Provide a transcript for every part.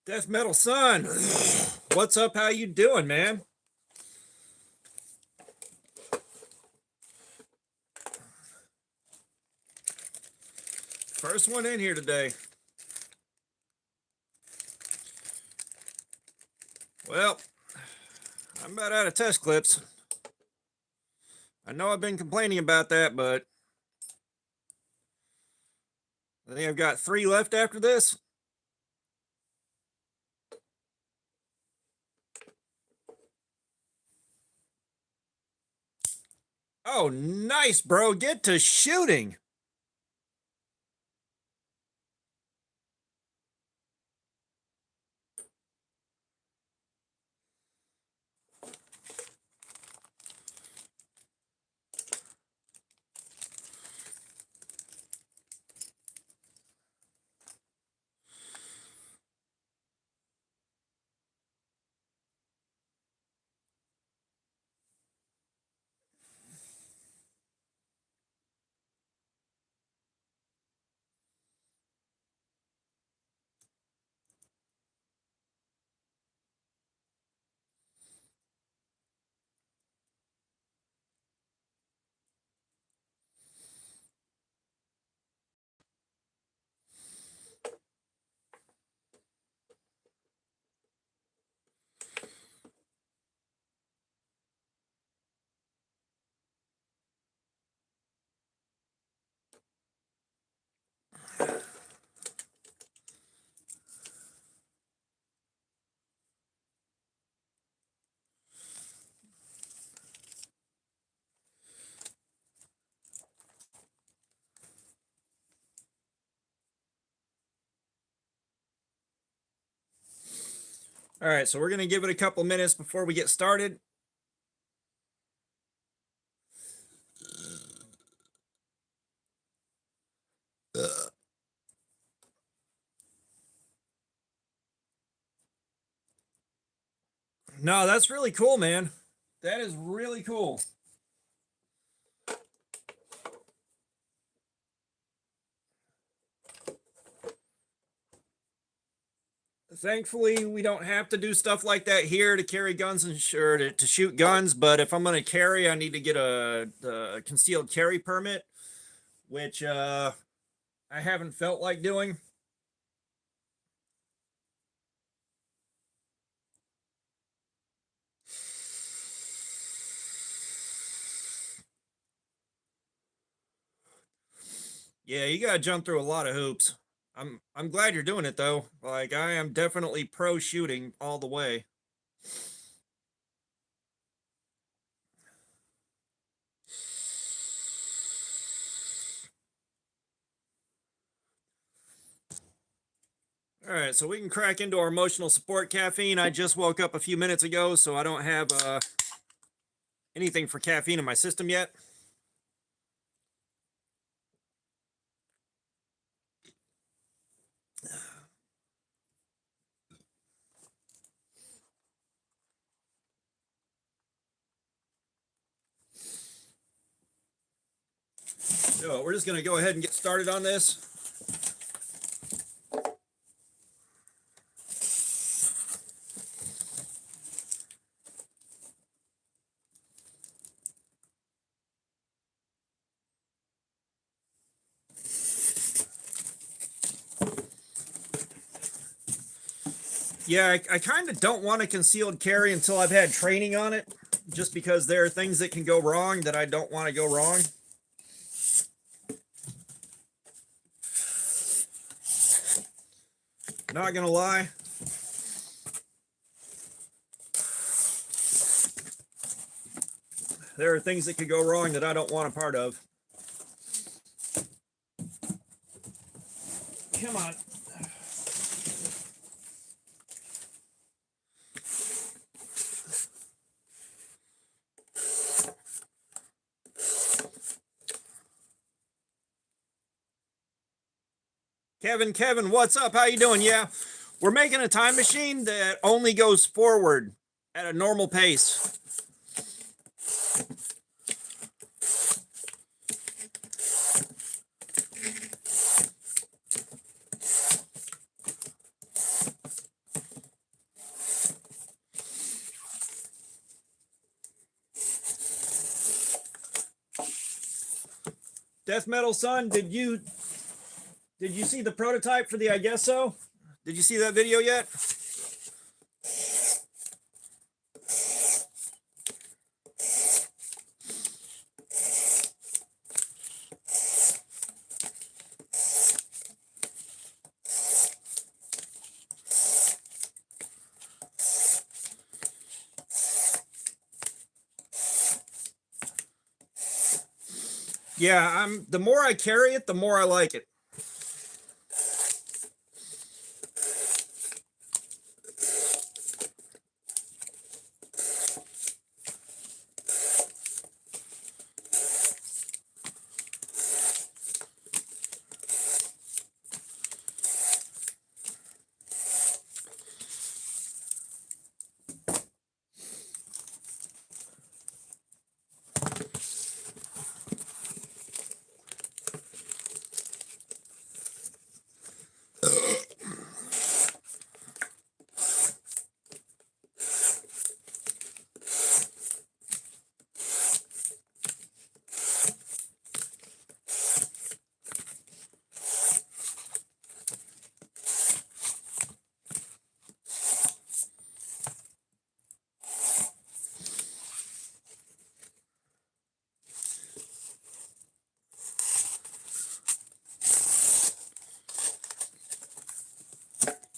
Death Metal Son, what's up? How you doing, man? First one in here today. Well, I'm about out of test clips. I know I've been complaining about that, but I think I've got 3 left after this. Oh, nice, bro. Get to shooting. All right, so we're going to give it a couple minutes before we get started. No, that's really cool, man. That is really cool. Thankfully, we don't have to do stuff like that here to carry guns and to shoot guns. But if I'm going to carry, I need to get a concealed carry permit, which I haven't felt like doing. Yeah, you gotta jump through a lot of hoops. I'm glad you're doing it though. Like I am definitely pro shooting all the way. All right, so we can crack into our emotional support caffeine. I just woke up a few minutes ago, so I don't have anything for caffeine in my system yet. So we're just going to go ahead and get started on this. Yeah, I kind of don't want a concealed carry until I've had training on it, just because there are things that can go wrong that I don't want to go wrong. Not gonna lie. There are things that could go wrong that I don't want a part of. Come on. Kevin, what's up? How you doing? Yeah, we're making a time machine that only goes forward at a normal pace. Death Metal Son, did you see the prototype for the I Guess So? Did you see that video yet? Yeah, the more I carry it, the more I like it.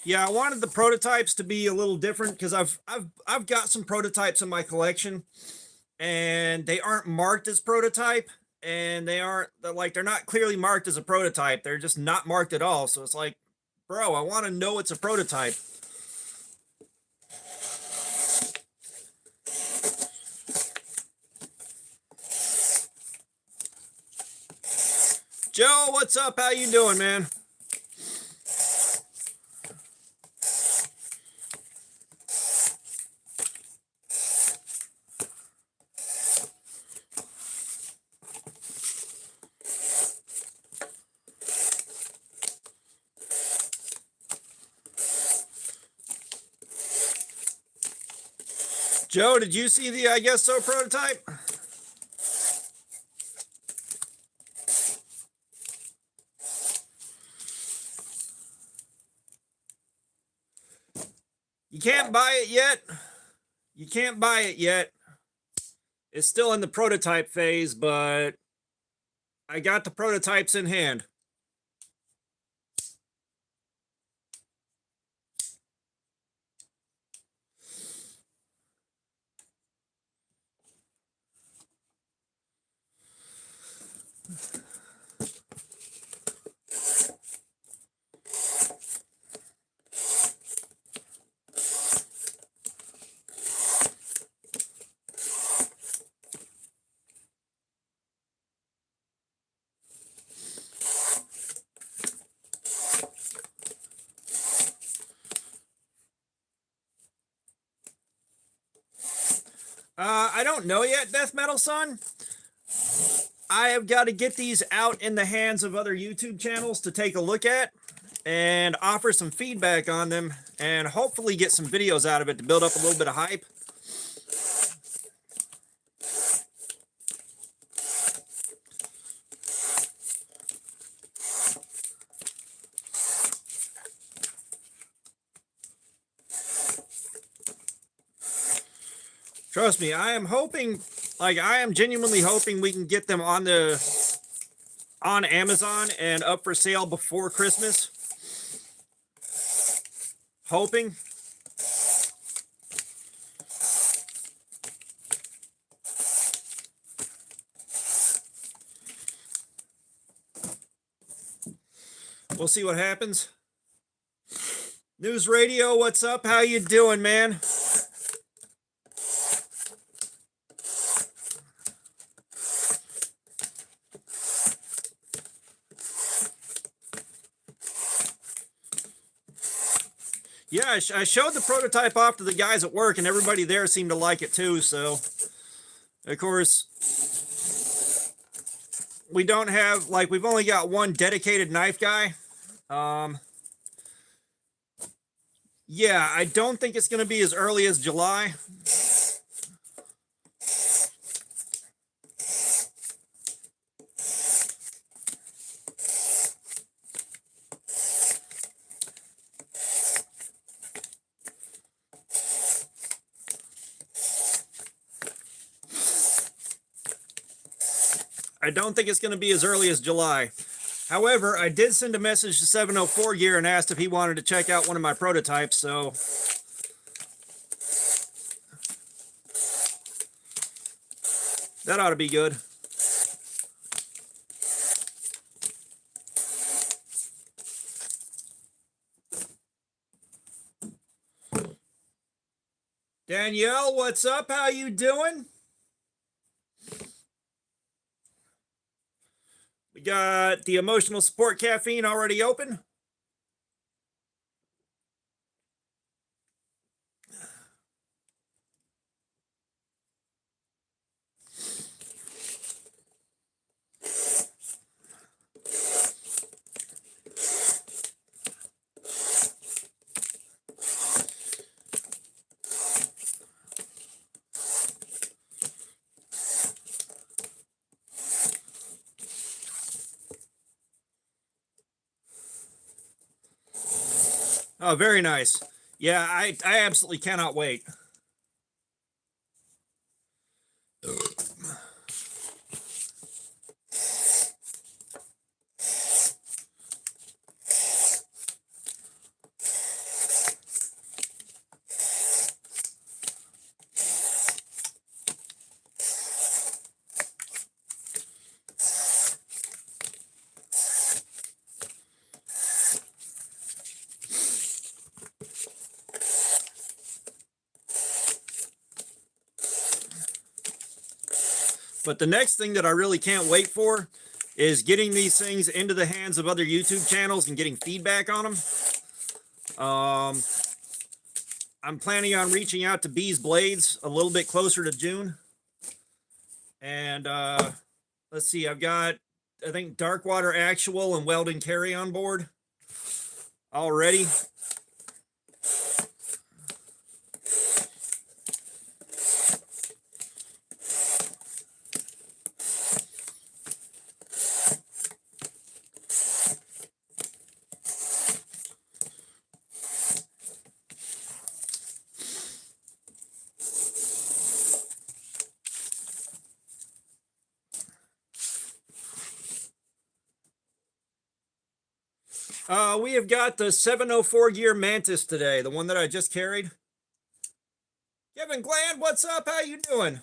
Yeah, I wanted the prototypes to be a little different because I've got some prototypes in my collection, and they aren't marked as prototype, and they're not clearly marked as a prototype. They're just not marked at all. So it's like, bro, I want to know it's a prototype. Joe, what's up? How you doing, man? Joe, did you see the I Guess So prototype? You can't buy it yet. You can't buy it yet. It's still in the prototype phase, but I got the prototypes in hand. I don't know yet, Death Metal Son. I have got to get these out in the hands of other YouTube channels to take a look at and offer some feedback on them and hopefully get some videos out of it to build up a little bit of hype. Trust me, I am hoping, like I am genuinely hoping we can get them on Amazon and up for sale before Christmas. Hoping. We'll see what happens. News Radio, what's up? How you doing, man? Yeah, I showed the prototype off to the guys at work, and everybody there seemed to like it too. So, of course, we don't have, like, we've only got one dedicated knife guy. Yeah, I don't think it's going to be as early as July. I don't think it's going to be as early as July. However, I did send a message to 704 Gear and asked if he wanted to check out one of my prototypes, so that ought to be good. Danielle, what's up? How you doing? We got the Emotional Support Caffeine already open. Oh, very nice. Yeah, I absolutely cannot wait. But the next thing that I really can't wait for is getting these things into the hands of other YouTube channels and getting feedback on them. I'm planning on reaching out to Bees Blades a little bit closer to June. And let's see, I've got, I think, Darkwater Actual and Weldon Carry on board already. We have got the 704 Gear Mantis today, the one that I just carried. Kevin Gland, what's up? How you doing?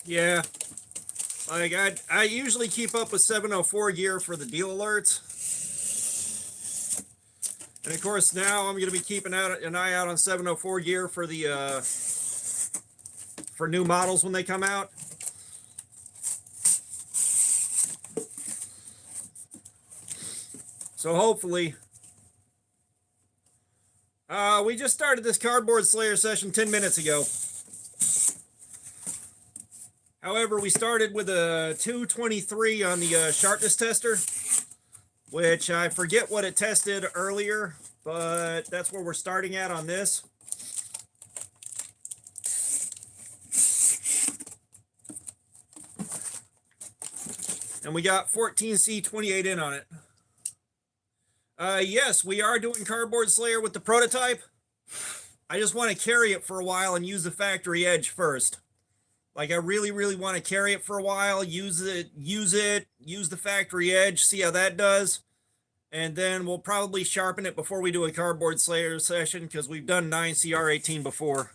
Yeah, like I usually keep up with 704 Gear for the deal alerts. And of course now I'm going to be keeping an eye out on 704 Gear for the for new models when they come out. So hopefully we just started this Cardboard Slayer session 10 minutes ago. However, we started with a 223 on the sharpness tester, which I forget what it tested earlier, but that's where we're starting at on this. And we got 14C28 in on it. Yes, we are doing Cardboard Slayer with the prototype. I just want to carry it for a while and use the factory edge first. Like, I really, really want to carry it for a while, use the factory edge, see how that does. and then we'll probably sharpen it before we do a cardboard slayer session because we've done 9CR18 before.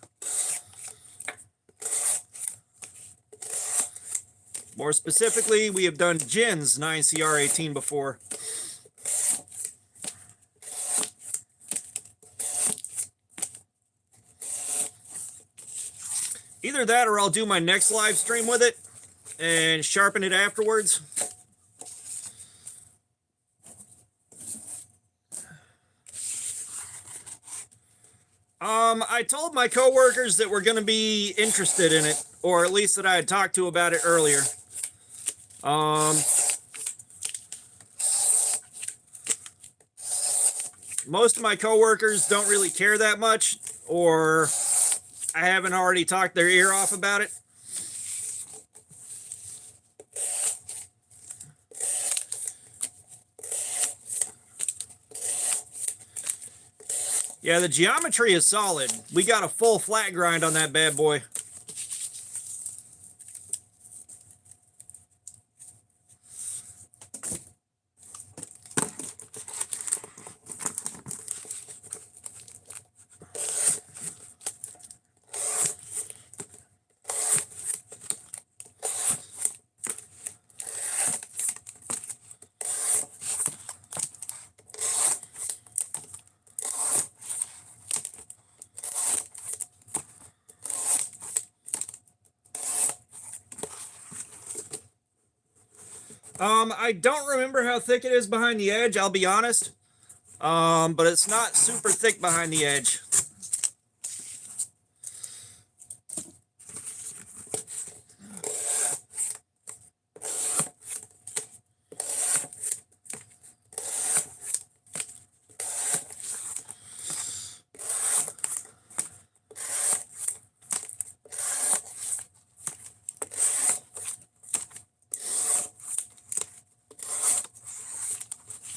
More specifically, we have done Jin's 9CR18 before. Either that or I'll do my next live stream with it and sharpen it afterwards. I told my coworkers that we're going to be interested in it, or at least that I had talked to about it earlier. Most of my coworkers don't really care that much, or I haven't already talked their ear off about it. Yeah, the geometry is solid. We got a full flat grind on that bad boy. I don't remember how thick it is behind the edge, I'll be honest. But it's not super thick behind the edge.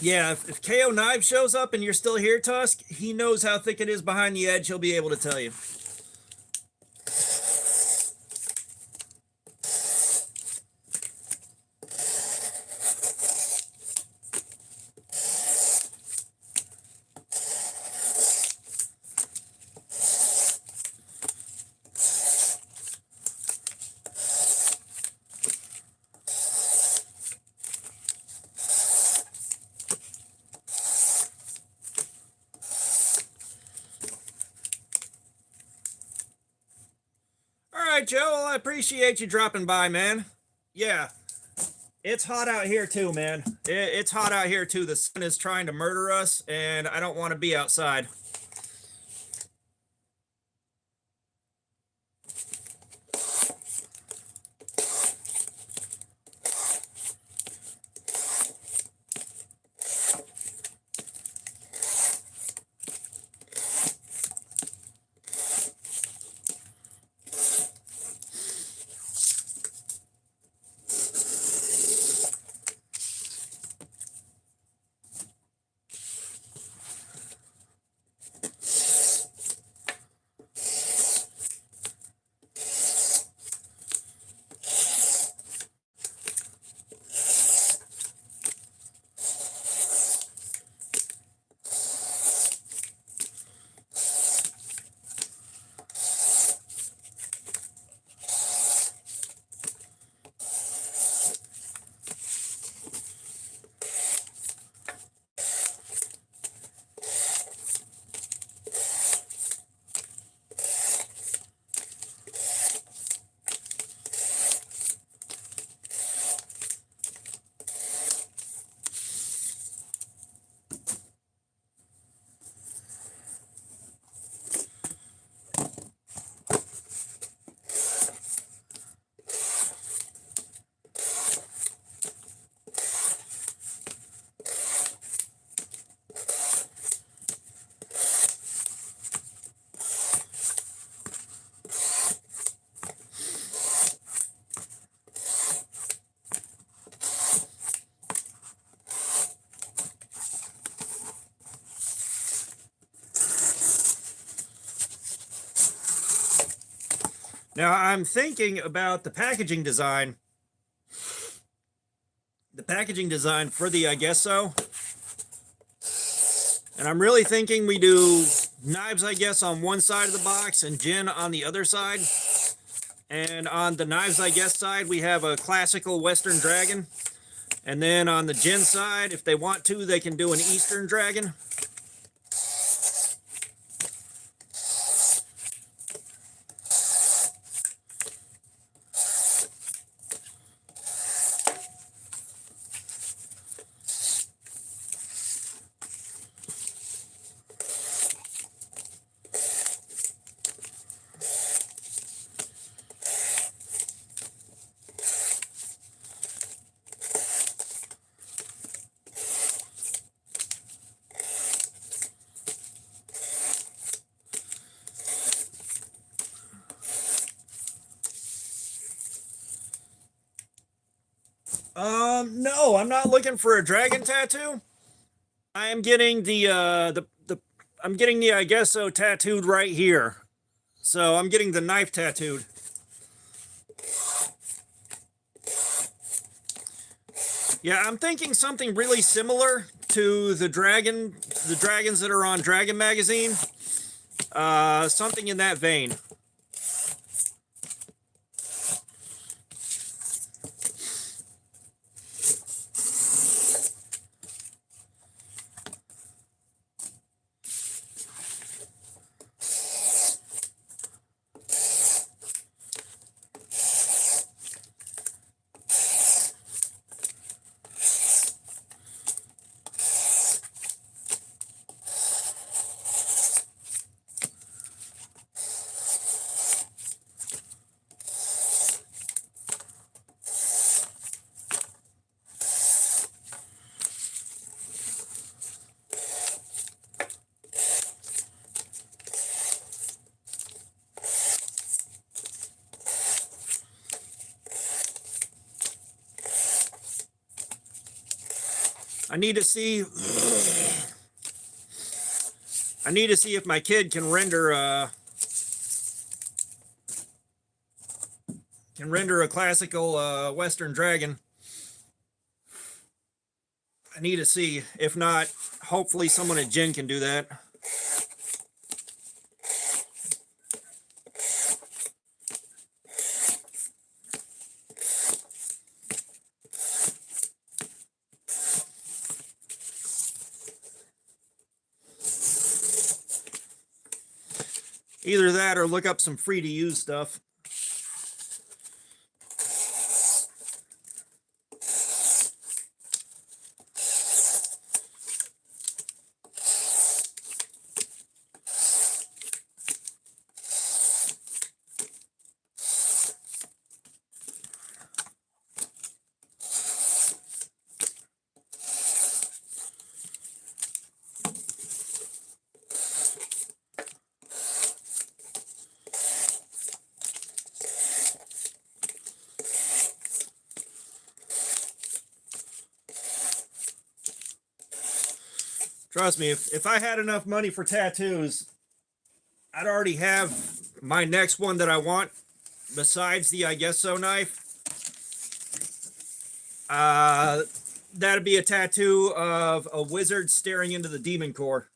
Yeah, if KO Knives shows up and you're still here, Tusk, he knows how thick it is behind the edge. He'll be able to tell you. Joel, I appreciate you dropping by, man. Yeah, it's hot out here too, man. It's hot out here too. The sun is trying to murder us, and I don't want to be outside. Now, I'm thinking about the packaging design. The packaging design for the I Guess So. And I'm really thinking we do knives, I guess, on one side of the box and gin on the other side. And on the knives, I guess, side, we have a classical Western dragon. And then on the gin side, if they want to, they can do an Eastern dragon. No, I'm not looking for a dragon tattoo. I am getting I'm getting the I guess so tattooed right here. So I'm getting the knife tattooed. Yeah, I'm thinking something really similar to the dragons that are on Dragon Magazine. Something in that vein. I need to see if my kid can render a classical Western dragon. I need to see. If not, hopefully someone at Gin can do that. Either that or look up some free to use stuff. Trust me, if I had enough money for tattoos, I'd already have my next one that I want, besides the I guess so knife. That'd be a tattoo of a wizard staring into the demon core.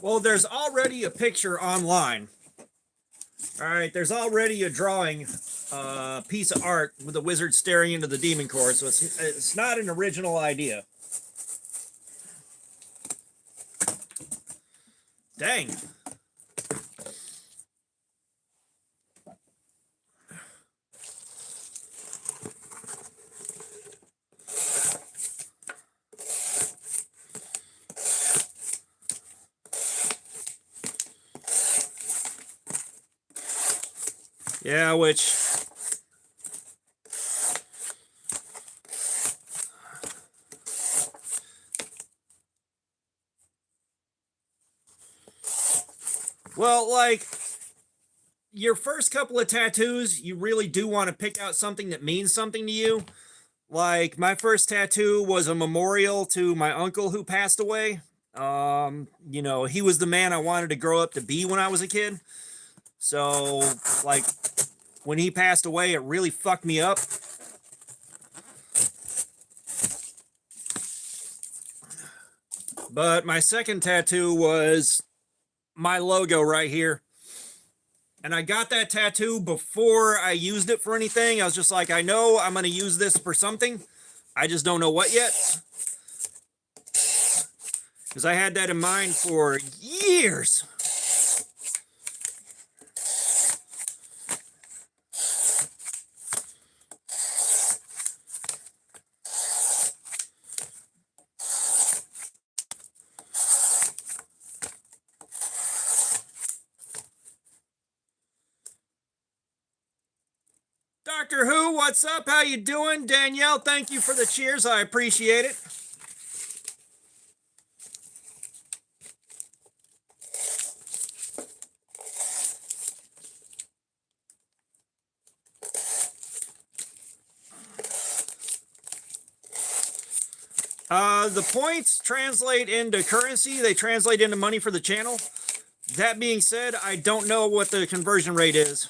Well, there's already a picture online. All right, there's already a drawing, piece of art with a wizard staring into the demon core, so it's not an original idea. Dang. Yeah, which Well, like your first couple of tattoos, you really do want to pick out something that means something to you. Like my first tattoo was a memorial to my uncle who passed away. He was the man I wanted to grow up to be when I was a kid. So, like, when he passed away, it really fucked me up. But my second tattoo was my logo right here. And I got that tattoo before I used it for anything. I was just like, I know I'm going to use this for something. I just don't know what yet. Because I had that in mind for years. Doctor Who, what's up? How you doing? Danielle, thank you for the cheers. I appreciate it. The points translate into currency. They translate into money for the channel. That being said, I don't know what the conversion rate is.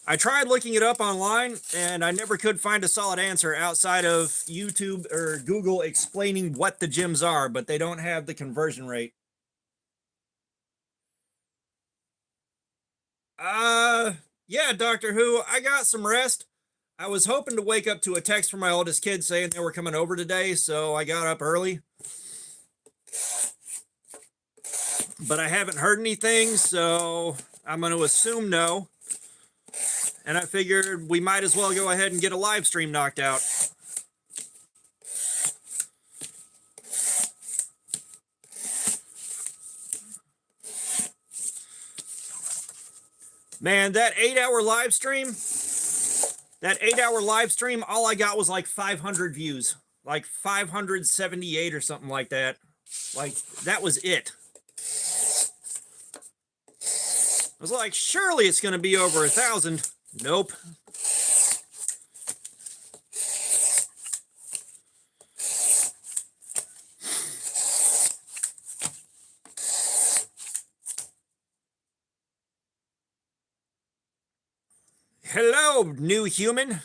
I tried looking it up online, and I never could find a solid answer outside of YouTube or Google explaining what the gems are, but they don't have the conversion rate. Yeah, Doctor Who, I got some rest. I was hoping to wake up to a text from my oldest kid saying they were coming over today, so I got up early. But I haven't heard anything, so I'm going to assume no. And I figured we might as well go ahead and get a live stream knocked out. Man, that 8-hour live stream, all I got was like 500 views, like 578 or something like that. Like, that was it. I was like, surely it's going to be over 1,000. Nope. Hello, new human.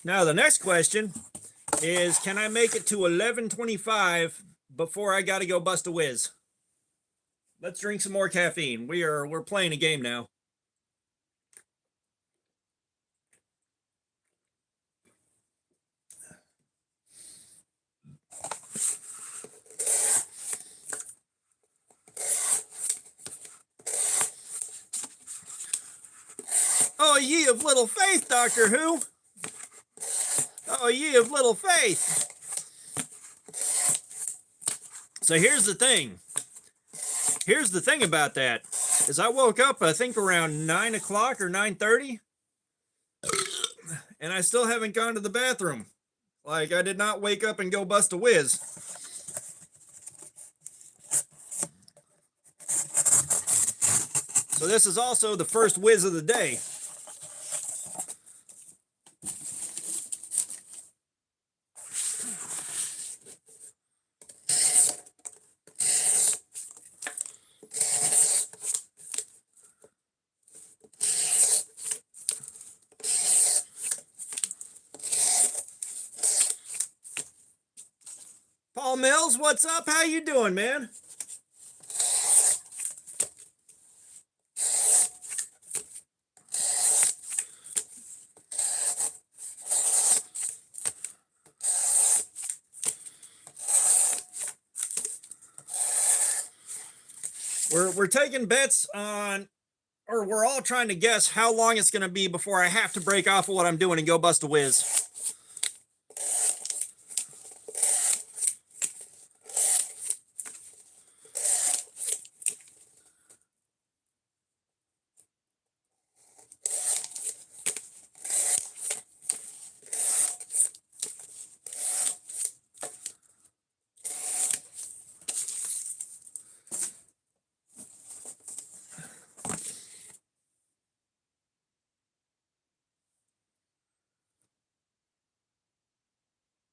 Now, the next question is, can I make it to 11:25 before I got to go bust a whiz? Let's drink some more caffeine. We're playing a game now. Oh, ye of little faith, Doctor Who. Oh, ye of little faith. So here's the thing. Here's the thing about that. Is I woke up, I think, around 9 o'clock or 9:30. And I still haven't gone to the bathroom. Like, I did not wake up and go bust a whiz. So this is also the first whiz of the day. Paul Mills, what's up? How you doing, man? We're taking bets on or we're all trying to guess how long it's going to be before I have to break off of what I'm doing and go bust a whiz.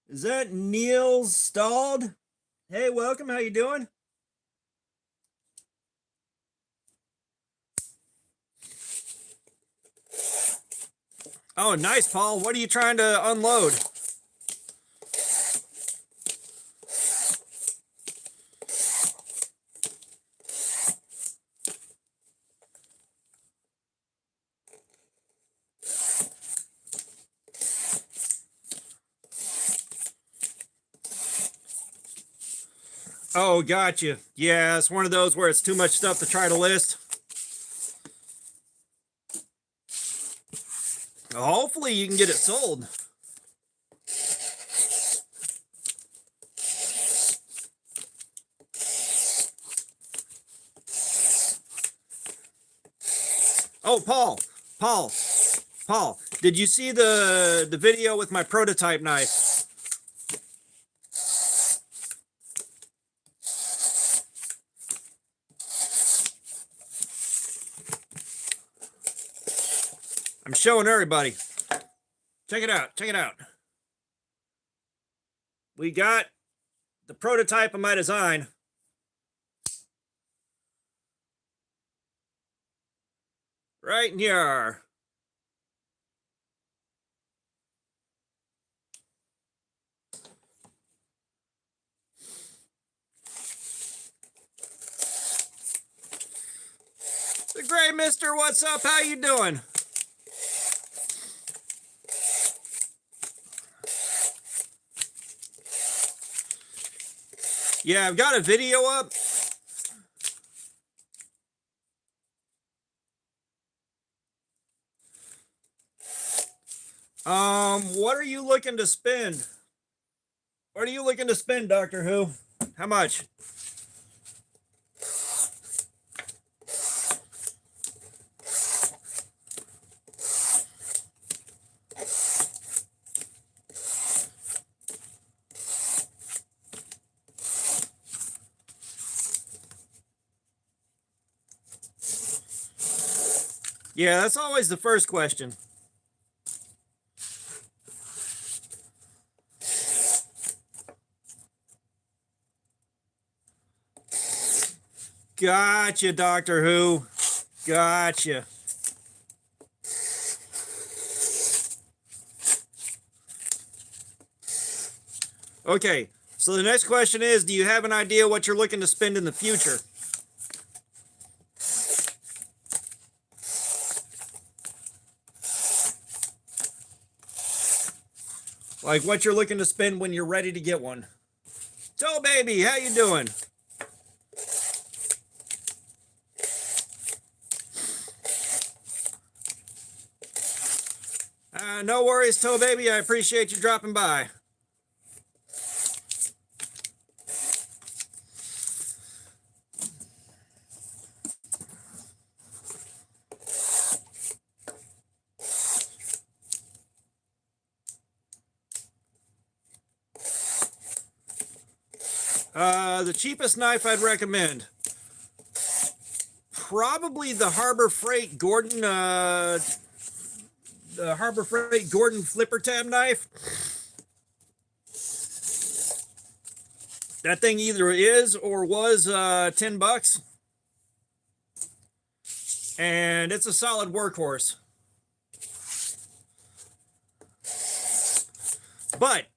Is that Niels Stalled? Hey, welcome. How you doing? Oh, nice, Paul. What are you trying to unload? Oh, gotcha. Yeah, it's one of those where it's too much stuff to try to list. Hopefully you can get it sold. Oh, Paul, did you see the video with my prototype knife? I'm showing everybody. Check it out. Check it out. We got the prototype of my design. Right in here. The Gray Mister, what's up? How you doing? Yeah, I've got a video up. What are you looking to spend? What are you looking to spend, Doctor Who? How much? Yeah, that's always the first question. Gotcha, Doctor Who. Gotcha. Okay, so the next question is, do you have an idea what you're looking to spend in the future? Like what you're looking to spend when you're ready to get one. So, baby, how you doing? No worries, Toe Baby. I appreciate you dropping by. The cheapest knife I'd recommend, probably the Harbor Freight Gordon, flipper tab knife. That thing either is or was $10, and it's a solid workhorse. But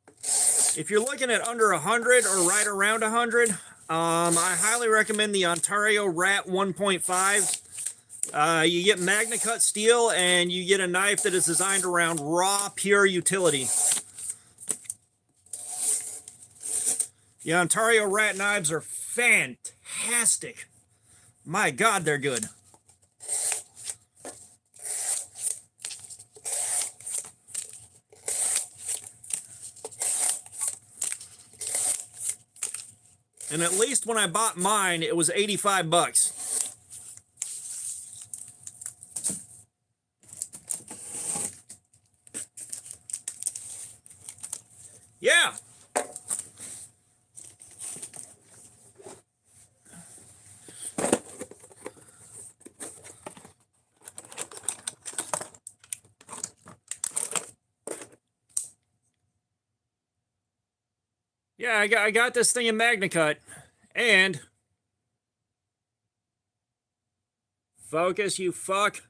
if you're looking at under 100 or right around 100, I highly recommend the Ontario Rat 1.5. You get Magna Cut steel, and you get a knife that is designed around raw, pure utility. The Ontario Rat knives are fantastic. My God, they're good. And at least when I bought mine, it was 85 bucks. Yeah. Yeah, I got this thing in MagnaCut, and focus, you fuck.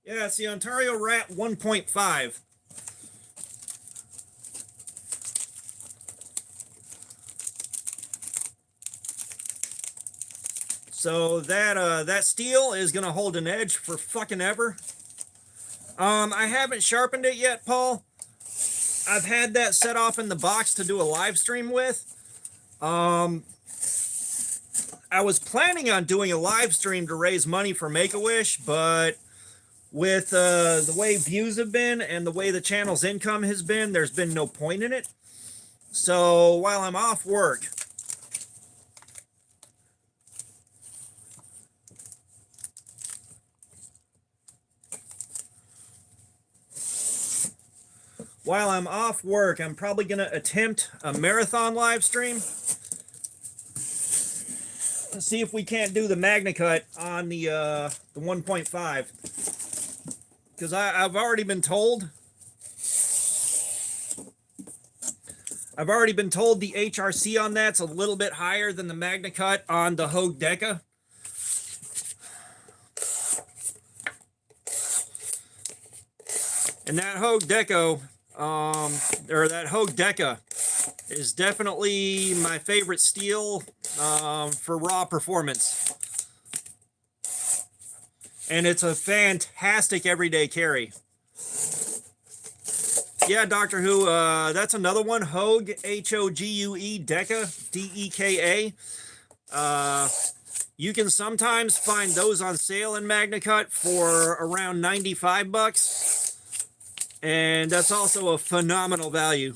Yeah, it's the Ontario Rat 1.5. So that steel is gonna hold an edge for fucking ever. I haven't sharpened it yet, Paul. I've had that set off in the box to do a live stream with. I was planning on doing a live stream to raise money for Make-A-Wish, but with the way views have been and the way the channel's income has been, there's been no point in it. So while I'm off work, I'm probably going to attempt a marathon live stream. Let's see if we can't do the MagnaCut on the 1.5. Because I've already been told the HRC on that's a little bit higher than the MagnaCut on the Hogue Deca. And that Hogue Deca, that Hogue Deca is definitely my favorite steel for raw performance. And it's a fantastic everyday carry. Yeah, Doctor Who, that's another one, Hogue, H-O-G-U-E, Deca, D-E-K-A. You can sometimes find those on sale in MagnaCut for around 95 bucks. And that's also a phenomenal value.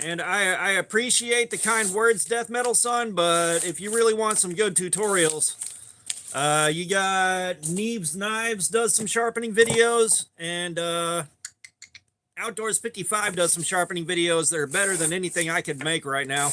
And I appreciate the kind words, Death Metal Son, but if you really want some good tutorials, you got Neebs Knives does some sharpening videos, and Outdoors 55 does some sharpening videos that are better than anything I could make right now.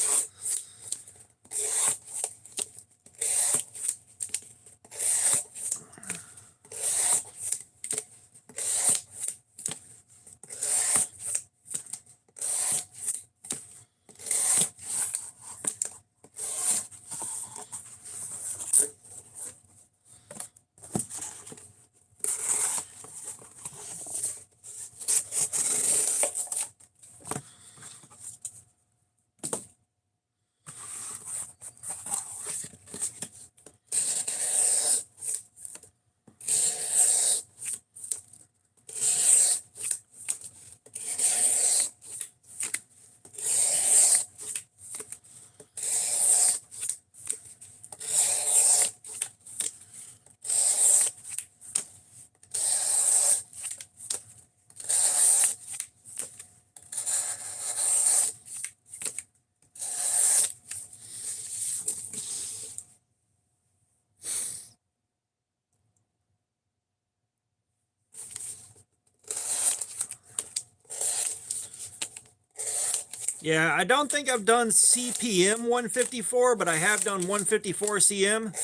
Yeah, I don't think I've done CPM 154, but I have done 154 CM.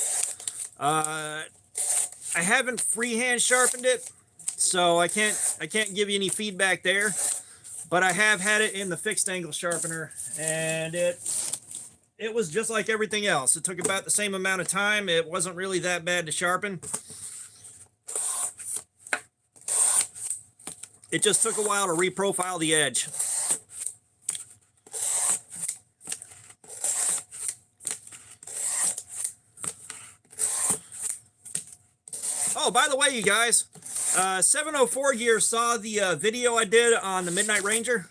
I haven't freehand sharpened it, so I can't give you any feedback there. But I have had it in the fixed angle sharpener, and it was just like everything else. It took about the same amount of time. It wasn't really that bad to sharpen. It just took a while to reprofile the edge. Oh, by the way, you guys, 704 Gear saw the video I did on the Midnight Ranger.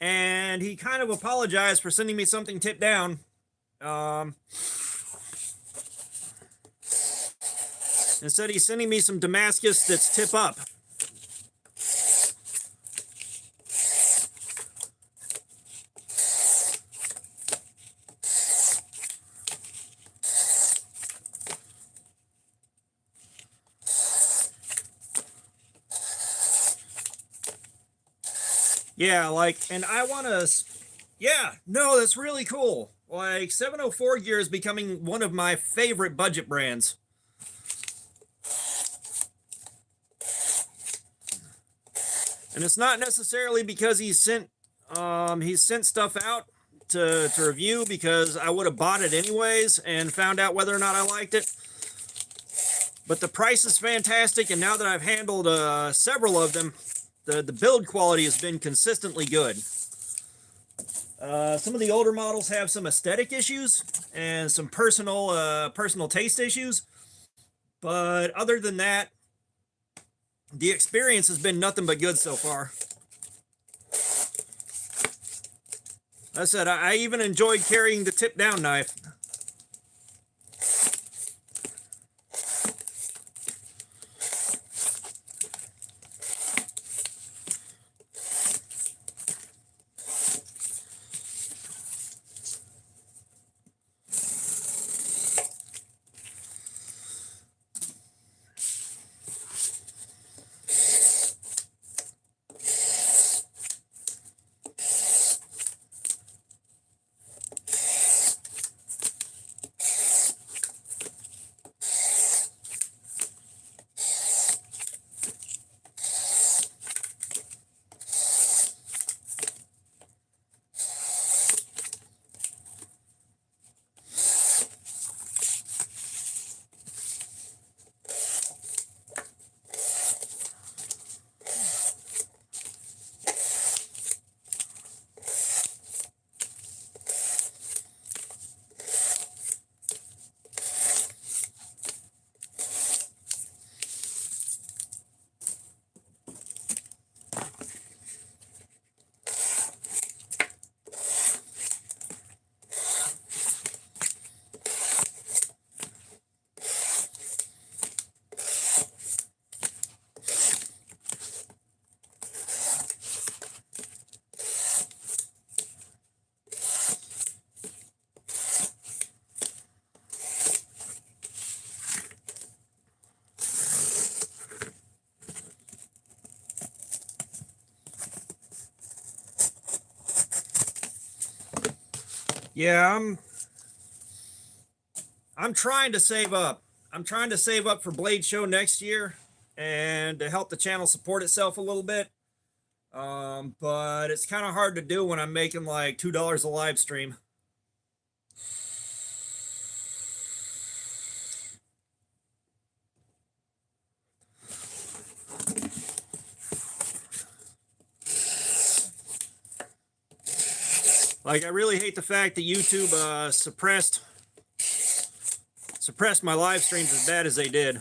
And he kind of apologized for sending me something tipped down. Instead, he's sending me some Damascus that's tip up. Yeah, like, and I want to, yeah, no, that's really cool. Like, 704 Gear is becoming one of my favorite budget brands. And it's not necessarily because he's sent stuff out to review, because I would have bought it anyways and found out whether or not I liked it. But the price is fantastic, and now that I've handled several of them, the build quality has been consistently good. Some of the older models have some aesthetic issues and some personal taste issues, but other than that, the experience has been nothing but good so far. Like I said, I even enjoyed carrying the tip down knife. Yeah, I'm trying to save up. I'm trying to save up for Blade Show next year and to help the channel support itself a little bit. But it's kind of hard to do when I'm making like $2 a live stream. Like, I really hate the fact that YouTube suppressed my live streams as bad as they did.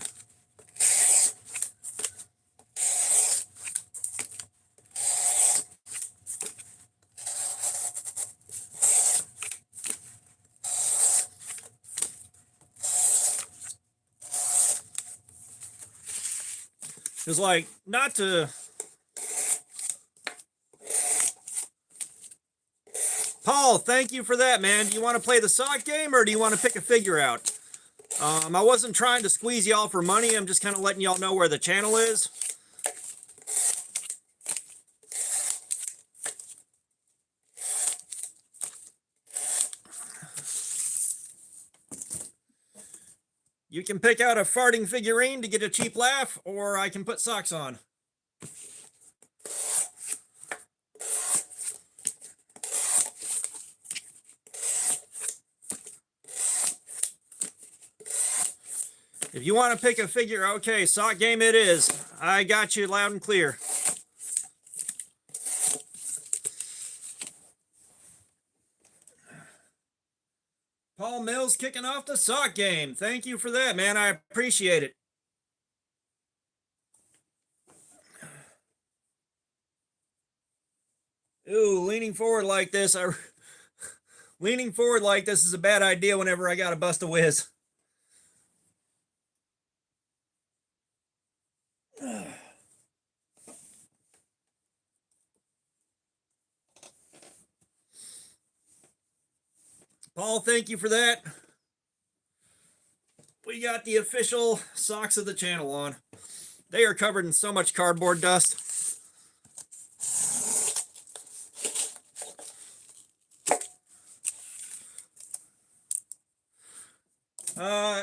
It's like, not to... Paul, thank you for that, man. Do you want to play the sock game, or do you want to pick a figure out? I wasn't trying to squeeze y'all for money. I'm just kind of letting y'all know where the channel is. You can pick out a farting figurine to get a cheap laugh, or I can put socks on. If you want to pick a figure, okay, sock game it is. I got you loud and clear. Paul Mills kicking off the sock game. Thank you for that, man. I appreciate it. Ooh, leaning forward like this. Leaning forward like this is a bad idea whenever I got to bust a whiz. Paul, thank you for that. We got the official socks of the channel on. They are covered in so much cardboard dust.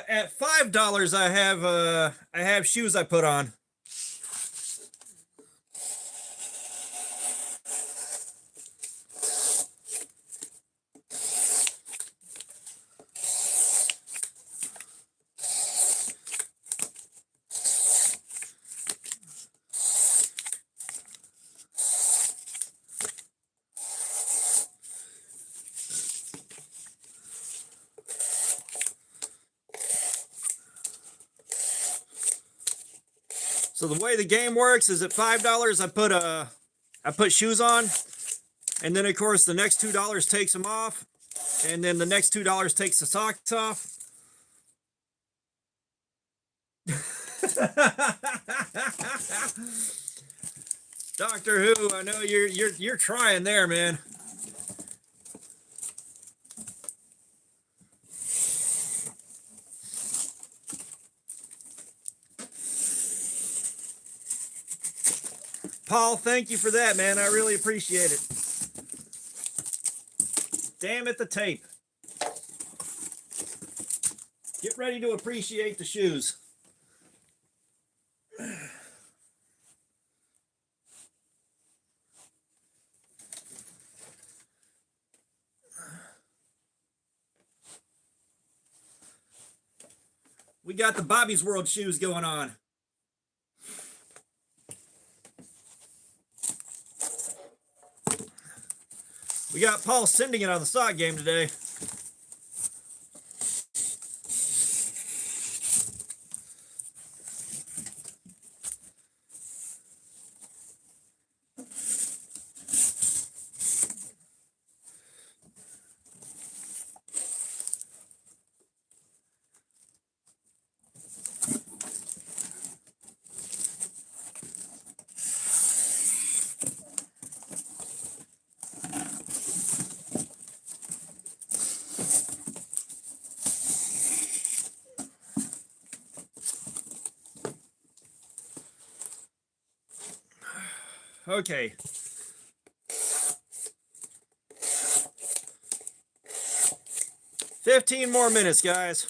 At $5, I have shoes I put on. So the way the game works is at $5 I put shoes on, and then of course the next $2 takes them off, and then the next $2 takes the socks off. Doctor Who, I know you're trying there, man. Paul, thank you for that, man. I really appreciate it. Damn it, the tape. Get ready to appreciate the shoes. We got the Bobby's World shoes going on. We got Paul sending it on the sock game today. Okay. "15 more minutes, guys.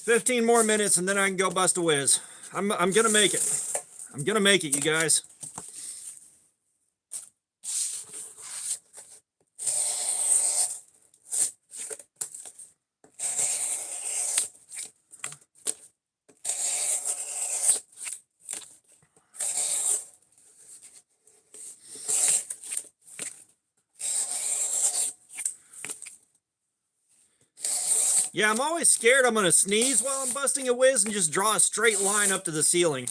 "15 more minutes, and then I can go bust a whiz. I'm gonna make it. I'm gonna make it, you guys. Yeah, I'm always scared I'm gonna sneeze while I'm busting a whiz and just draw a straight line up to the ceiling.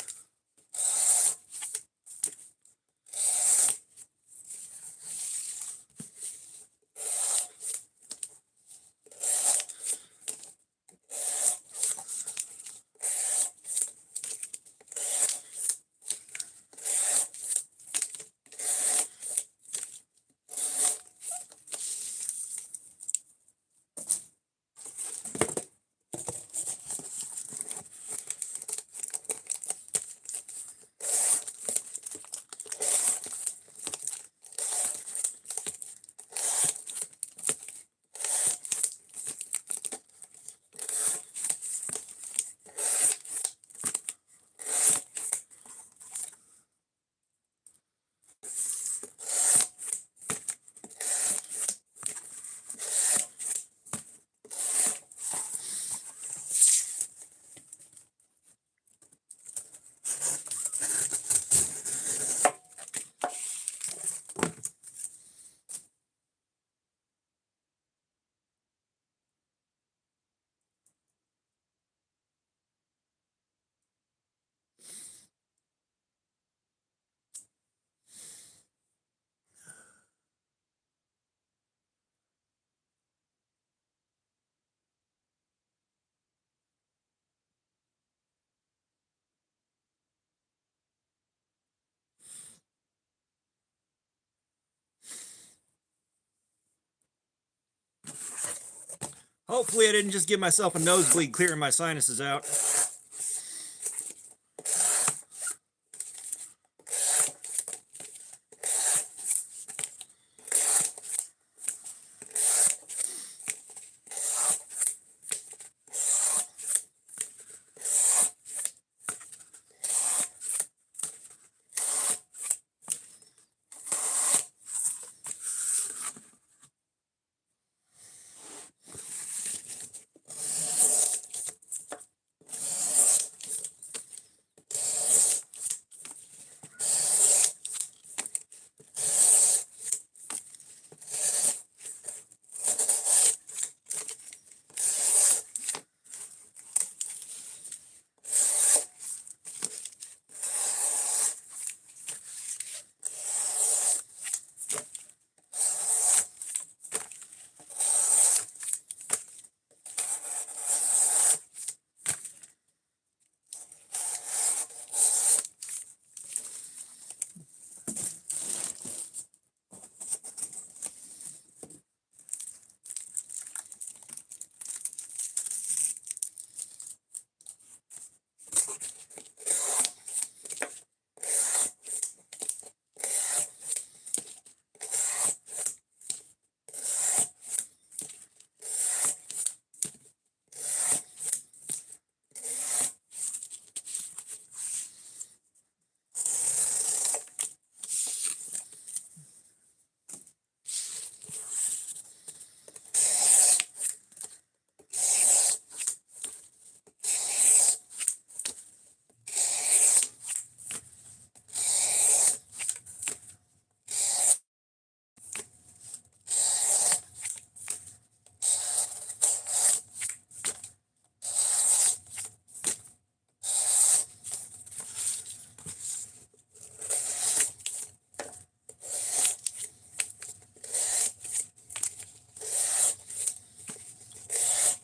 Hopefully I didn't just give myself a nosebleed clearing my sinuses out.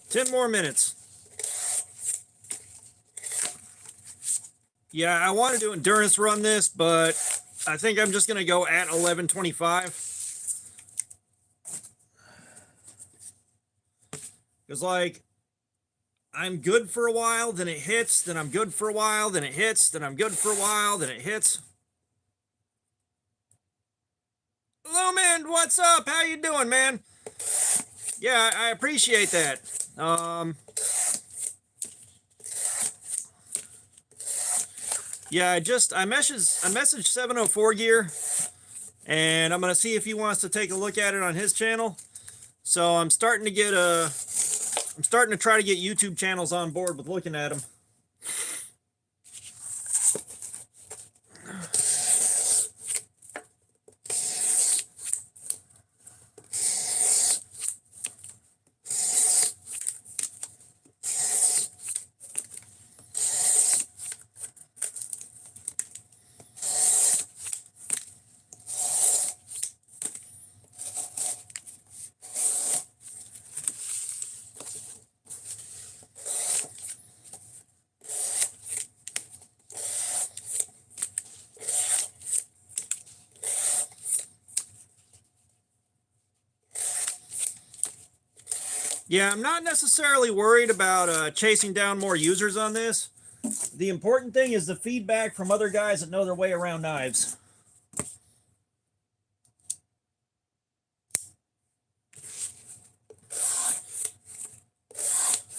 Ten more minutes. Yeah, I want to do endurance run this, but I think I'm just going to go at 11:25. Because, like, I'm good for a while, then it hits, then I'm good for a while, then it hits, then I'm good for a while, then it hits. Hello, man. What's up? How you doing, man? Yeah, I appreciate that. Yeah, I messaged 704 Gear, and I'm gonna see if he wants to take a look at it on his channel. So I'm starting to try to get YouTube channels on board with looking at them. Yeah, I'm not necessarily worried about chasing down more users on this. The important thing is the feedback from other guys that know their way around knives.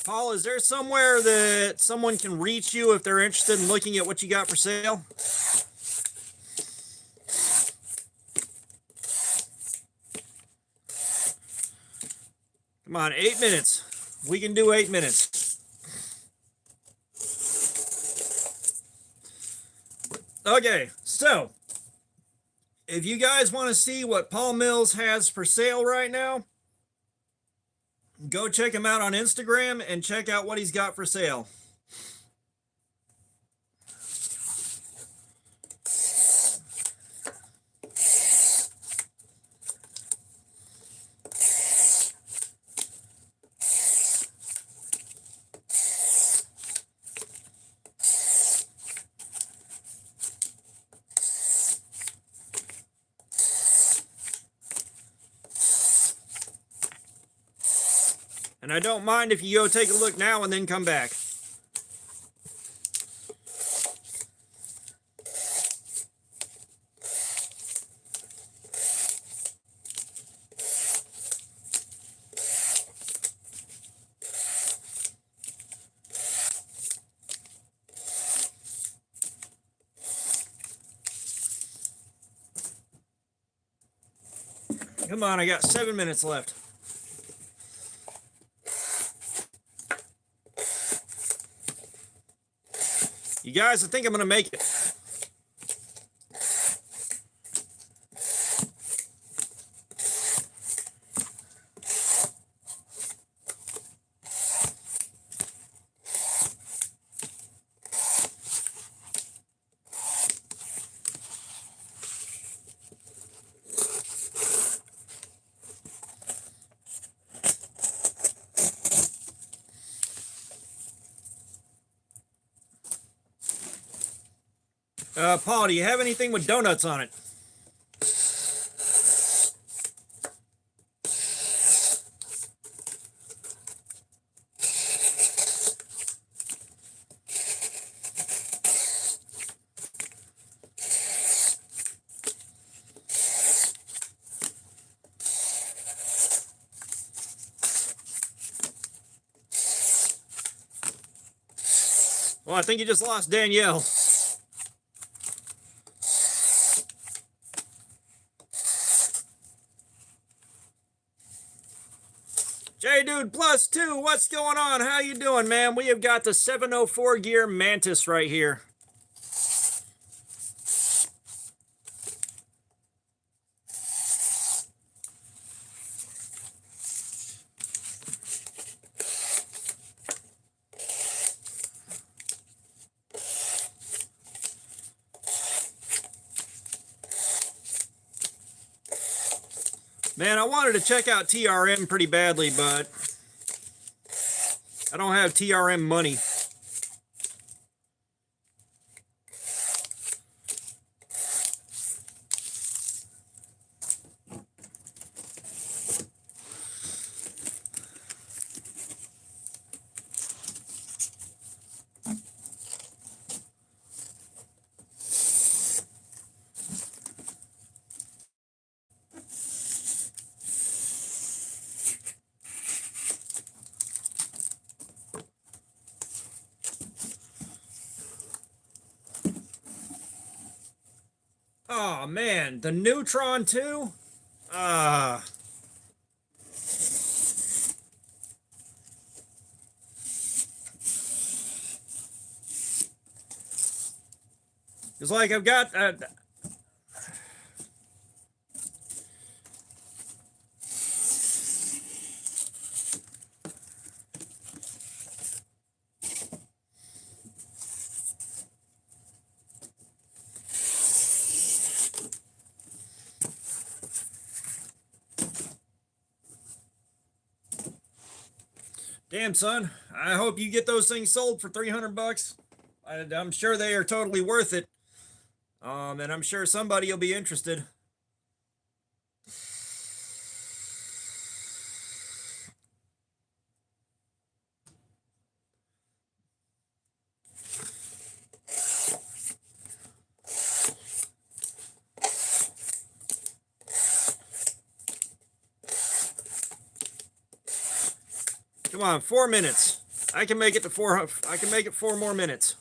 Paul, is there somewhere that someone can reach you if they're interested in looking at what you got for sale? Come on, 8 minutes. We can do 8 minutes. Okay, so if you guys want to see what Paul Mills has for sale right now, go check him out on Instagram and check out what he's got for sale. And I don't mind if you go take a look now and then come back. Come on, I got 7 minutes left. You guys, I think I'm going to make it. Paul, do you have anything with donuts on it? Well, I think you just lost Danielle. J-Dude plus 2, what's going on? How you doing, man? We have got the 704 gear Mantis right here. Man, I wanted to check out TRM pretty badly, but I don't have TRM money. Oh man, the Neutron too? It's like I've got damn, son, I hope you get those things sold for 300 bucks. I'm sure they are totally worth it. And I'm sure somebody will be interested. Come on, 4 minutes. I can make it to 4. I can make it 4 more minutes.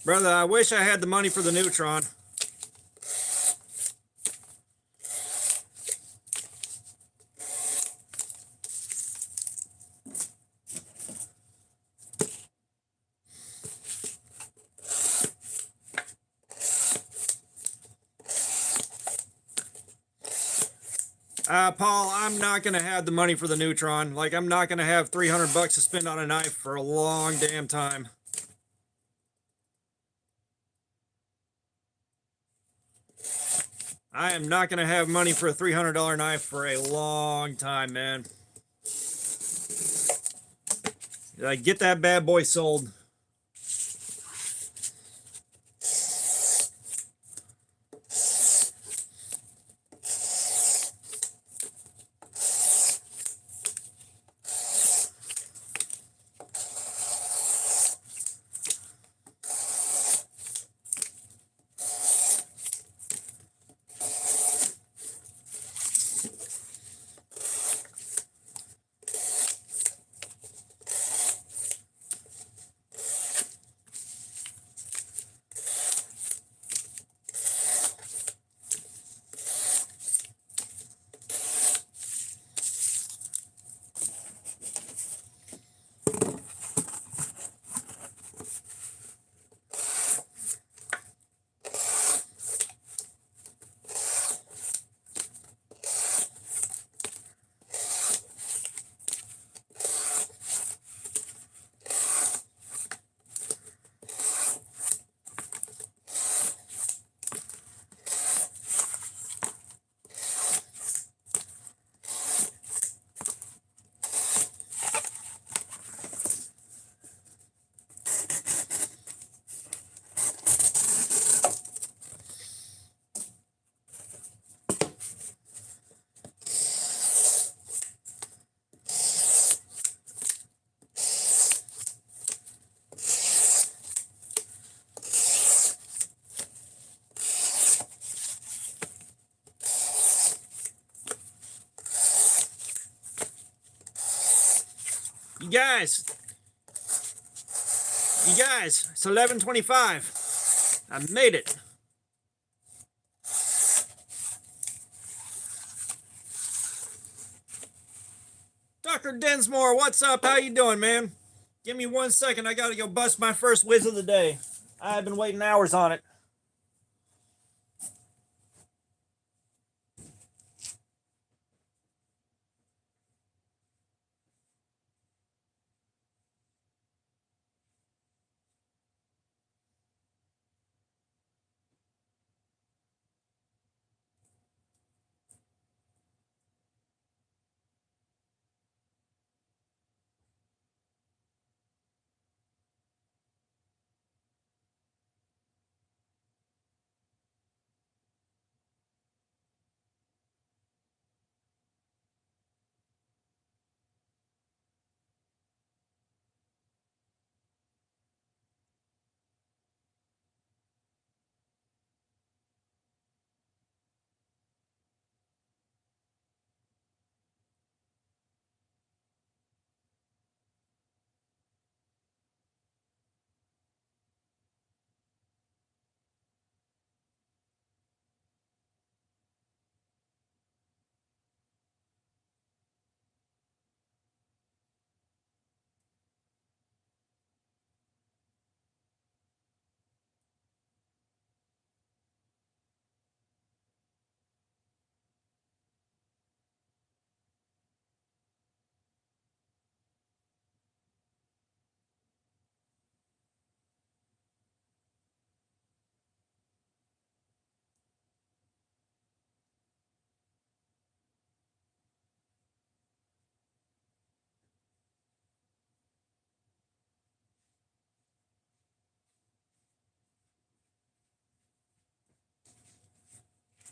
Brother, I wish I had the money for the Neutron. Paul, I'm not gonna have the money for the Neutron. Like, I'm not gonna have $300 to spend on a knife for a long damn time. I am not gonna have money for a $300 knife for a long time, man. Get that bad boy sold. You guys, it's 11:25. I made it. Dr. Densmore, what's up? How you doing, man? Give me 1 second. I gotta go bust my first whiz of the day. I've been waiting hours on it.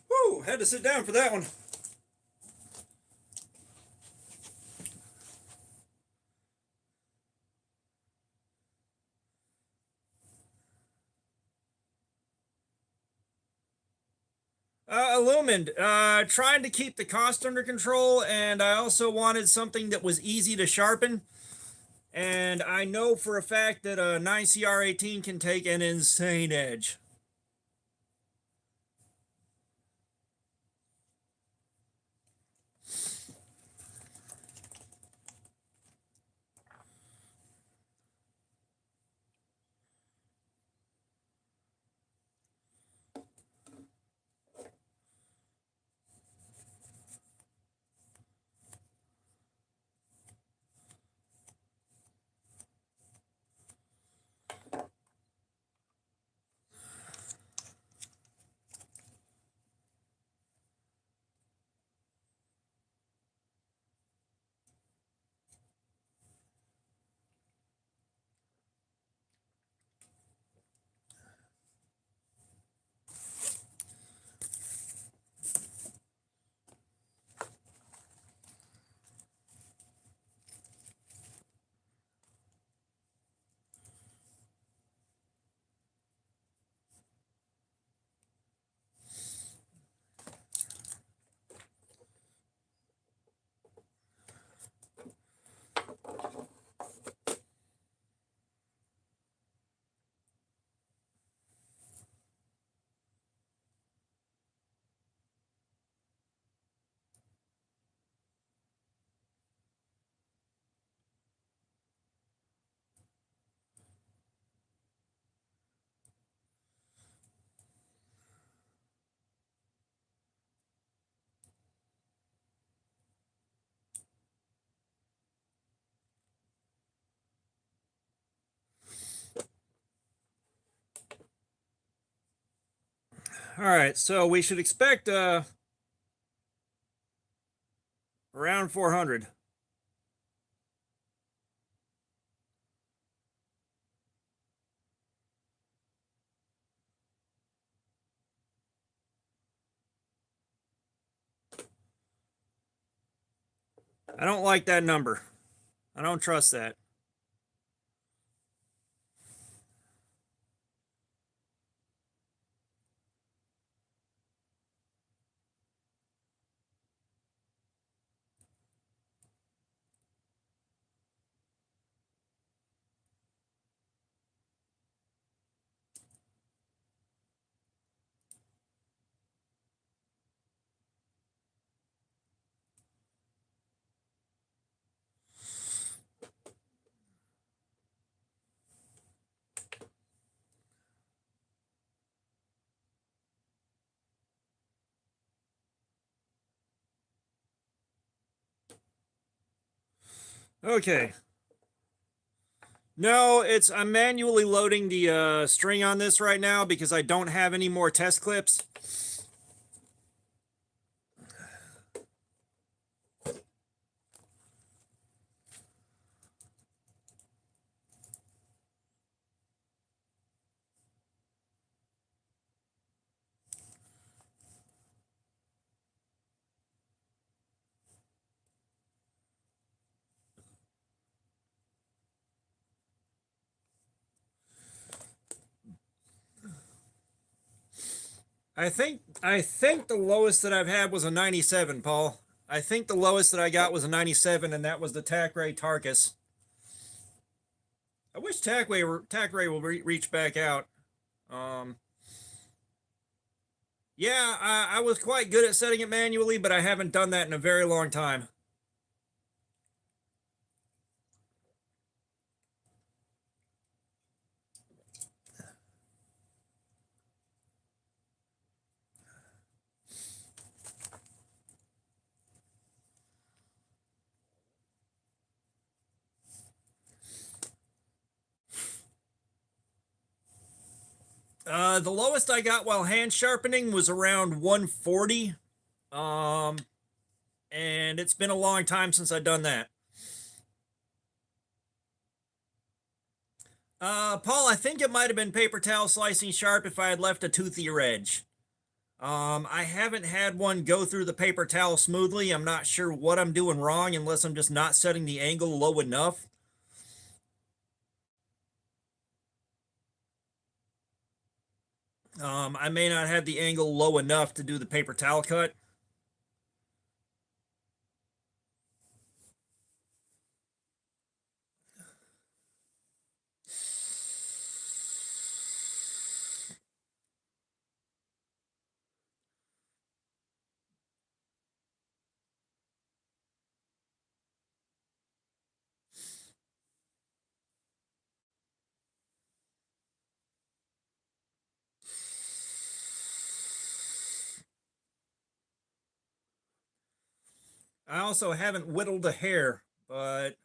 Woo, had to sit down for that one. Illumined. Trying to keep the cost under control, and I also wanted something that was easy to sharpen. And I know for a fact that a 9CR18 can take an insane edge. All right, so we should expect around 400. I don't like that number. I don't trust that. Okay. No, I'm manually loading the string on this right now because I don't have any more test clips. I think the lowest that I've had was a 97, Paul. I think the lowest that I got was a 97, and that was the Tack-Ray Tarkus. I wish Tack-Ray will reach back out. Um, yeah, I was quite good at setting it manually, but I haven't done that in a very long time. The lowest I got while hand sharpening was around 140. Um, and it's been a long time since I've done that. Paul, I think it might have been paper towel slicing sharp if I had left a toothier edge. I haven't had one go through the paper towel smoothly. I'm not sure what I'm doing wrong unless I'm just not setting the angle low enough. I may not have the angle low enough to do the paper towel cut. I also haven't whittled a hair, but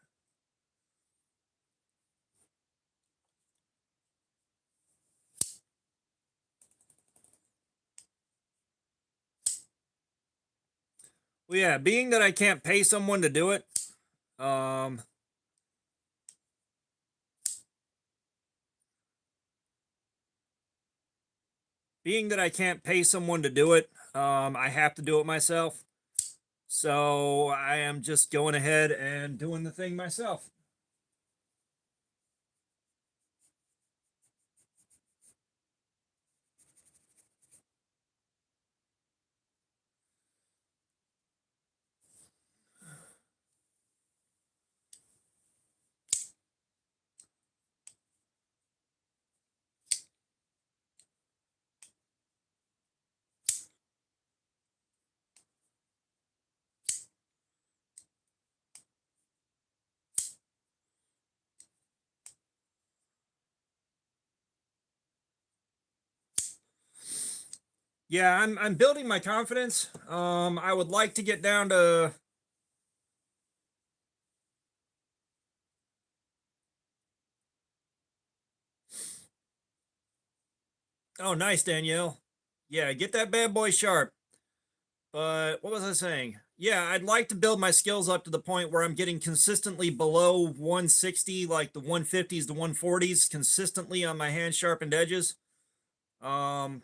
well, yeah, being that I can't pay someone to do it, um, being that I can't pay someone to do it, I have to do it myself. So I am just going ahead and doing the thing myself. Yeah, I'm building my confidence. I would like to get down to oh, nice, Danielle. Yeah, get that bad boy sharp. But what was I saying? Yeah, I'd like to build my skills up to the point where I'm getting consistently below 160, like the 150s to 140s, consistently on my hand sharpened edges. Um,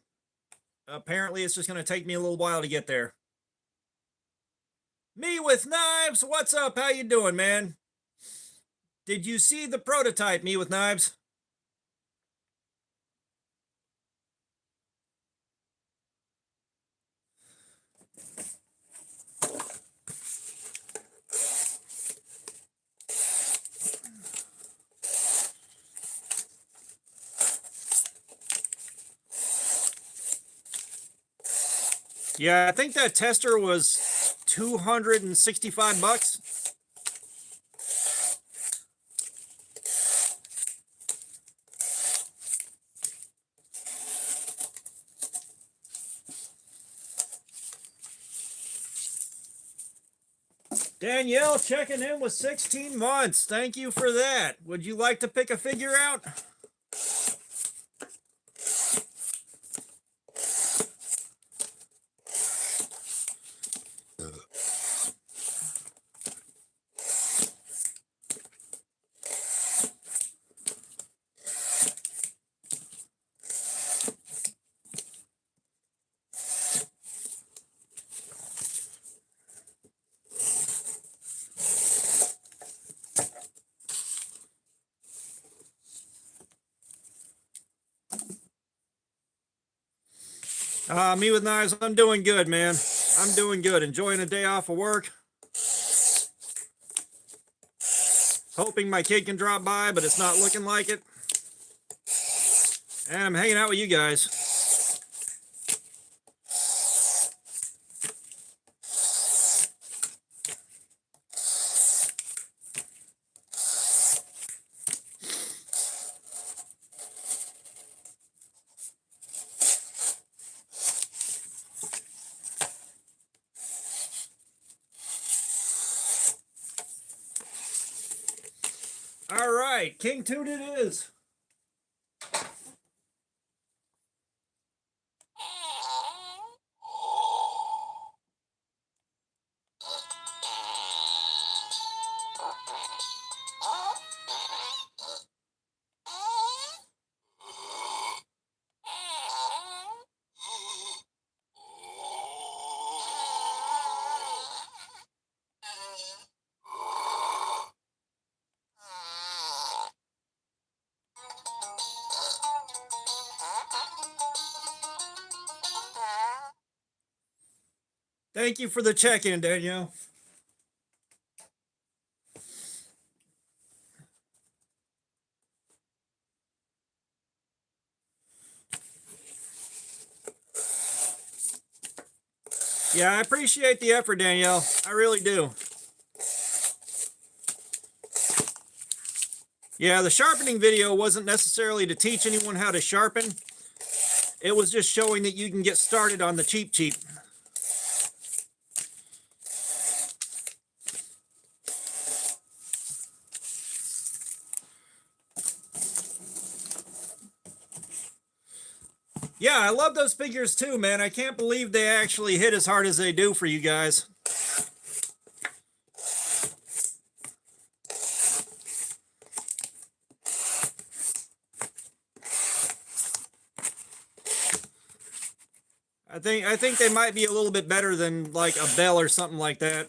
Apparently it's just going to take me a little while to get there. Me with knives, what's up? How you doing, man? Did you see the prototype, Me with Knives? Yeah, I think that tester was 265 bucks. Danielle checking in with 16 months. Thank you for that. Would you like to pick a figure out? Me with Knives, I'm doing good, man. I'm doing good. Enjoying a day off of work. Hoping my kid can drop by, but it's not looking like it. And I'm hanging out with you guys. All right, King Toot it is. Thank you for the check-in, Danielle. Yeah, I appreciate the effort, Danielle. I really do. Yeah, the sharpening video wasn't necessarily to teach anyone how to sharpen. It was just showing that you can get started on the cheap. Yeah, I love those figures too, man. I can't believe they actually hit as hard as they do for you guys. I think they might be a little bit better than like a Bell or something like that.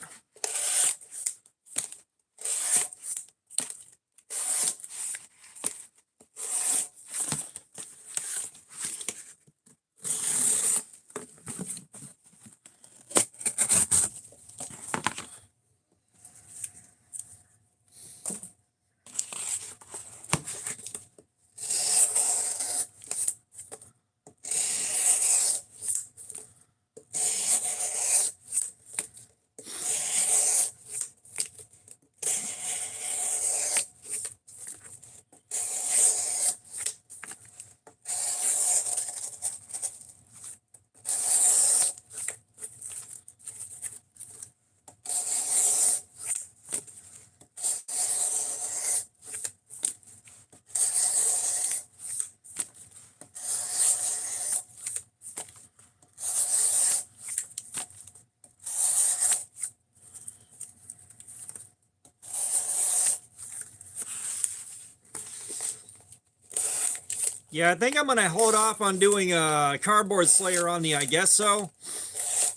Yeah, I think I'm going to hold off on doing a cardboard slayer on the I guess so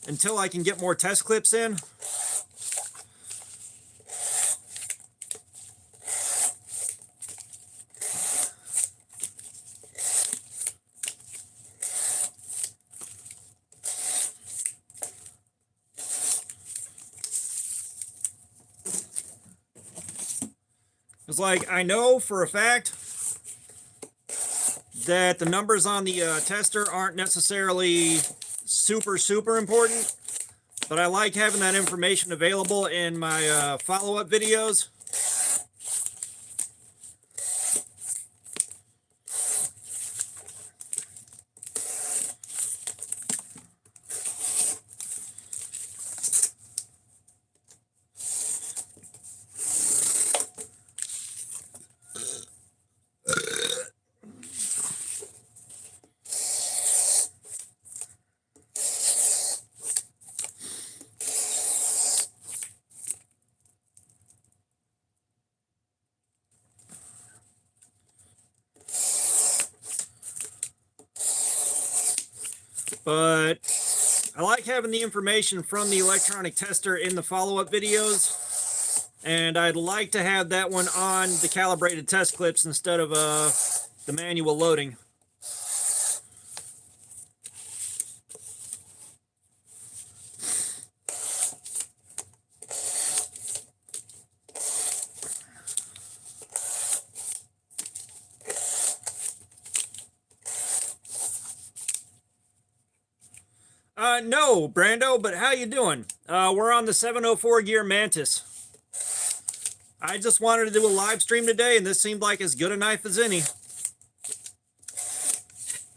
until I can get more test clips in. It's like, I know for a fact that the numbers on the tester aren't necessarily super important, but I like having that information available in my follow-up videos. But I like having the information from the electronic tester in the follow-up videos, and I'd like to have that one on the calibrated test clips instead of the manual loading. No, Brando, but how you doing? We're on the 704 gear Mantis. I just wanted to do a live stream today, and this seemed like as good a knife as any.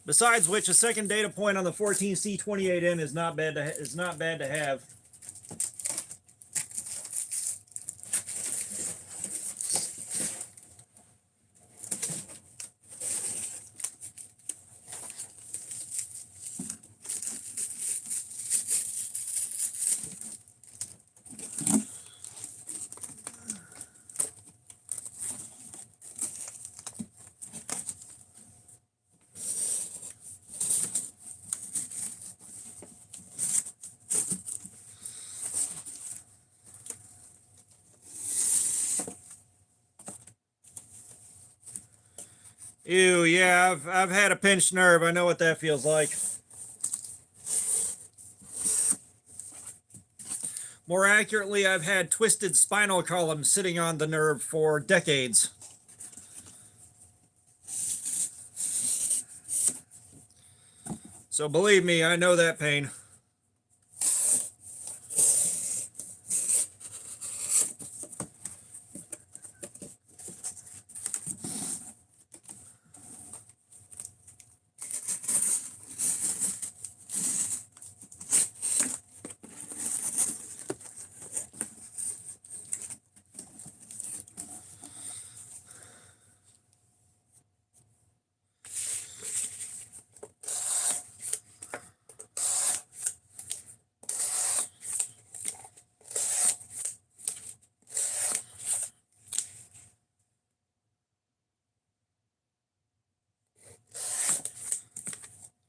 Besides which, a second data point on the 14C28N is not bad to have. Ew, yeah, I've had a pinched nerve. I know what that feels like. More accurately, I've had twisted spinal columns sitting on the nerve for decades. So believe me, I know that pain.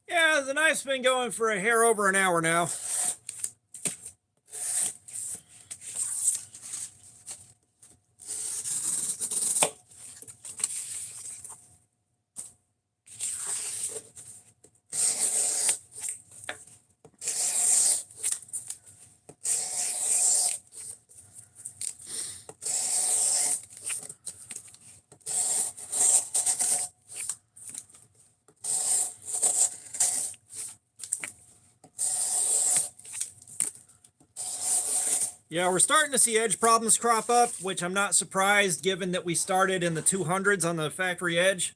Yeah, the knife's been going for a hair over an hour now. Yeah, we're starting to see edge problems crop up, which I'm not surprised given that we started in the 200s on the factory edge.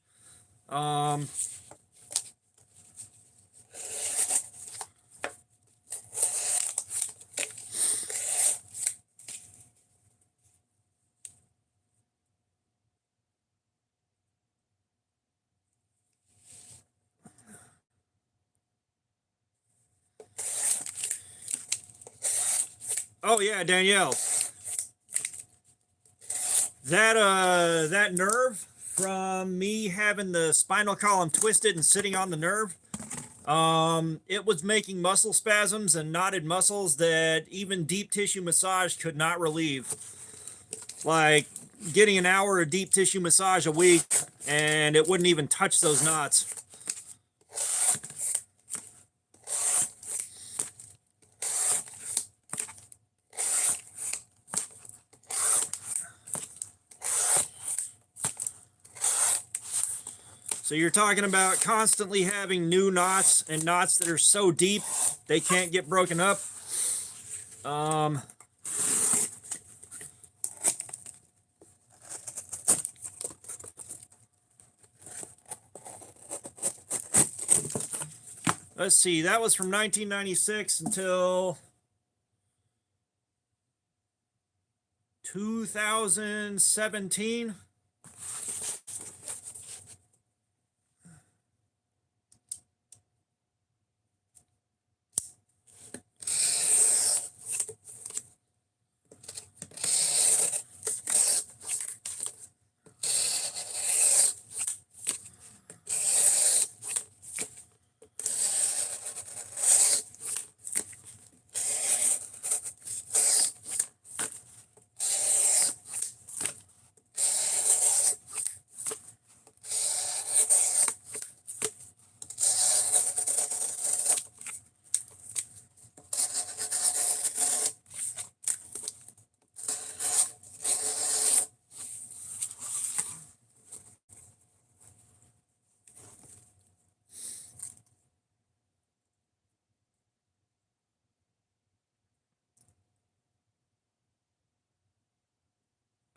Oh yeah, Danielle. That nerve from me having the spinal column twisted and sitting on the nerve. It was making muscle spasms and knotted muscles that even deep tissue massage could not relieve. Like getting an hour of deep tissue massage a week and it wouldn't even touch those knots. So you're talking about constantly having new knots and knots that are so deep they can't get broken up. Let's see, that was from 1996 until 2017.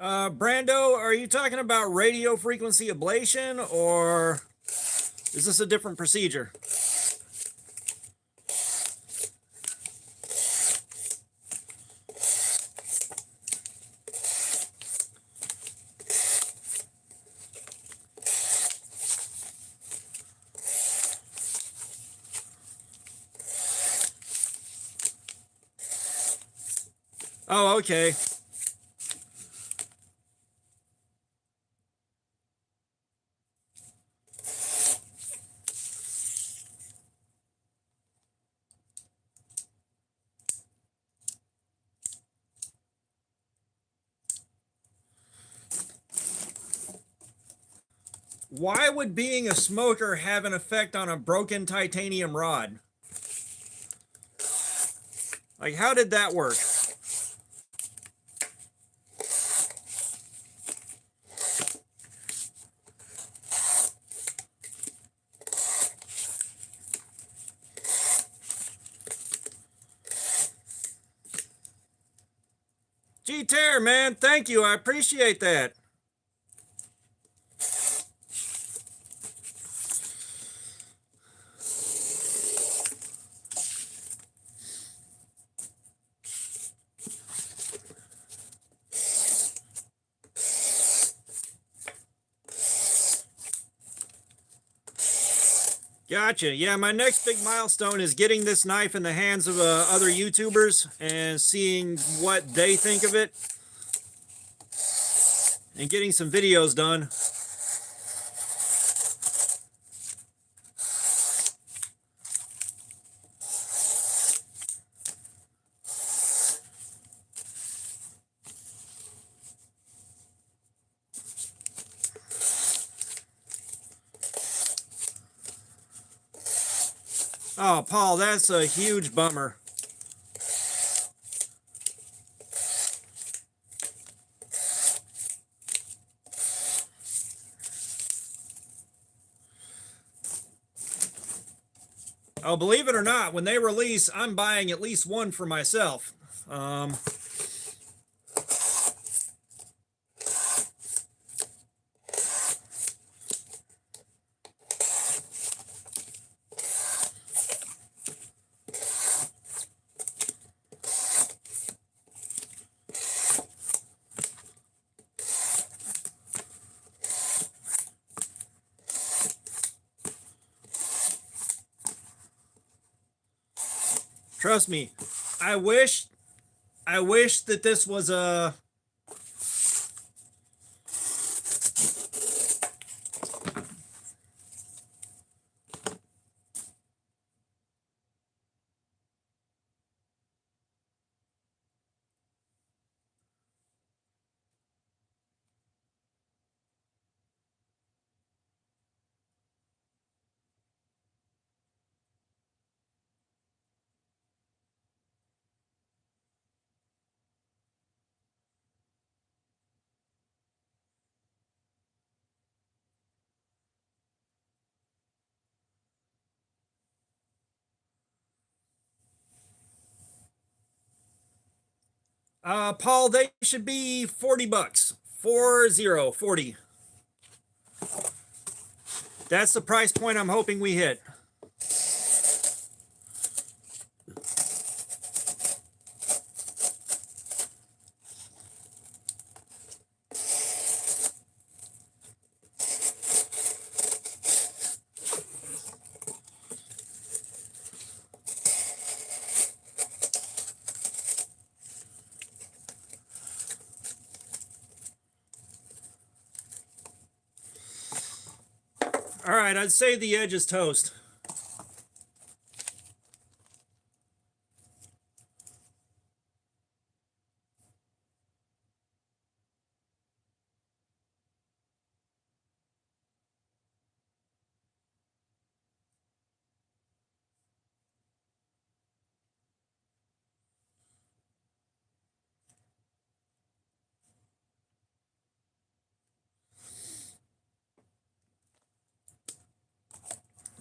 Brando, are you talking about radio frequency ablation or is this a different procedure? Oh, okay. Why would being a smoker have an effect on a broken titanium rod? Like, how did that work? Gee, Tear, man, thank you. I appreciate that. Gotcha. Yeah, my next big milestone is getting this knife in the hands of other YouTubers and seeing what they think of it and getting some videos done. Oh, Paul, that's a huge bummer. Oh, believe it or not, when they release, I'm buying at least one for myself. Trust me, I wish that this was a Paul, they should be 40 bucks. 40. That's the price point I'm hoping we hit. All right, I'd say the edge is toast.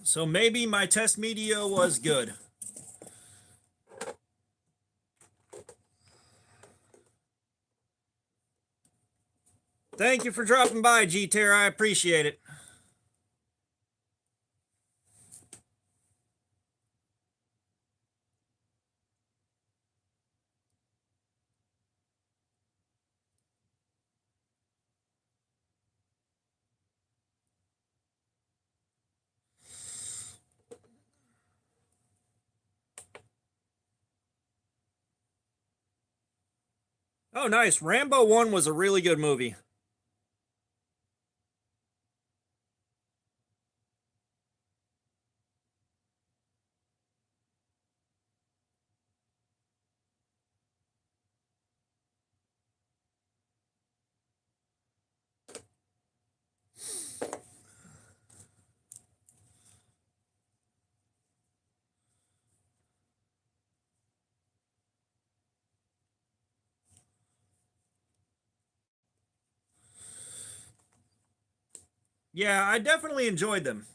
So maybe my test media was good. Thank you for dropping by, G-Tear. I appreciate it. Oh, nice. Rambo 1 was a really good movie. Yeah, I definitely enjoyed them.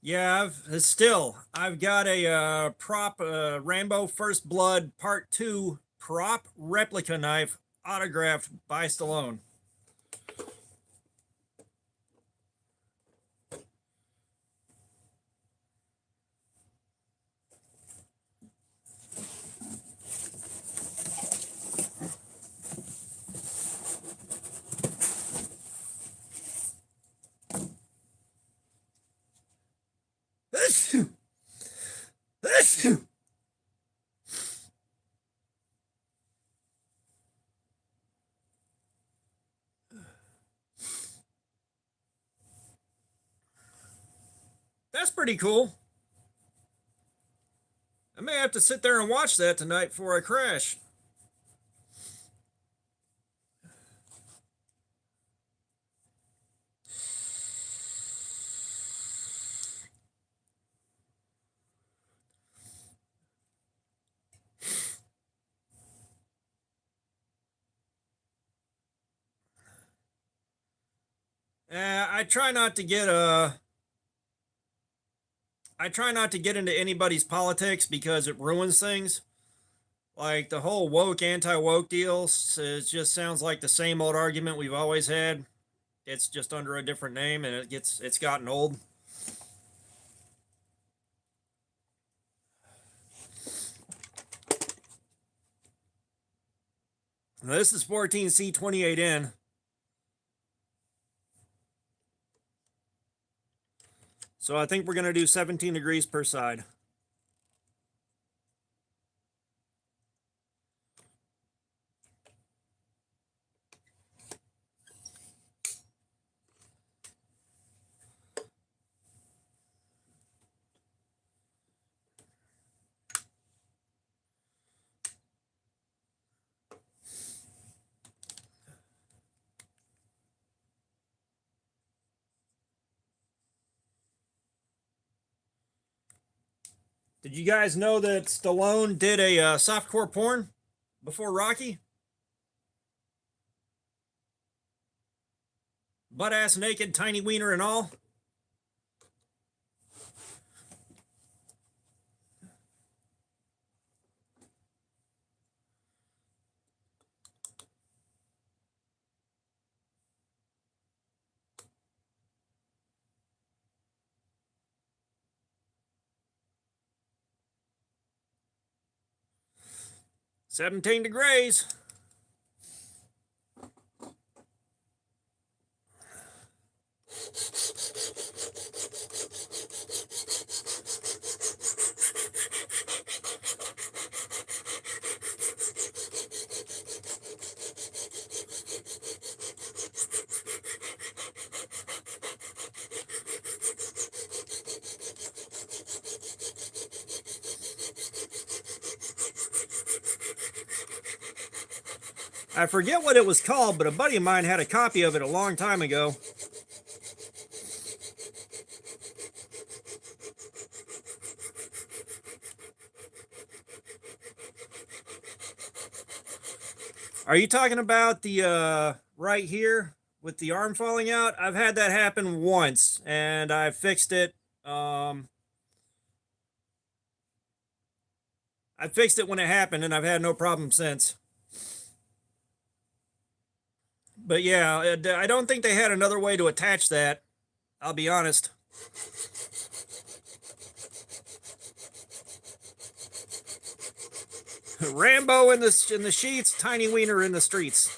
Yeah, I've got a prop Rambo First Blood Part 2 prop replica knife autographed by Stallone. That's pretty cool. I may have to sit there and watch that tonight before I crash. I try not to get I try not to get into anybody's politics because it ruins things. Like the whole woke anti-woke deal, it just sounds like the same old argument we've always had. It's just under a different name, and it's gotten old. Now, this is 14C28N. So I think we're going to do 17 degrees per side. Did you guys know that Stallone did a softcore porn before Rocky? Butt ass naked, tiny wiener and all. 17 degrees. I forget what it was called, but a buddy of mine had a copy of it a long time ago. Are you talking about the right here with the arm falling out? I've had that happen once, and I fixed it. I fixed it when it happened, and I've had no problem since. But yeah, I don't think they had another way to attach that. I'll be honest. Rambo in the sheets, Tiny Wiener in the streets.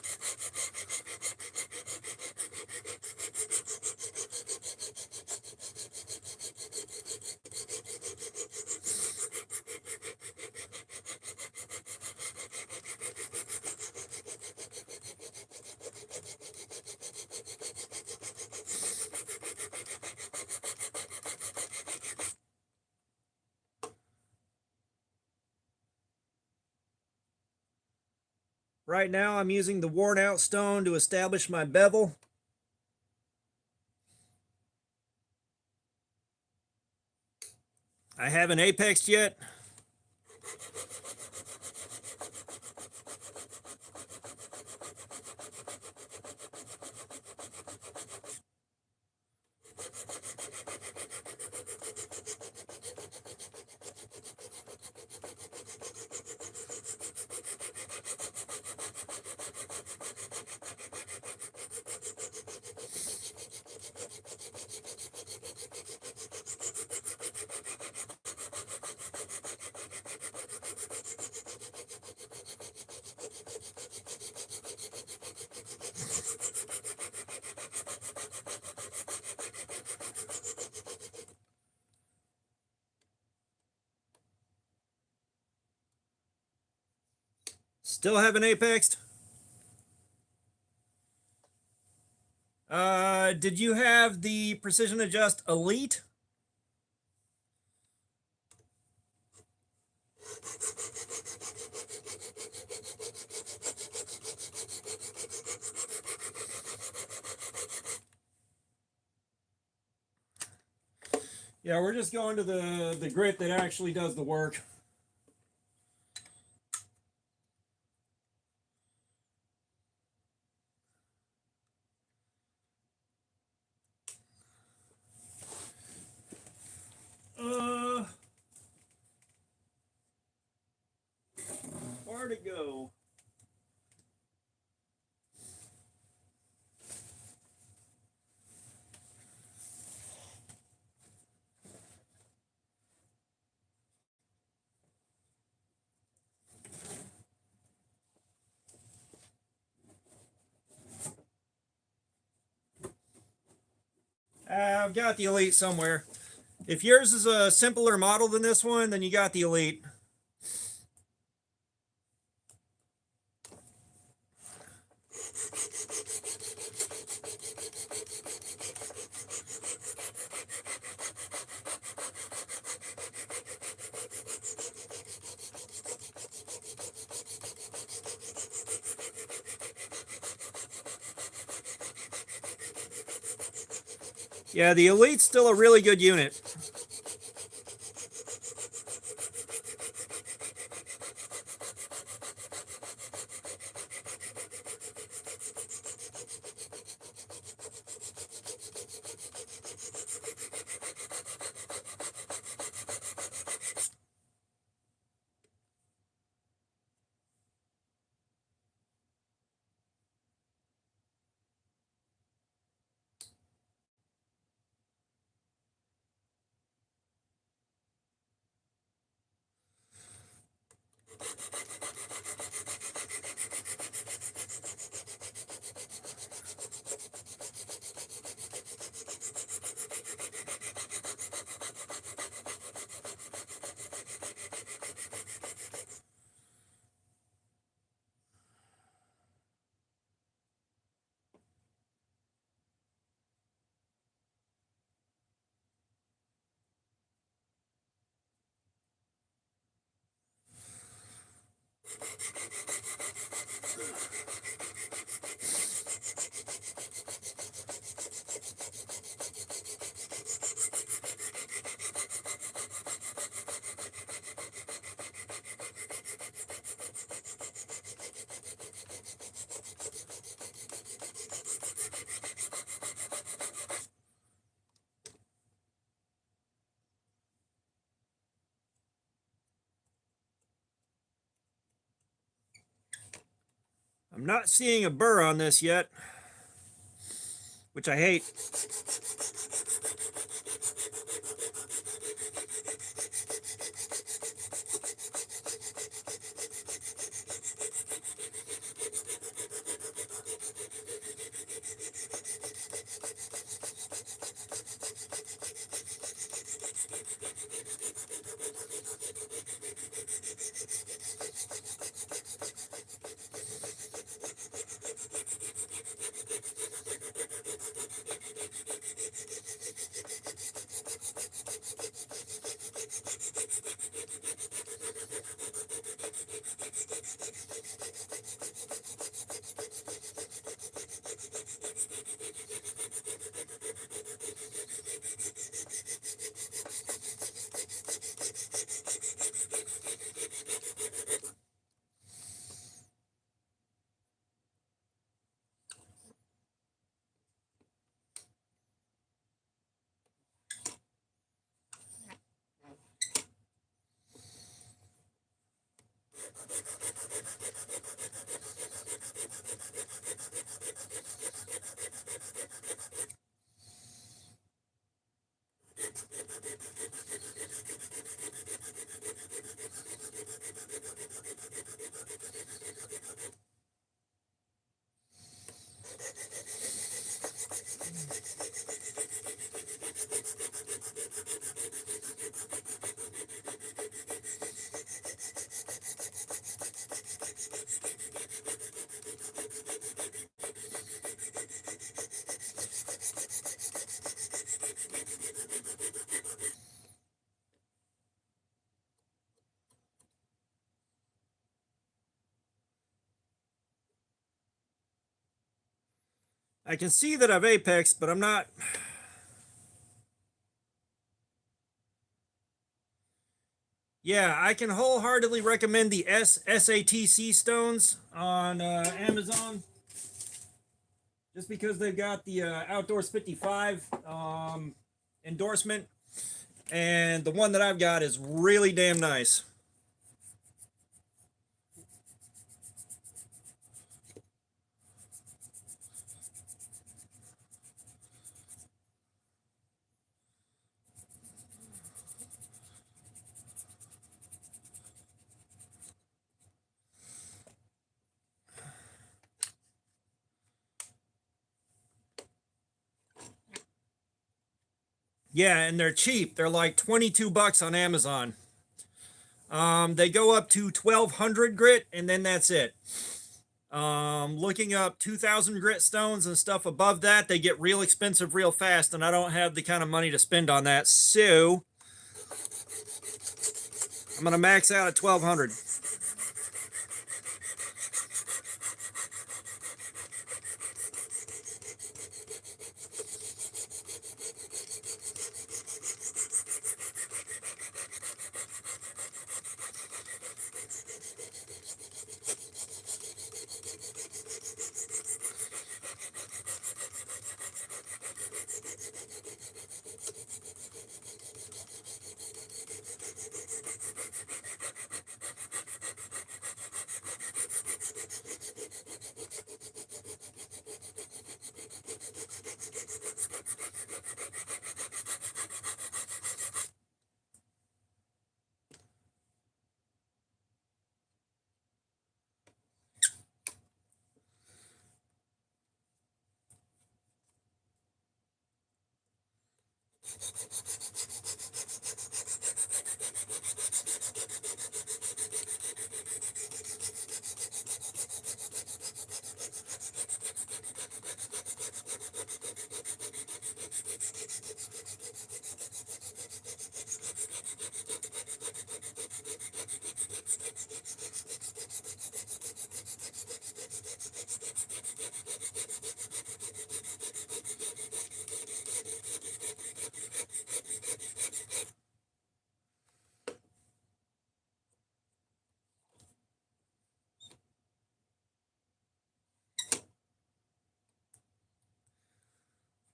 Right now, I'm using the worn out stone to establish my bevel. I haven't apexed yet. Still haven't apexed. Did you have the Precision Adjust Elite? Yeah, we're just going to the grit that actually does the work. Where'd it go? I've got the Elite somewhere. If yours is a simpler model than this one, then you got the Elite. Yeah, the Elite's still a really good unit. I'm not seeing a burr on this yet, which I hate. I can see that I've apexed, but I'm not. Yeah, I can wholeheartedly recommend the SATC stones on Amazon, just because they've got the Outdoors 55 endorsement, and the one that I've got is really damn nice. Yeah, and they're cheap. They're like 22 bucks on Amazon. They go up to 1200 grit, and then that's it. Looking up 2000 grit stones and stuff above that, they get real expensive real fast, and I don't have the kind of money to spend on that. So I'm going to max out at 1200.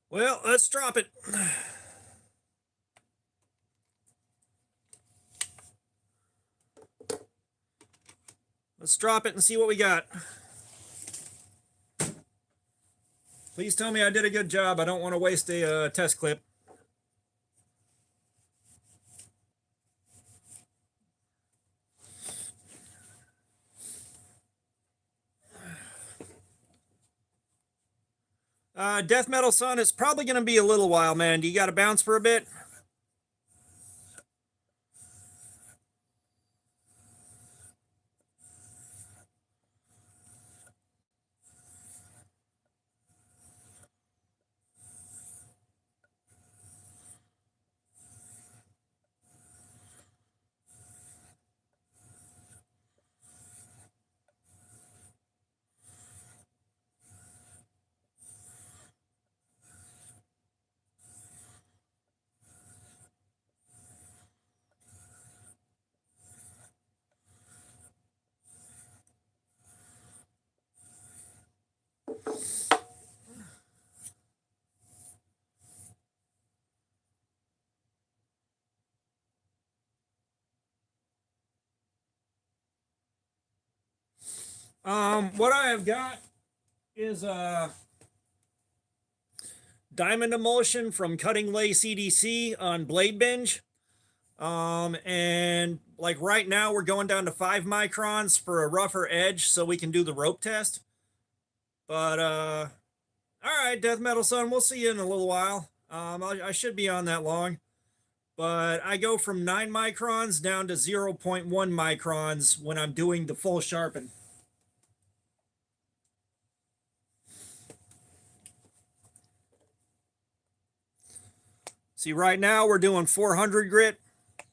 Well, let's drop it. Let's drop it and see what we got. Please tell me I did a good job. I don't want to waste a test clip. Death Metal Sun, it's probably going to be a little while, man. Do you got to bounce for a bit? What I have got is diamond emulsion from Cutting Lay CDC on Blade Binge. And like right now we're going down to 5 microns for a rougher edge so we can do the rope test. But all right, Death Metal Sun, we'll see you in a little while. I should be on that long. But I go from 9 microns down to 0.1 microns when I'm doing the full sharpen. See, right now we're doing 400 grit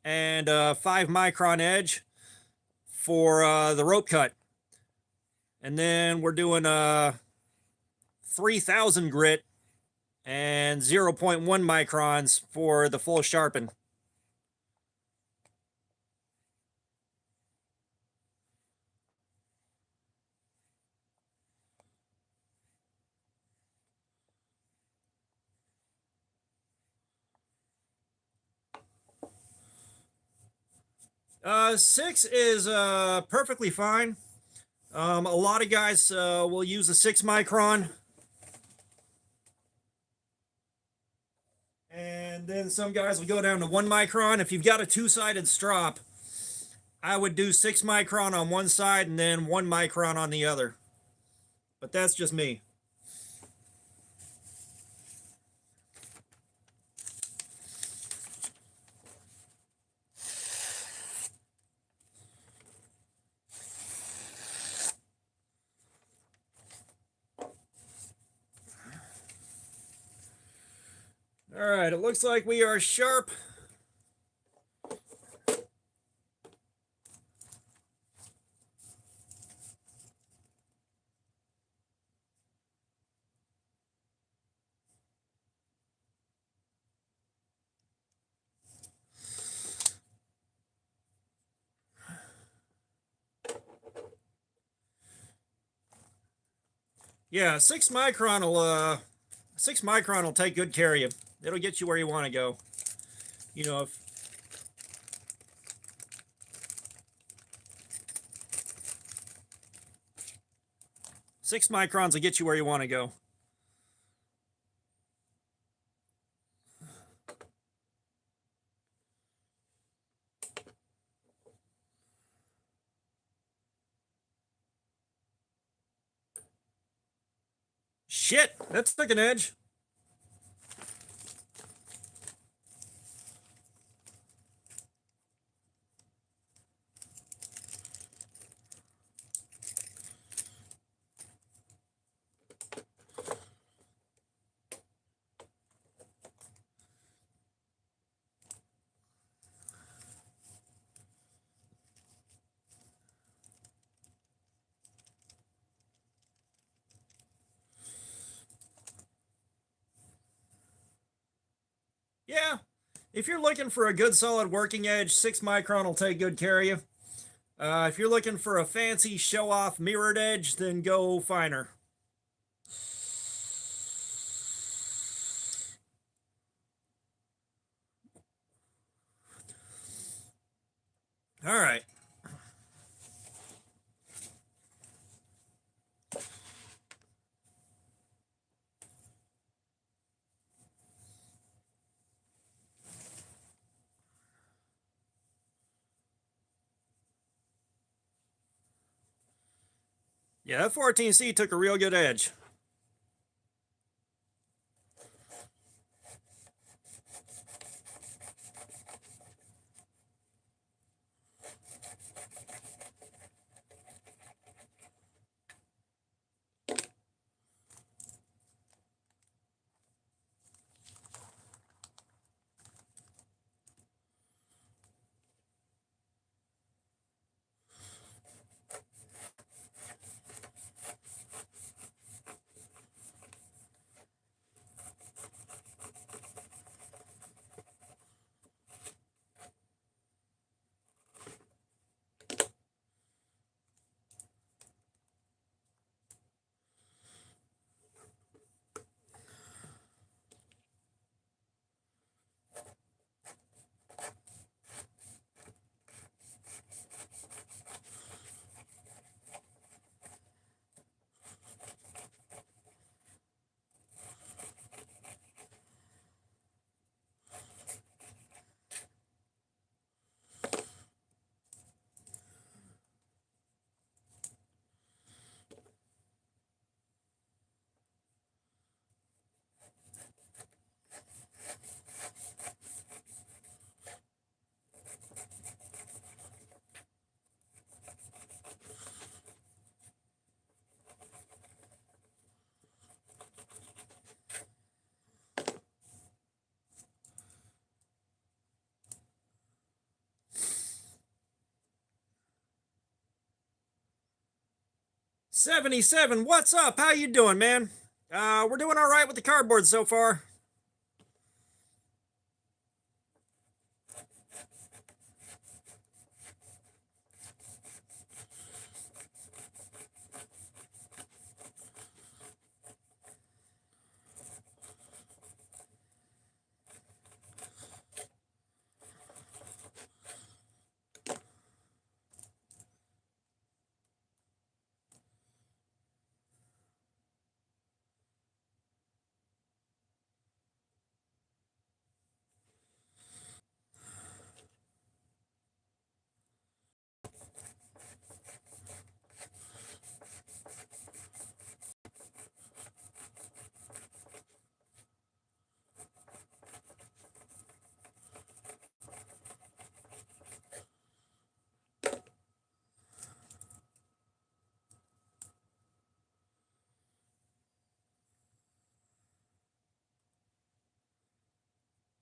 and 5 micron edge for the rope cut. And then we're doing 3000 grit and 0.1 microns for the full sharpen. Six is perfectly fine. A lot of guys will use a 6 micron. And then some guys will go down to 1 micron. If you've got a 2-sided strop, I would do 6 micron on one side and then 1 micron on the other. But that's just me. All right, it looks like we are sharp. Yeah, 6 micron will take good care of you. It'll get you where you want to go. You know, if 6 microns will get you where you want to go. Shit, that took an edge. Yeah, if you're looking for a good solid working edge, 6 micron will take good care of you. If you're looking for a fancy show off mirrored edge, then go finer. All right. Yeah, that 14C took a real good edge. $77, what's up? How you doing, man? We're doing all right with the cardboard so far.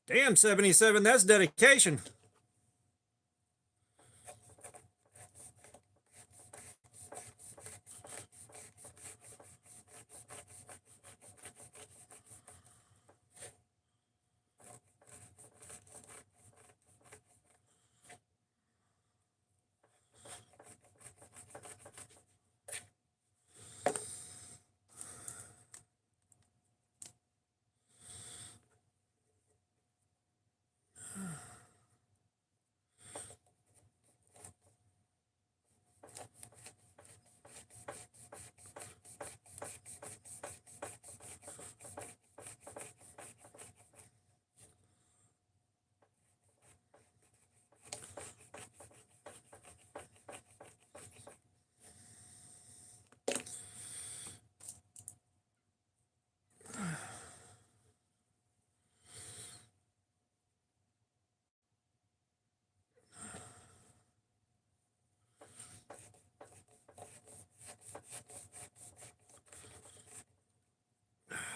Damn, 77, that's dedication.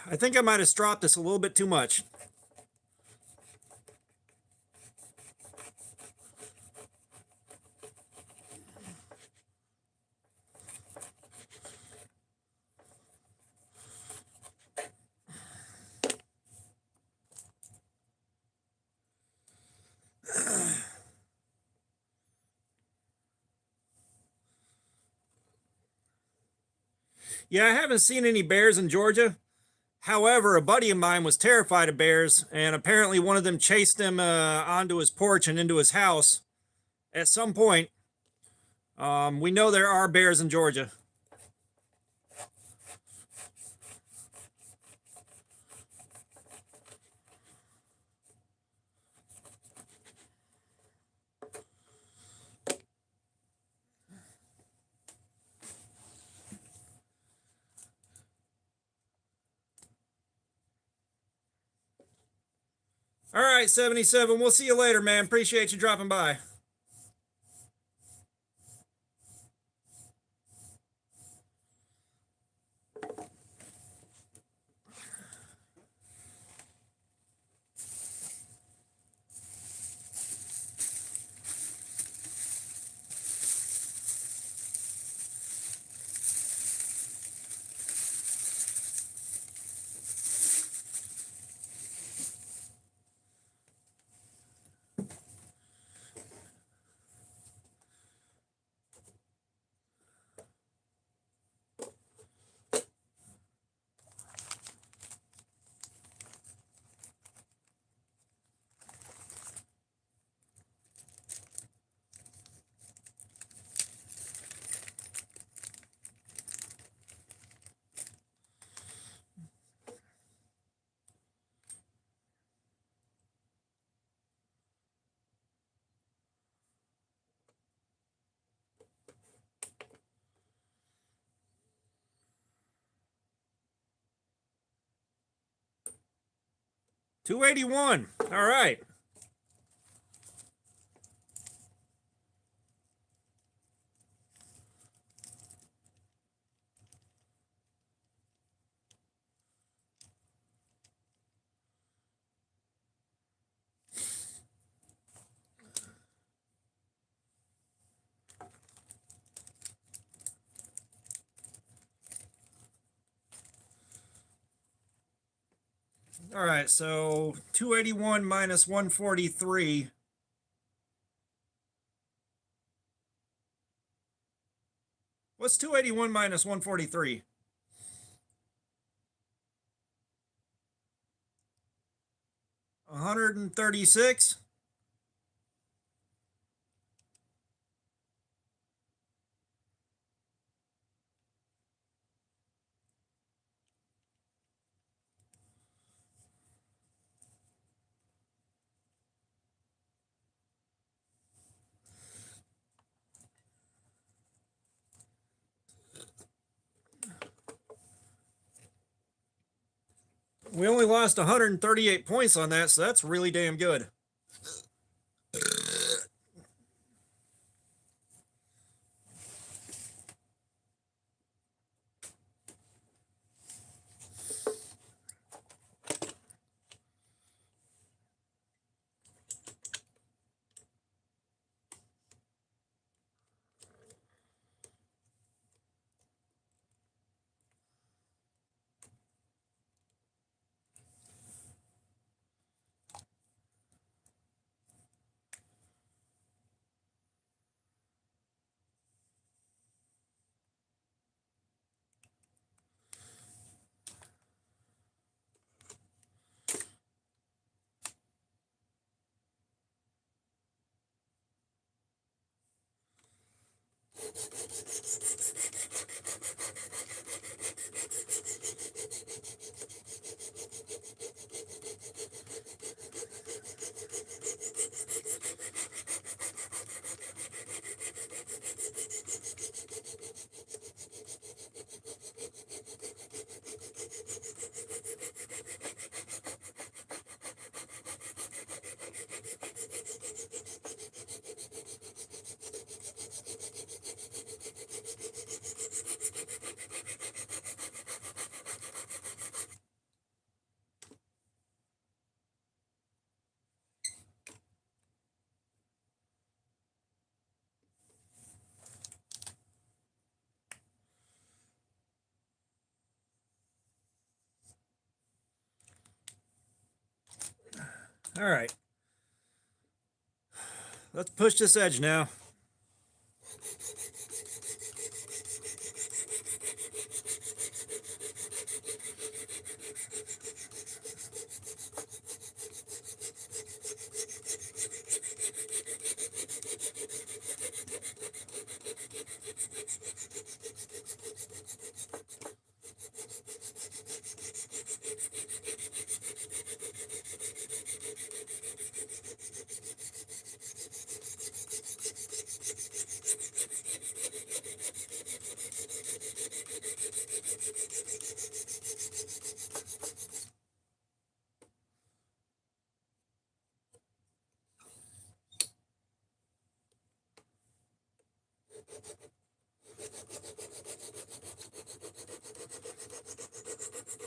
I think I might have stropped this a little bit too much. Yeah, I haven't seen any bears in Georgia. However, a buddy of mine was terrified of bears, and apparently one of them chased him onto his porch and into his house at some point. We know there are bears in Georgia. All right, 77. We'll see you later, man. Appreciate you dropping by. $281. All right. All right, so 281 minus 143. What's 281 minus 143? 136? We only lost 138 points on that, so that's really damn good. All right. Let's push this edge now.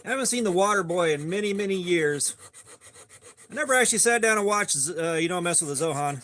I haven't seen The Water Boy in many, many years. I never actually sat down and watched You Don't Mess with the Zohan.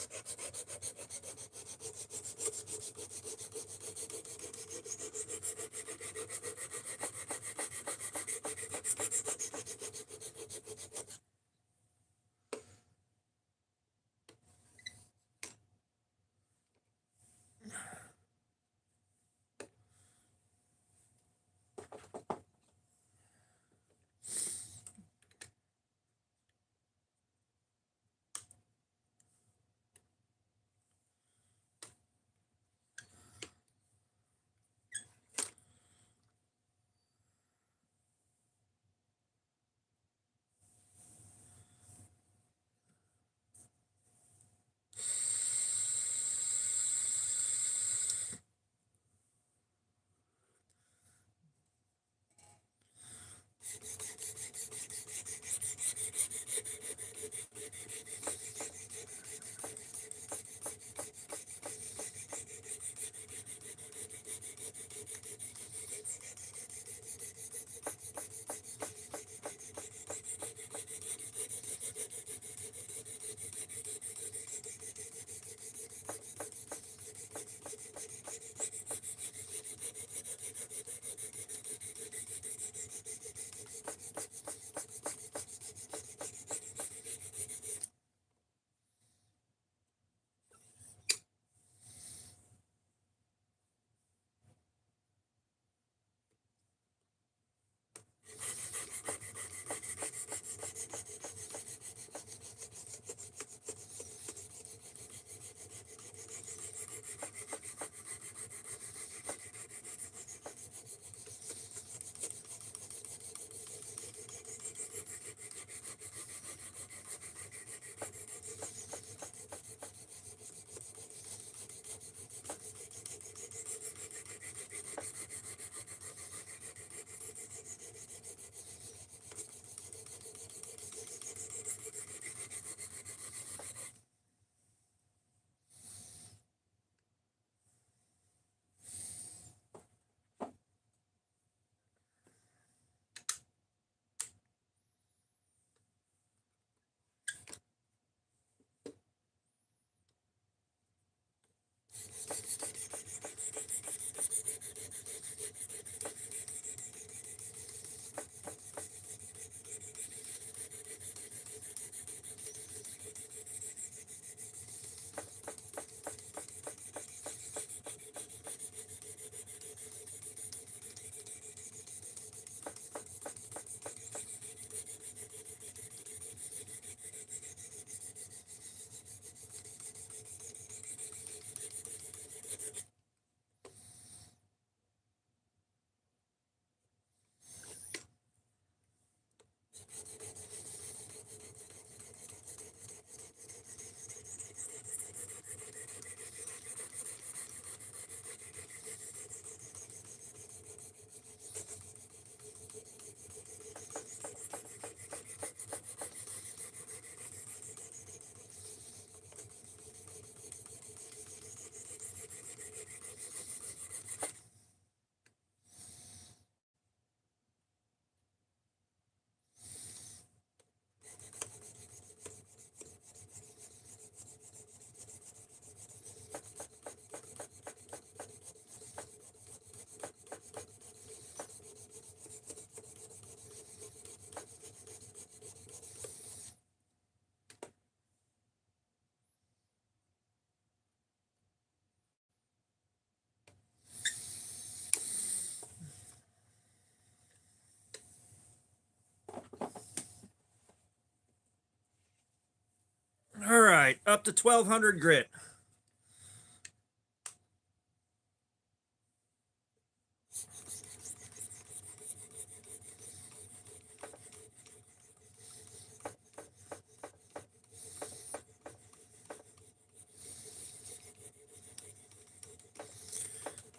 All right, up to 1200 grit.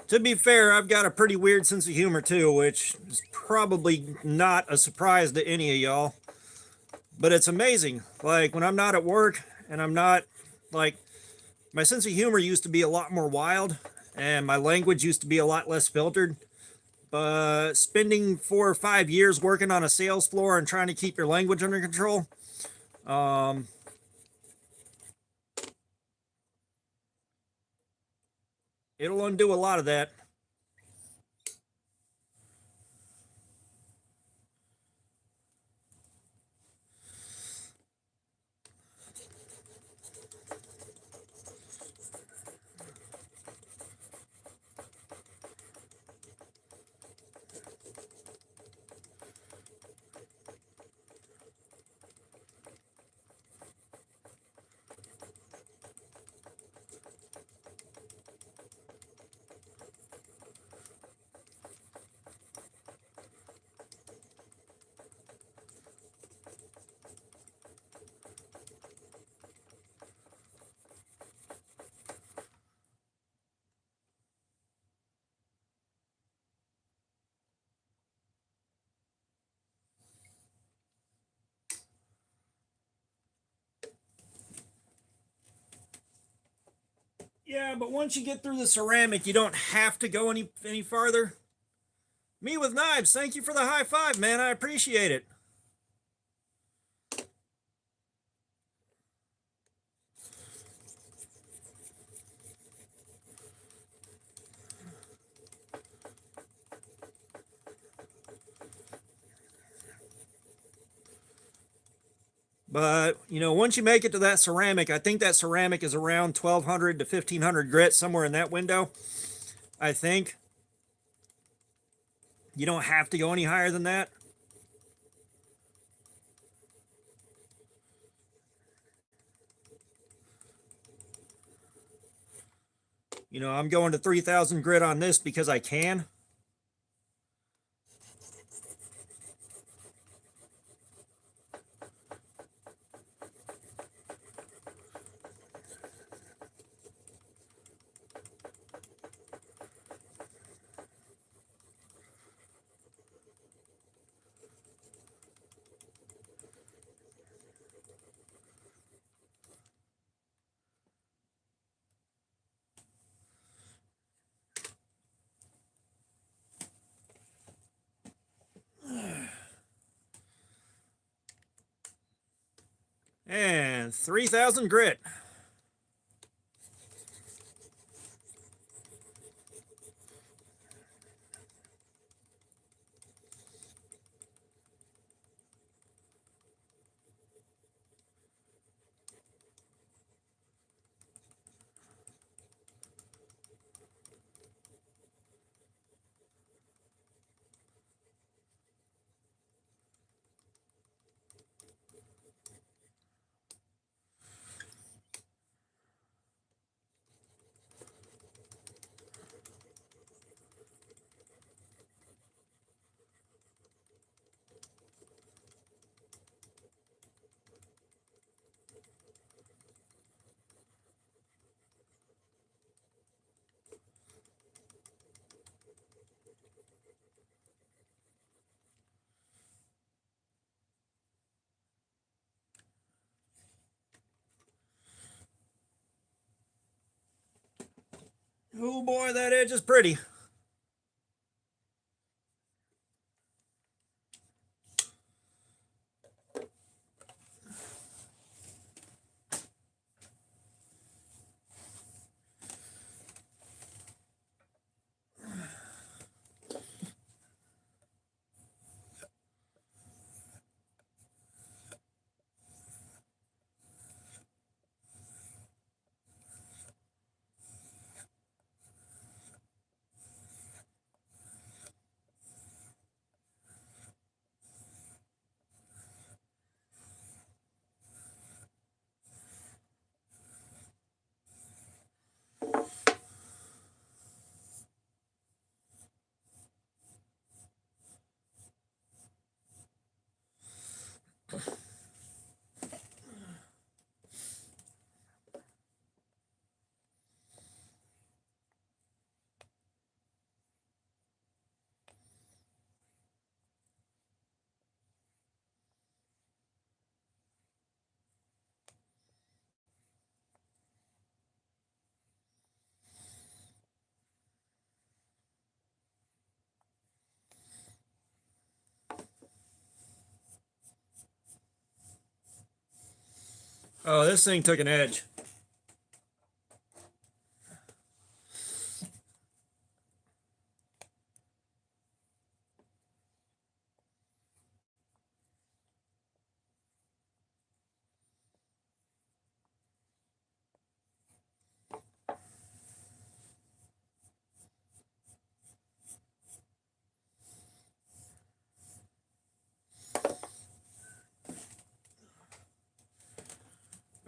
To be fair, I've got a pretty weird sense of humor too, which is probably not a surprise to any of y'all. But it's amazing. Like when I'm not at work and I'm not like my sense of humor used to be a lot more wild, and my language used to be a lot less filtered. But spending 4 or 5 years working on a sales floor and trying to keep your language under control, um, it'll undo a lot of that. Yeah, but once you get through the ceramic, you don't have to go any farther. Me with knives, thank you for the high five, man. I appreciate it. But once you make it to that ceramic, I think that ceramic is around 1,200 to 1,500 grit, somewhere in that window. I think you don't have to go any higher than that. I'm going to 3,000 grit on this because I can. And 3,000 grit. Oh boy, that edge is pretty. Oh, this thing took an edge.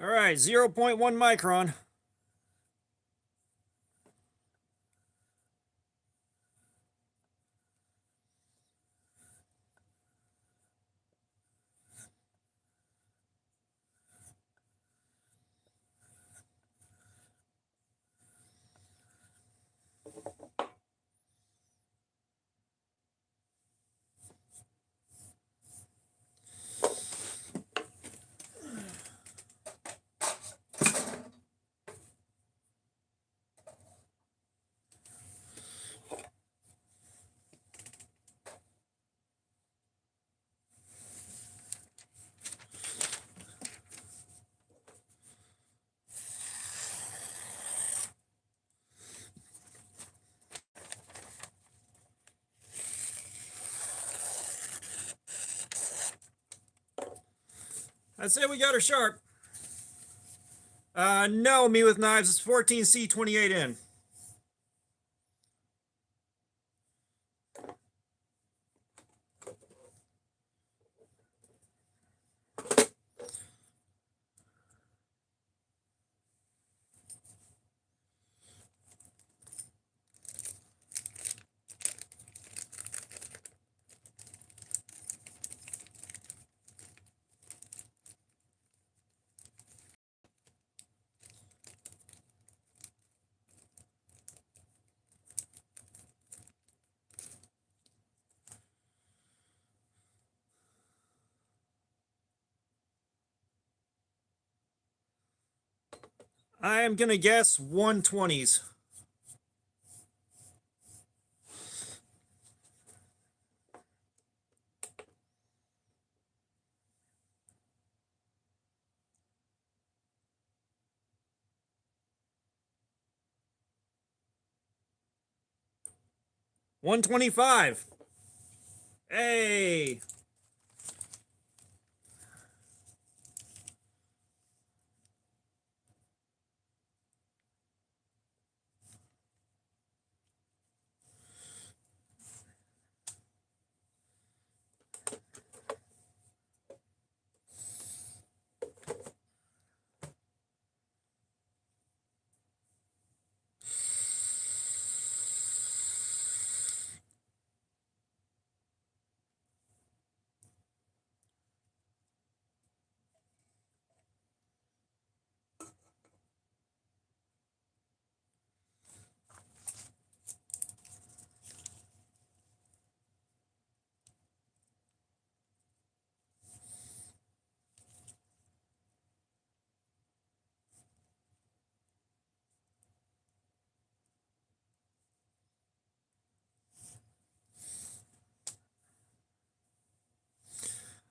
All right, 0.1 micron. I'd say we got her sharp. No, me with knives. It's 14C28N. I am gonna guess 120s. $125. Hey.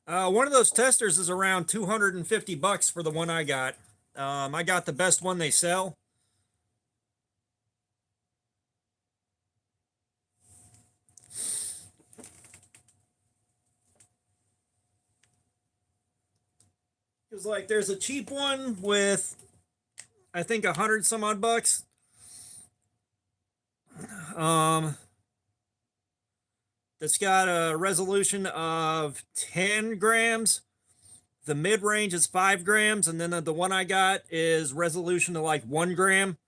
One of those testers is around $250 for the one I got. I got the best one they sell. Because like there's a cheap one with I think 100 some odd bucks. That's got a resolution of 10 grams. The mid range is 5 grams, and then the one I got is resolution to like 1 gram.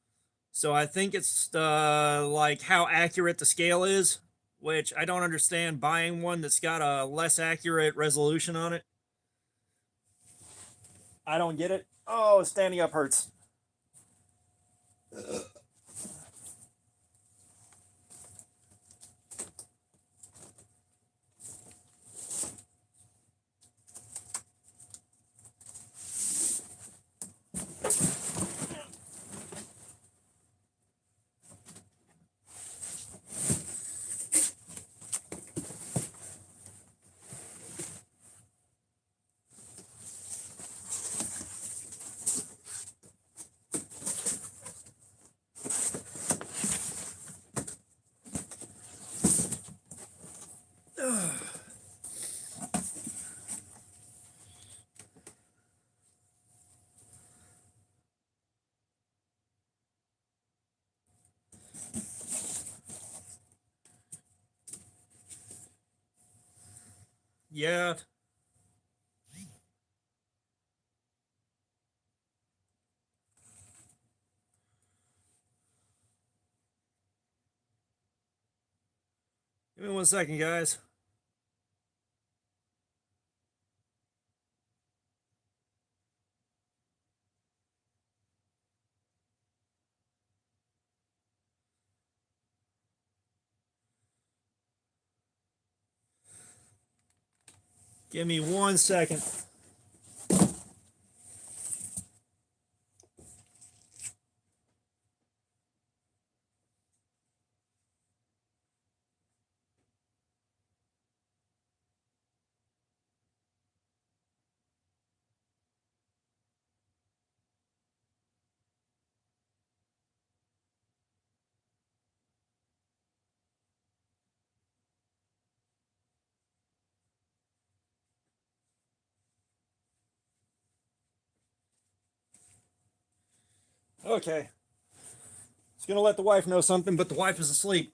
So I think it's like how accurate the scale is, which I don't understand buying one that's got a less accurate resolution on it. I don't get it. Oh, standing up hurts. Yeah. Give me 1 second, guys. Give me 1 second. Okay. It's gonna let the wife know something, but the wife is asleep.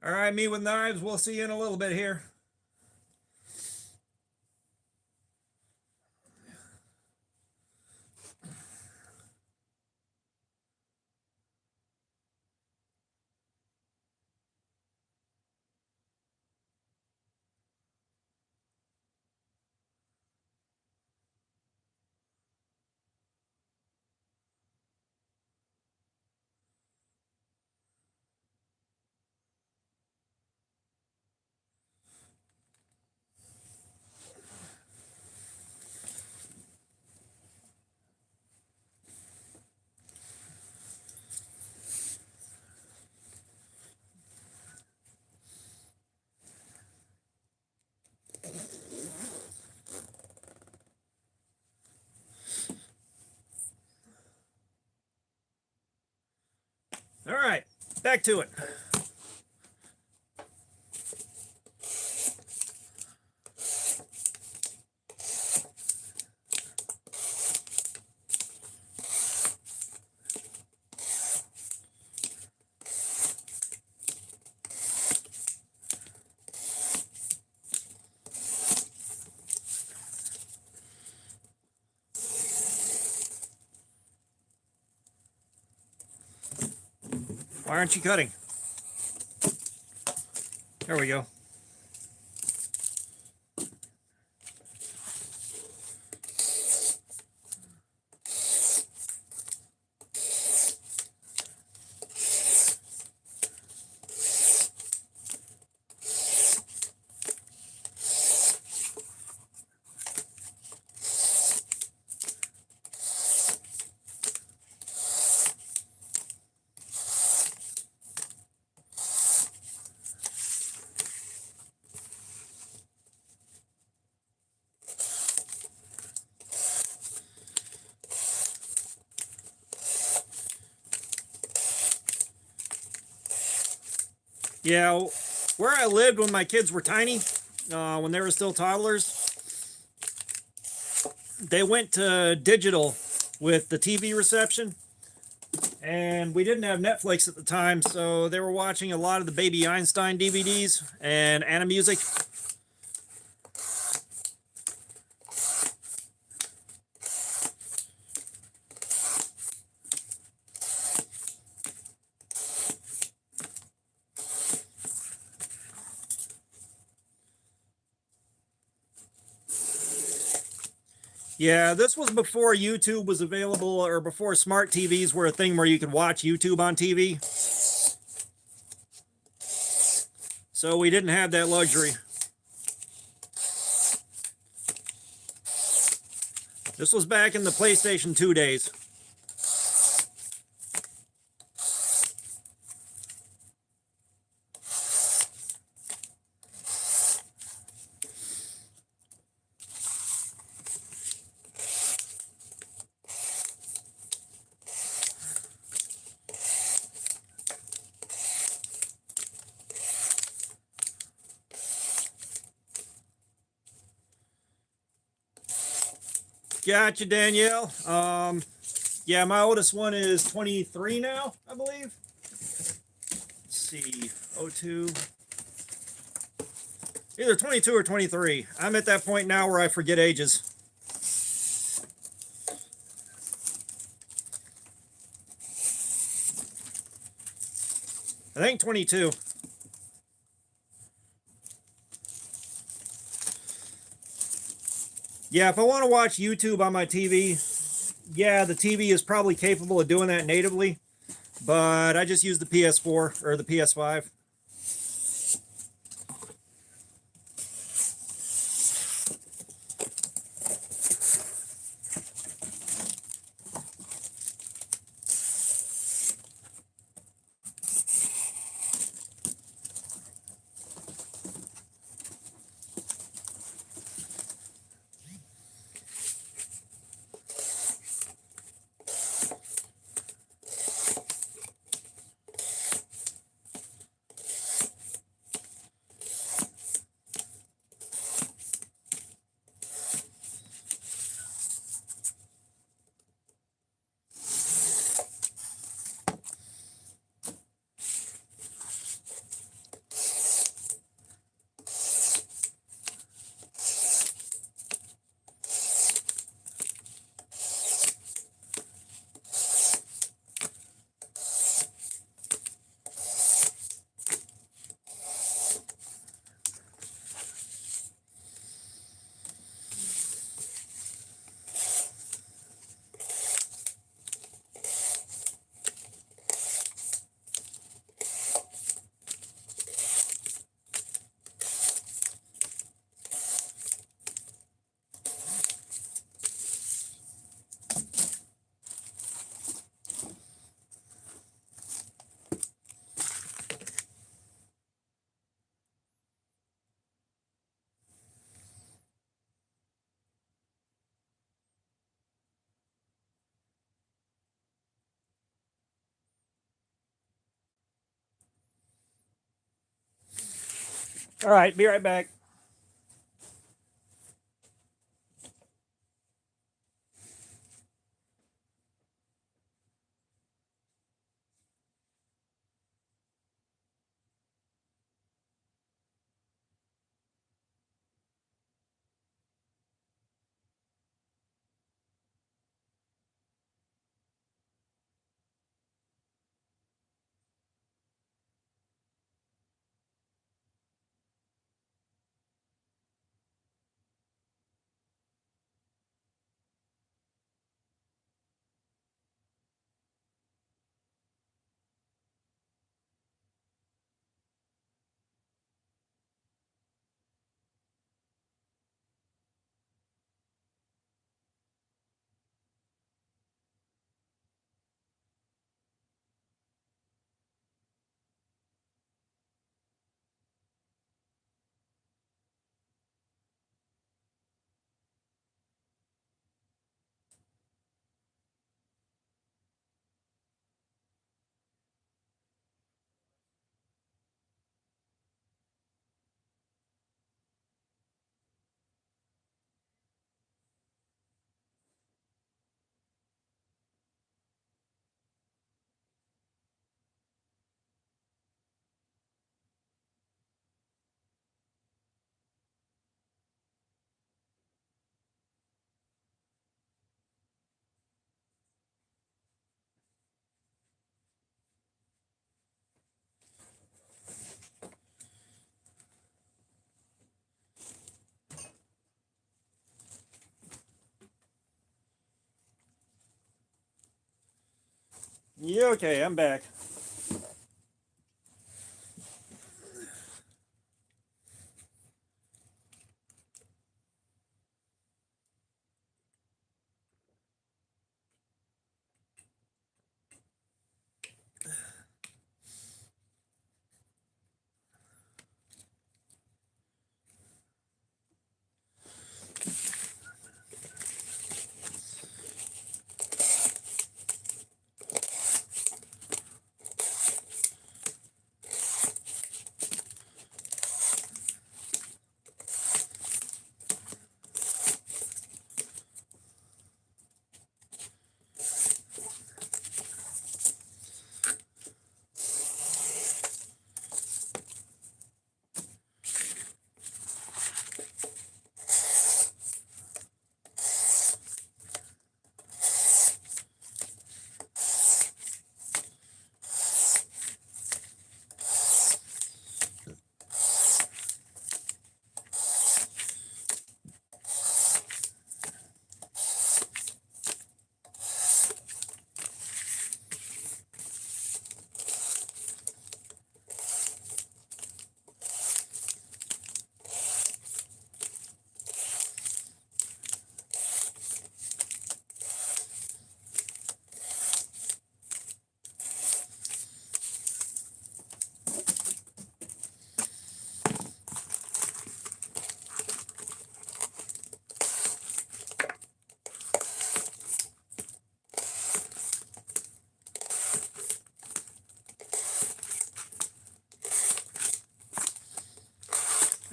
All right, me with knives. We'll see you in a little bit here. All right, back to it. Why aren't you cutting? There we go. Yeah, where I lived when my kids were tiny, when they were still toddlers, they went to digital with the TV reception, and we didn't have Netflix at the time, so they were watching a lot of the Baby Einstein DVDs and Animusic. Yeah, this was before YouTube was available, or before smart TVs were a thing where you could watch YouTube on TV. So we didn't have that luxury. This was back in the PlayStation 2 days. Gotcha, Danielle. Yeah, my oldest one is 23 now, I believe. Let's see, 02. Either 22 or 23. I'm at that point now where I forget ages. I think 22. Yeah, if I want to watch YouTube on my TV, yeah, the TV is probably capable of doing that natively, but I just use the PS4 or the PS5. All right, be right back. Yeah, okay, I'm back.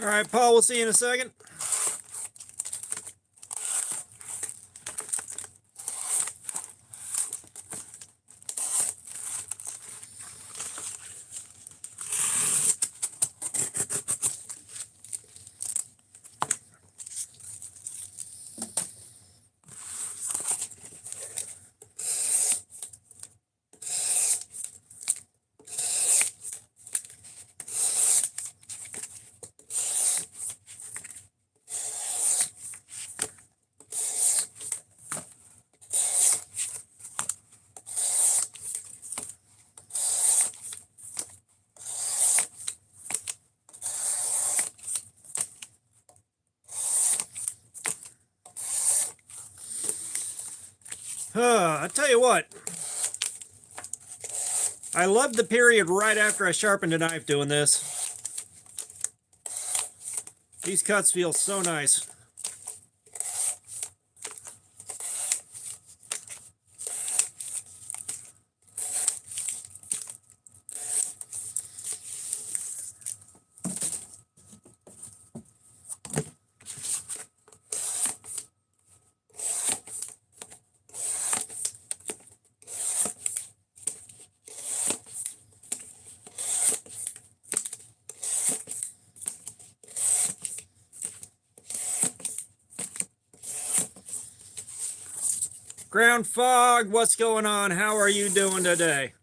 All right, Paul, we'll see you in a second. I tell you what, I love the period right after I sharpened a knife doing this. These cuts feel so nice. Ground Fog, what's going on? How are you doing today?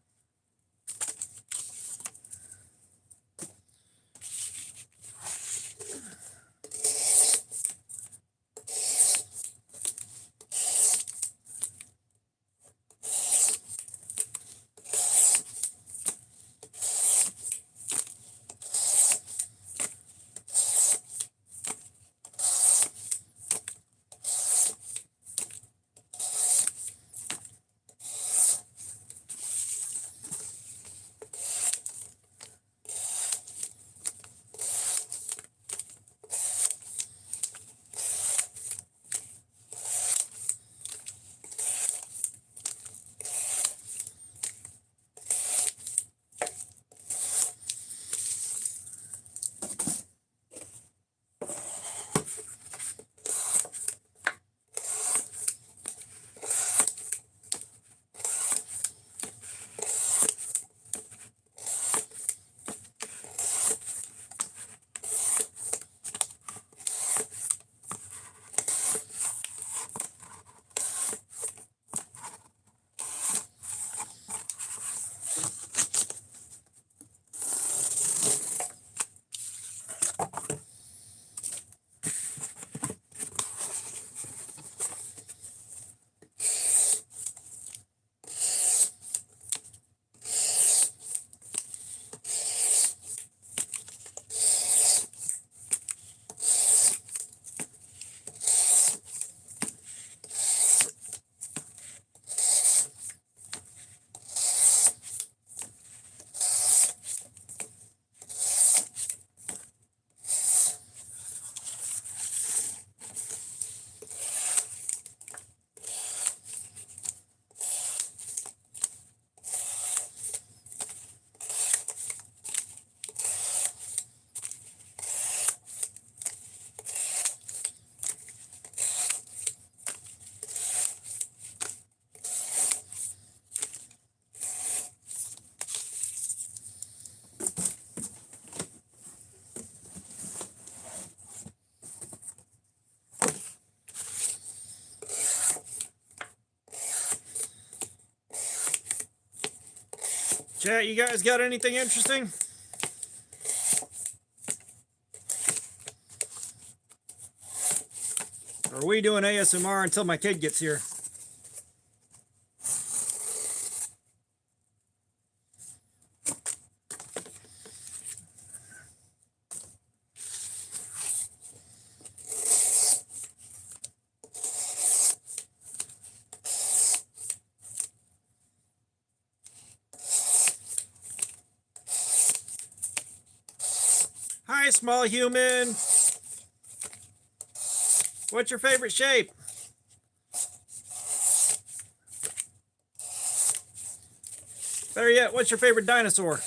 Chat, you guys got anything interesting? Or are we doing ASMR until my kid gets here? Hi, small human. What's your favorite shape? Better yet, what's your favorite dinosaur?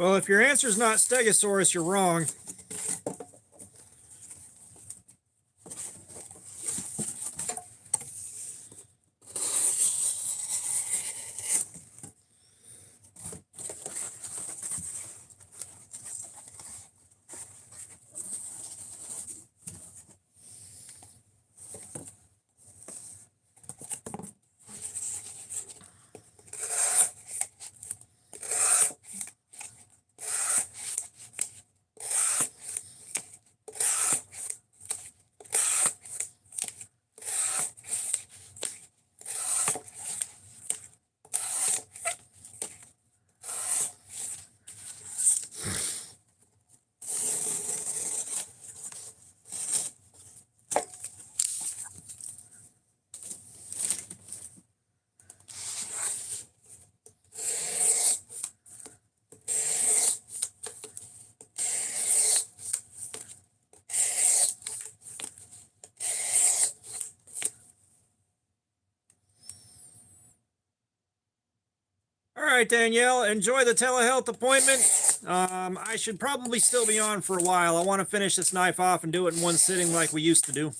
Well, if your answer is not Stegosaurus, you're wrong. All right, Danielle, enjoy the telehealth appointment. I should probably still be on for a while. I want to finish this knife off and do it in one sitting like we used to do.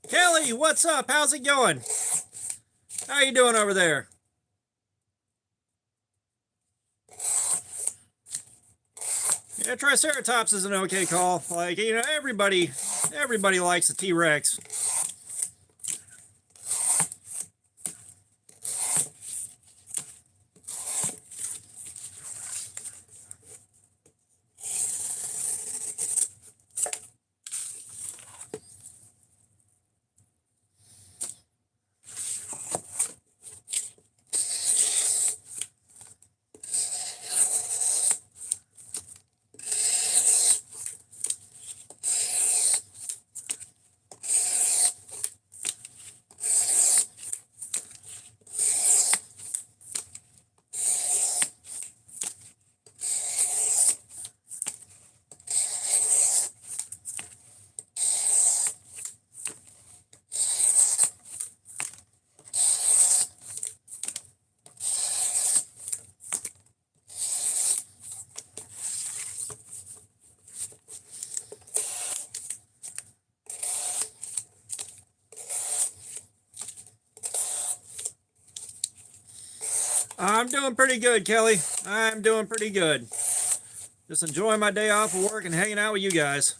Kelly, what's up? How's it going? How you doing over there? Yeah, Triceratops is an okay call. Like, you know, everybody likes a T-Rex. I'm doing pretty good, Kelly. I'm doing pretty good. Just enjoying my day off of work and hanging out with you guys.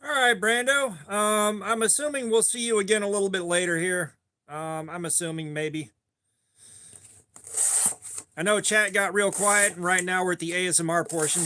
All right, Brando. I'm assuming we'll see you again a little bit later here. I'm assuming maybe. I know chat got real quiet, and right now we're at the ASMR portion.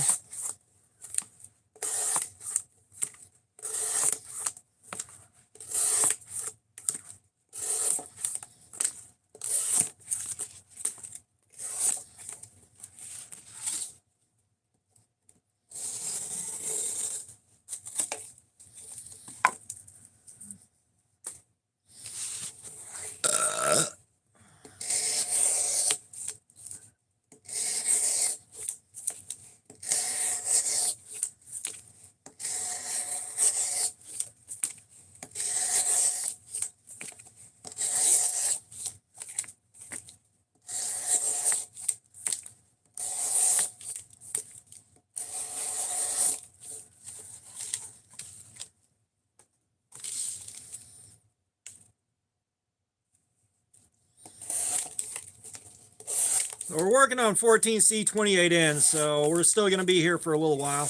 We're working on 14C28N, so we're still going to be here for a little while.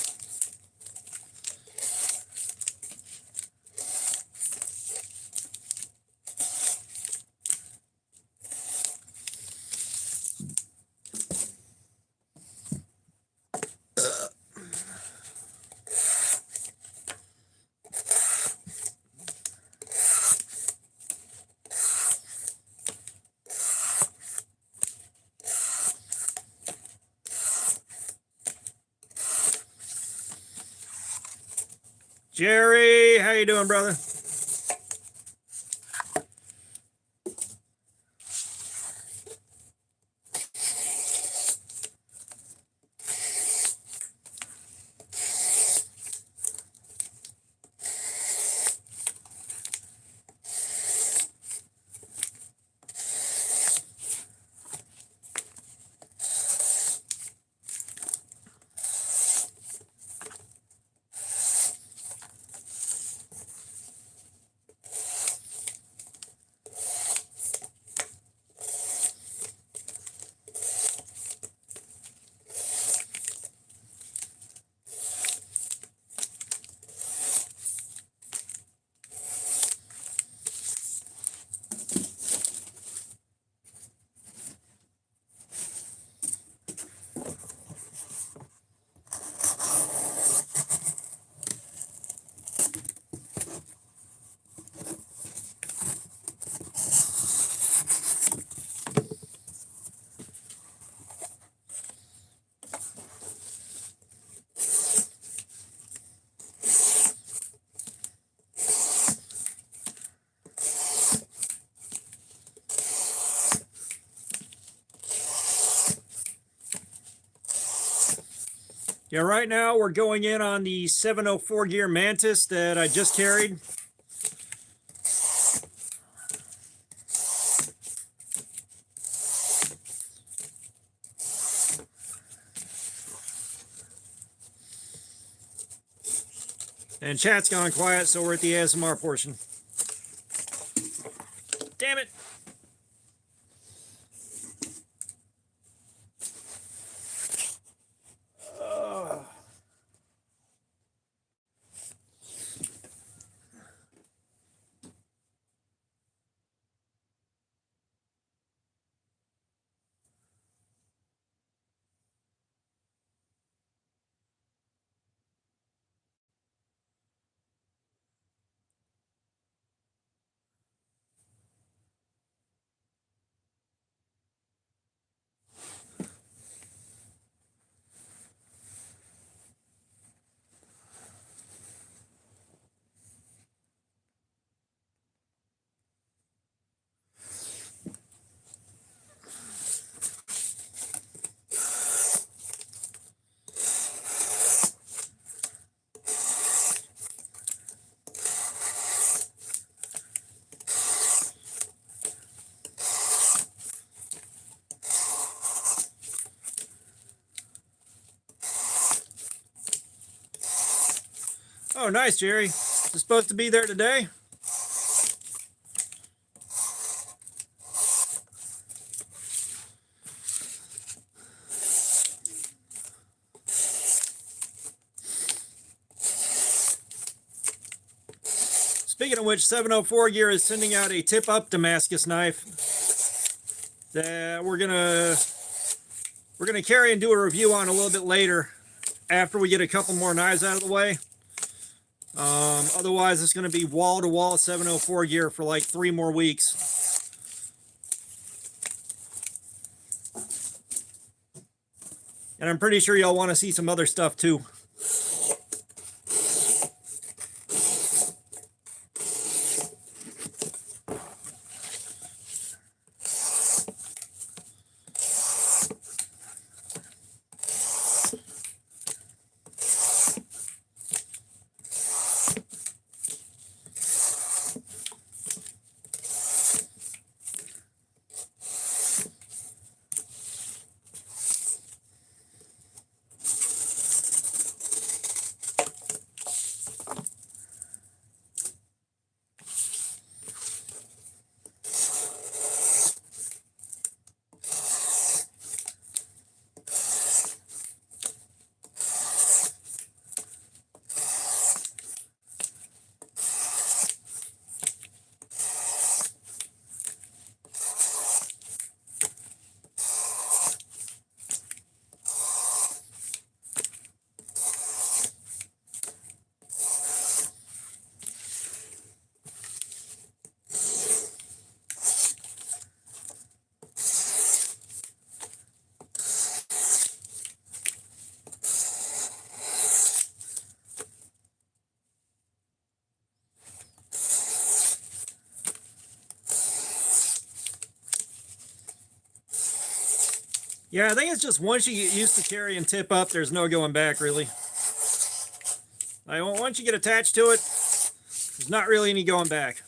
Jerry, how you doing, brother? Yeah, right now we're going in on the 704 gear Mantis that I just carried. And chat's gone quiet, so we're at the ASMR portion. Damn it. Oh, nice, Jerry. Is it supposed to be there today? Speaking of which, 704 Gear is sending out a tip-up Damascus knife that we're gonna carry and do a review on a little bit later after we get a couple more knives out of the way. Otherwise, it's going to be wall-to-wall 704 Gear for like 3 more weeks. And I'm pretty sure y'all want to see some other stuff too. Yeah, I think it's just once you get used to carrying tip up, there's no going back, really. Like, once you get attached to it, there's not really any going back.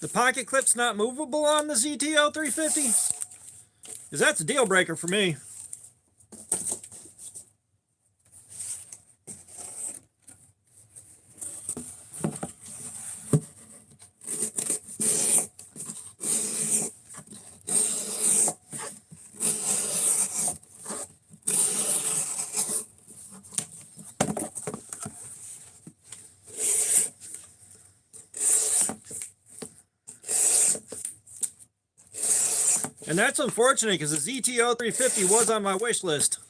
The pocket clip's not movable on the ZTO 350? Because that's a deal breaker for me. And that's unfortunate because the ZTO 350 was on my wish list.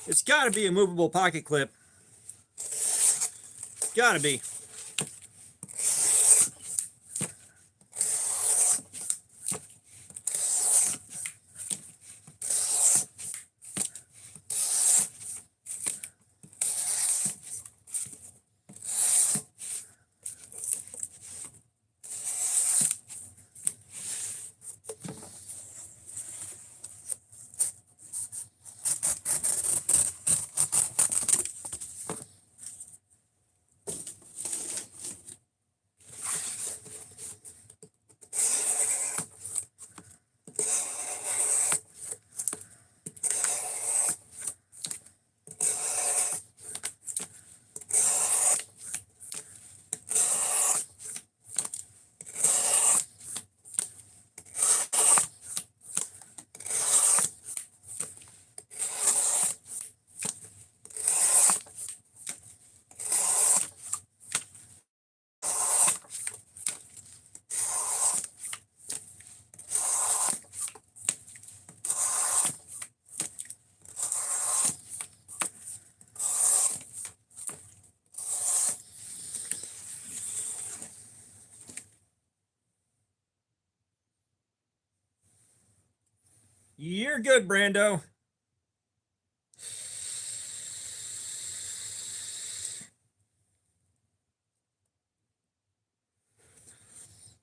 It's got to be a movable pocket clip. Got to be. You're good, Brando.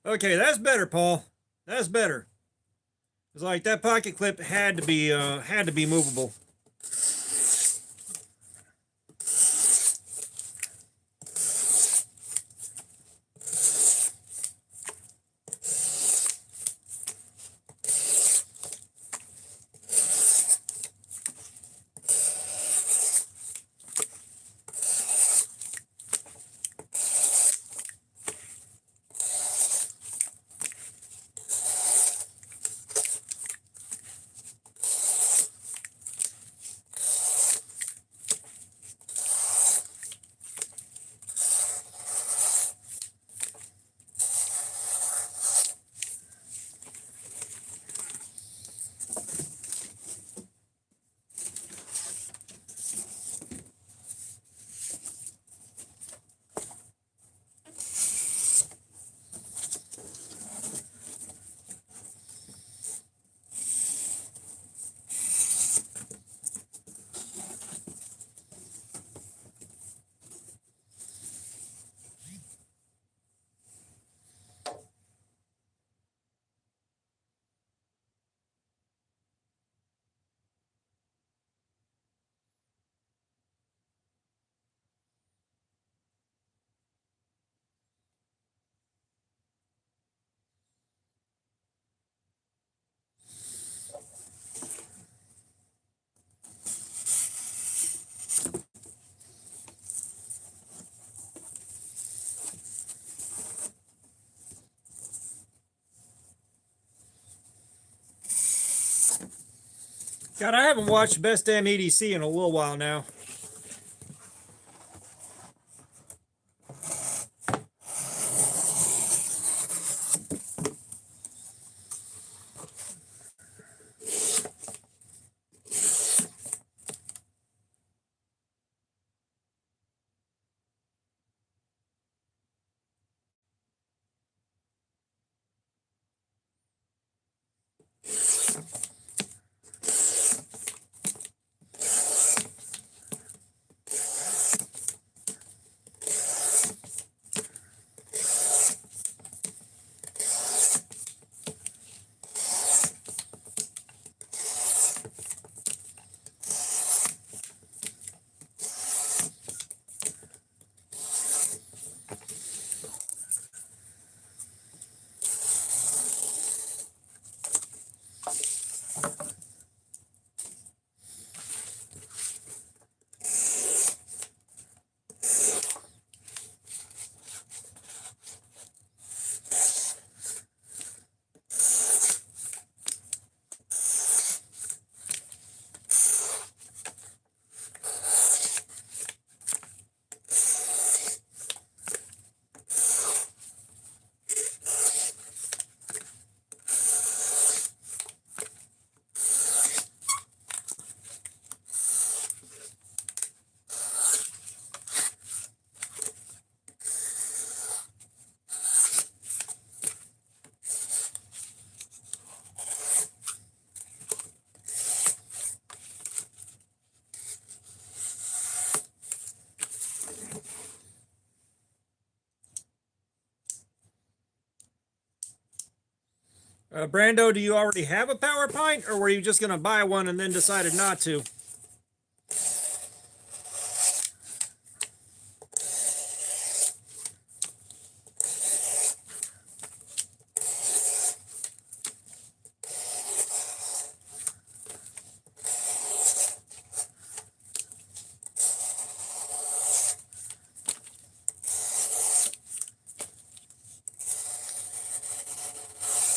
Okay, that's better, Paul. That's better. It's like that pocket clip had to be movable. God, I haven't watched Best Damn EDC in a little while now. Brando, do you already have a power pint, or were you just going to buy one and then decided not to?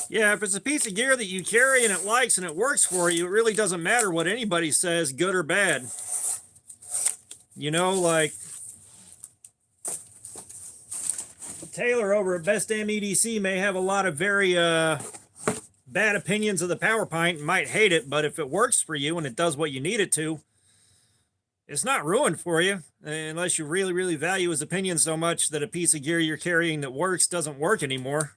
Yeah, if it's a piece of gear that you carry and it likes and it works for you, it really doesn't matter what anybody says, good or bad. You know, like Taylor over at Best Damn EDC may have a lot of very bad opinions of the power pint and might hate it, but if it works for you and it does what you need it to, it's not ruined for you unless you really, really value his opinion so much that a piece of gear you're carrying that works doesn't work anymore.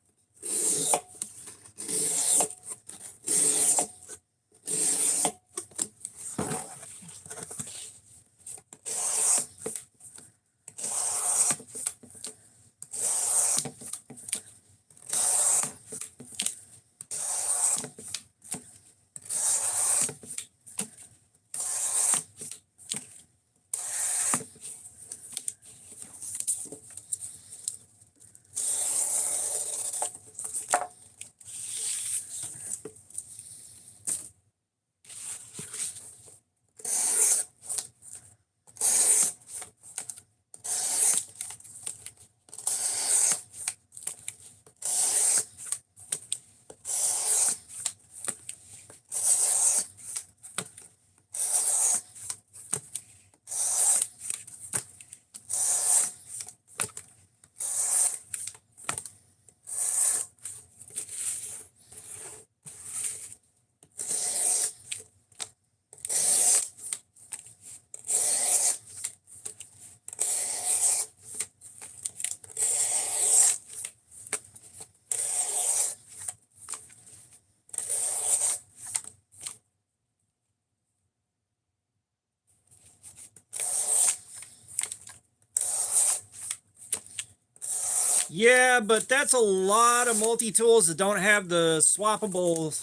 Yeah, but that's a lot of multi-tools that don't have the swappable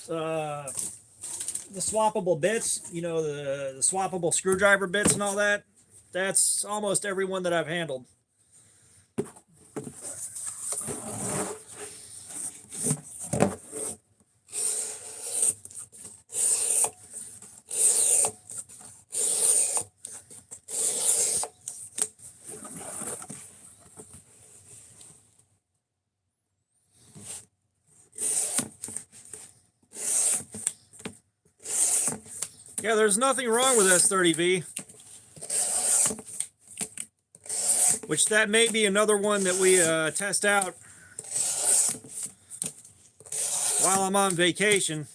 bits, you know, the swappable screwdriver bits and all that. That's almost every one that I've handled. Yeah, there's nothing wrong with S30V. Which that may be another one that we test out while I'm on vacation.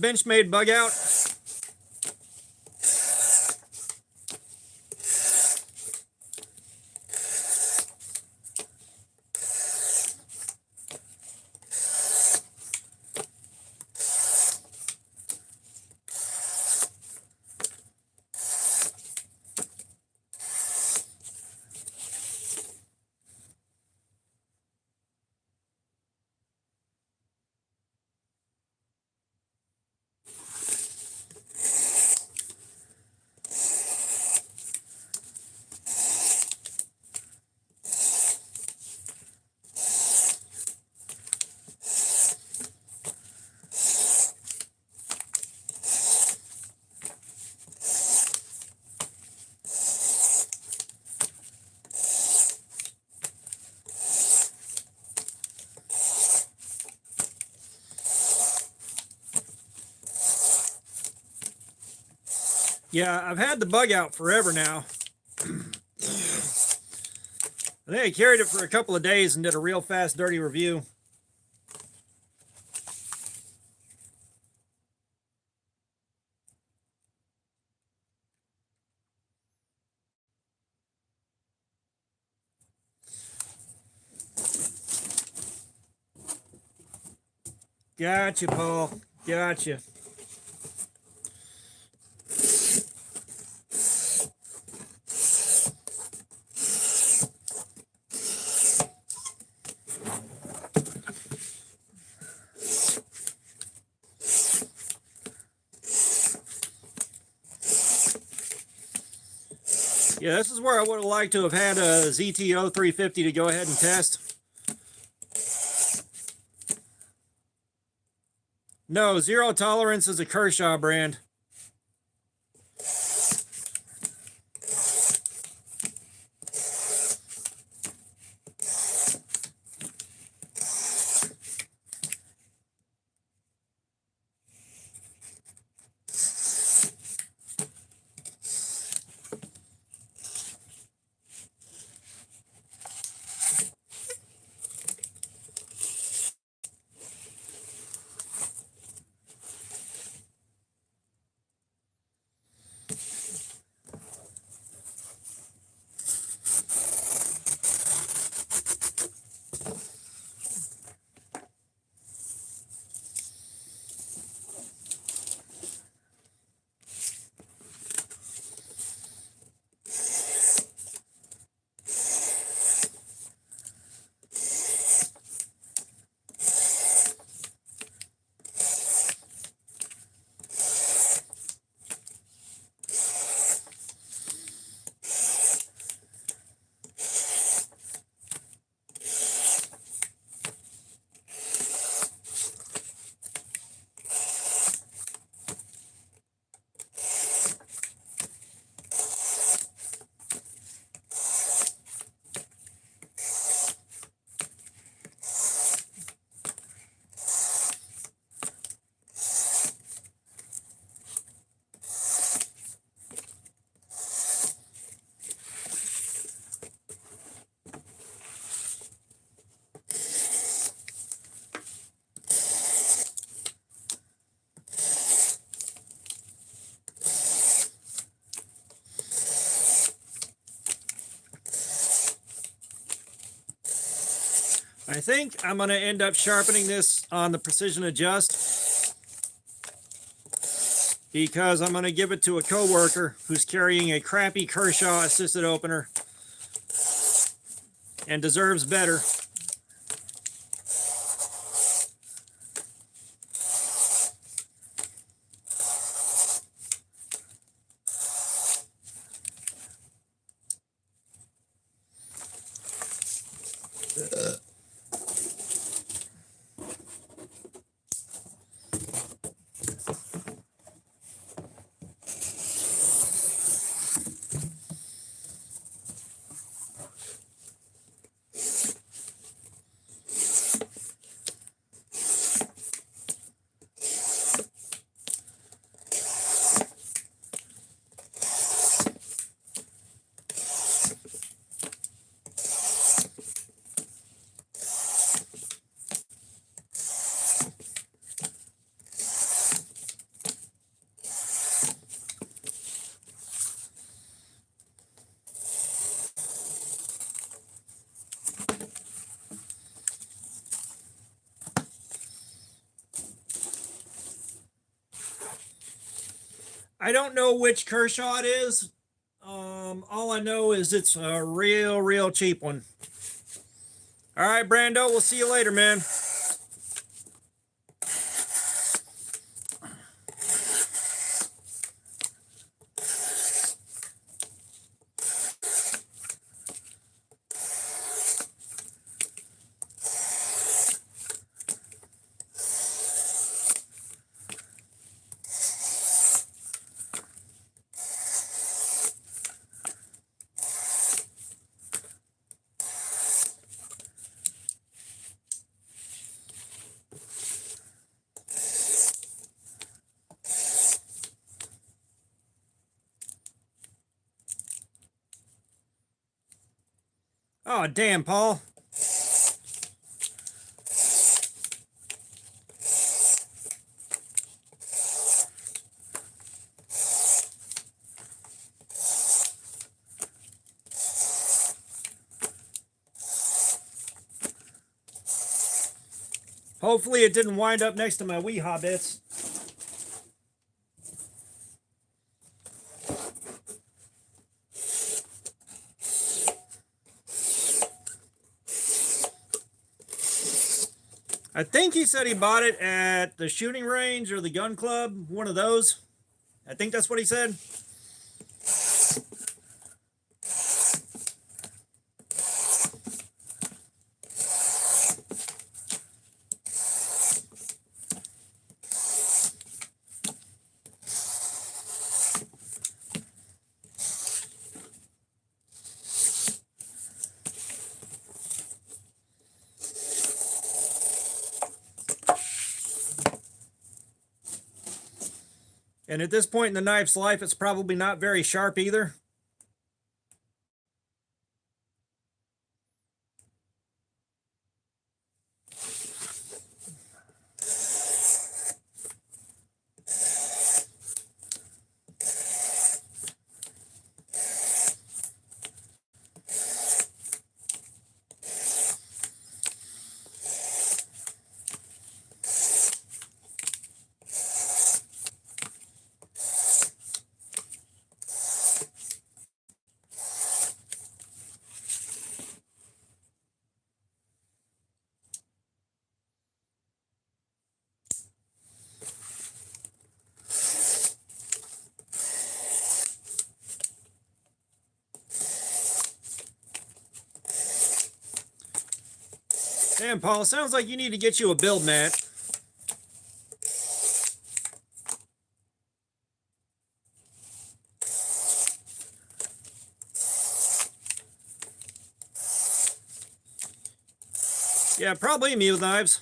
Benchmade bug out. Yeah, I've had the bug out forever now. I think I carried it for a couple of days and did a real fast, dirty review. Gotcha, Paul. Gotcha. Yeah, this is where I would have liked to have had a ZTO 350 to go ahead and test. No, Zero Tolerance is a Kershaw brand. I think I'm going to end up sharpening this on the precision adjust. because I'm going to give it to a coworker who's carrying a crappy Kershaw assisted opener and deserves better. I don't know which Kershaw it is. All I know is it's a real cheap one. All right, Brando, we'll see you later, man. Oh, damn, Paul. Hopefully it didn't wind up next to my wee hobbits. I think he said he bought it at the shooting range or the gun club, one of those. I think that's what he said. And at this point in the knife's life, it's probably not very sharp either. Damn, Paul, sounds like you need to get you a build mat. Yeah, probably me with knives.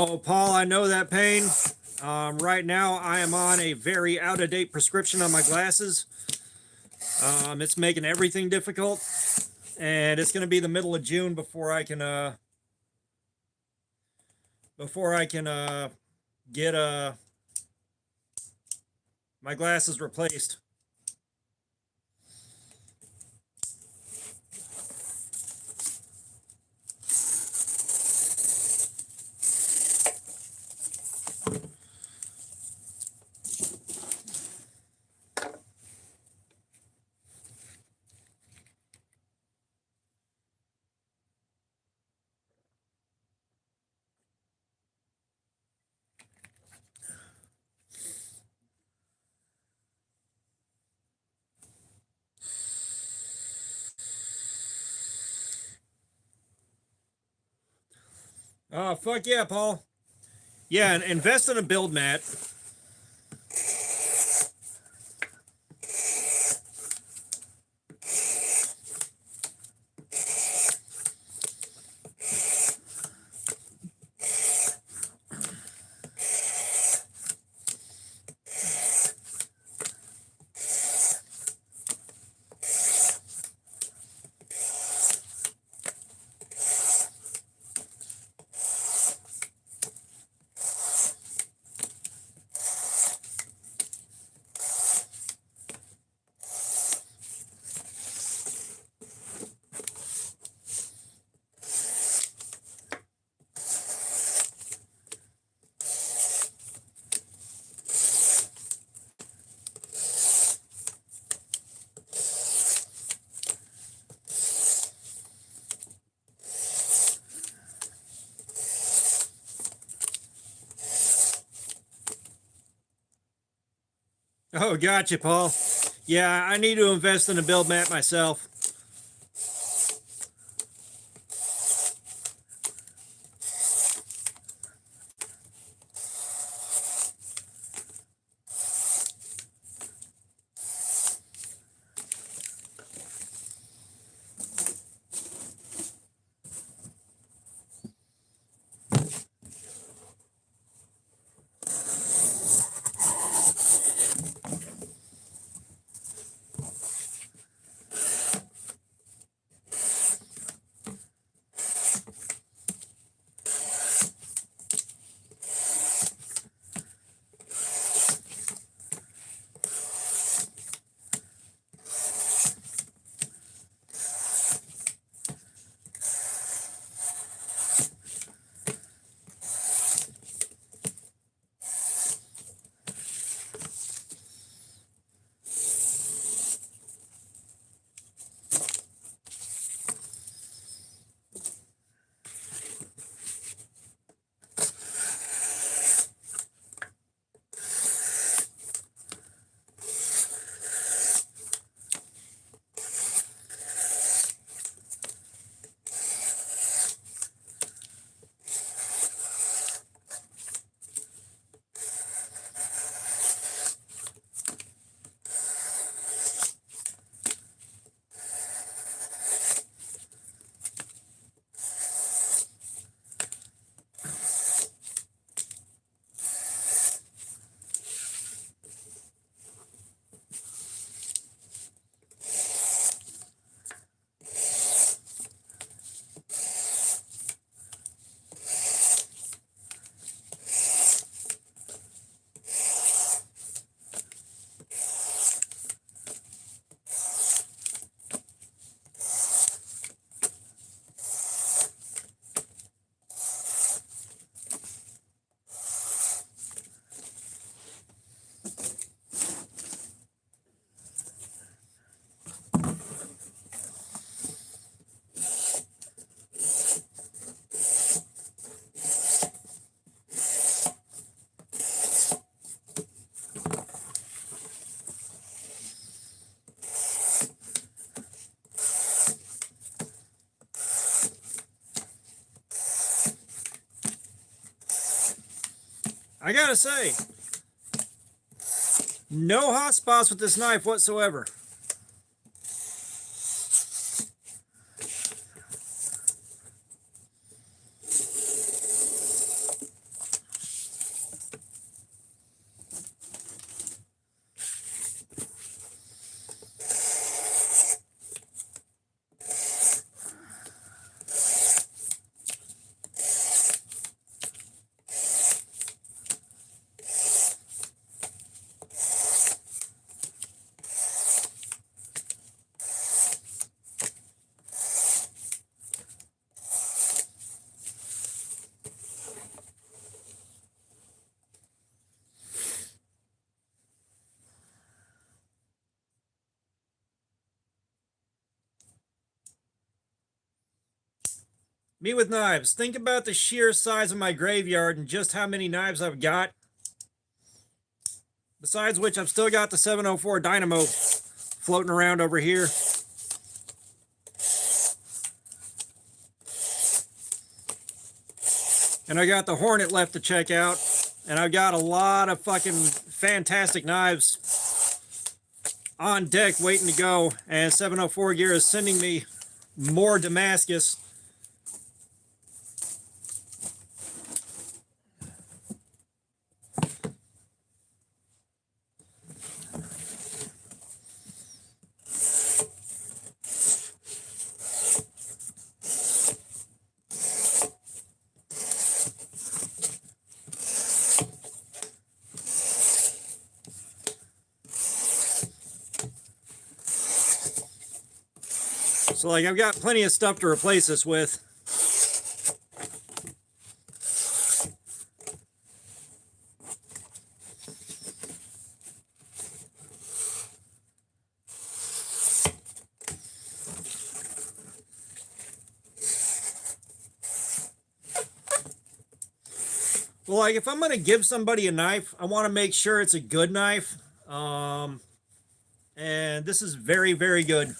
Oh, Paul, I know that pain. Right now, I am on a very out-of-date prescription on my glasses. It's making everything difficult, and it's going to be the middle of June before I can get my glasses replaced. Oh, fuck yeah, Paul. Yeah, and invest in a build mat. Oh, gotcha, Paul. Yeah, I need to invest in a build mat myself. I gotta say, no hot spots with this knife whatsoever. Me with knives. Think about the sheer size of my graveyard and just how many knives I've got. Besides which, I've still got the 704 Dynamo floating around over here. And I got the Hornet left to check out. And I've got a lot of fucking fantastic knives on deck waiting to go. And 704 Gear is sending me more Damascus. So like I've got plenty of stuff to replace this with. Well, like if I'm going to give somebody a knife, I want to make sure it's a good knife. And this is very, very good.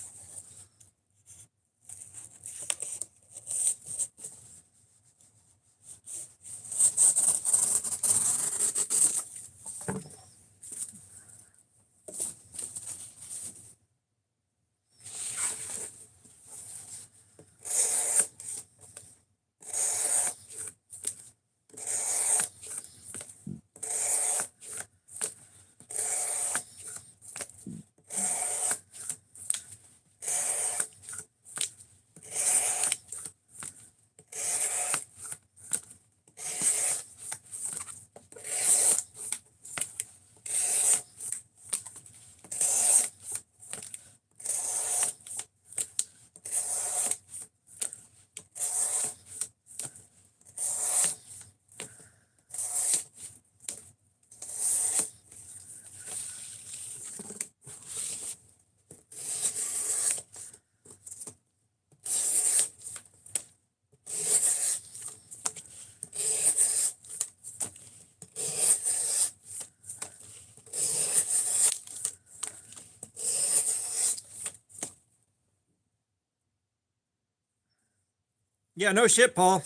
Yeah, no shit, Paul.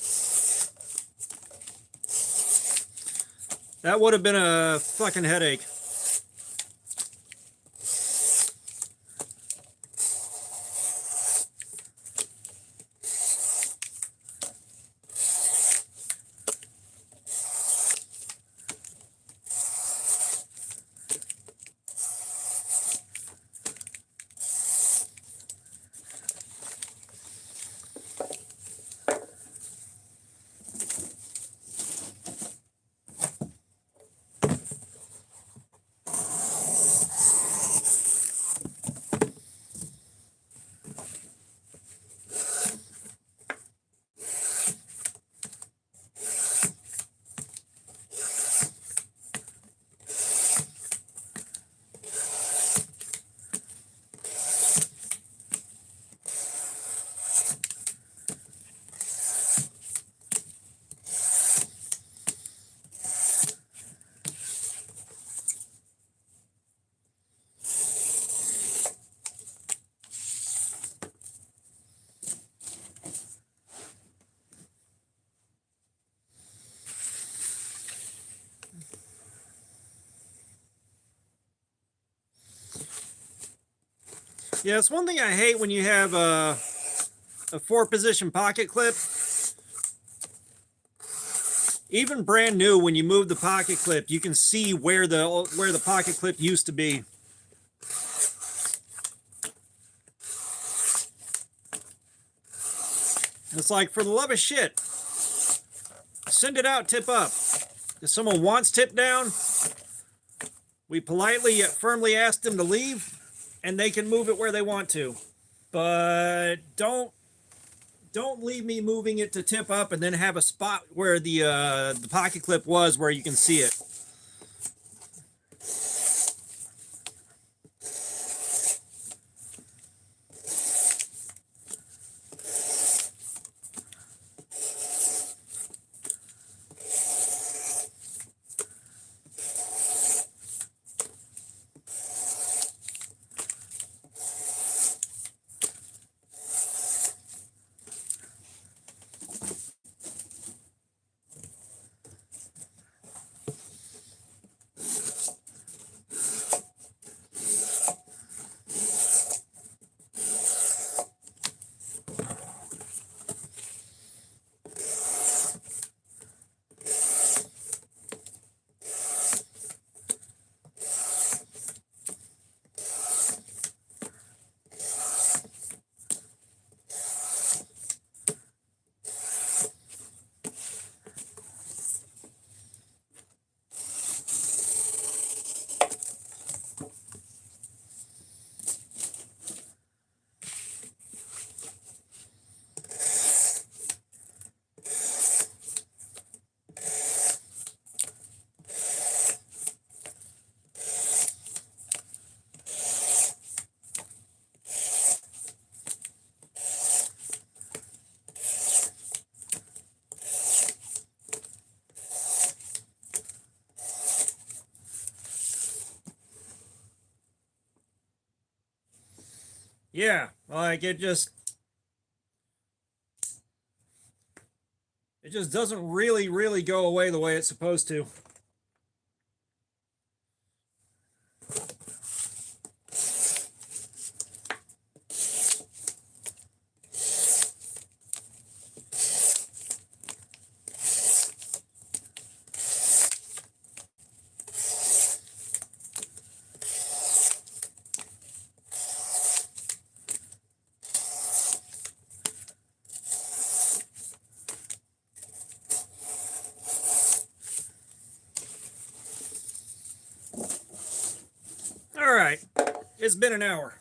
That would have been a fucking headache. Yeah, it's one thing I hate when you have a 4-position pocket clip. Even brand new, when you move the pocket clip, you can see where the pocket clip used to be. It's like, for the love of shit, send it out tip up. If someone wants tip down, we politely yet firmly ask them to leave, and they can move it where they want to. But don't leave me moving it to tip up and then have a spot where the pocket clip was where you can see it. Yeah, like it just doesn't really go away the way it's supposed to. All right, it's been an hour.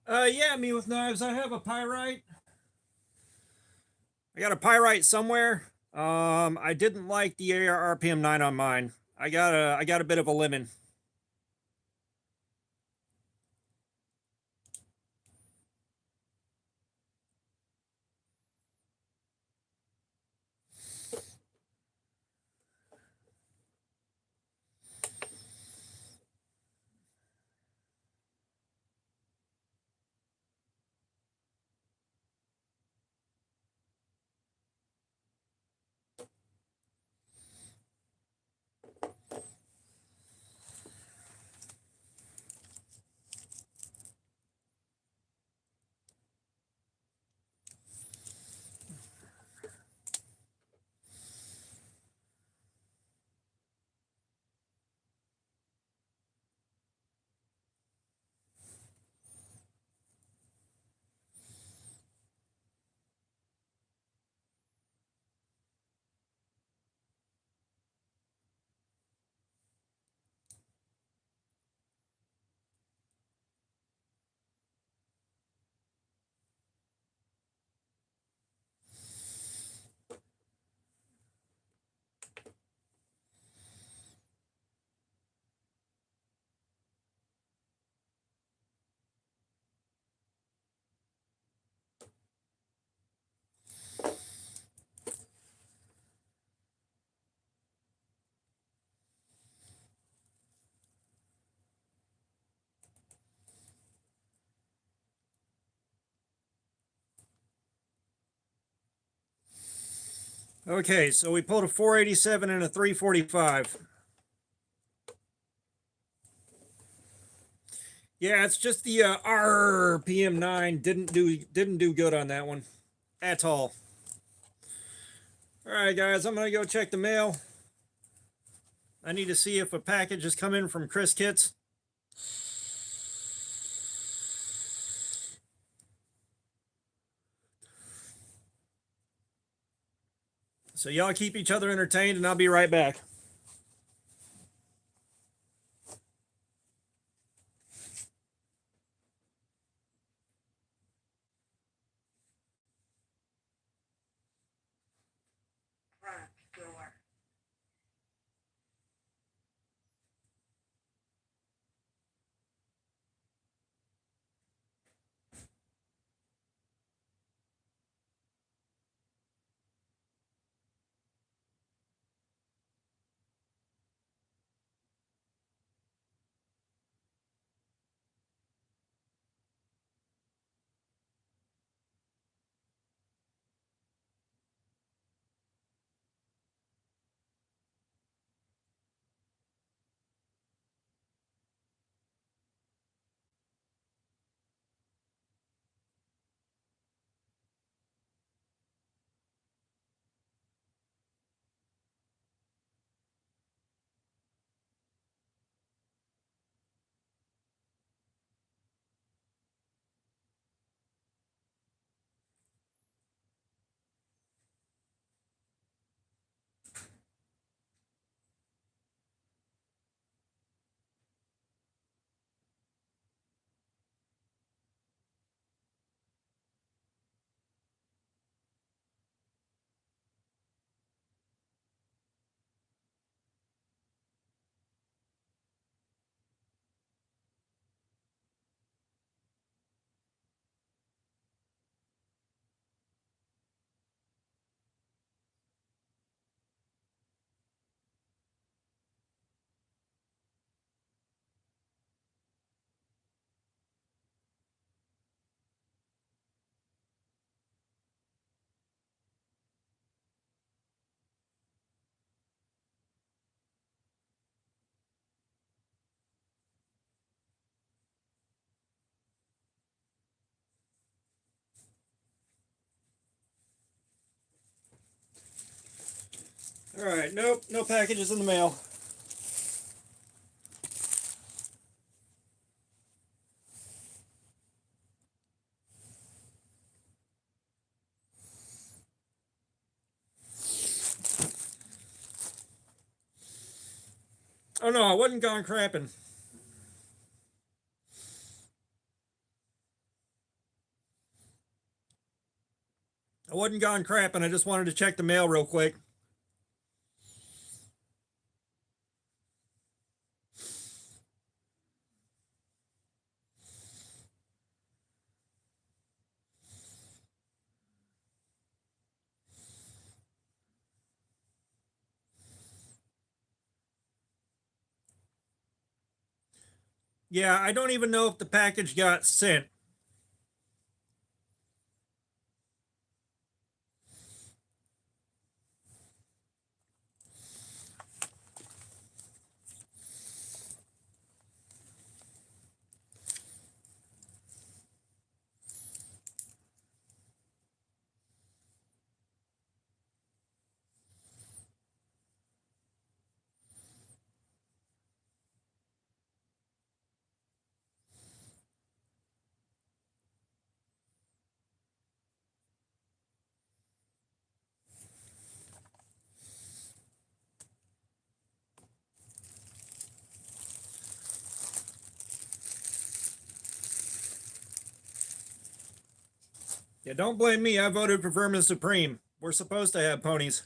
Yeah, me with knives. I have a pyrite. I got a pyrite somewhere. I didn't like the AR RPM 9 on mine. I got a bit of a lemon. Okay, so we pulled a 487 and a 345. Yeah, it's just the RPM 9 didn't do good on that one at all. All right, guys, I'm gonna go check the mail. I need to see if a package has come in from Chris Kits. So y'all keep each other entertained, and I'll be right back. Front door. All right, nope, no packages in the mail. Oh no, I wasn't gone crapping. I wasn't gone crapping. I just wanted to check the mail real quick. Yeah, I don't even know if the package got sent. Yeah, don't blame me. I voted for Vermin Supreme. We're supposed to have ponies.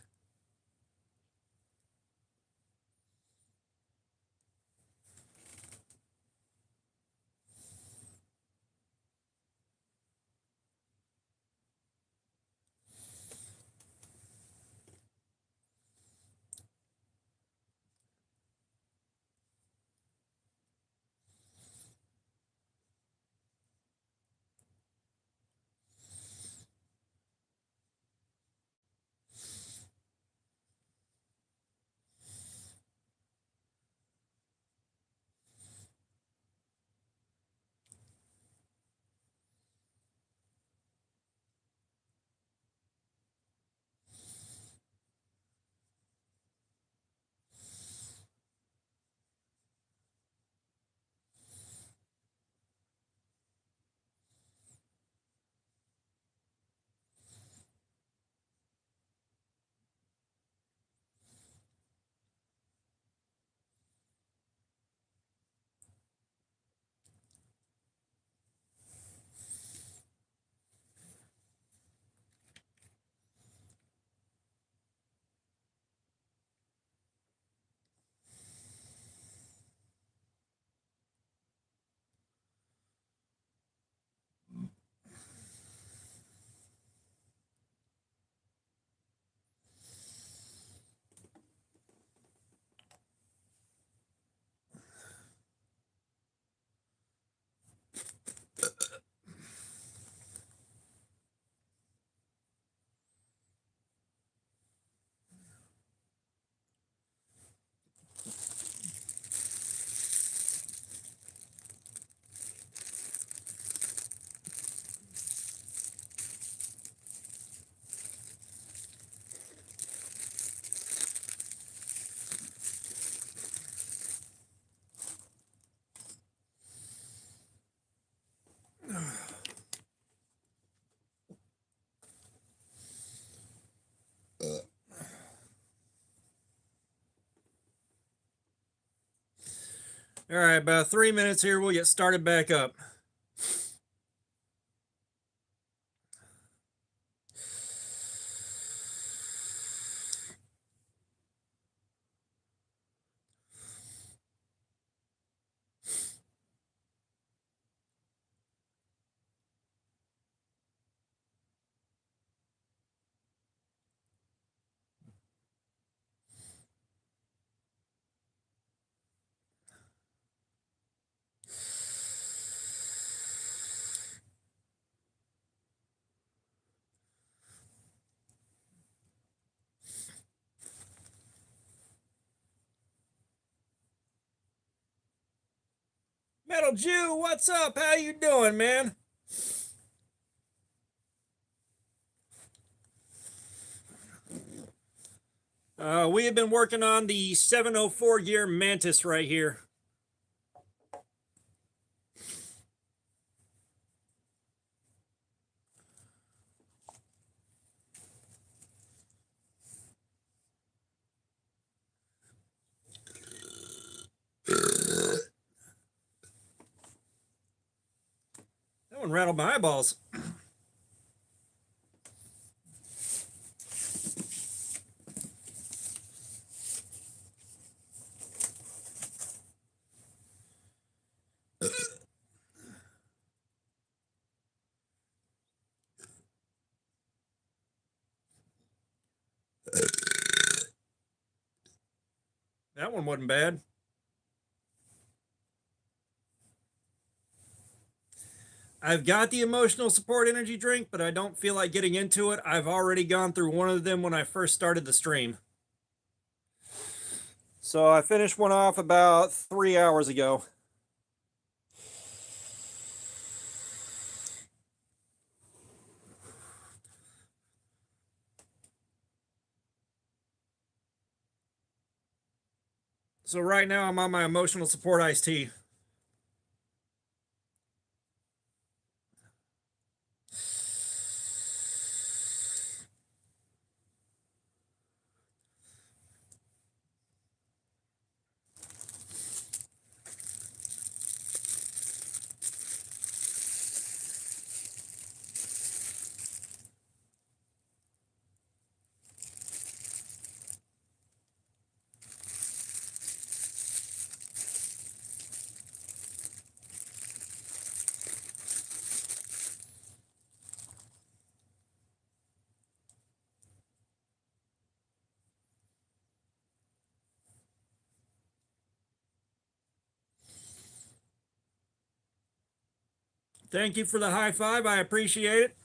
All right, about 3 minutes here. We'll get started back up. Metal Jew, what's up? How you doing, man? We have been working on the 704 gear Mantis right here. That one rattled my eyeballs. That one wasn't bad. I've got the emotional support energy drink, but I don't feel like getting into it. I've already gone through one of them when I first started the stream. So I finished one off about 3 hours ago. So right now I'm on my emotional support iced tea. Thank you for the high five. I appreciate it.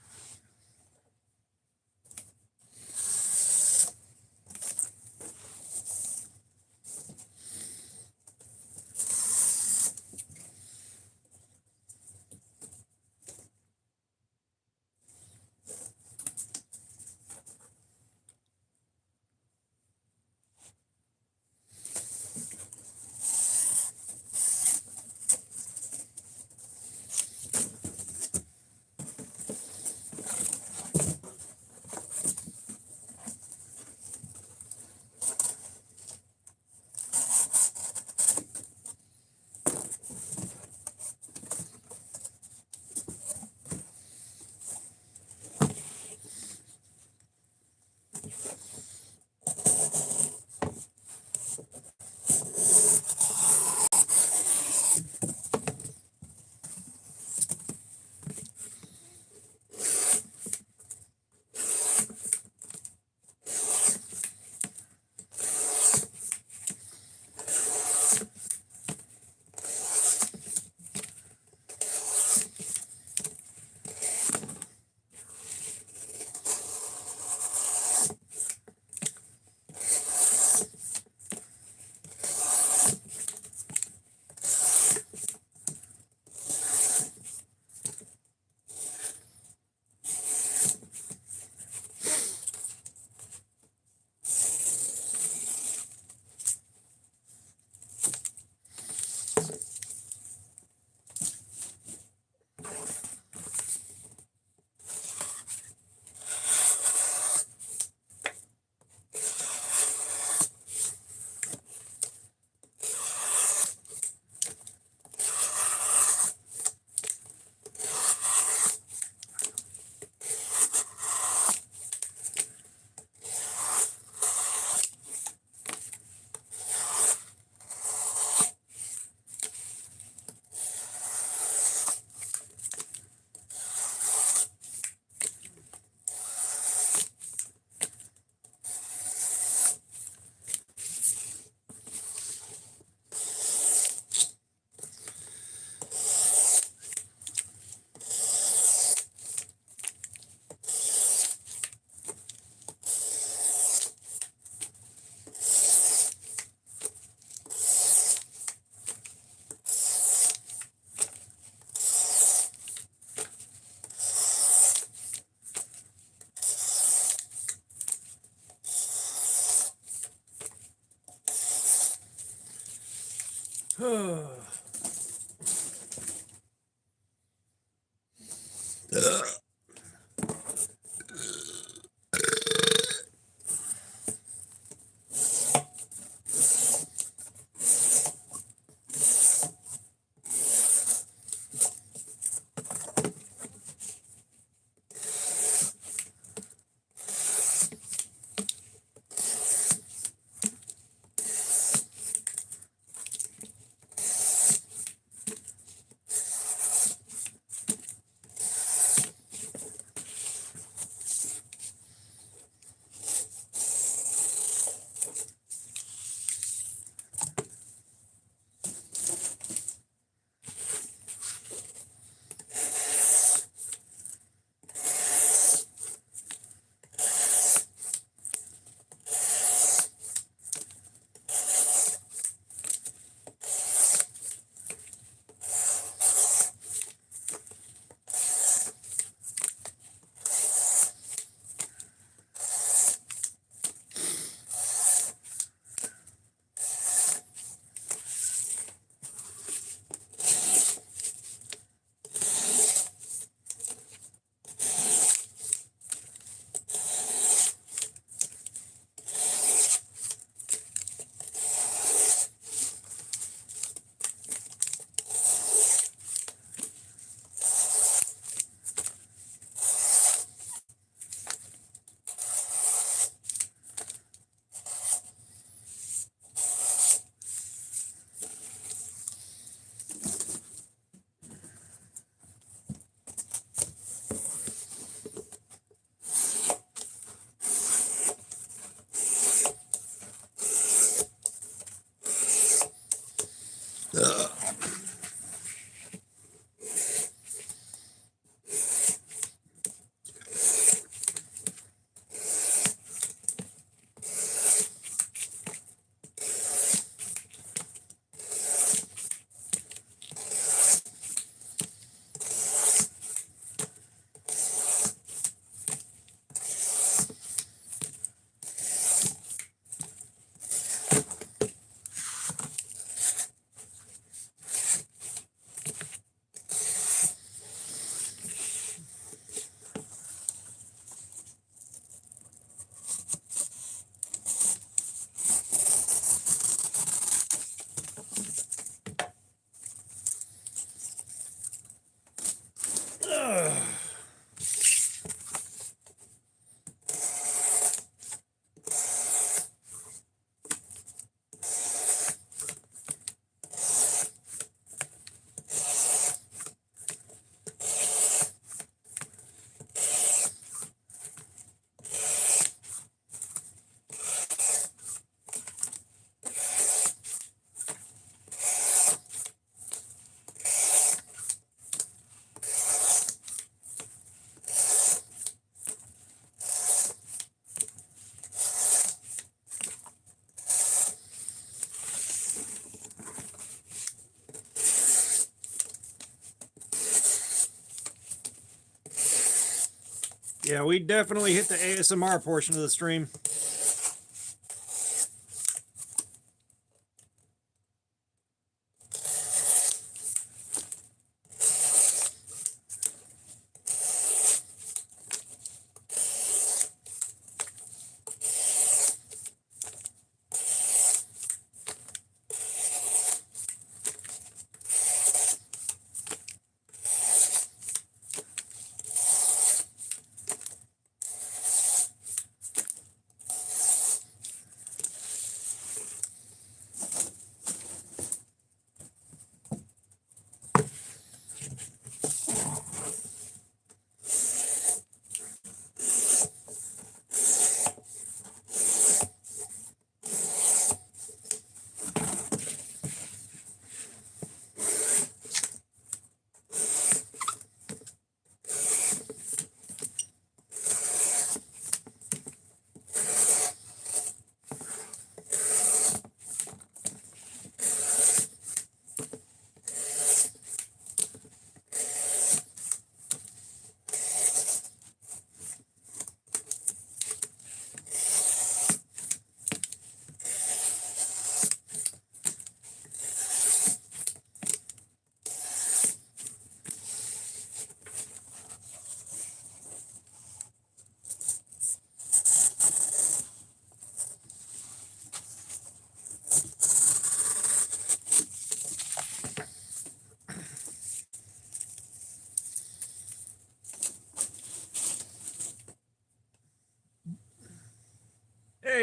Yeah, we definitely hit the ASMR portion of the stream.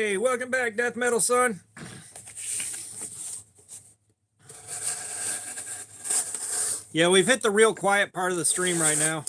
Hey, welcome back, Death Metal Son. Yeah, we've hit the real quiet part of the stream right now.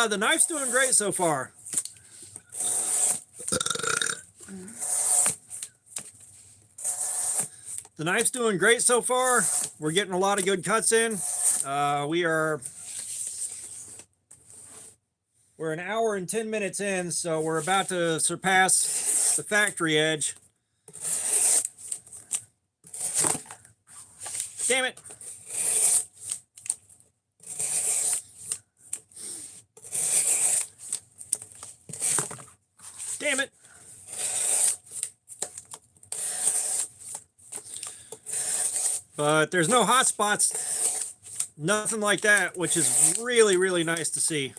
The knife's doing great so far. The knife's doing great so far. We're getting a lot of good cuts in. We're an hour and 10 minutes in, so we're about to surpass the factory edge. Damn it. Damn it. But there's no hot spots, nothing like that, which is really, really nice to see.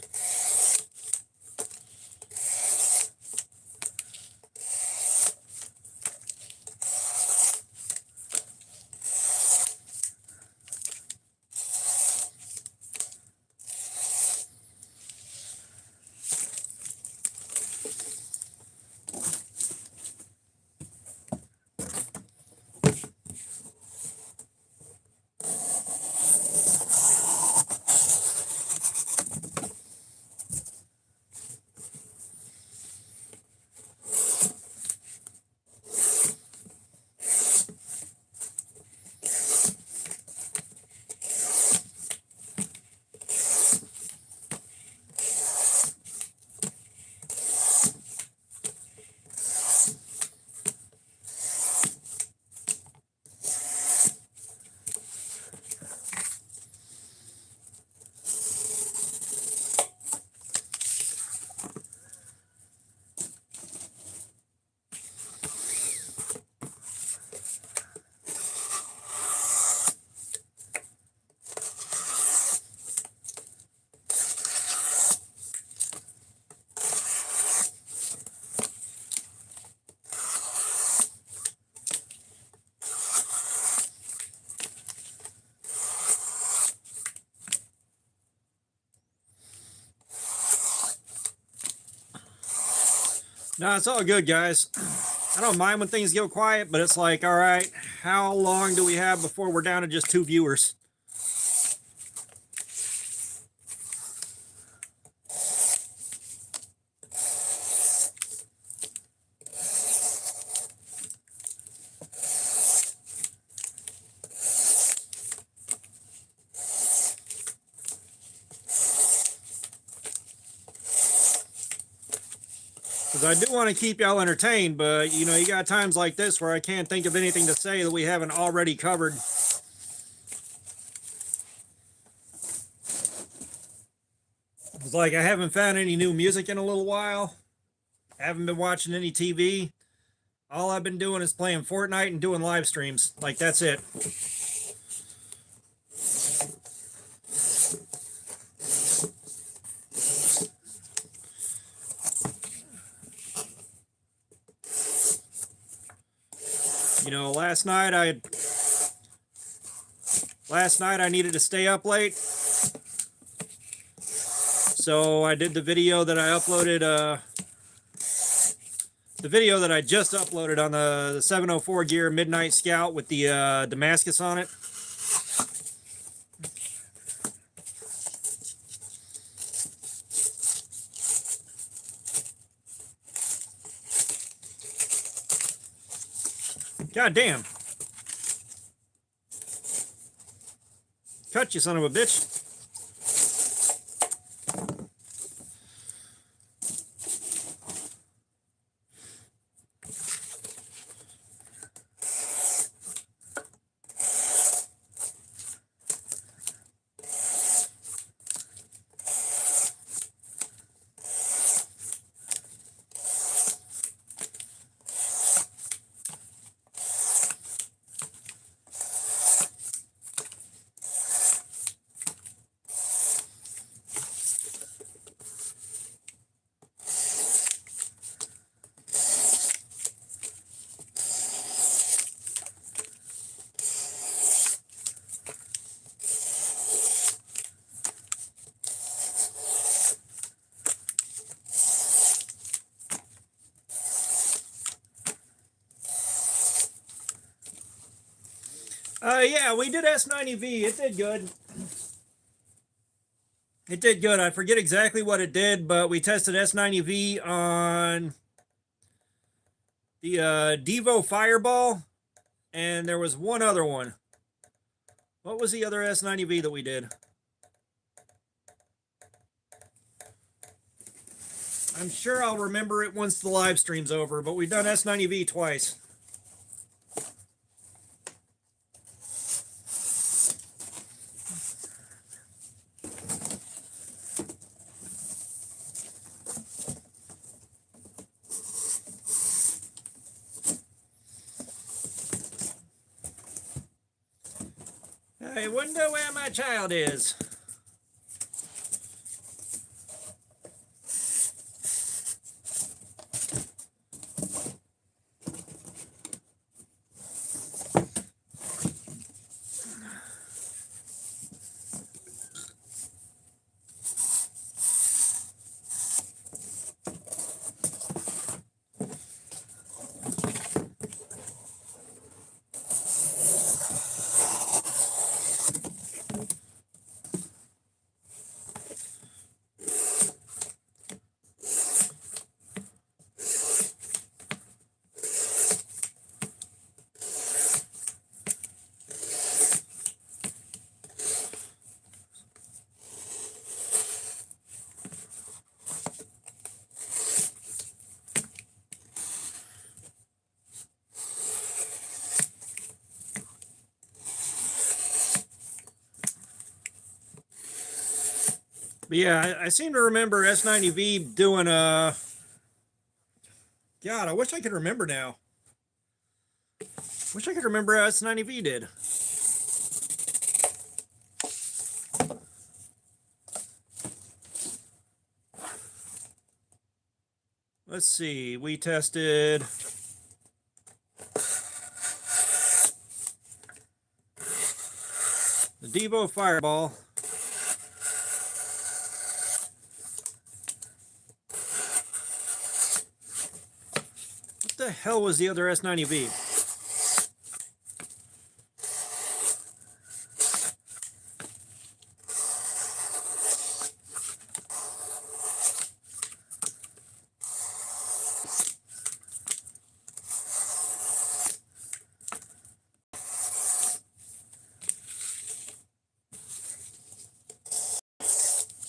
No, it's all good, guys. I don't mind when things go quiet, but it's like, all right, how long do we have before we're down to just 2 viewers? Because I do want to keep y'all entertained, but, you know, you got times like this where I can't think of anything to say that we haven't already covered. It's like I haven't found any new music in a little while. I haven't been watching any TV. All I've been doing is playing Fortnite and doing live streams. Like, that's it. You know, last night I needed to stay up late. So I did the video that I uploaded, the video that I just uploaded on the 704 gear Midnight Scout with the Damascus on it. God damn. Cut, you son of a bitch. Yeah, we did S90V. It did good. It did good. I forget exactly what it did, but we tested S90V on the Devo Fireball, and there was one other one. What was the other S90V that we did? I'm sure I'll remember it once the live stream's over, but we've done S90V twice. I wonder where my child is. But yeah, I seem to remember S90V doing a. God, I wish I could remember now. Wish I could remember how S90V did. Let's see. We tested. The Devo Fireball. What the hell was the other S90V?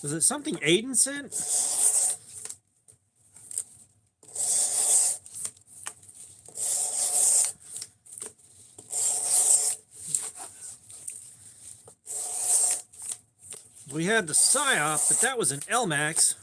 Was it something Aiden sent? We had the PSYOP, but that was an LMAX.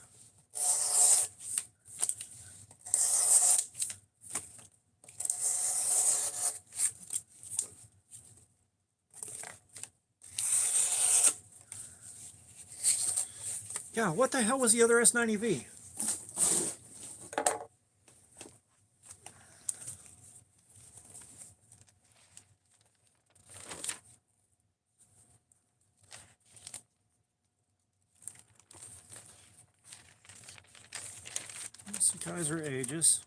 Yeah, what the hell was the other S90V? Kaiser Aegis.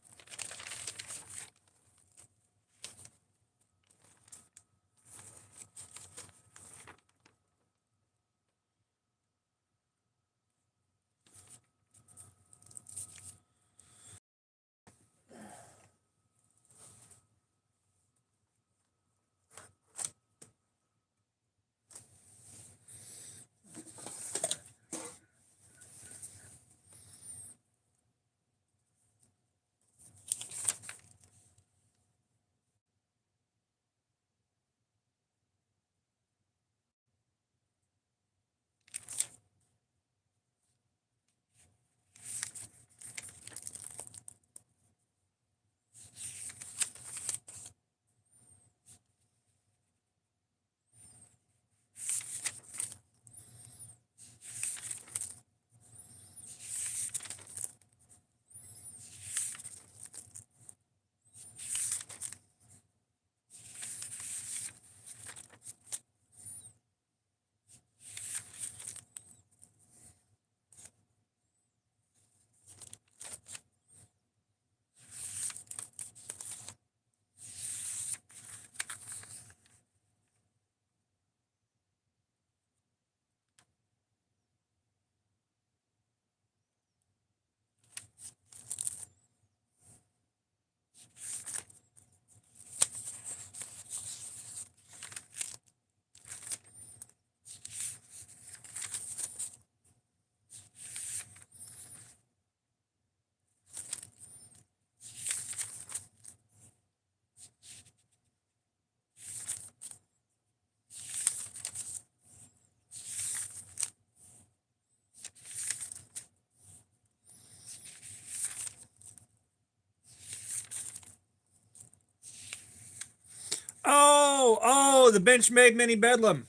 Oh, the Benchmade Mini Bedlam.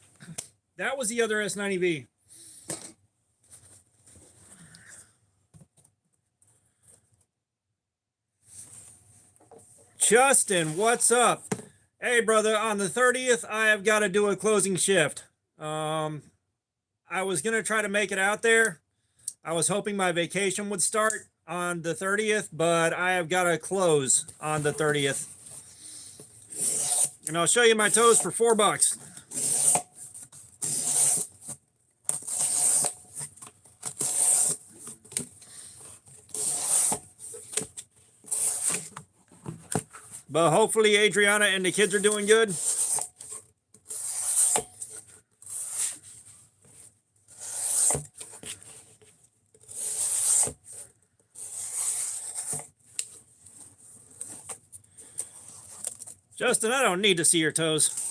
That was the other S90V. Justin, what's up? Hey, brother, on the 30th, I have got to do a closing shift. I was going to try to make it out there. I was hoping my vacation would start on the 30th, but I have got to close on the 30th. And I'll show you my toes for $4. But hopefully Adriana and the kids are doing good. Justin, I don't need to see your toes.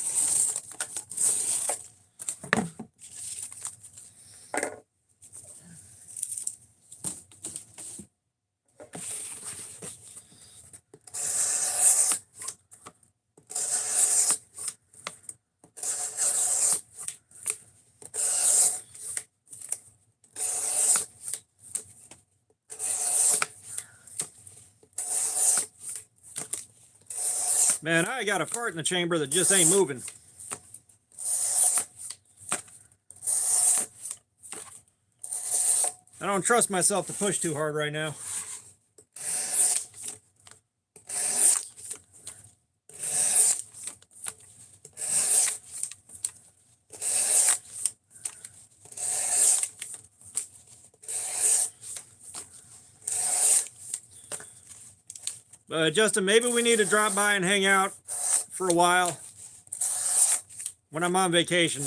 Man, I got a fart in the chamber that just ain't moving. I don't trust myself to push too hard right now. But Justin, maybe we need to drop by and hang out for a while when I'm on vacation.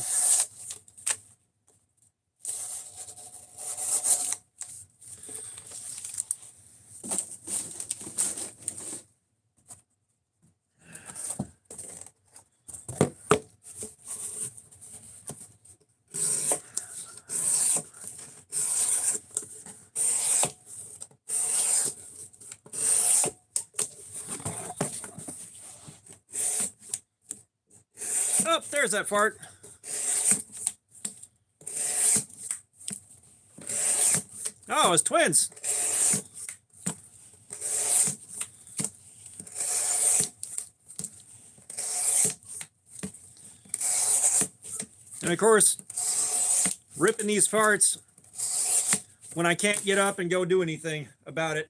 Oh, there's that fart. Oh, it's twins. And of course, ripping these farts when I can't get up and go do anything about it.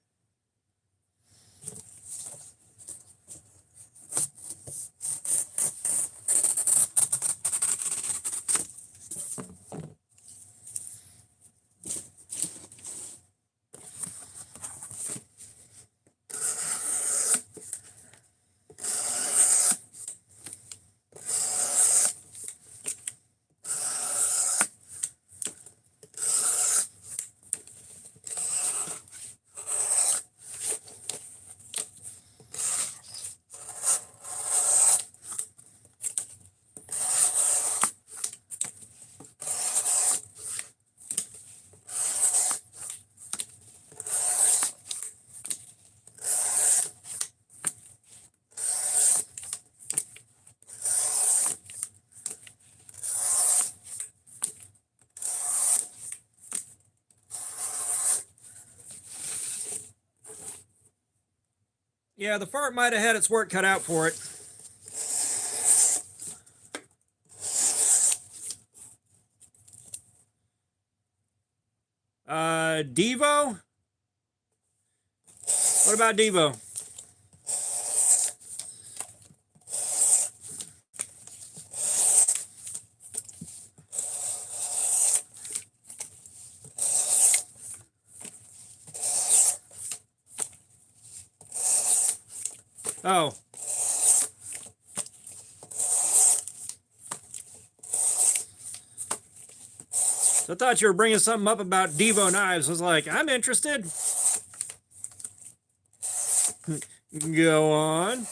Yeah, the fart might have had its work cut out for it. Devo? What about Devo? Oh. So I thought you were bringing something up about Devo knives. I was like, I'm interested. Go on.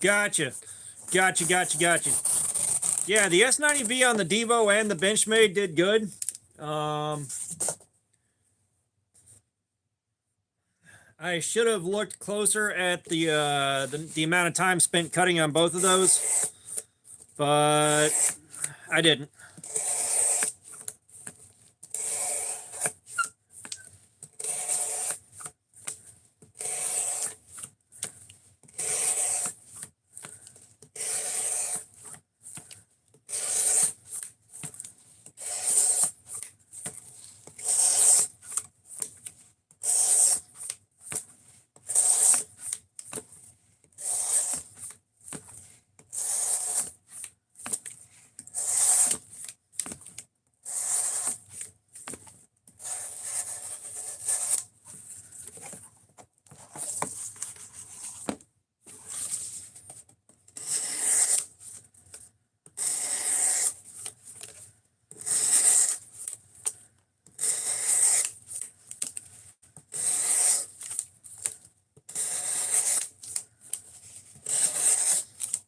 Gotcha. Gotcha. Yeah, the S90V on the Devo and the Benchmade did good. I should have looked closer at the amount of time spent cutting on both of those, but I didn't.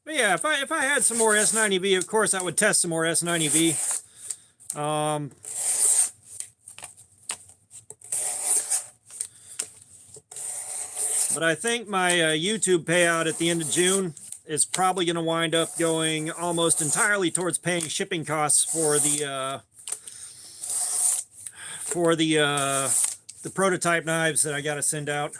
But yeah, if I had some more S90V, of course I would test some more S90V. But I think my YouTube payout at the end of June is probably going to wind up going almost entirely towards paying shipping costs for the prototype knives that I got to send out.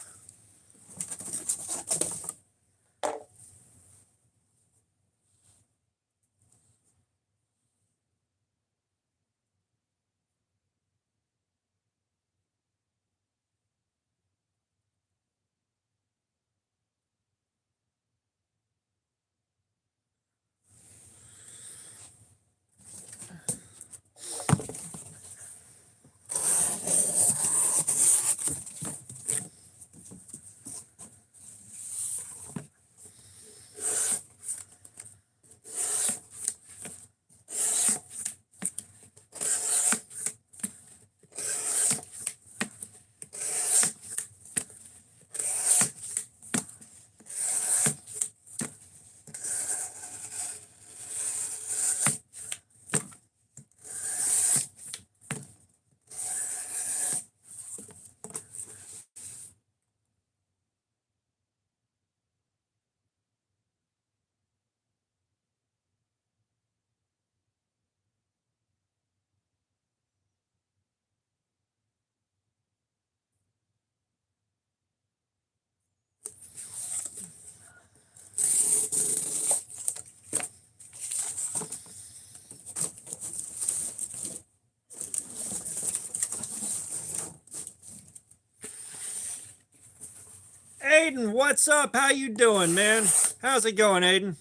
Aiden, what's up? How you doing, man? How's it going, Aiden?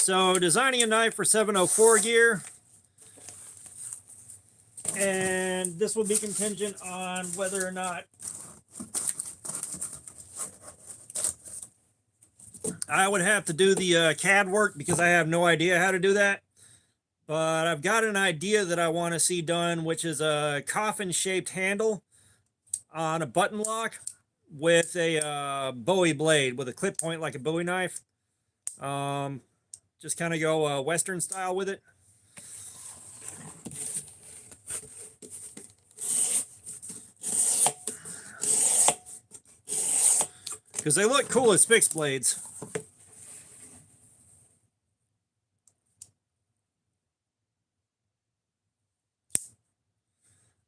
So designing a knife for 704 gear, and this will be contingent on whether or not I would have to do the CAD work, because I have no idea how to do that. But I've got an idea that I want to see done, which is a coffin-shaped handle on a button lock with a Bowie blade with a clip point like a Bowie knife. Just kind of go Western style with it. Because they look cool as fixed blades.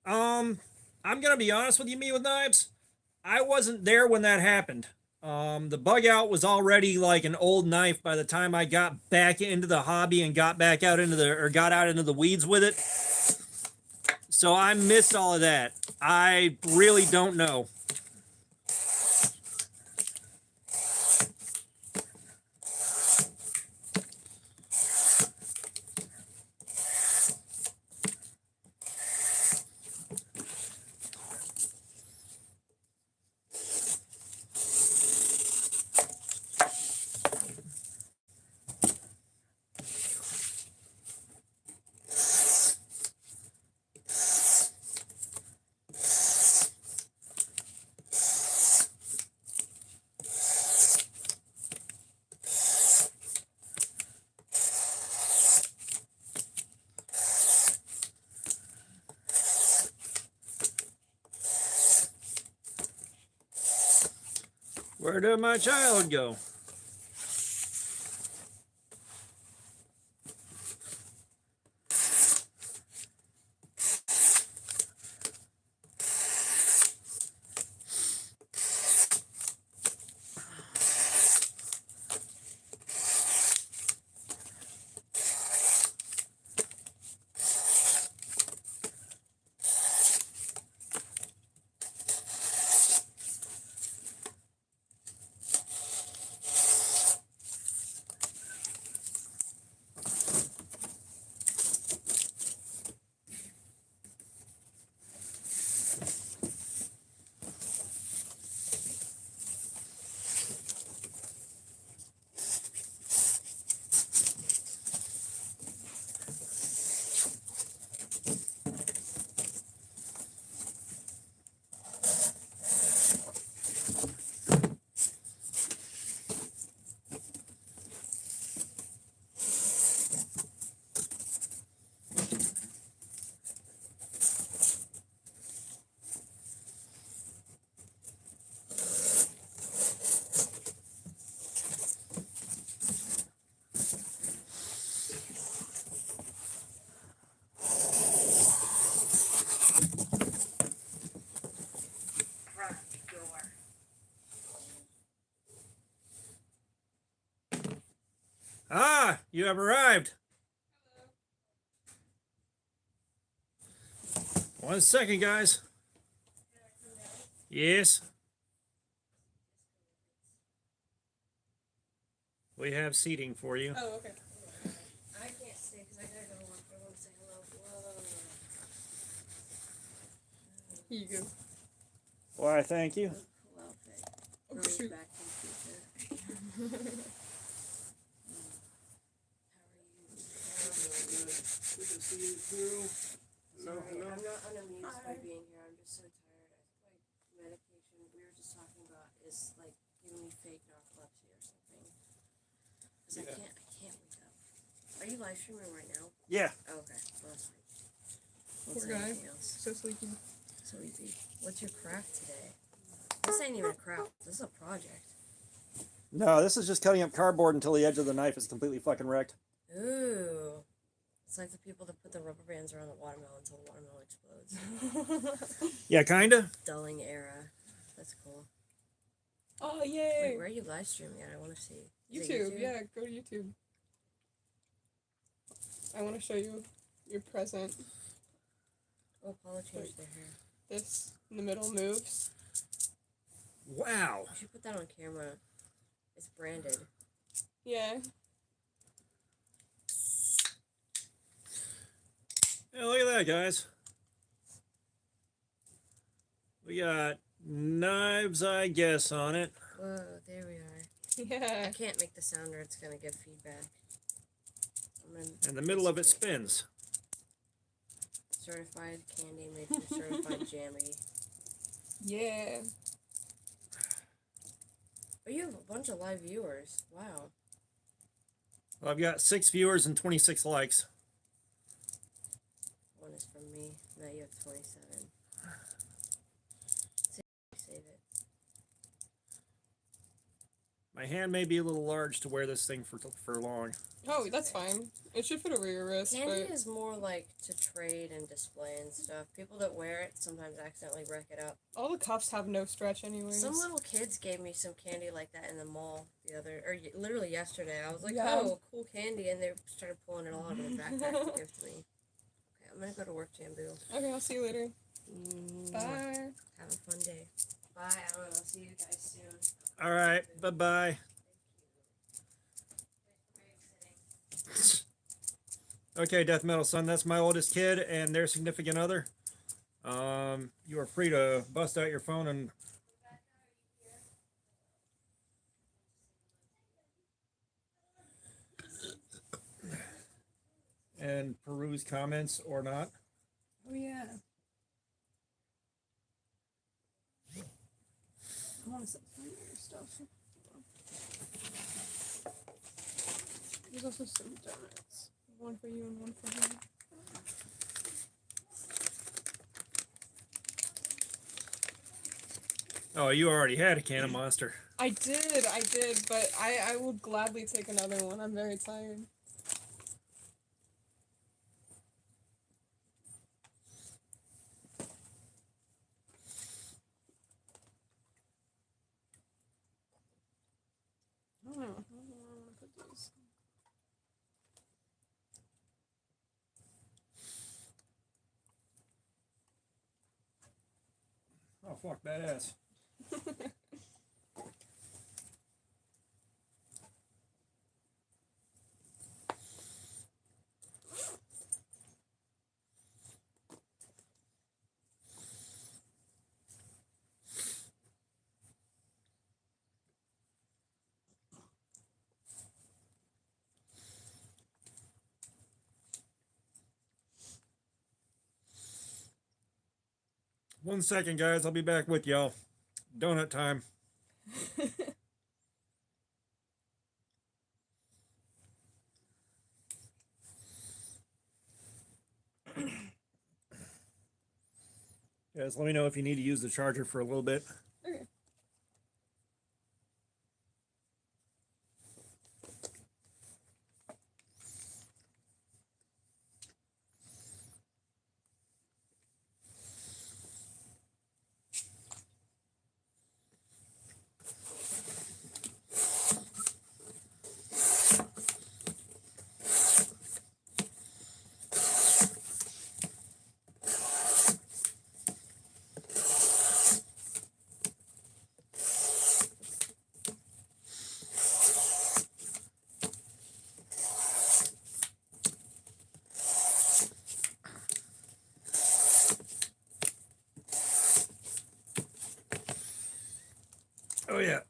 I'm gonna be honest with you, me with knives. I wasn't there when that happened. The bug out was already like an old knife by the time I got back into the hobby and got back out into got out into the weeds with it. So I missed all of that. I really don't know. Where did my child go? Front door. Ah, you have arrived. One second, guys. Yes. We have seating for you. Oh, okay. I can't stay because I gotta go on. I want to say hello. Whoa. Here you go. Why, thank you. Cool outfit. Oh, Girls shoot. back from the future. How are you? Good to see you too. Sorry, I'm not unamused by being here. I'm just so tired. I think my medication we were just talking about is like giving me fake narcolepsy or something. Cause Yeah. I can't wake up. Are you live streaming right now? Yeah. Oh, okay. Well, that's fine. Won't Poor say guy. anything else. So sleepy. So easy. What's your craft today? This ain't even a craft. This is a project. No, this is just cutting up cardboard until the edge of the knife is completely fucking wrecked. Ooh. It's like the people that put the rubber bands around the watermelon until the watermelon explodes. Yeah, kinda. Dulling era. That's cool. Oh, Wait, yay. where are you live streaming at? I want to see. Is it YouTube. Yeah, go to YouTube. I want to show you your present. Oh, Paula changed their hair. This in the middle moves. Wow. You should put that on camera. It's branded. Yeah. Yeah, look at that, guys. We got knives, I guess, on it. Whoa, there we are. Yeah. I can't make the sound or it's going to give feedback. And the middle of it spins. Certified candy made from certified jammy. Yeah. Oh, you have a bunch of live viewers. Wow. Well, I've got 6 viewers and 26 likes. One is from me. Now you have 27. Save it. My hand may be a little large to wear this thing for long. Oh, that's fine. It should fit over your wrist, Candy but is more like to trade and display and stuff. People that wear it sometimes accidentally wreck it up. all the cuffs have no stretch anyways. Some little kids gave me some candy like that in the mall literally yesterday. I was like, Yeah. oh, cool candy, and they started pulling it all out of their backpack to give to me. Okay, I'm gonna go to work, Jambu. Okay, I'll see you later. Bye. Have a fun day. Bye. I don't know. I'll see you guys soon. All right, bye-bye. Okay, Death Metal Son, that's my oldest kid and their significant other. You are free to bust out your phone and peruse comments or not. Oh yeah. I want to set some of your stuff. There's also some donuts. One for you and one for him. Oh, you already had a can of Monster. I did, but I would gladly take another one. I'm very tired. I don't know. I don't know where I want to put these. Oh, fuck, badass. One second, guys. I'll be back with y'all. Donut time. Guys, let me know if you need to use the charger for a little bit. Okay. Oh, yeah.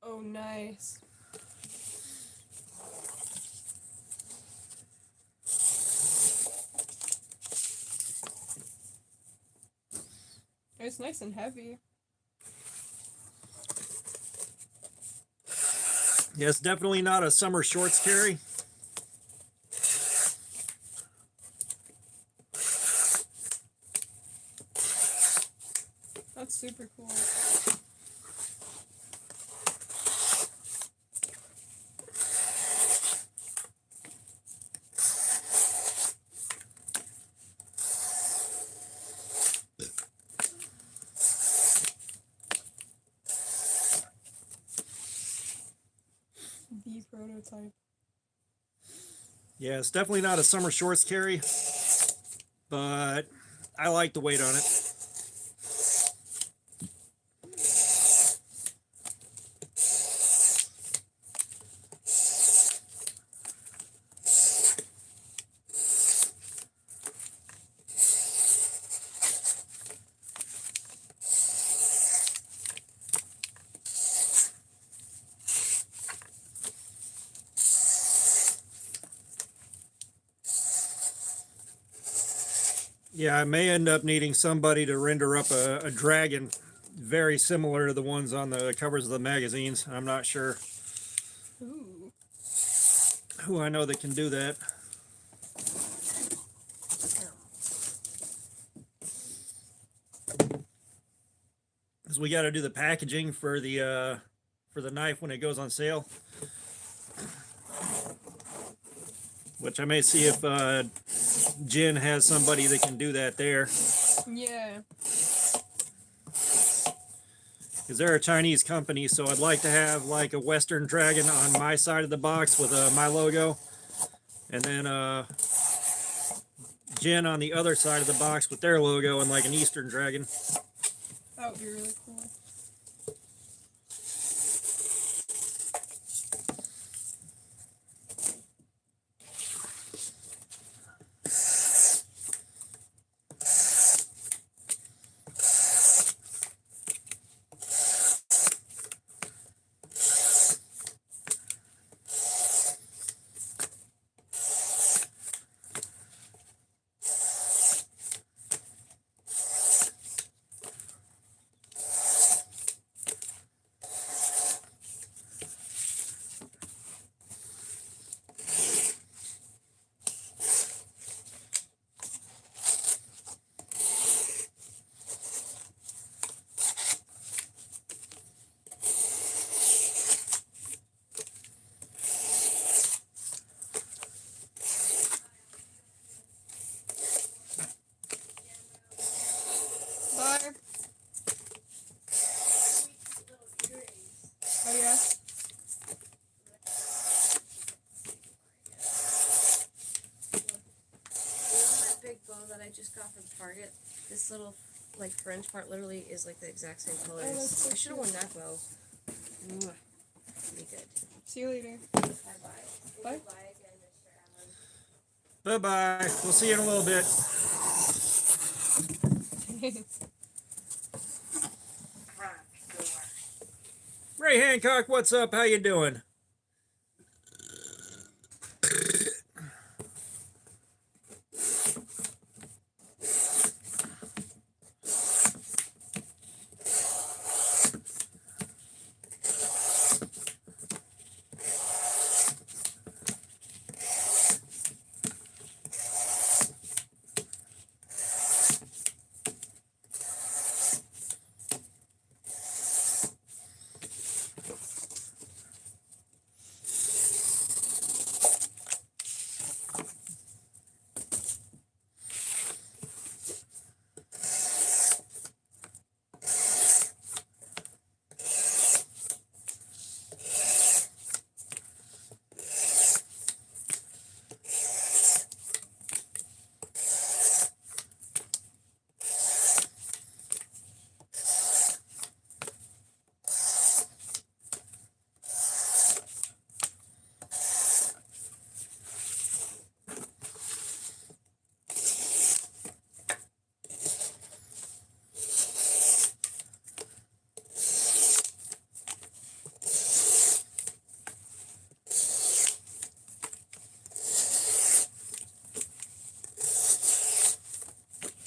Oh, nice. It's nice and heavy. Yes, definitely not a summer shorts carry. That's super cool. The prototype. Yeah, it's definitely not a summer shorts carry, but I like the weight on it. Yeah, I may end up needing somebody to render up a dragon very similar to the ones on the covers of the magazines. I'm not sure Ooh. who I know that can do that. Because is we got to do the packaging for the knife when it goes on sale. Which I may see if Jen has somebody that can do that there. Yeah. Because they're a Chinese company, so I'd like to have like a Western dragon on my side of the box with my logo, and then Jen on the other side of the box with their logo and like an Eastern dragon. That would be really cool. Bye. Oh yeah. That big bow that I just got from Target, this little like fringe part literally is like the exact same color. Oh, that's so I should have worn that bow. Mwah. Be good. See you later. Bye bye. Bye. Bye again, Mr. Allen. Bye-bye. We'll see you in a little bit. Front door. Ray Hancock, what's up? How you doing?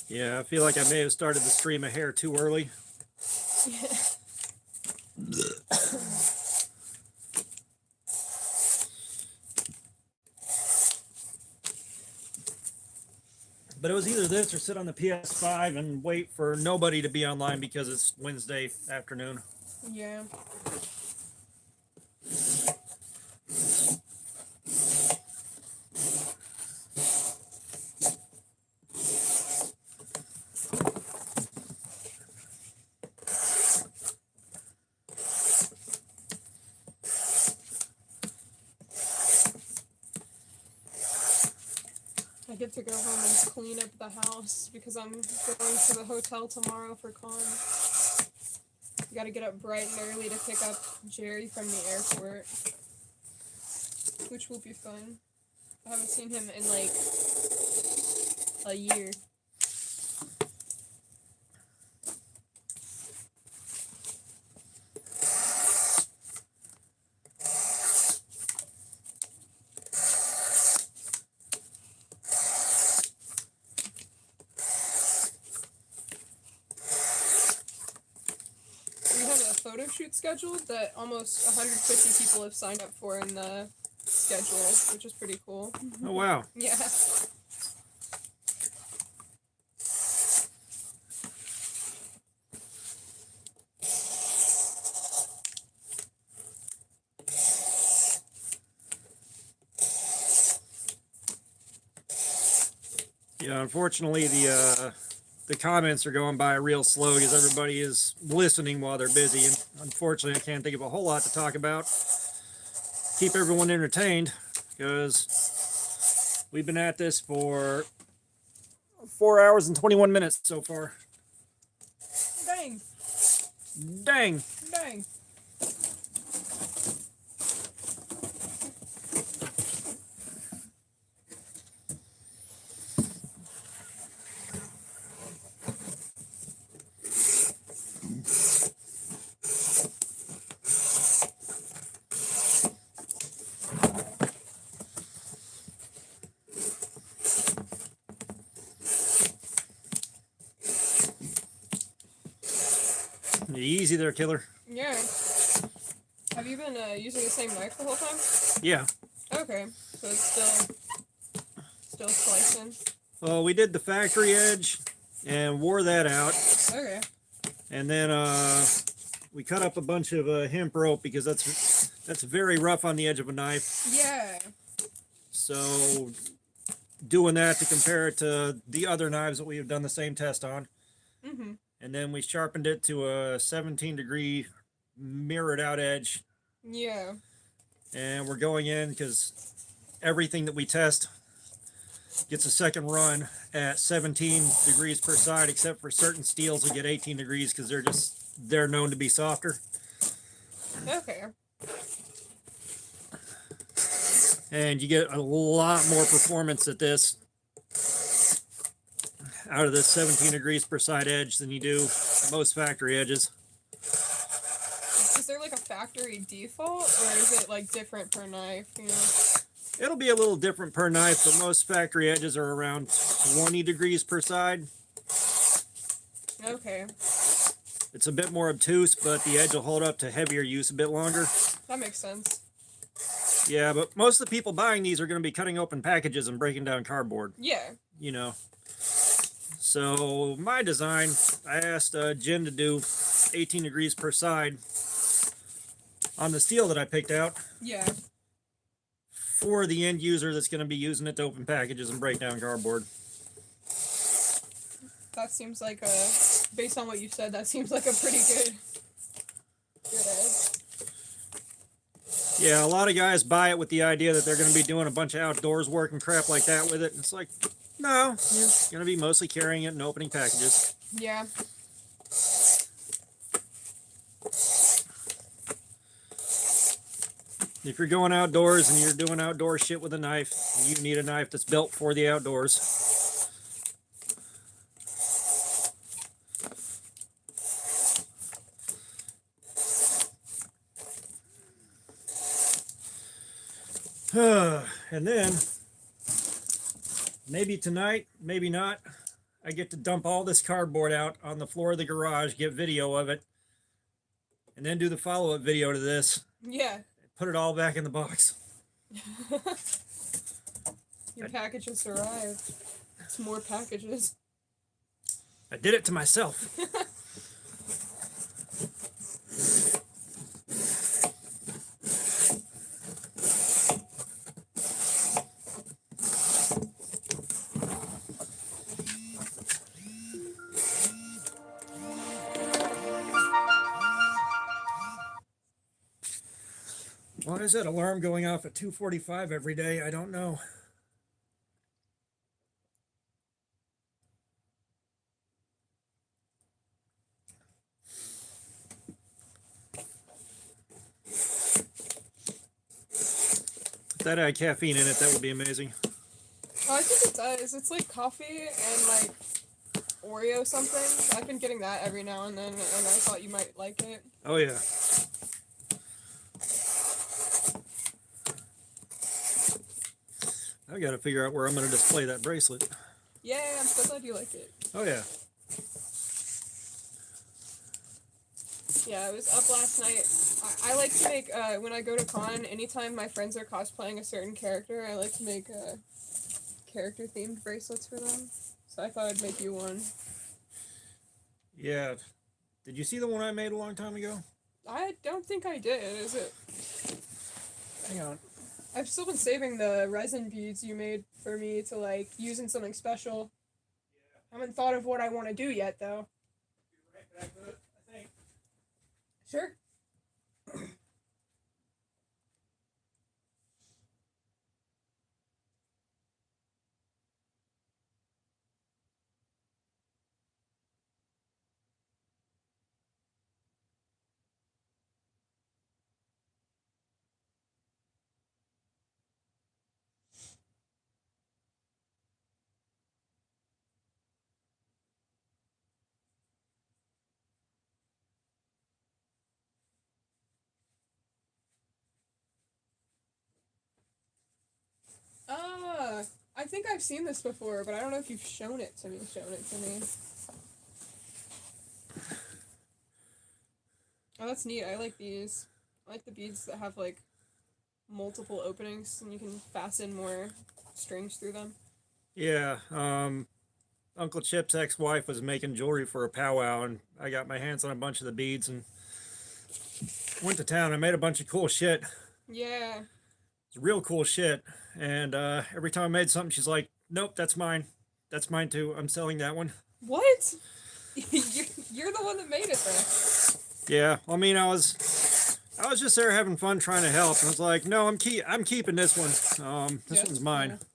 Yeah, I feel like I may have started the stream of hair too early. But it was either this or sit on the PS5 and wait for nobody to be online because it's Wednesday afternoon. Yeah. I get to go home and clean up the house because I'm going to the hotel tomorrow for con. Gotta get up bright and early to pick up Jerry from the airport, which will be fun. I haven't seen him in like a year. Photo shoot scheduled that almost 150 people have signed up for in the schedule, which is pretty cool. Oh, wow. Yeah. Yeah, unfortunately, the comments are going by real slow because everybody is listening while they're busy. And unfortunately, I can't think of a whole lot to talk about. Keep everyone entertained because we've been at this for 4 hours and 21 minutes so far. Dang. Dang. Dang. Easy there, killer. Yeah. Have you been using the same knife the whole time? Yeah. Okay. So it's still slicing. Well, we did the factory edge and wore that out. Okay. And then we cut up a bunch of hemp rope because that's very rough on the edge of a knife. Yeah. So doing that to compare it to the other knives that we have done the same test on. Mhm. And then we sharpened it to a 17-degree mirrored out edge. Yeah. And we're going in because everything that we test gets a second run at 17 degrees per side, except for certain steels that get 18 degrees because they're known to be softer. Okay. And you get a lot more performance at this out of this 17 degrees per side edge than you do most factory edges. Is there like a factory default, or is it like different per knife? You know? It'll be a little different per knife, but most factory edges are around 20 degrees per side. Okay. It's a bit more obtuse, but the edge will hold up to heavier use a bit longer. That makes sense. Yeah, but most of the people buying these are going to be cutting open packages and breaking down cardboard. Yeah. You know. So my design, I asked Jen to do 18 degrees per side on the steel that I picked out Yeah. for the end user that's going to be using it to open packages and break down cardboard. That seems like based on what you said, that seems like a pretty good edge. Yeah, a lot of guys buy it with the idea that they're going to be doing a bunch of outdoors work and crap like that with it. And it's like, no, you're going to be mostly carrying it and opening packages. Yeah. If you're going outdoors and you're doing outdoor shit with a knife, you need a knife that's built for the outdoors. And then, maybe tonight, maybe not, I get to dump all this cardboard out on the floor of the garage, get video of it, and then do the follow-up video to this. Yeah. Put it all back in the box. Your packages arrived. It's more packages. I did it to myself. Why is that alarm going off at 2:45 every day? I don't know. If that had caffeine in it, that would be amazing. Oh, I think it does. It's like coffee and like Oreo something. I've been getting that every now and then, and I thought you might like it. Oh, yeah. I gotta figure out where I'm gonna display that bracelet. Yeah, I'm so glad you like it. Oh, yeah. Yeah, I was up last night. I like to make, when I go to con, anytime my friends are cosplaying a certain character, I like to make character-themed bracelets for them. So I thought I'd make you one. Yeah. Did you see the one I made a long time ago? I don't think I did, is it? Hang on. I've still been saving the resin beads you made for me to like use in something special. I haven't thought of what I want to do yet though. Right back with it, I think. Sure. I think I've seen this before, but I don't know if you've shown it to me. Oh, that's neat. I like these. I like the beads that have like multiple openings and you can fasten more strings through them. Yeah, Uncle Chip's ex-wife was making jewelry for a powwow, and I got my hands on a bunch of the beads and went to town. I made a bunch of cool shit. Yeah. It's real cool shit. And every time I made something, she's like, "Nope, that's mine. That's mine too. I'm selling that one." What? You're the one that made it then. Yeah, I mean, I was just there having fun trying to help, and I was like, "No, I'm keeping this one. This Yeah, one's mine." cool.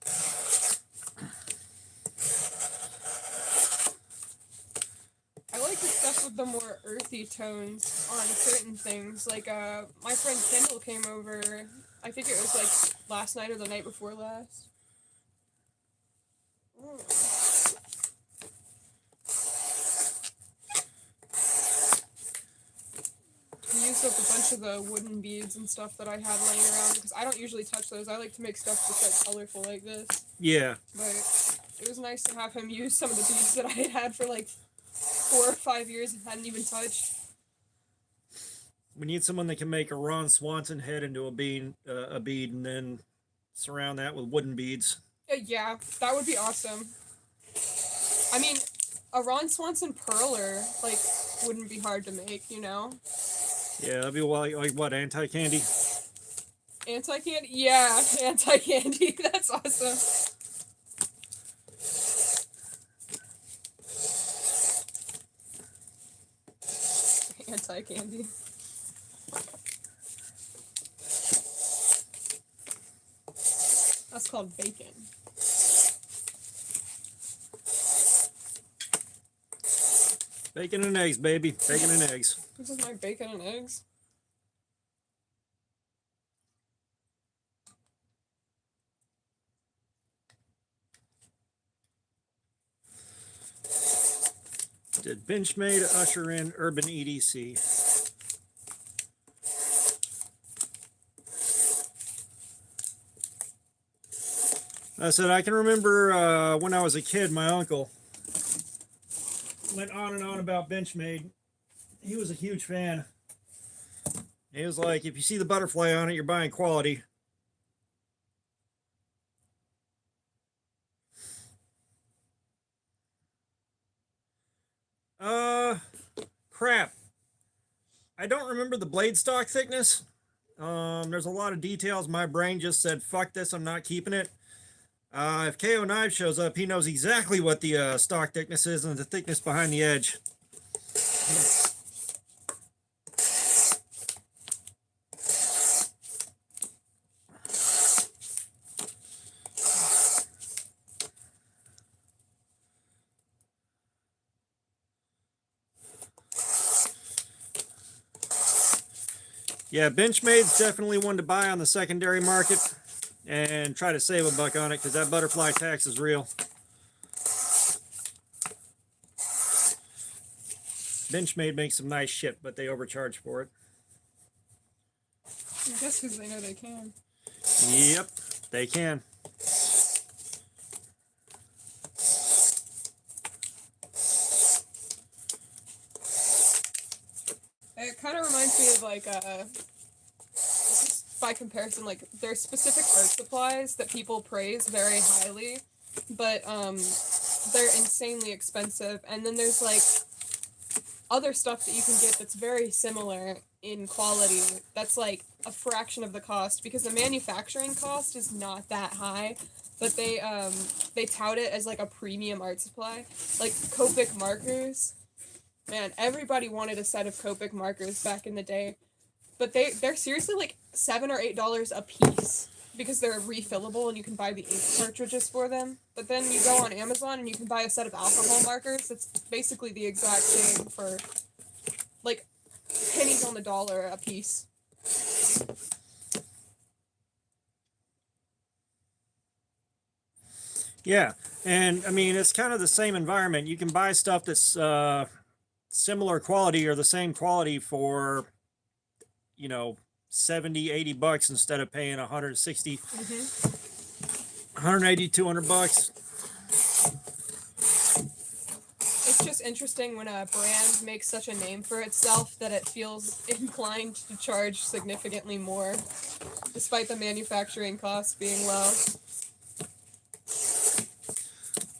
I like the stuff with the more earthy tones on certain things. Like, my friend Kendall came over, I think it was like last night or the night before last. He used up a bunch of the wooden beads and stuff that I had laying around because I don't usually touch those. I like to make stuff just like colorful like this. Yeah, But it was nice to have him use some of the beads that I had had for like 4 or 5 years and hadn't even touched. we need someone that can make a Ron Swanson head into a bead, and then surround that with wooden beads. Yeah, that would be awesome. I mean, a Ron Swanson perler, like, wouldn't be hard to make, you know? Yeah, that'd be like what, anti-candy? Anti-candy? Yeah, anti-candy. That's awesome. Anti-candy. That's called bacon. Bacon and eggs, baby. Bacon and eggs. This is my bacon and eggs. Did Benchmade usher in urban EDC? I said, I can remember when I was a kid, my uncle went on and on about Benchmade. He was a huge fan. He was like, if you see the butterfly on it, you're buying quality. Crap. I don't remember the blade stock thickness. There's a lot of details. My brain just said, fuck this, I'm not keeping it. If KO Knives shows up, he knows exactly what the stock thickness is and the thickness behind the edge. Yeah, Benchmade's definitely one to buy on the secondary market and try to save a buck on it because that butterfly tax is real. Benchmade makes some nice shit, but they overcharge for it. I guess because they know they can. Yep, they can. It kind of reminds me of like just by comparison, like there's specific art supplies that people praise very highly, but they're insanely expensive, and then there's like other stuff that you can get that's very similar in quality that's like a fraction of the cost, because the manufacturing cost is not that high, but they tout it as like a premium art supply. Like Copic markers, man, everybody wanted a set of Copic markers back in the day, but they're seriously like $7 or $8 a piece because they're refillable and you can buy the ink cartridges for them. But then you go on Amazon and you can buy a set of alcohol markers that's basically the exact same for like pennies on the dollar a piece. Yeah, and I mean it's kind of the same environment. You can buy stuff that's similar quality or the same quality for, you know, 70, 80 bucks instead of paying 160, 180, 200 bucks. It's just interesting when a brand makes such a name for itself that it feels inclined to charge significantly more, despite the manufacturing costs being low.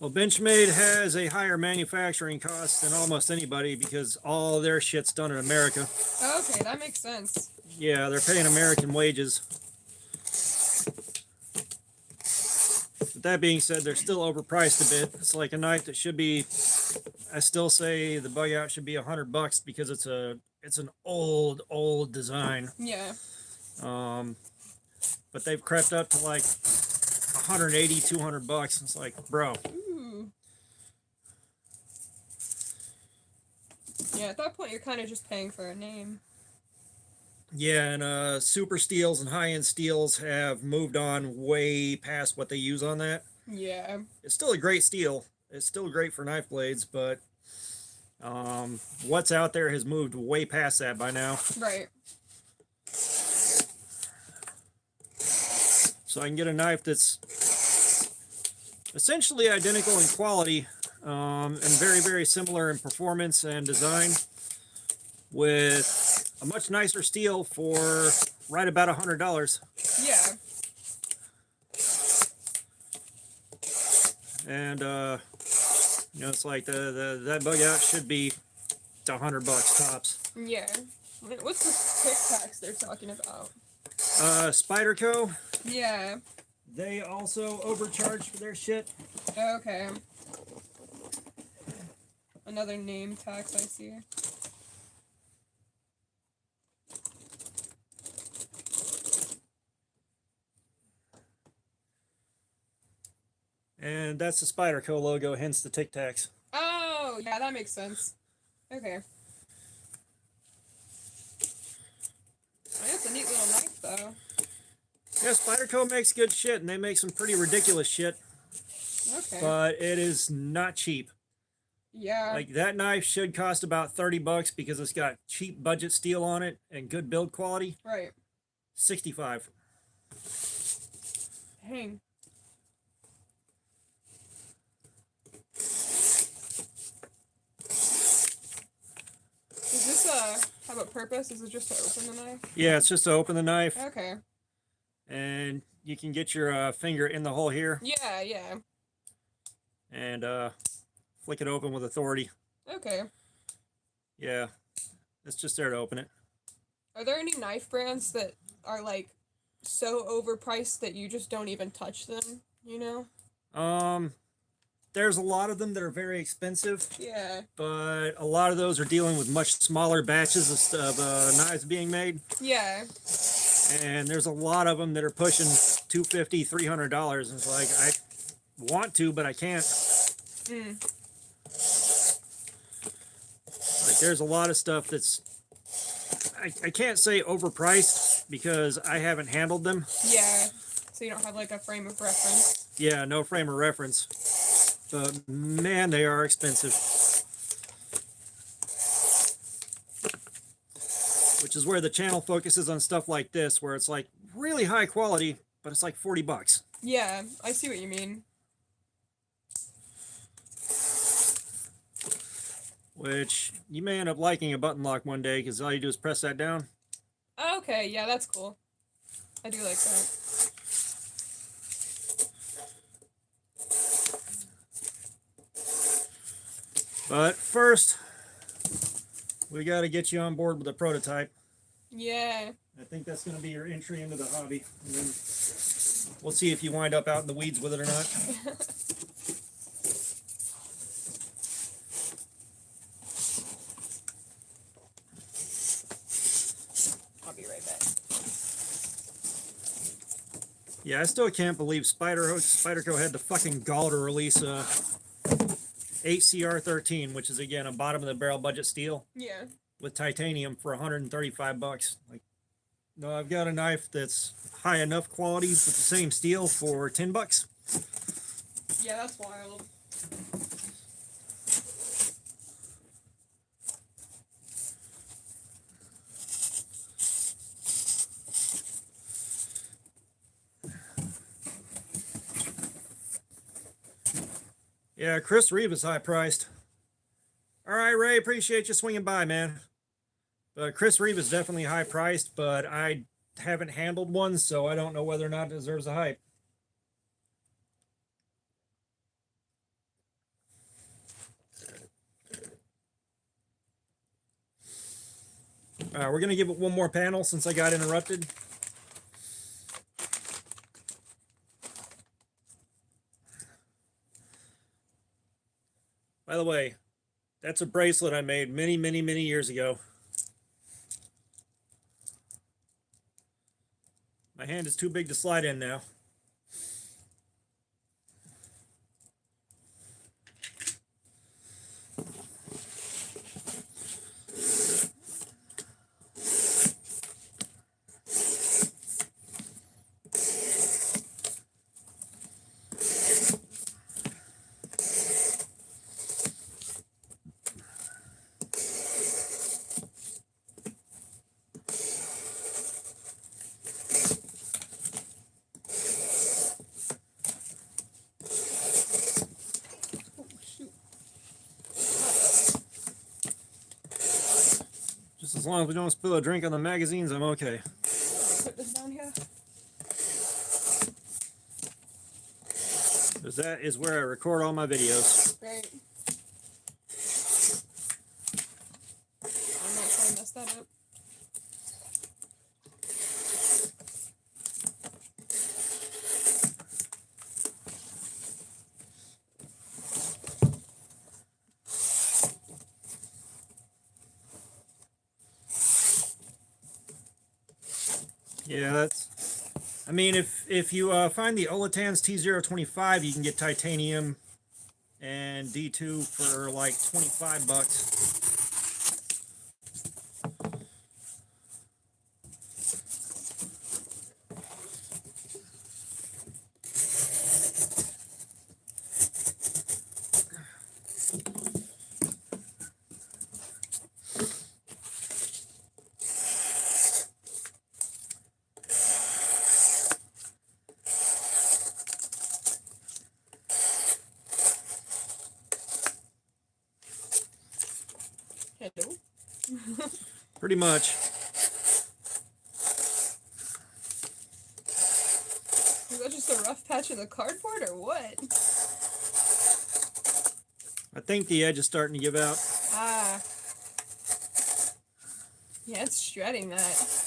Well, Benchmade has a higher manufacturing cost than almost anybody because all their shit's done in America. Okay, that makes sense. Yeah, they're paying American wages. But that being said, they're still overpriced a bit. It's like a knife that should be, I still say the bug out should be $100 because it's an old design. Yeah. But they've crept up to like 180, 200 bucks. It's like, bro. Ooh. Yeah, at that point you're kind of just paying for a name. Yeah, and super steels and high-end steels have moved on way past what they use on that. Yeah. It's still a great steel. It's still great for knife blades, but what's out there has moved way past that by now. Right. So I can get a knife that's essentially identical in quality and very, very similar in performance and design with a much nicer steel for right about $100. Yeah. And you know, it's like that bug out should be $100 tops. Yeah. What's the Tic Tacs they're talking about? Spyderco, Yeah. they also overcharge for their shit. Okay. Another name tax I see. And that's the Spyderco logo, hence the Tic Tacs. Oh, yeah, that makes sense. Okay. That's a neat little knife, though. Yeah, Spyderco makes good shit, and they make some pretty ridiculous shit, Okay. but it is not cheap. Yeah. Like, that knife should cost about 30 bucks because it's got cheap budget steel on it and good build quality. Right. 65. Dang. Does this have a purpose? Is it just to open the knife? Yeah, it's just to open the knife, Okay. and you can get your finger in the hole here Yeah, yeah. and flick it open with authority. Okay. Yeah, it's just there to open it. Are there any knife brands that are like so overpriced that you just don't even touch them, you know? There's a lot of them that are very expensive, Yeah. but a lot of those are dealing with much smaller batches of knives being made, Yeah. and there's a lot of them that are pushing $250, $300. And it's like, I want to, but I can't. Mm. Like, there's a lot of stuff that's, I can't say overpriced because I haven't handled them. Yeah. So you don't have like a frame of reference. Yeah, no frame of reference. But man, they are expensive. Which is where the channel focuses on stuff like this, where it's like really high quality, but it's like 40 bucks. Yeah, I see what you mean. Which you may end up liking a button lock one day because all you do is press that down. Okay, yeah, that's cool. I do like that. But first, we got to get you on board with a prototype. Yeah. I think that's going to be your entry into the hobby. And then we'll see if you wind up out in the weeds with it or not. I'll be right back. Yeah, I still can't believe Spyderco had the fucking gall to release a 8CR13, which is again a bottom of the barrel budget steel Yeah. with titanium for $135. Like, no, I've got a knife that's high enough quality with the same steel for $10. Yeah, that's wild. Yeah, Chris Reeve is high priced. All right, Ray, appreciate you swinging by, man. But Chris Reeve is definitely high priced, but I haven't handled one, so I don't know whether or not it deserves a hype. All right, we're going to give it one more panel since I got interrupted. By the way, that's a bracelet I made many, many, many years ago. My hand is too big to slide in now. Oh, shoot. Just as long as we don't spill a drink on the magazines, I'm okay. Put this down here. Because that is where I record all my videos. Right. I'm not trying to mess that up. Yeah, that's. I mean, if you find the Olatan's T025, you can get titanium and D2 for like $25. Hello. Pretty much. Is that just a rough patch of the cardboard or what? I think the edge is starting to give out. Ah. Yeah, it's shredding that.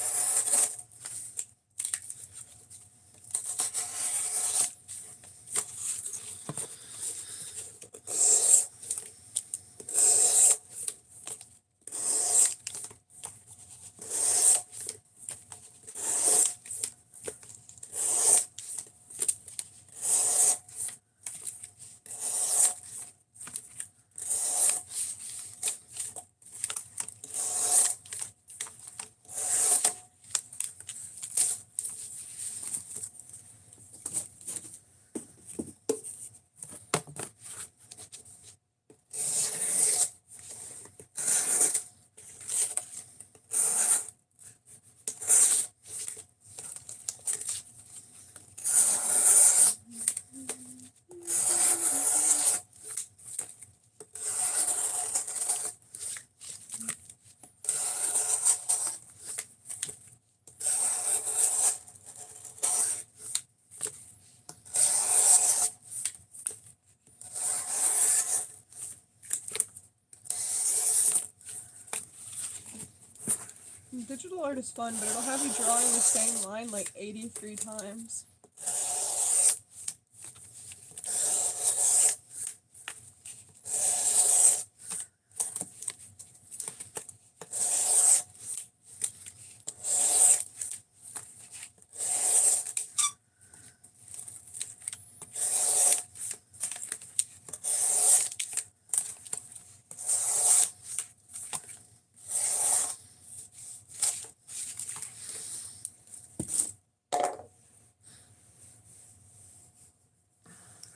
Digital art is fun, but it'll have you drawing the same line like 83 times.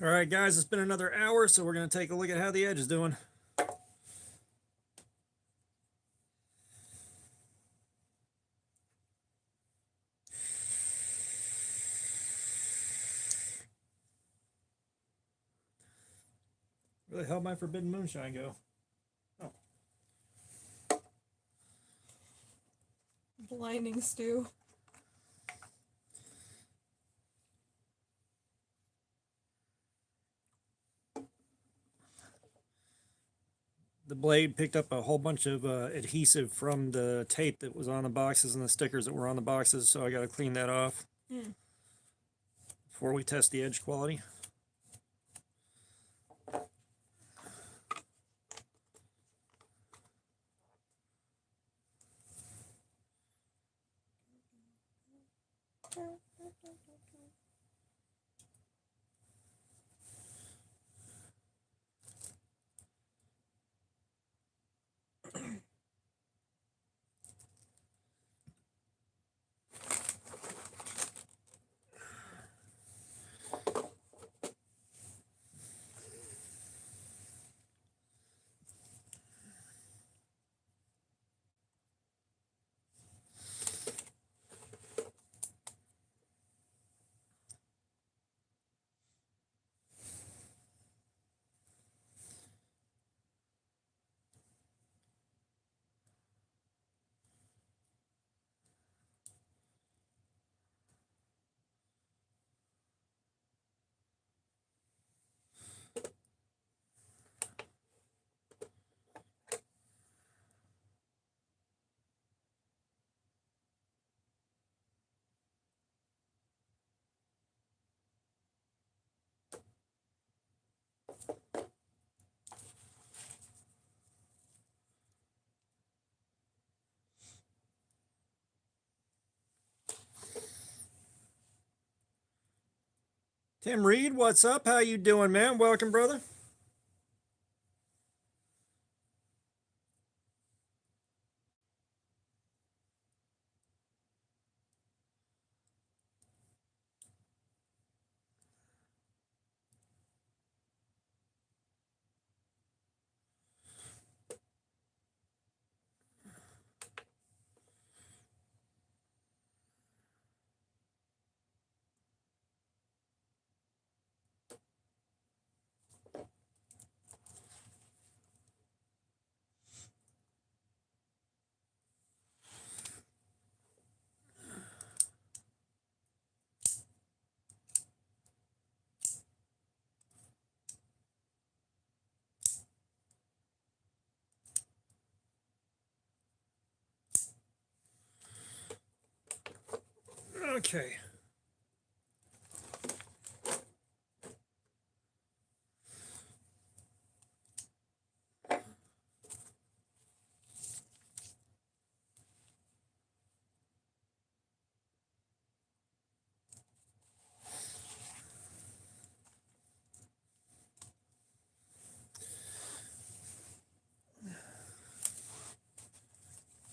All right, guys, it's been another hour, so we're going to take a look at how the edge is doing. Where the hell my forbidden moonshine go? Oh. Blinding stew. The blade picked up a whole bunch of adhesive from the tape that was on the boxes and the stickers that were on the boxes, so I got to clean that off before we test the edge quality. Tim Reed, what's up? How you doing, man? Welcome, brother. Okay.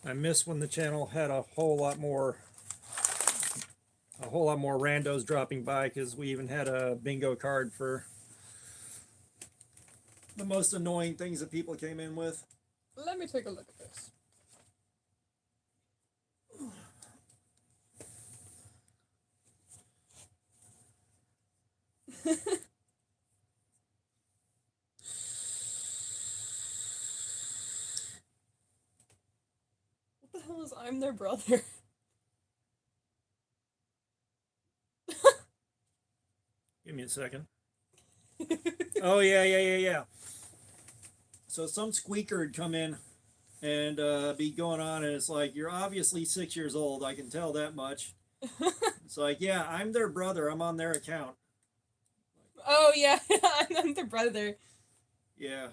I miss when the channel had a whole lot more randos dropping by, because we even had a bingo card for the most annoying things that people came in with. Let me take a look at this. What the hell is I'm their brother? Give me a second. Oh, yeah. So some squeaker had come in and be going on, and it's like, you're obviously 6 years old. I can tell that much. It's like, yeah, I'm their brother. I'm on their account. Oh yeah, I'm the brother. Yeah.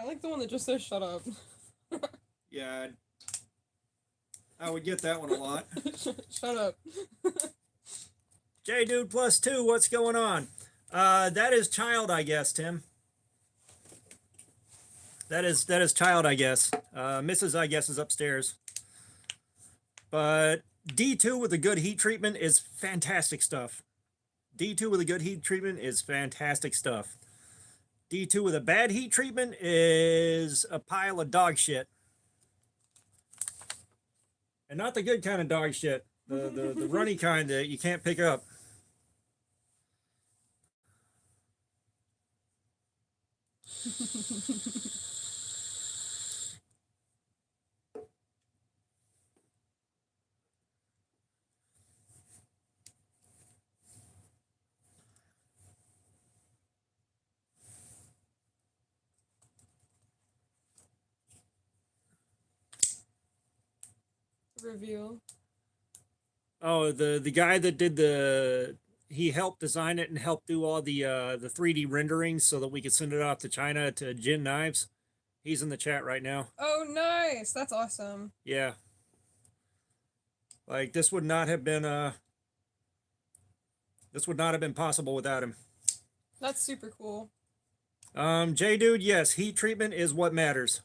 I like the one that just says "shut up." Yeah. I would get that one a lot. Shut up. J Dude plus 2, what's going on? That is child, I guess, Tim. That is child, I guess. Mrs. I guess is upstairs. But D2 with a good heat treatment is fantastic stuff. D2 with a good heat treatment is fantastic stuff. D2 with a bad heat treatment is a pile of dog shit. And not the good kind of dog shit. The runny kind that you can't pick up. Reveal. Oh, the guy that did he helped design it and helped do all the 3D renderings so that we could send it off to China to Jin Knives. He's in the chat right now. Oh, nice. That's awesome. Yeah. Like this would not have been possible without him. That's super cool. J Dude, yes, heat treatment is what matters.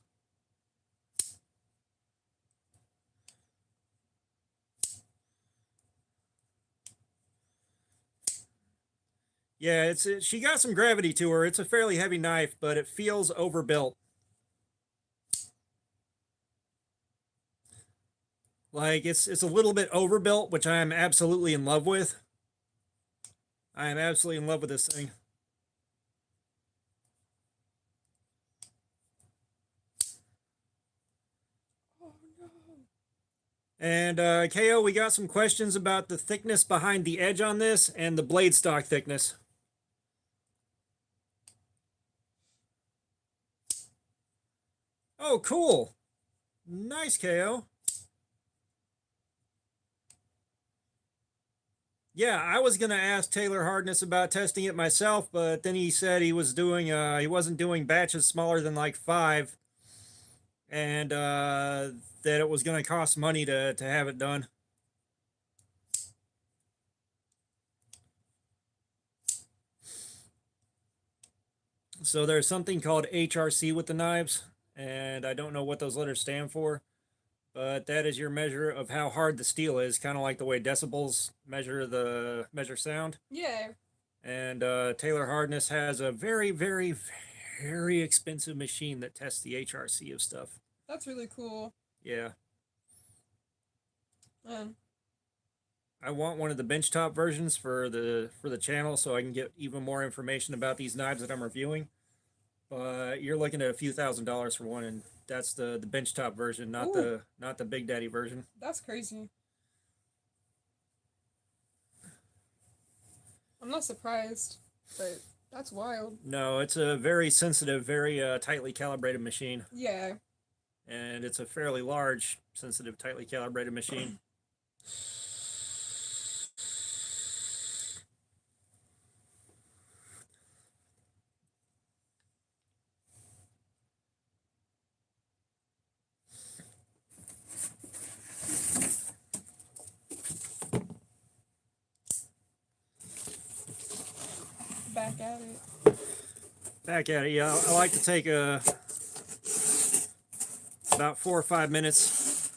Yeah, she got some gravity to her. It's a fairly heavy knife, but it feels overbuilt. Like it's a little bit overbuilt, which I am absolutely in love with. I am absolutely in love with this thing. Oh no. And KO, we got some questions about the thickness behind the edge on this and the blade stock thickness. Oh, cool. Nice, KO. Yeah, I was gonna ask Taylor Hardness about testing it myself, but then he said he was doing he wasn't doing batches smaller than like 5, and that it was gonna cost money to have it done. So there's something called HRC with the knives, and I don't know what those letters stand for, but that is your measure of how hard the steel is, kind of like the way decibels measure sound. Yeah. And Taylor Hardness has a very, very, very expensive machine that tests the HRC of stuff. That's really cool. Yeah. Man. I want one of the benchtop versions for the channel so I can get even more information about these knives that I'm reviewing. But you're looking at a few $1,000s for one, and that's the benchtop version, not the Big Daddy version. That's crazy. I'm not surprised, but that's wild. No, it's a very sensitive, very tightly calibrated machine. Yeah. And it's a fairly large, sensitive, tightly calibrated machine. Back at it. Back at it, yeah. I like to take about 4 or 5 minutes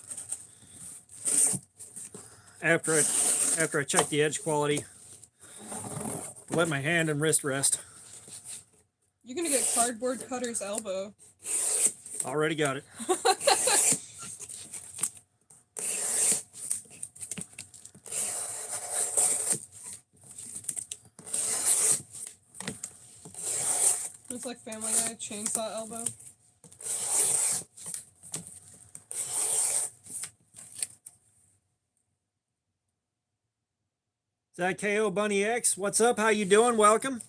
after I check the edge quality to let my hand and wrist rest. You're gonna get cardboard cutter's elbow. Already got it. It's like Family Guy chainsaw elbow. Is that KO Bunny X? What's up? How you doing? Welcome.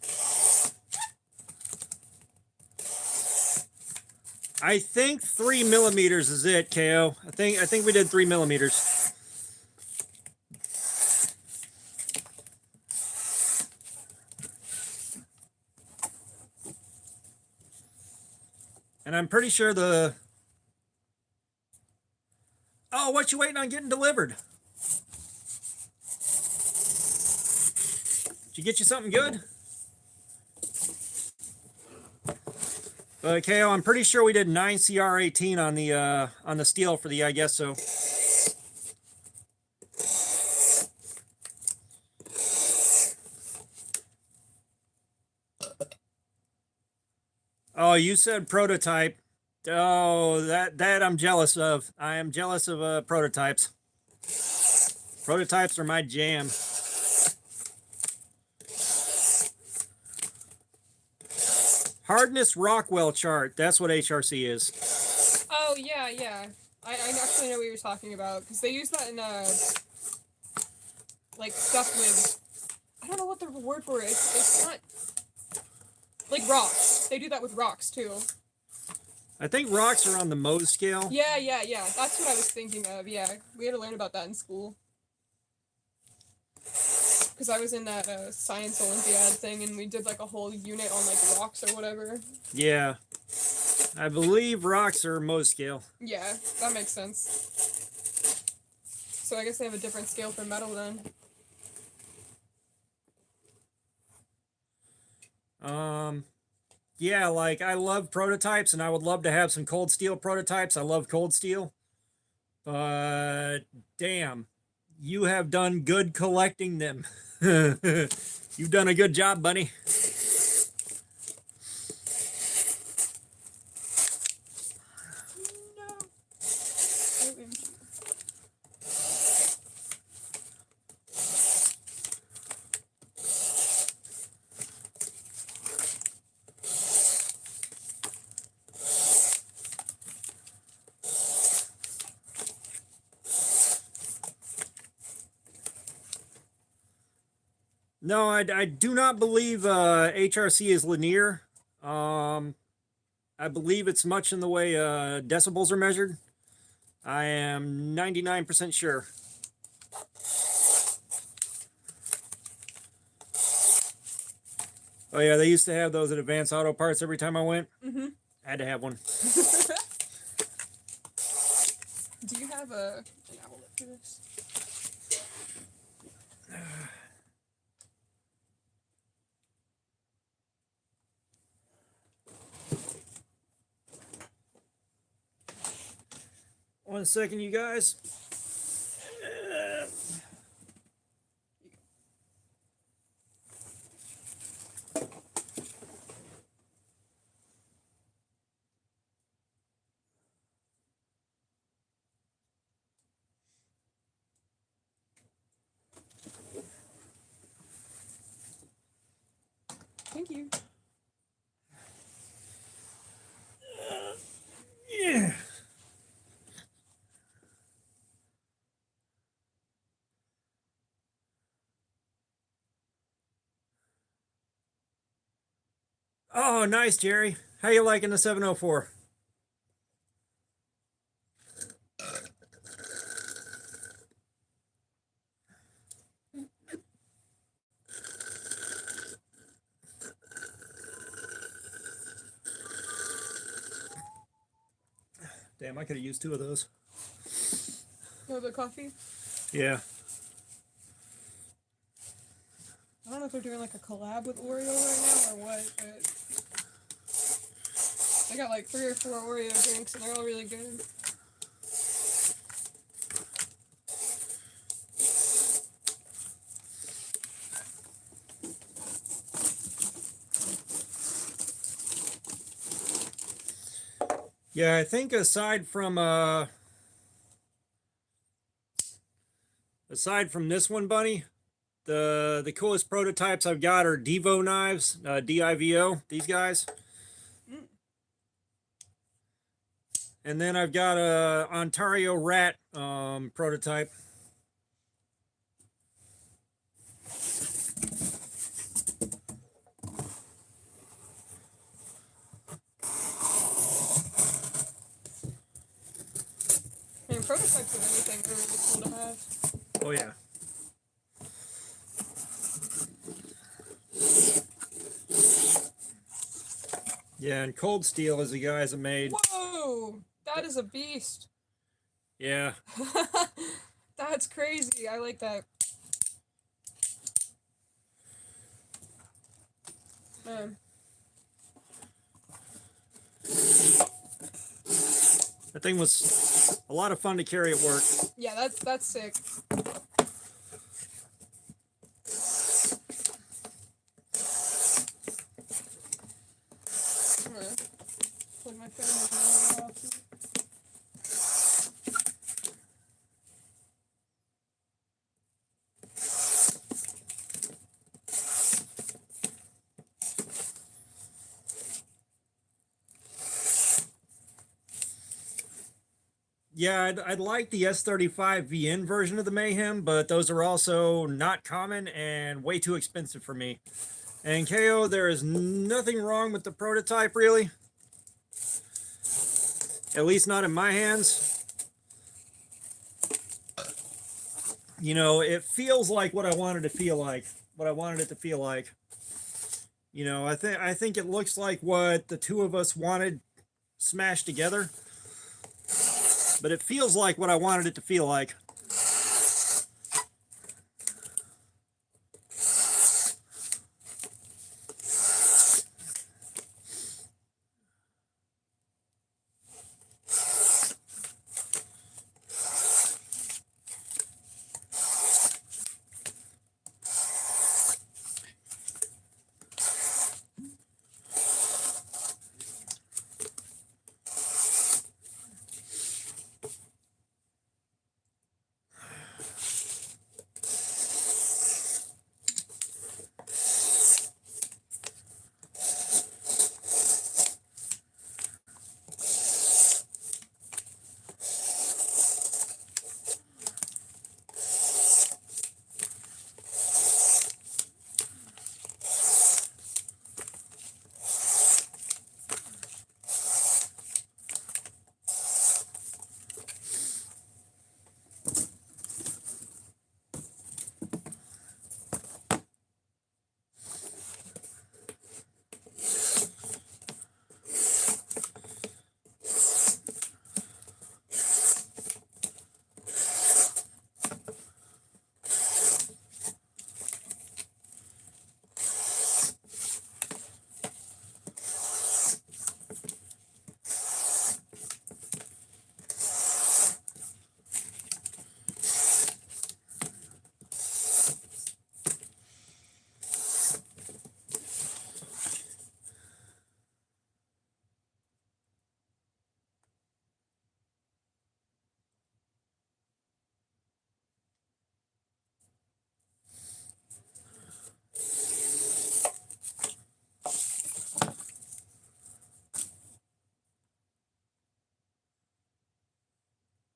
I think 3 millimeters is it, KO. I think we did 3 millimeters. And I'm pretty sure the... Oh, what you waiting on getting delivered? Did you get you something good? KO, I'm pretty sure we did 9 CR18 on the steel for the I guess so. Oh, you said prototype. Oh, that I'm jealous of. I am jealous of prototypes. Prototypes are my jam. Hardness Rockwell chart. That's what HRC is. Oh yeah, yeah. I actually know what you're talking about because they use that in like stuff with, I don't know what the word for it is. It's not like rocks. They do that with rocks too. I think rocks are on the Mohs scale. Yeah. That's what I was thinking of. Yeah, we had to learn about that in school. Because I was in that science Olympiad thing, and we did like a whole unit on like rocks or whatever. Yeah. I believe rocks are Mohs scale. Yeah, that makes sense. So I guess they have a different scale for metal then. Yeah, like I love prototypes and I would love to have some cold steel prototypes. I love cold steel. But damn, you have done good collecting them. You've done a good job, buddy. No. No, I do not believe HRC is linear. I believe it's much in the way decibels are measured. I am 99% sure. Oh yeah, they used to have those at Advanced Auto Parts every time I went. Mm-hmm. I had to have one. Do you have an outlet for this? One second, you guys. Thank you. Yeah. Oh, nice, Jerry. How you liking the 704? Damn, I could have used 2 of those. Oh, the coffee? Yeah. I don't know if they're doing like a collab with Oreo right now or what, but I got like 3 or 4 Oreo drinks and they're all really good. Yeah, I think aside from this one, Bunny, the coolest prototypes I've got are Devo knives, DIVO, these guys. And then I've got a Ontario Rat prototype. prototypes of anything are really cool to have. Oh yeah. Yeah, and Cold Steel is the guys that made. Whoa! That is a beast. Yeah. That's crazy. I like that. Man. That thing was a lot of fun to carry at work. Yeah, that's sick. I'm gonna plug my phone in off. Yeah, I'd like the S35 VN version of the Mayhem, but those are also not common and way too expensive for me. And KO, there is nothing wrong with the prototype, really. At least not in my hands. You know, it feels like what I wanted to feel like, what I wanted it to feel like. You know, I think it looks like what the two of us wanted smashed together. But it feels like what I wanted it to feel like.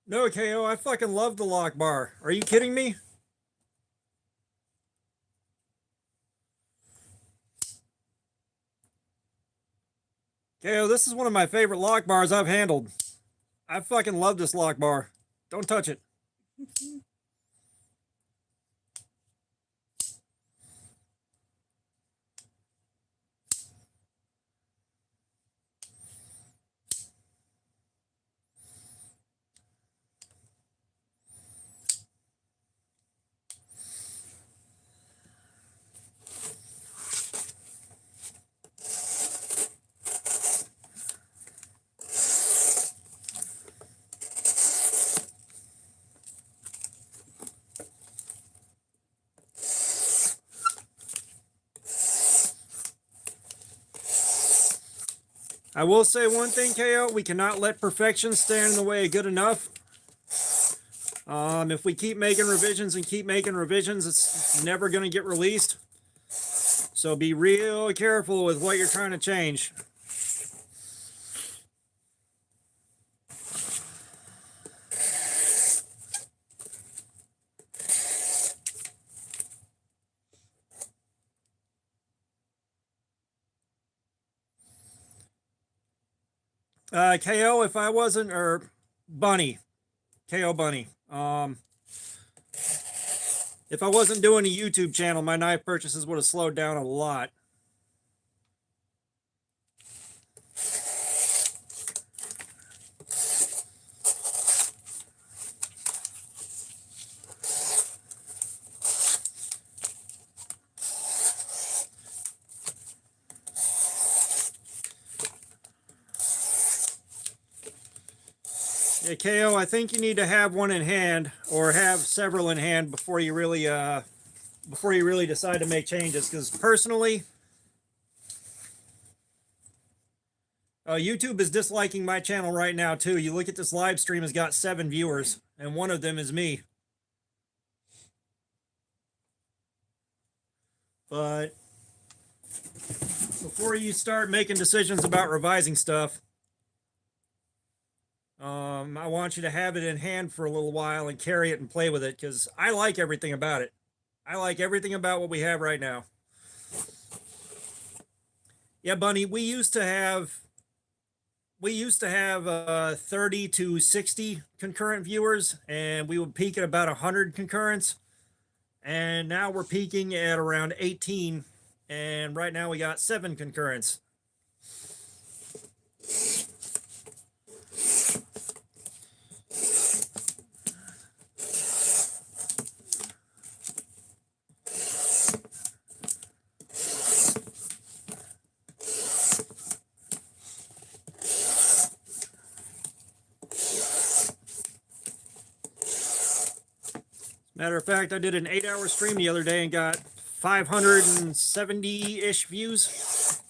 No, KO, I fucking love the lock bar. Are you kidding me? KO, this is one of my favorite lock bars I've handled. I fucking love this lock bar. Don't touch it. I will say one thing, KO. We cannot let perfection stand in the way of good enough. If we keep making revisions and keep making revisions, it's never going to get released. So be real careful with what you're trying to change. KO, if I wasn't, or Bunny, KO Bunny. If I wasn't doing a YouTube channel, my knife purchases would have slowed down a lot. Yeah, KO, I think you need to have one in hand or have several in hand before you really decide to make changes. Because personally, YouTube is disliking my channel right now too. You look at this live stream, has got 7 viewers, and one of them is me. But before you start making decisions about revising stuff, I want you to have it in hand for a little while and carry it and play with it, because I like everything about it. I like everything about what we have right now. Yeah, Bunny, we used to have 30 to 60 concurrent viewers, and we would peak at about 100 concurrents. And now we're peaking at around 18, and right now we got 7 concurrents. Matter of fact, I did an 8-hour stream the other day and got 570-ish views.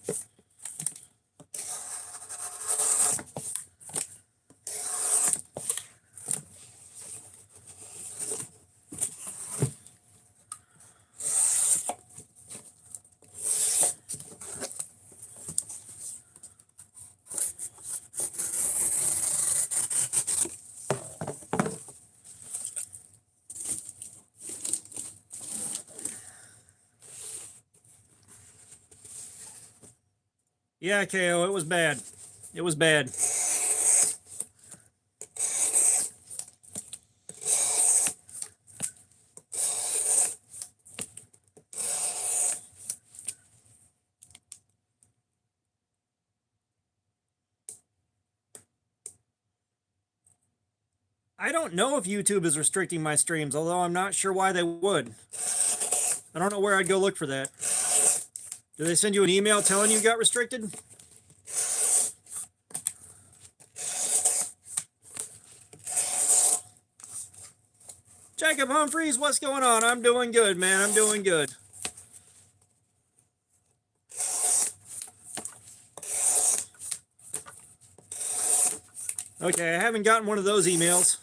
Yeah, KO, it was bad. It was bad. I don't know if YouTube is restricting my streams, although I'm not sure why they would. I don't know where I'd go look for that. Do they send you an email telling you got restricted? Jacob Humphreys, what's going on? I'm doing good, man. I'm doing good. Okay, I haven't gotten one of those emails.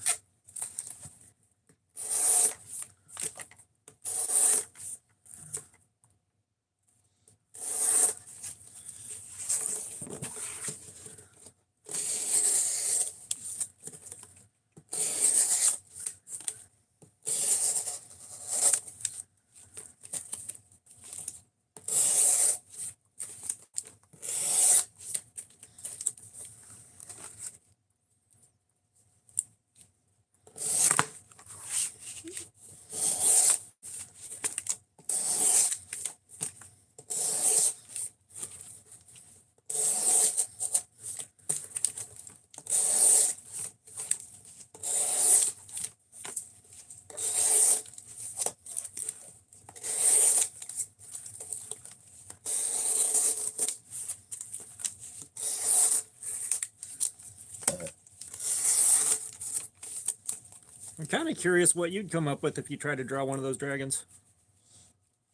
I'm kind of curious what you'd come up with if you tried to draw one of those dragons.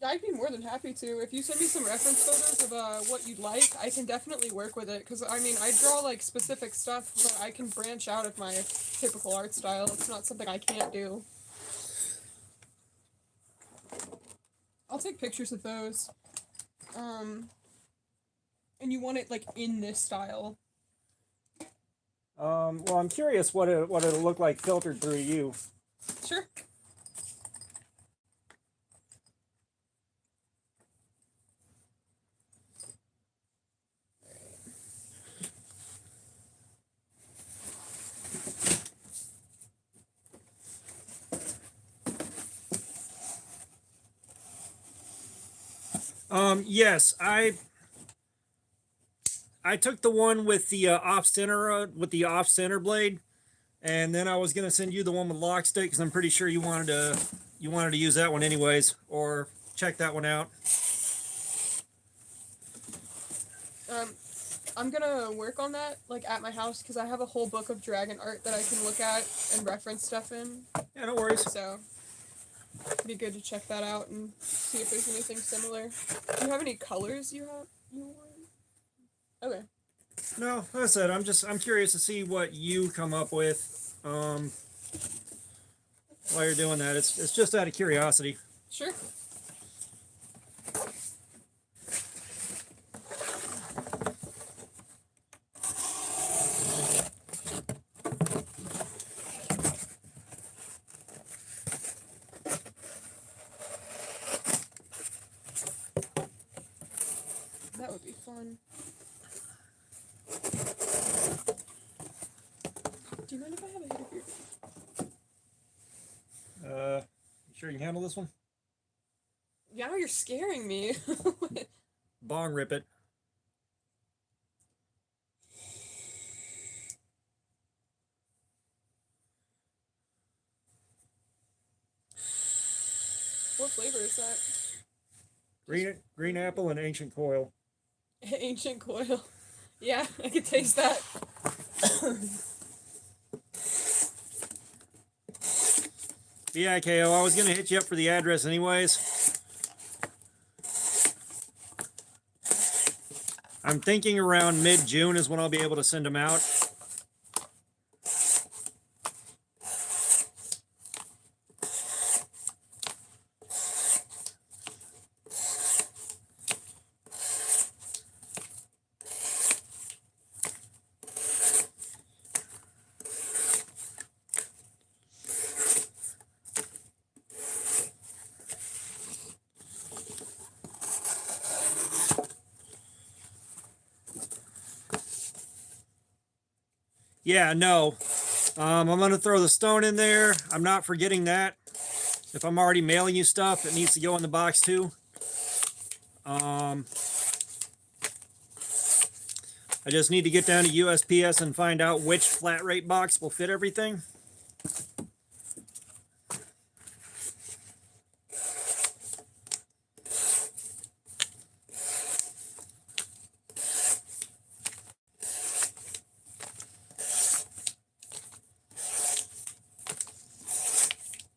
I'd be more than happy to. If you send me some reference photos of what you'd like, I can definitely work with it. Because, I mean, I draw, like, specific stuff, but I can branch out of my typical art style. It's not something I can't do. I'll take pictures of those. And you want it, like, in this style. Well, I'm curious what it'll look like filtered through you. Sure. Yes, I took the one with the off center blade, and then I was gonna send you the one with lock stick because I'm pretty sure you wanted to use that one anyways, or check that one out. I'm gonna work on that like at my house because I have a whole book of dragon art that I can look at and reference stuff in. Yeah, no worries. So it'd be good to check that out and see if there's anything similar. Do you have any colors you want? Okay. No, like I said, I'm curious to see what you come up with. While you're doing that, it's just out of curiosity. Sure. That would be fun. Do you mind if I have a hit of your... You sure you can handle this one? Now you're scaring me. Bong rip it. What flavor is that? Green apple and ancient coil. Ancient coil. Yeah, I can taste that. Yeah, KO, I was gonna hit you up for the address anyways. I'm thinking around mid-June is when I'll be able to send them out. Yeah, no. I'm going to throw the stone in there. I'm not forgetting that. If I'm already mailing you stuff, it needs to go in the box too. I just need to get down to USPS and find out which flat rate box will fit everything.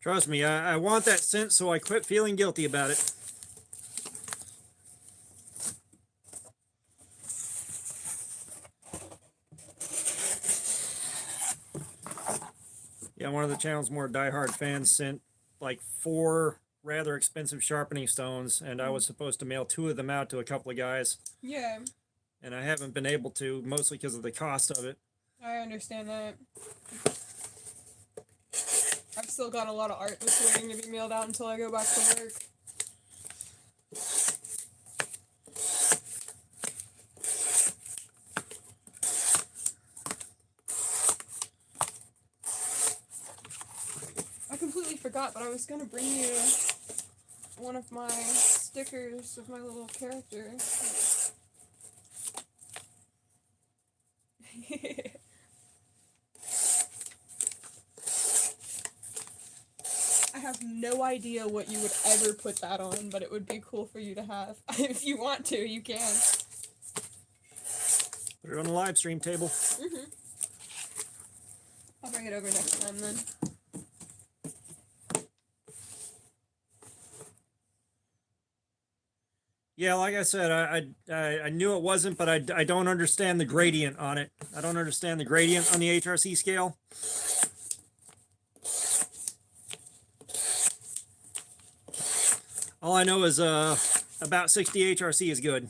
Trust me, I want that sent so I quit feeling guilty about it. Yeah, one of the channel's more diehard fans sent like 4 rather expensive sharpening stones, and I was supposed to mail 2 of them out to a couple of guys. Yeah, And I haven't been able to, mostly because of the cost of it. I understand that. I've still got a lot of art that's waiting to be mailed out until I go back to work. I completely forgot, but I was gonna bring you one of my stickers of my little character. I have no idea what you would ever put that on, but it would be cool for you to have. If you want to, you can. Put it on the live stream table. Mm-hmm. I'll bring it over next time then. Yeah, like I said, I knew it wasn't, but I don't understand the gradient on it. I don't understand the gradient on the HRC scale. All I know is about 60 HRC is good.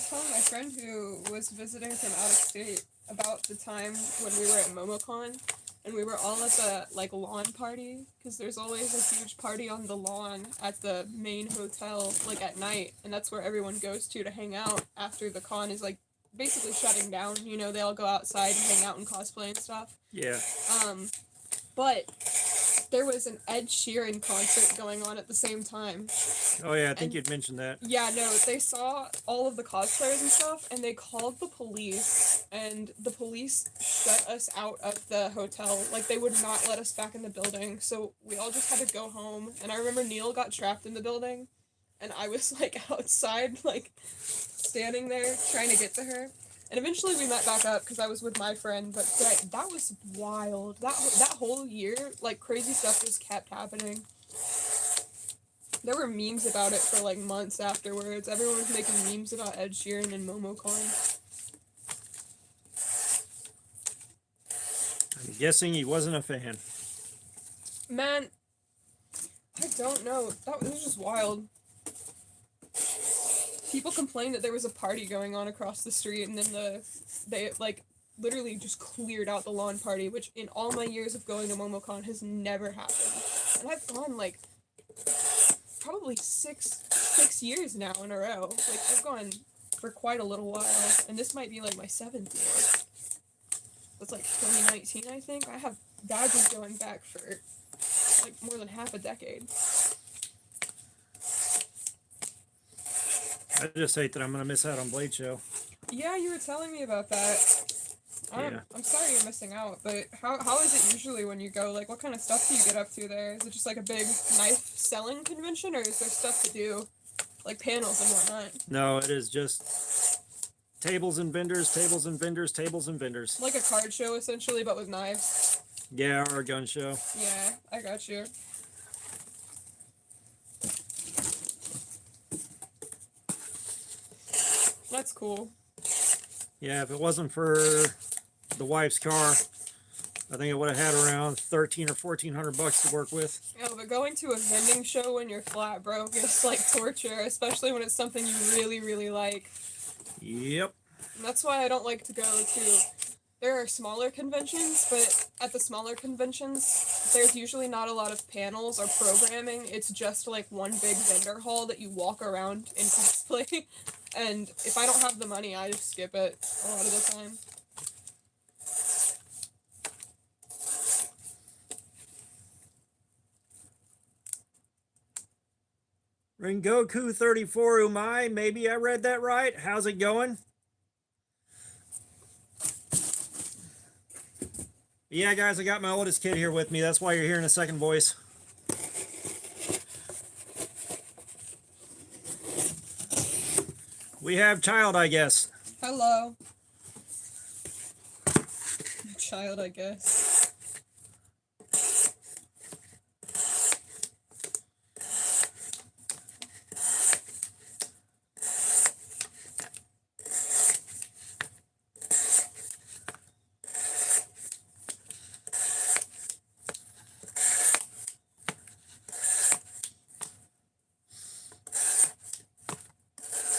was telling my friend who was visiting from out of state about the time when we were at MomoCon, and we were all at the like lawn party, because there's always a huge party on the lawn at the main hotel like at night, and that's where everyone goes to hang out after the con is like basically shutting down. You know, they all go outside and hang out and cosplay and stuff. Yeah. But there was an Ed Sheeran concert going on at the same time. Oh yeah, I think And- you'd mentioned that. Yeah, no, they saw all of the cosplayers and stuff, and they called the police, and the police shut us out of the hotel. Like, they would not let us back in the building, so we all just had to go home. And I remember Neil got trapped in the building, and I was, like, outside, like, standing there trying to get to her. And eventually we met back up because I was with my friend, but that was wild. That whole year, like, crazy stuff just kept happening. There were memes about it for, like, months afterwards. Everyone was making memes about Ed Sheeran and MomoCon. I'm guessing he wasn't a fan. Man, I don't know. That was just wild. People complained that there was a party going on across the street, and then they like literally just cleared out the lawn party, which in all my years of going to MomoCon has never happened. And I've gone like probably six years now in a row. Like, I've gone for quite a little while, and this might be like my 7th year. That's like 2019, I think. Dad was going back for like more than half a decade. I just hate that I'm gonna miss out on Blade Show. Yeah, you were telling me about that. Yeah. I'm sorry you're missing out, but how is it usually when you go? Like, what kind of stuff do you get up to there? Is it just like a big knife selling convention, or is there stuff to do, like panels and whatnot? No, it is just tables and vendors, tables and vendors, tables and vendors. Like a card show, essentially, but with knives. Yeah, or a gun show. Yeah, I got you. That's cool. Yeah, if it wasn't for the wife's car, I think I would have had around $1,300 or $1,400 to work with. Oh, but going to a vending show when you're flat broke is like torture, especially when it's something you really, really like. Yep. And that's why I don't like to go to. There are smaller conventions, but at the smaller conventions, there's usually not a lot of panels or programming. It's just like one big vendor hall that you walk around in cosplay. And if I don't have the money, I just skip it a lot of the time. Rengoku 34 Umai, maybe I read that right. How's it going? Yeah, guys, I got my oldest kid here with me. That's why you're hearing a second voice. We have child, I guess. Hello. Child, I guess.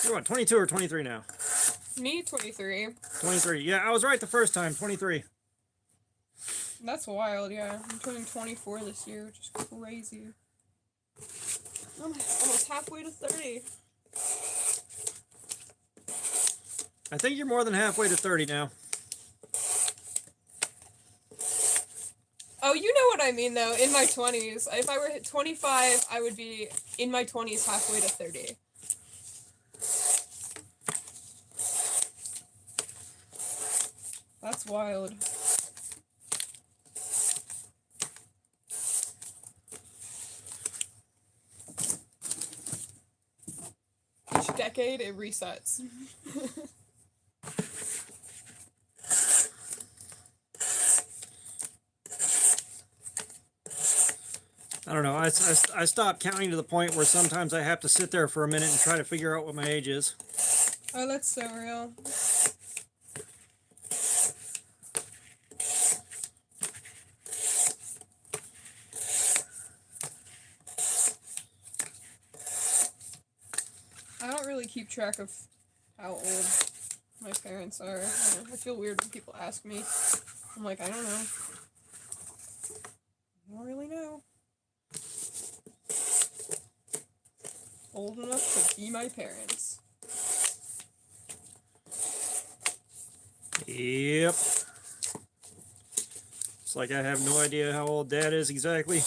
You're what, 22 or 23 now? Me, 23. 23. Yeah, I was right the first time. 23. That's wild, yeah. I'm turning 24 this year, which is crazy. I'm almost halfway to 30. I think you're more than halfway to 30 now. Oh, you know what I mean, though. In my 20s. If I were at 25, I would be in my 20s halfway to 30. That's wild. Each decade, it resets. I don't know. I stopped counting to the point where sometimes I have to sit there for a minute and try to figure out what my age is. Oh, that's so real. I don't really keep track of how old my parents are. I feel weird when people ask me. I'm like, I don't know. I don't really know. Old enough to be my parents. Yep. It's like I have no idea how old Dad is exactly.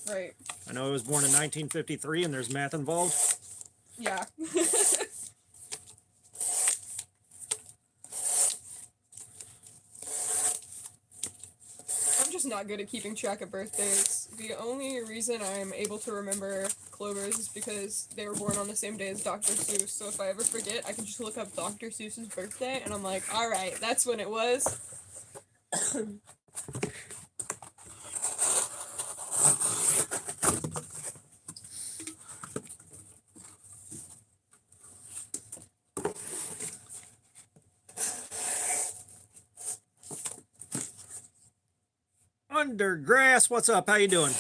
Right. I know he was born in 1953 and there's math involved. Yeah. I'm just not good at keeping track of birthdays. The only reason I'm able to remember Clover's is because they were born on the same day as Dr. Seuss. So if I ever forget, I can just look up Dr. Seuss's birthday and I'm like, alright, that's when it was. Undergrass, what's up? How you doing?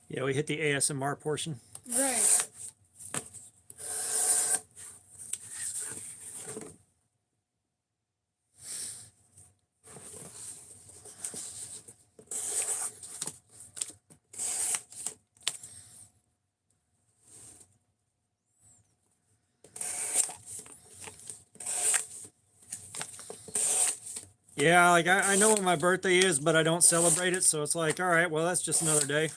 Yeah, we hit the ASMR portion. Right. Yeah, like I know what my birthday is, but I don't celebrate it, so it's like, all right, well, that's just another day.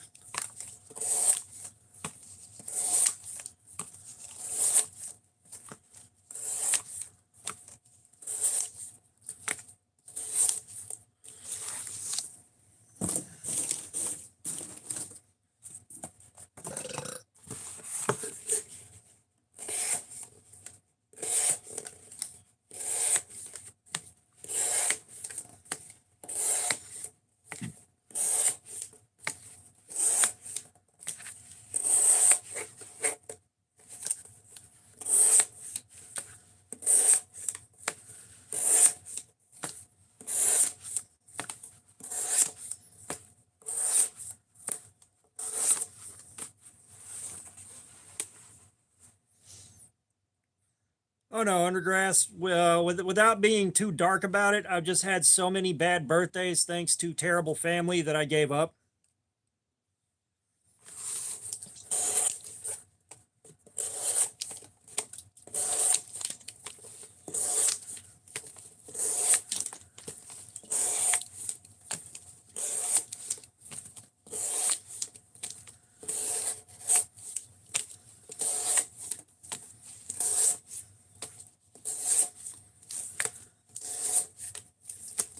Oh no, Undergrass. Without being too dark about it, I've just had so many bad birthdays thanks to terrible family that I gave up.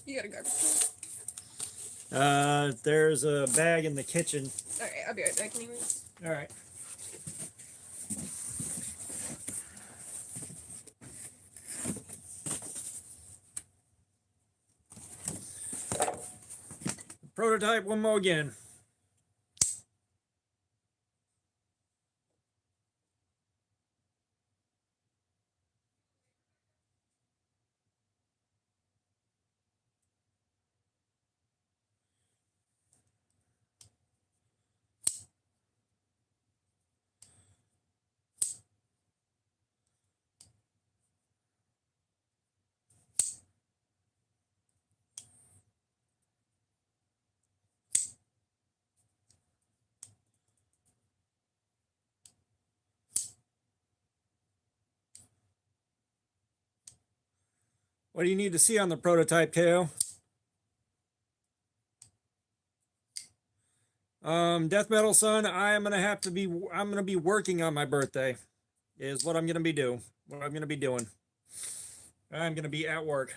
You got a garbage can? There's a bag in the kitchen. Alright, I'll be right back anyways. All right. Prototype one more again. What do you need to see on the prototype, KO? Death Metal Son, I'm gonna be working on my birthday. Is what I'm gonna be doing. What I'm gonna be doing. I'm gonna be at work.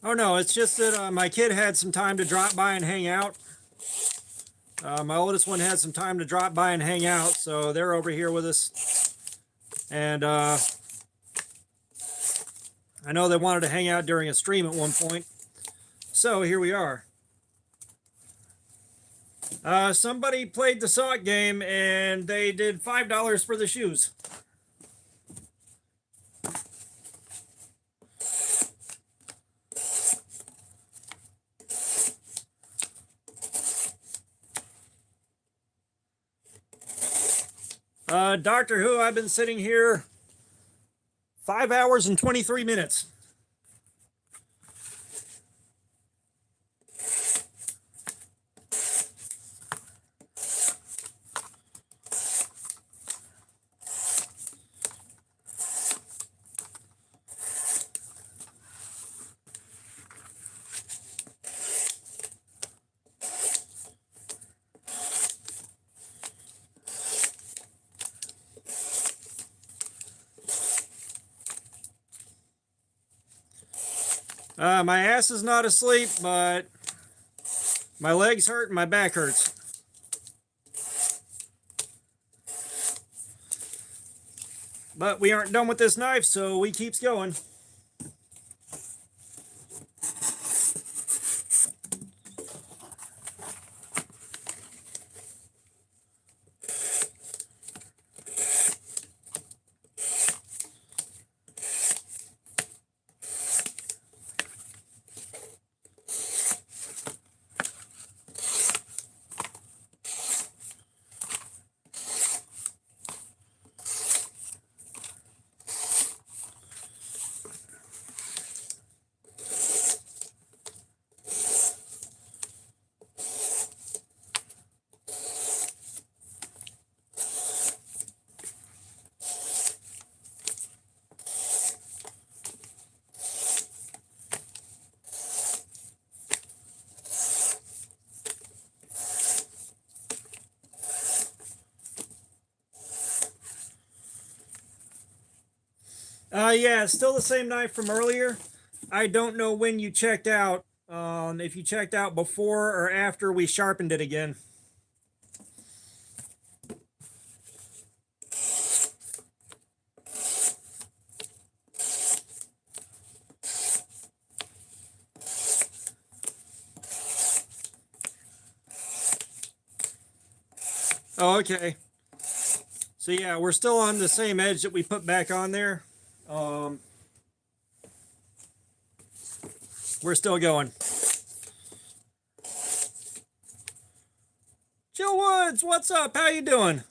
Oh no, it's just that my kid had some time to drop by and hang out. My oldest one had some time to drop by and hang out, so they're over here with us. And I know they wanted to hang out during a stream at one point, so here we are. Somebody played the sock game and they did $5 for the shoes. Doctor Who, I've been sitting here 5 hours and 23 minutes. My ass is not asleep, but my legs hurt and my back hurts. But we aren't done with this knife, so we keeps going. Yeah, it's still the same knife from earlier. I don't know when you checked out. If you checked out before or after we sharpened it again. Oh, okay. So yeah, we're still on the same edge that we put back on there. We're still going. Jill Woods, what's up? How you doing?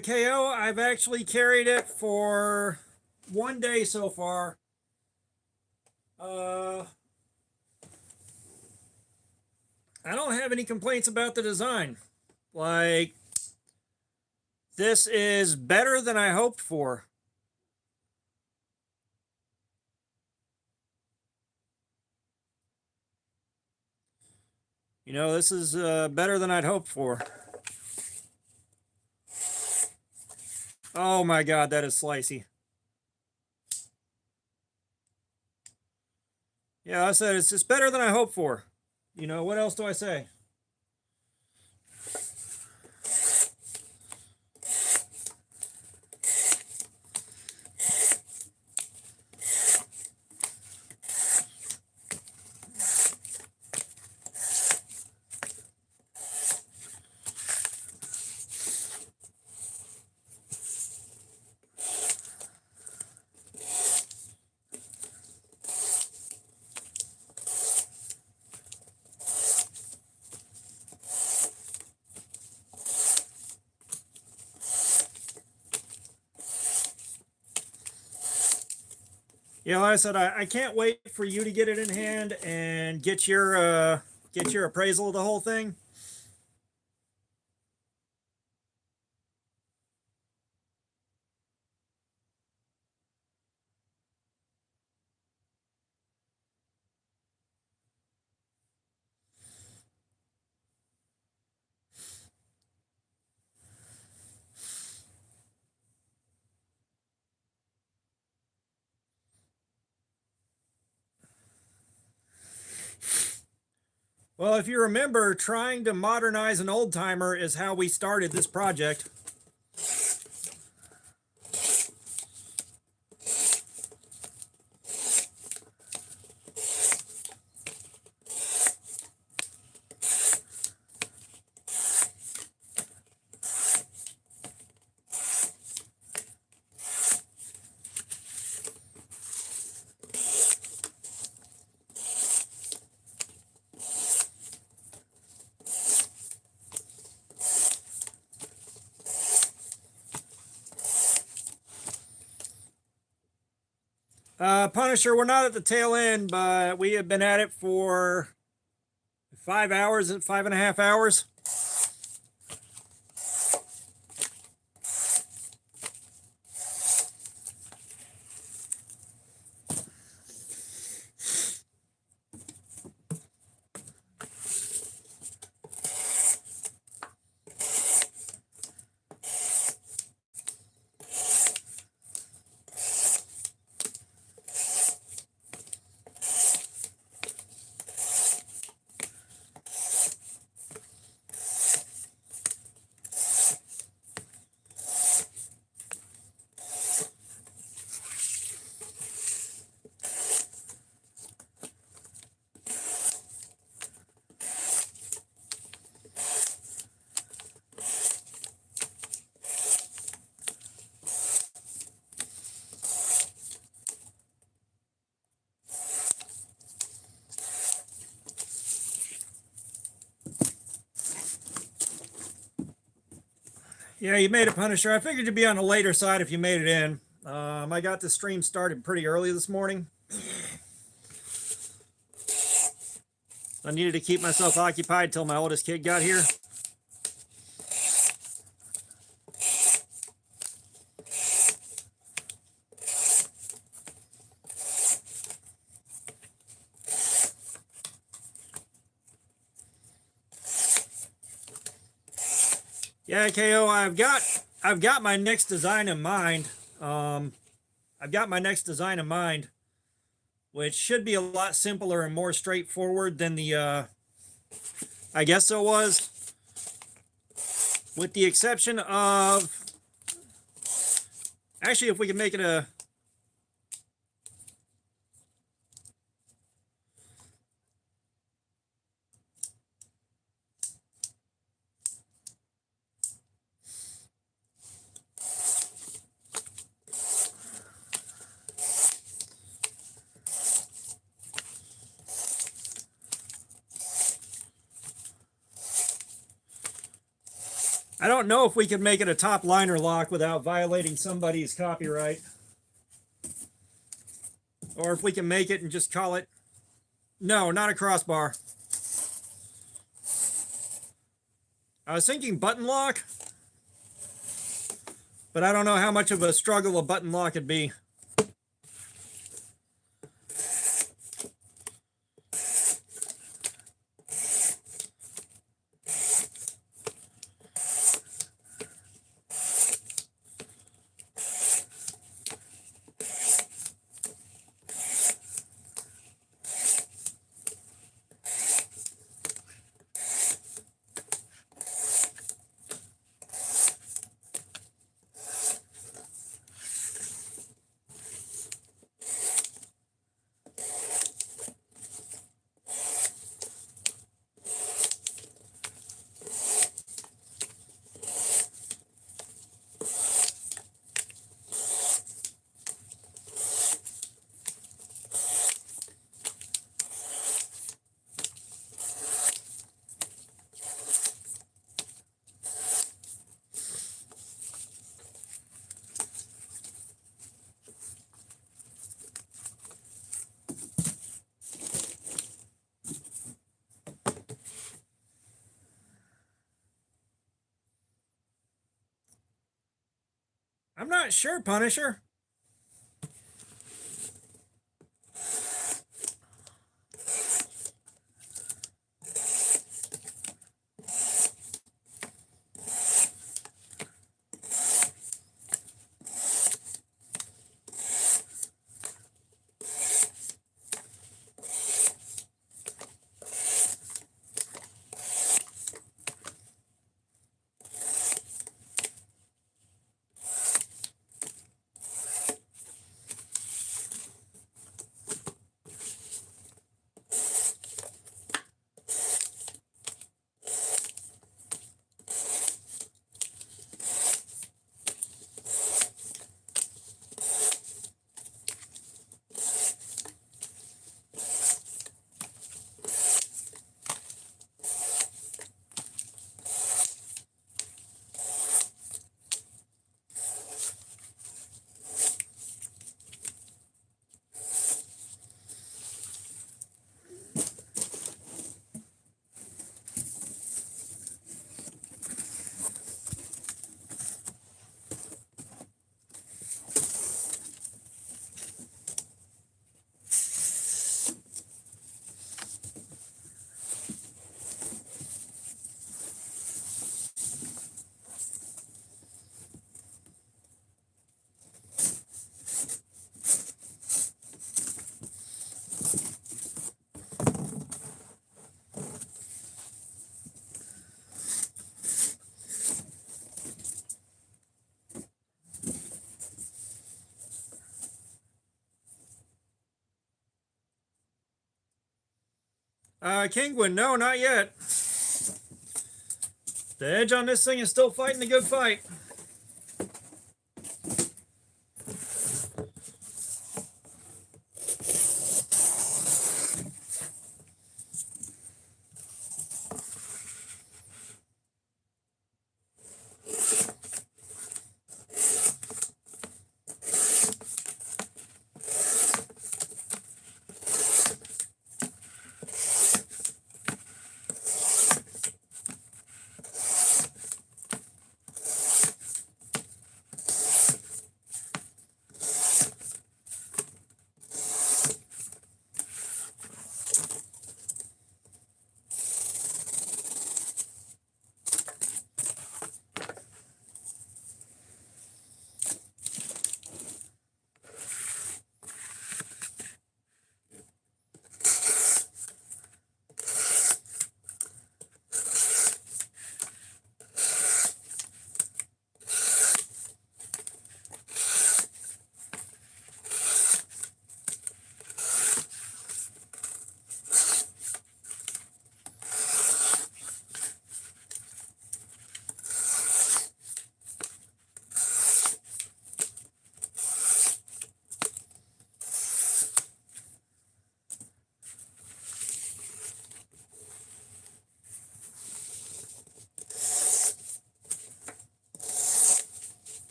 KO, I've actually carried it for 1 day so far. I don't have any complaints about the design. Like, this is better than I hoped for. You know, this is better than I'd hoped for. Oh my God, that is slicey. Yeah, I said it's better than I hoped for. You know, what else do I say? Yeah, like I said, I can't wait for you to get it in hand and get your appraisal of the whole thing. Well, if you remember, trying to modernize an old timer is how we started this project. Punisher, we're not at the tail end, but we have been at it for 5 hours, 5.5 hours. Yeah, you made it, Punisher. I figured you'd be on the later side if you made it in. I got the stream started pretty early this morning. I needed to keep myself occupied till my oldest kid got here. Yeah, KO, I've got my next design in mind. Which should be a lot simpler and more straightforward than the I guess it was, with the exception of, actually, if we can make it a, I don't know if we could make it a top liner lock without violating somebody's copyright. Or if we can make it and just call it, no, not a crossbar. I was thinking button lock, but I don't know how much of a struggle a button lock would be. I'm not sure, Punisher. Kingwin, no, not yet. The edge on this thing is still fighting a good fight.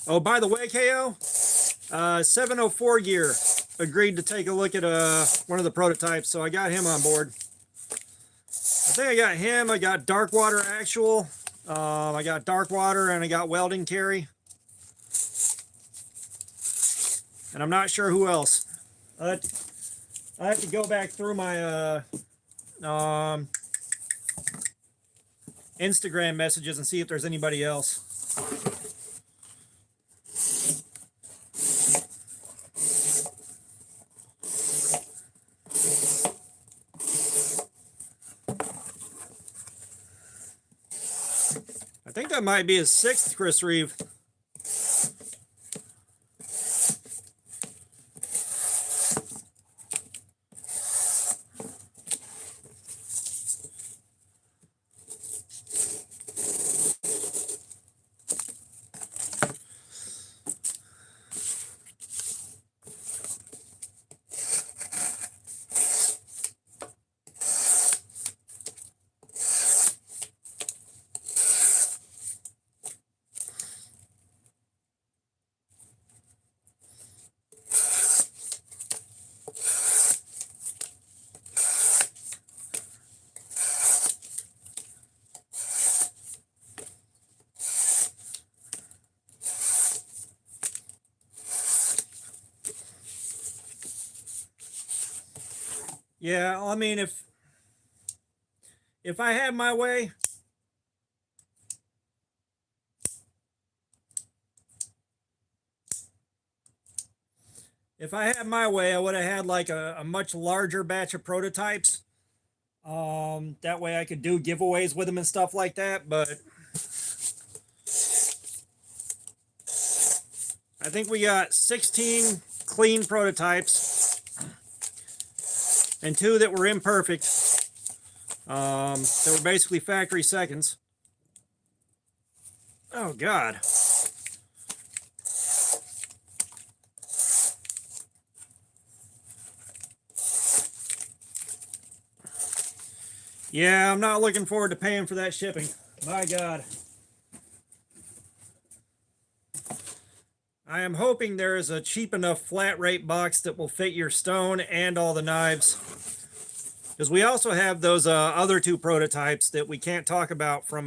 Oh, by the way, KO, 704 Gear agreed to take a look at one of the prototypes, so I got him on board. I think I got him. I got Darkwater Actual. I got Darkwater, and I got Welding Carry. And I'm not sure who else. I have to go back through my Instagram messages and see if there's anybody else. I think that might be his 6th Chris Reeve. Yeah, I mean, if I had my way, I would have had like a much larger batch of prototypes. That way I could do giveaways with them and stuff like that. But I think we got 16 clean prototypes and 2 that were imperfect. They were basically factory seconds. Oh, God. Yeah, I'm not looking forward to paying for that shipping. My God. I am hoping there is a cheap enough flat rate box that will fit your stone and all the knives. Because we also have those other 2 prototypes that we can't talk about from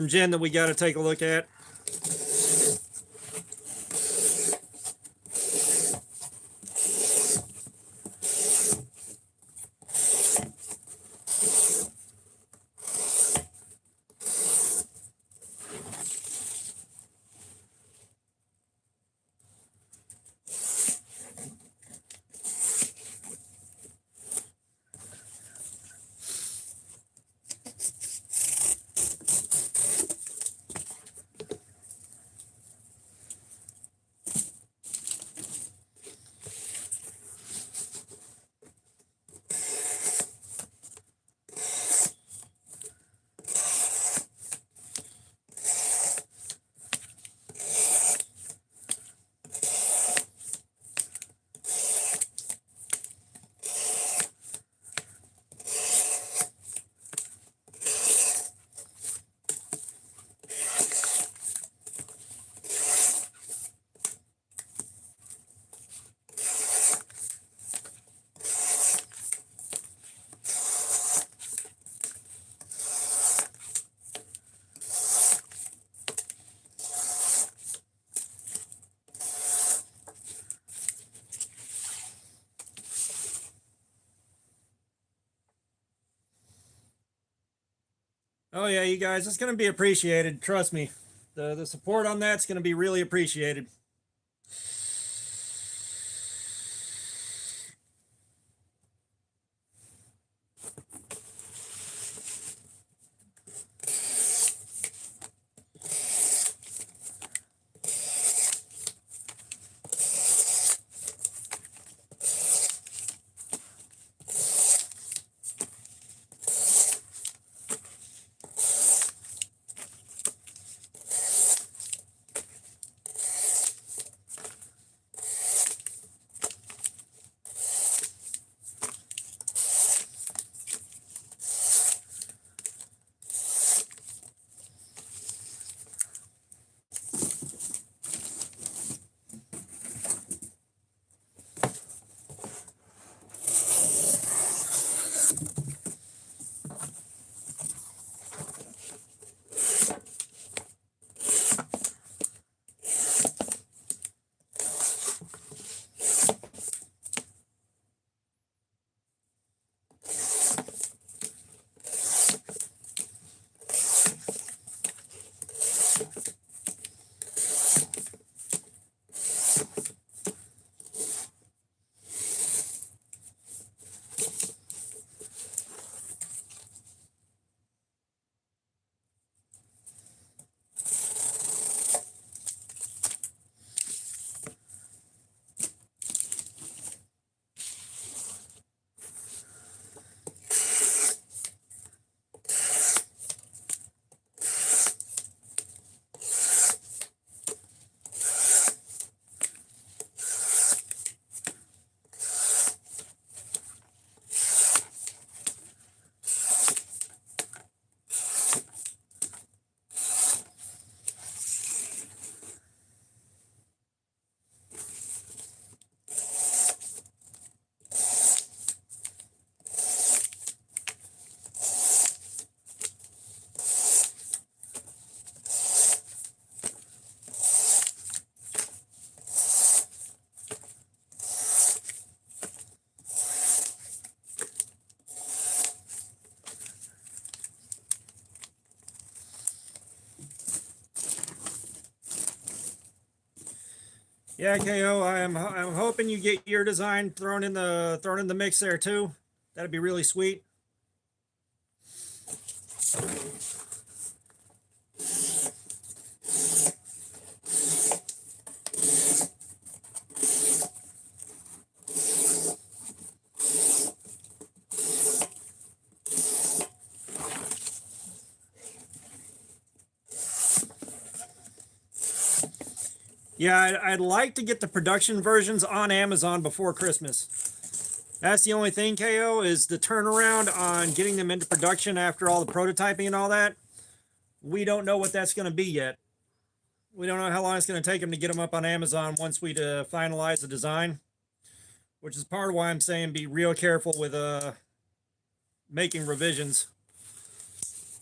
Jen that we got to take a look at. Oh yeah, you guys, it's going to be appreciated. Trust me. The support on that's going to be really appreciated. Yeah, KO. I'm hoping you get your design thrown in the mix there too. That'd be really sweet. Yeah, I'd like to get the production versions on Amazon before Christmas. That's the only thing, KO, is the turnaround on getting them into production after all the prototyping and all that. We don't know what that's going to be yet. We don't know how long it's going to take them to get them up on Amazon once we finalize the design, which is part of why I'm saying be real careful with making revisions.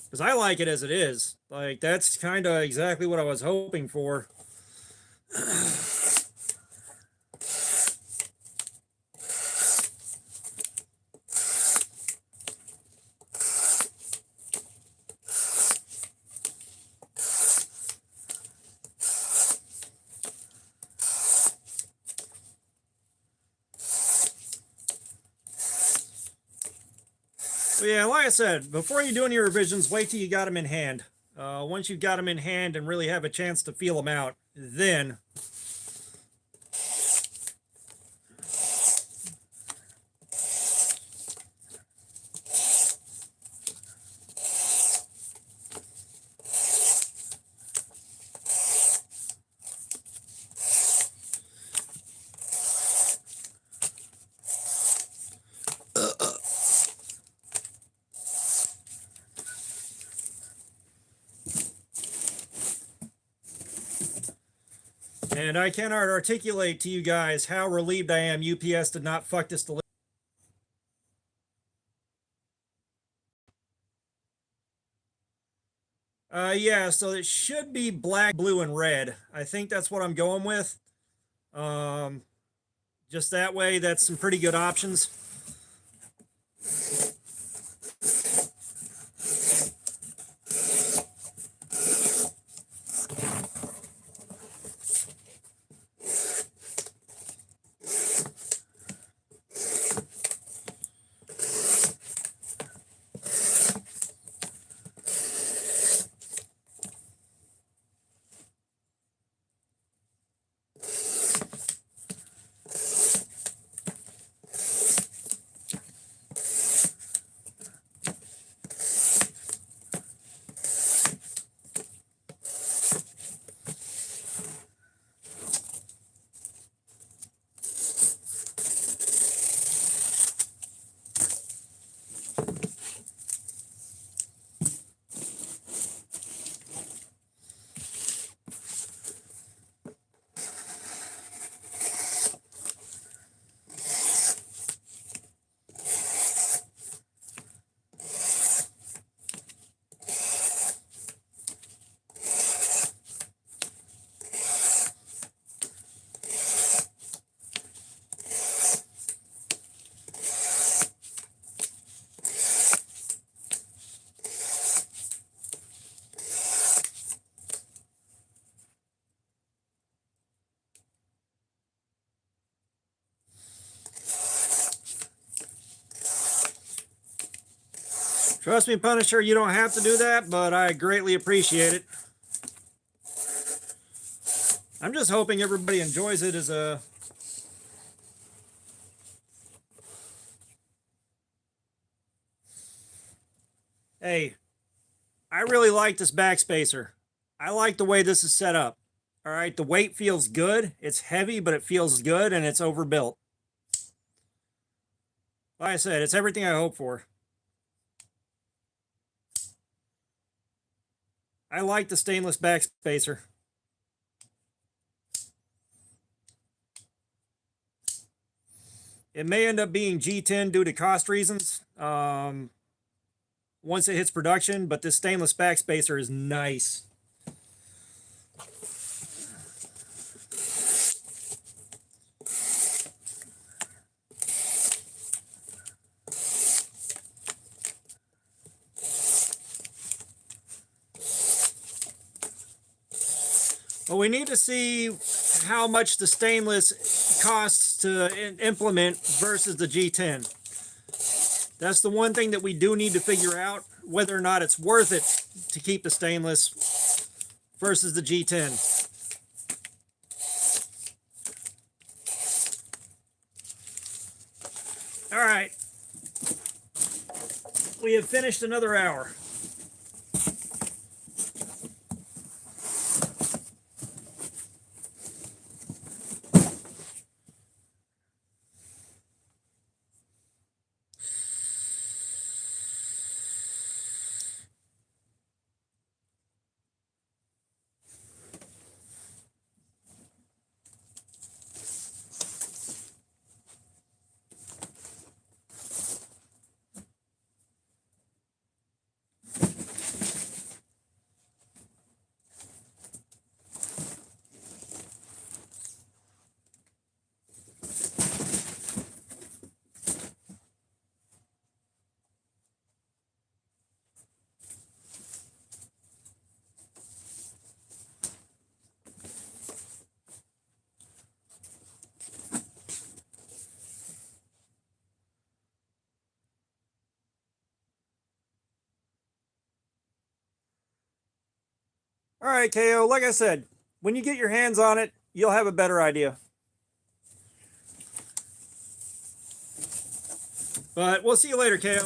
Because I like it as it is. Like, that's kind of exactly what I was hoping for. But yeah, like I said, before you do any revisions, wait till you got them in hand. Once you've got them in hand and really have a chance to feel them out, then and I cannot articulate to you guys how relieved I am UPS did not fuck this delivery. Yeah, so it should be black, blue, and red. I think that's what I'm going with. Just that way, that's some pretty good options. Trust me, Punisher, you don't have to do that, but I greatly appreciate it. I'm just hoping everybody enjoys it as a... Hey, I really like this backspacer. I like the way this is set up. All right, the weight feels good. It's heavy, but it feels good, and it's overbuilt. Like I said, it's everything I hope for. I like the stainless backspacer. It may end up being G10 due to cost reasons once it hits production, but this stainless backspacer is nice. Well, we need to see how much the stainless costs to implement versus the G10. That's the one thing that we do need to figure out, whether or not it's worth it to keep the stainless versus the G10. All right. We have finished another hour. All right, KO, like I said, when you get your hands on it, you'll have a better idea. But we'll see you later, KO.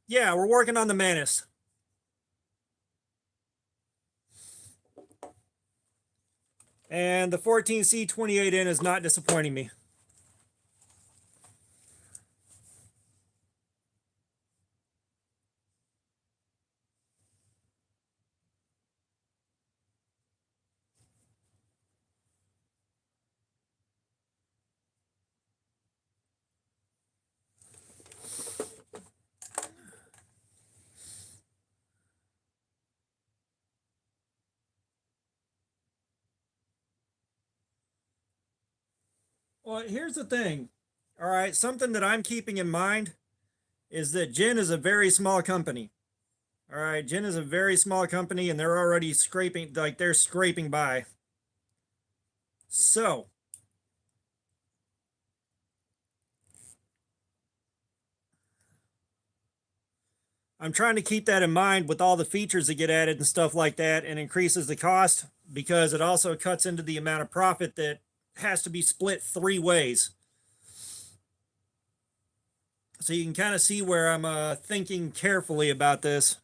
Yeah, we're working on the Manus. And the 14C28N is not disappointing me. Well, here's the thing. All right, something that I'm keeping in mind is that Jin is a very small company. All right, Jin is a very small company and they're already scraping, like they're scraping by. So, I'm trying to keep that in mind with all the features that get added and stuff like that, and increases the cost because it also cuts into the amount of profit that has to be split 3 ways. So you can kind of see where I'm thinking carefully about this.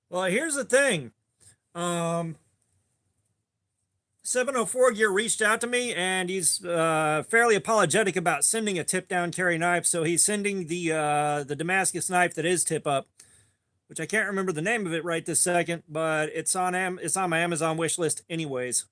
Well, here's the thing. 704 Gear reached out to me and he's fairly apologetic about sending a tip down carry knife. So he's sending the Damascus knife that is tip up. which I can't remember the name of it right this second, but it's on my Amazon wish list anyways.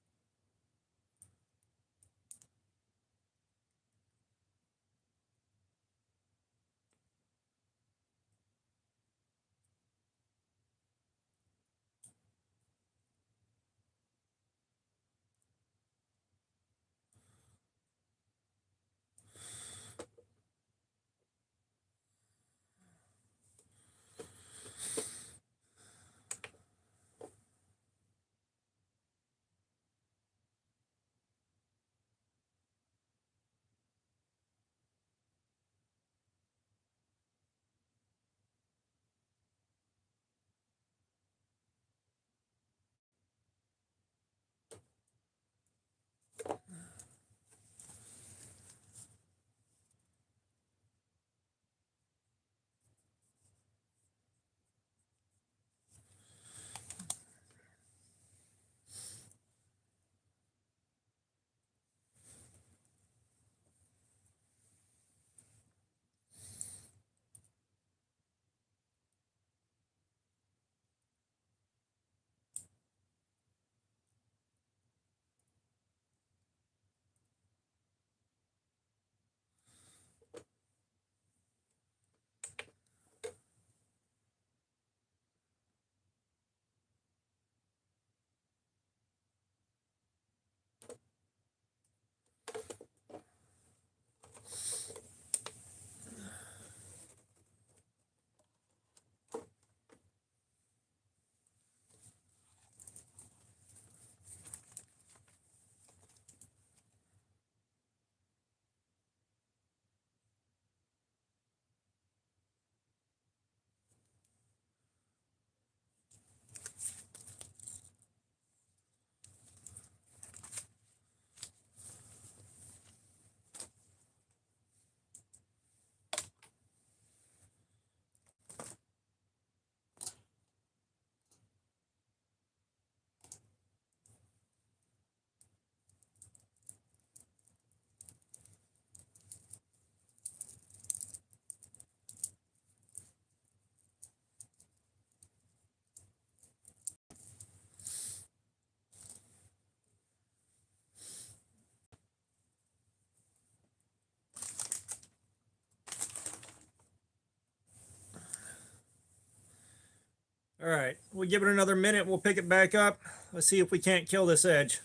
All right, we'll give it another minute. We'll pick it back up. Let's see if we can't kill this edge.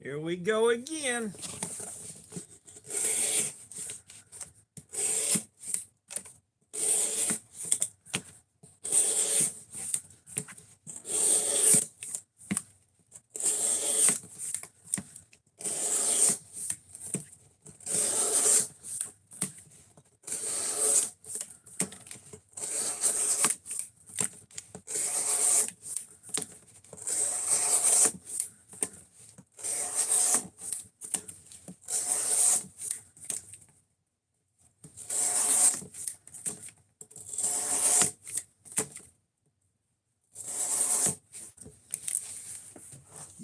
Here we go again.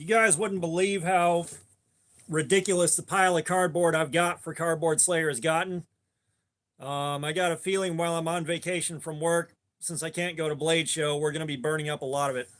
You guys wouldn't believe how ridiculous the pile of cardboard I've got for Cardboard Slayer has gotten. I got a feeling while I'm on vacation from work, since I can't go to Blade Show, we're going to be burning up a lot of it.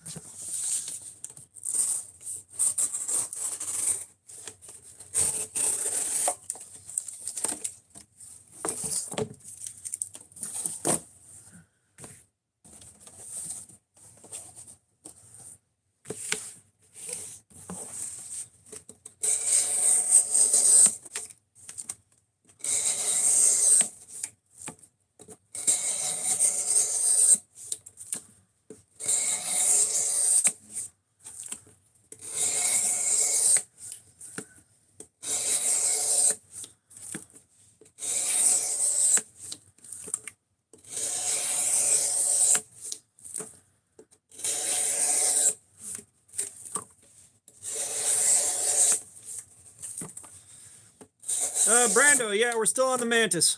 Brando, yeah, we're still on the Mantis.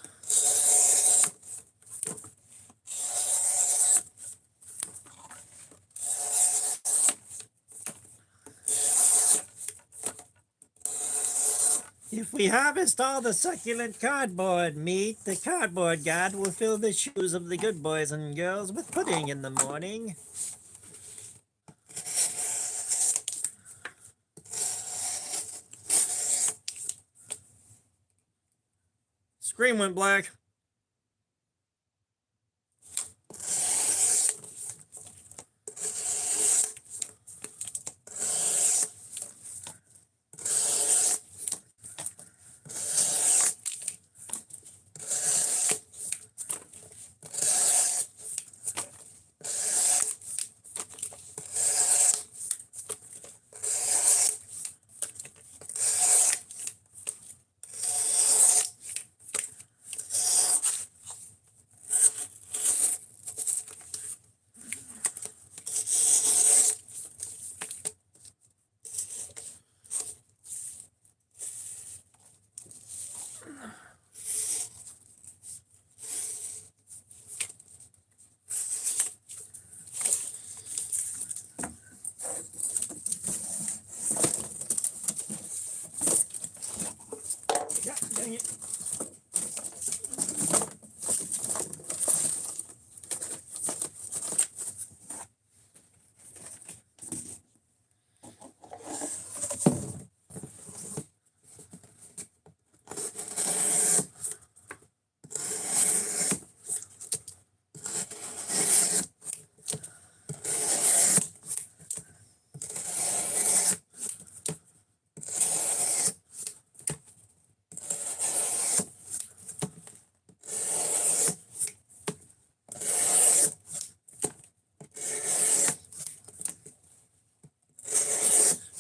If we harvest all the succulent cardboard meat, the cardboard god will fill the shoes of the good boys and girls with pudding in the morning. Screen went black. Yeah, dang it.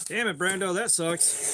Damn it, Brando, that sucks.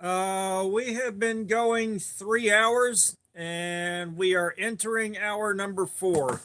We have been going 3 hours and we are entering hour number 4.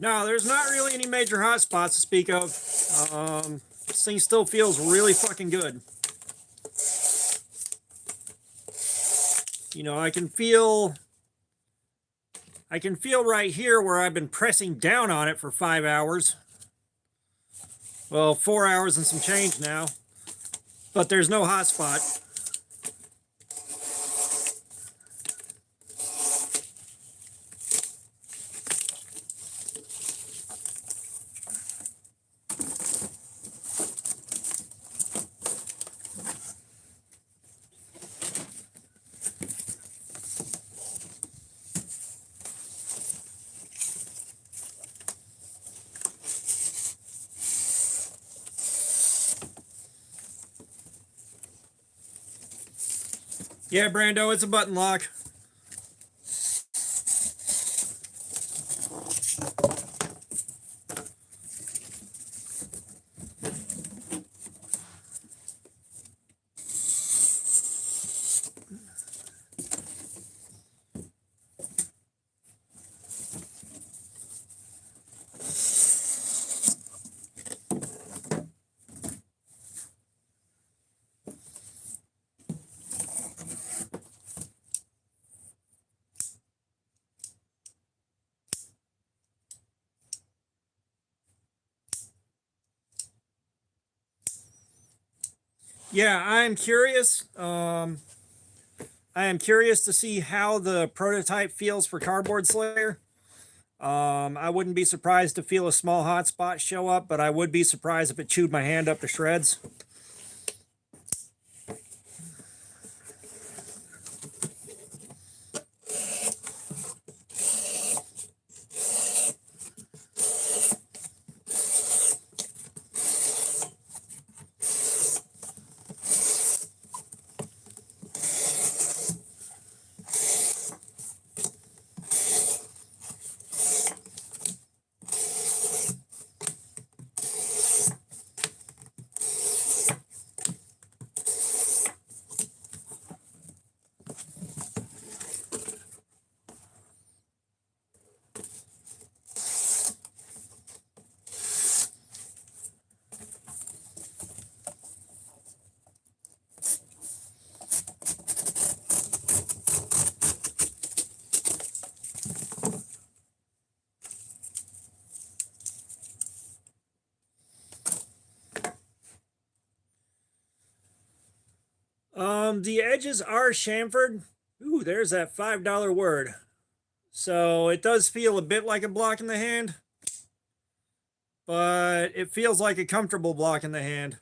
No, there's not really any major hot spots to speak of. This thing still feels really fucking good. You know, I can feel right here where I've been pressing down on it for 5 hours. Well, 4 hours and some change now. But there's no hot spot. Yeah, Brando, it's a button lock. Yeah, I'm curious. I am curious to see how the prototype feels for Cardboard Slayer. I wouldn't be surprised to feel a small hot spot show up, but I would be surprised if it chewed my hand up to shreds. The edges are chamfered. Ooh, there's that $5 word. So it does feel a bit like a block in the hand, but it feels like a comfortable block in the hand.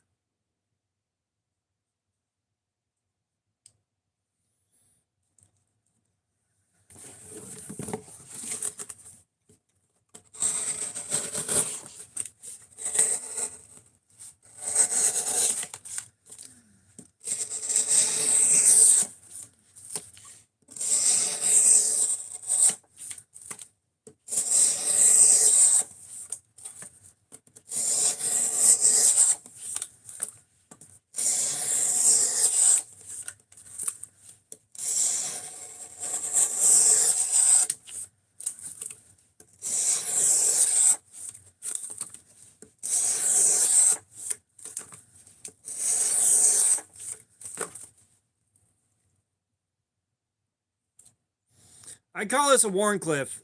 I call this a Warncliffe.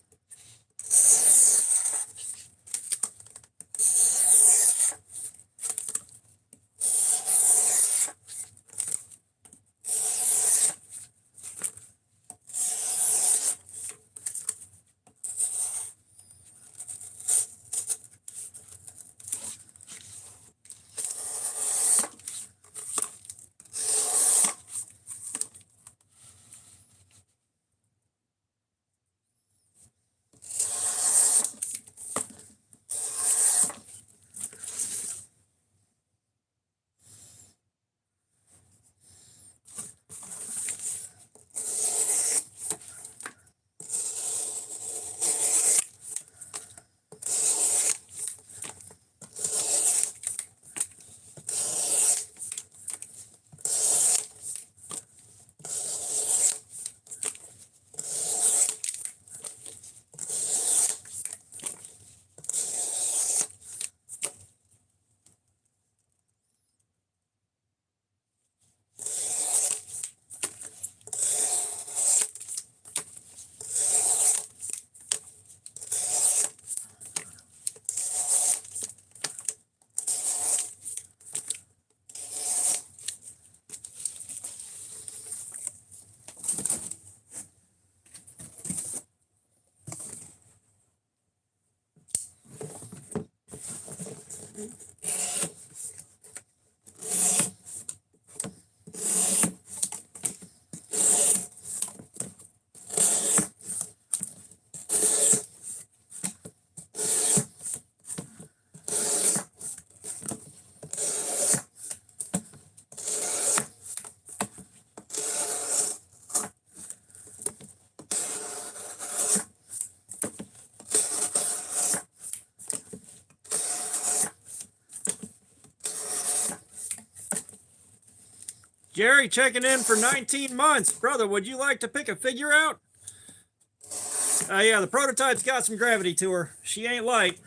Jerry checking in for 19 months. Brother, would you like to pick a figure out? Yeah, the prototype's got some gravity to her. She ain't light.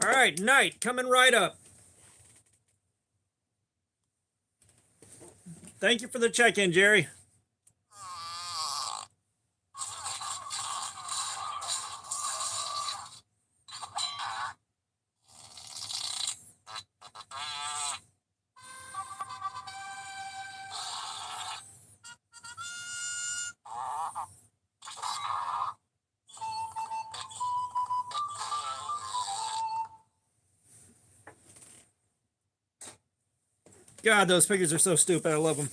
All right, night coming right up. Thank you for the check-in, Jerry. God, those figures are so stupid. I love them.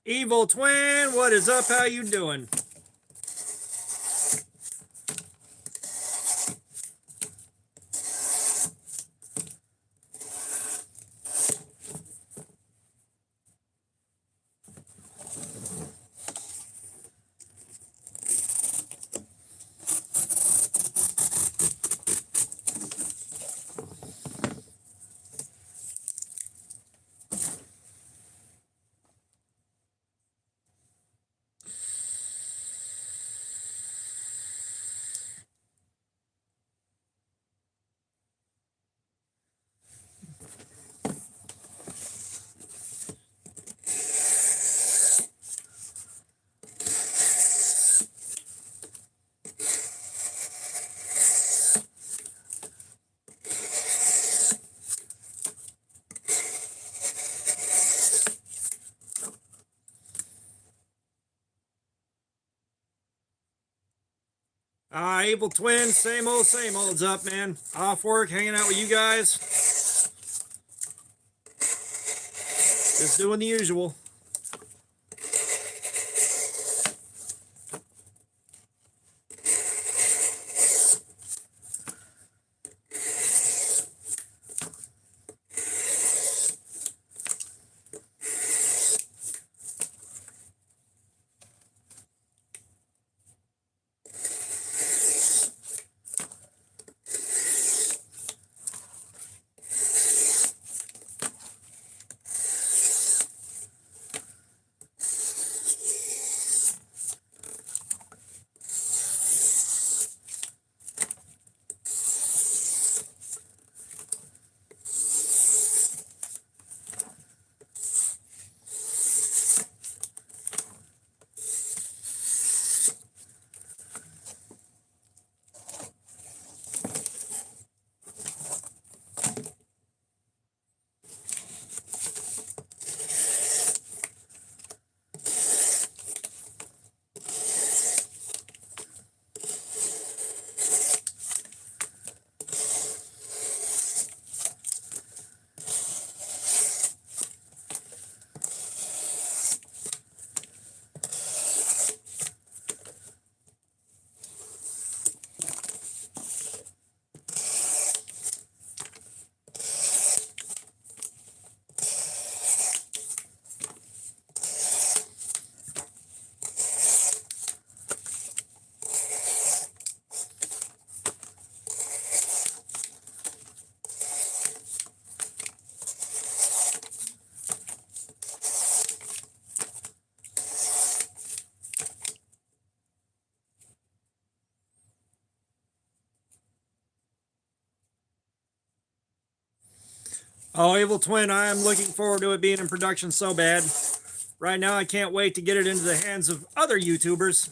Evil Twin, what is up? How you doing? Evil Twin, same old's up, man. Off work, hanging out with you guys. Just doing the usual. Oh, Evil Twin, I am looking forward to it being in production so bad. Right now, I can't wait to get it into the hands of other YouTubers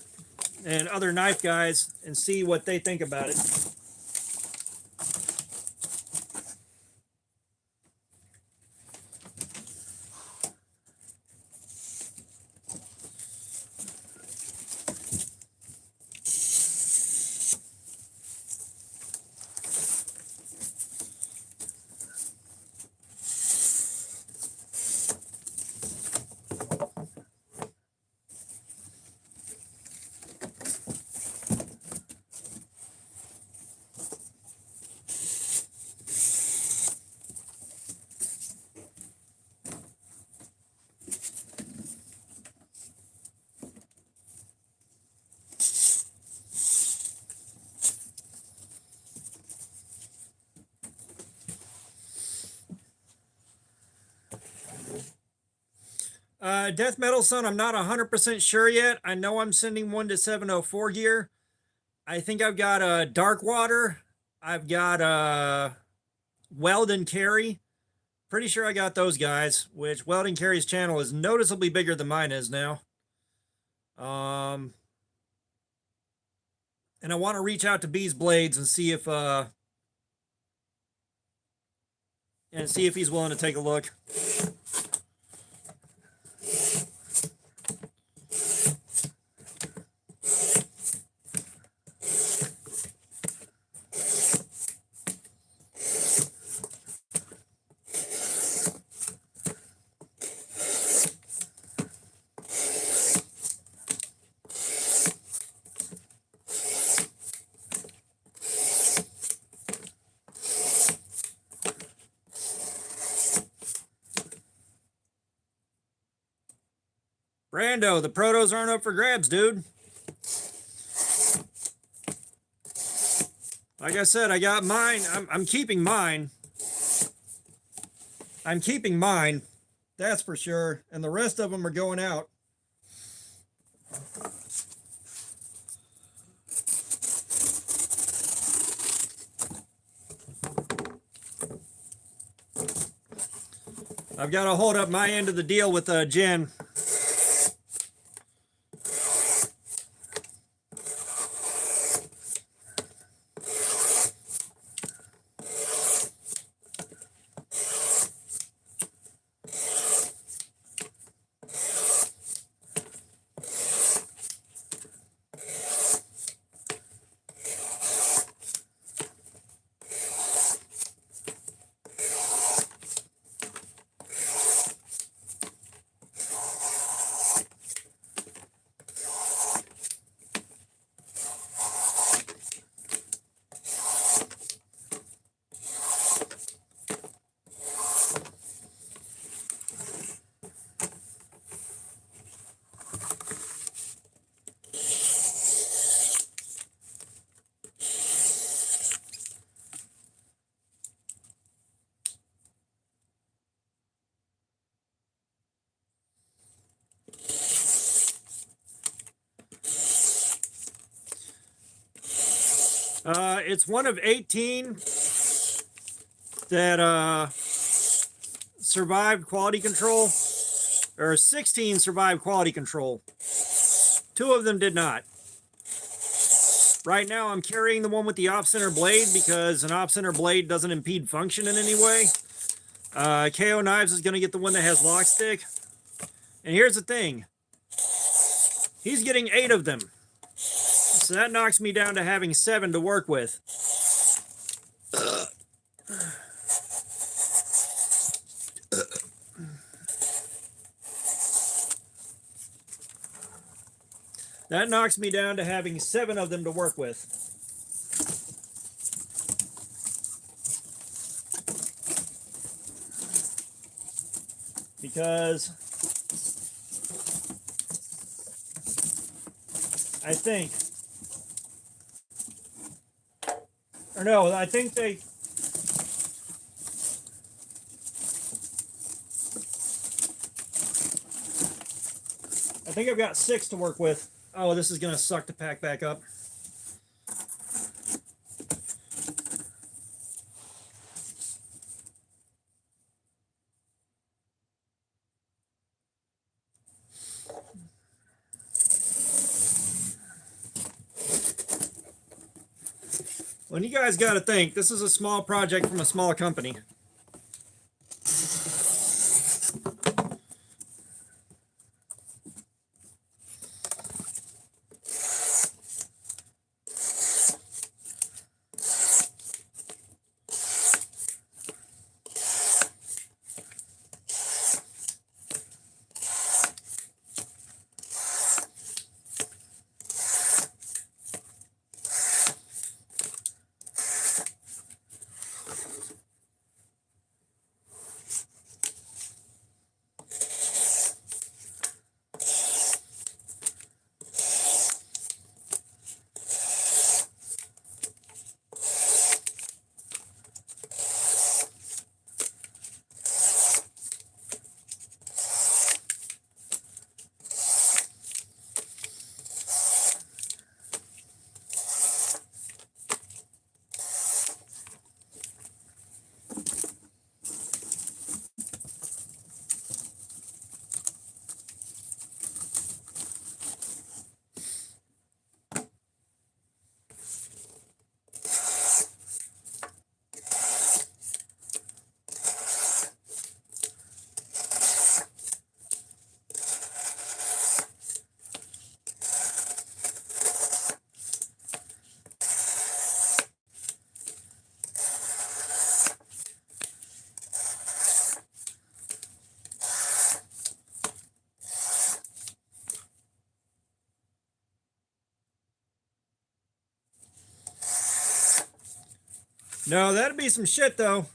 and other knife guys and see what they think about it. Death Metal Son, I'm not 100% sure yet. I know I'm sending one to 704 gear. I think I've got a Dark Water. I've got a Weld and Carry. Pretty sure I got those guys, which Weld and Carry's channel is noticeably bigger than mine is now. And I want to reach out to Bee's Blades and see if he's willing to take a look. Brando, the protos aren't up for grabs, dude. Like I said, I got mine. I'm keeping mine. I'm keeping mine. That's for sure. And the rest of them are going out. I've got to hold up my end of the deal with Jen. It's one of 18 that survived quality control, or 16 survived quality control. 2 of them did not. Right now, I'm carrying the one with the off-center blade because an off-center blade doesn't impede function in any way. KO Knives is going to get the one that has lock stick. And here's the thing. He's getting 8 of them. So that knocks me down to having 7 to work with. That knocks me down to having 7 of them to work with. Because I think, or no, I think they, I think I've got 6 to work with. Oh, this is going to suck to pack back up. Well, you guys got to think, this is a small project from a small company. No, that'd be some shit, though.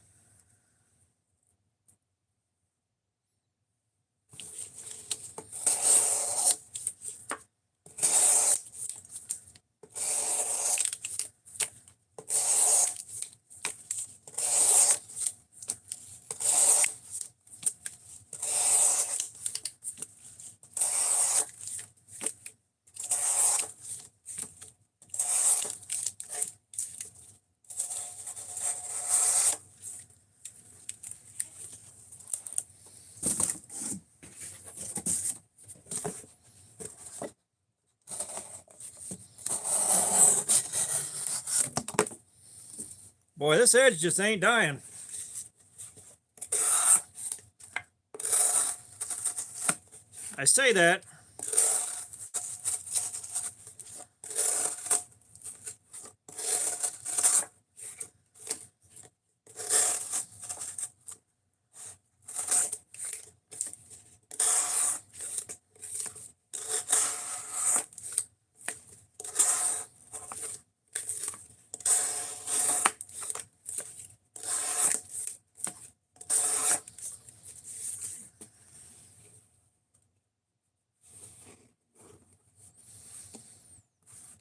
Boy, this edge just ain't dying. I say that.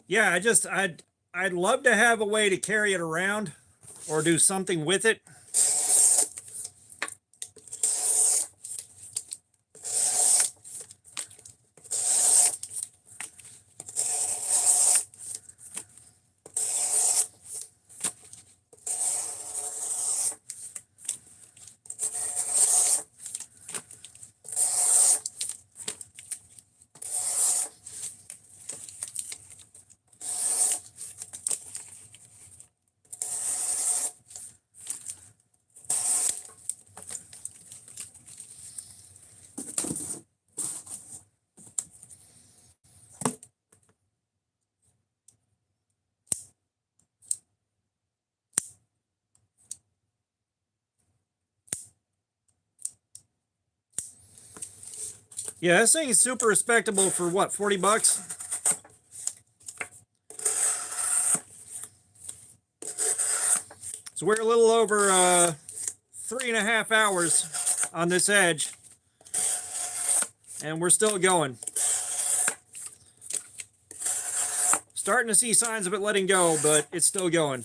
Yeah, I'd love to have a way to carry it around or do something with it. Yeah, this thing is super respectable for what, 40 bucks? So we're a little over 3.5 hours on this edge, and we're still going. Starting to see signs of it letting go, but it's still going.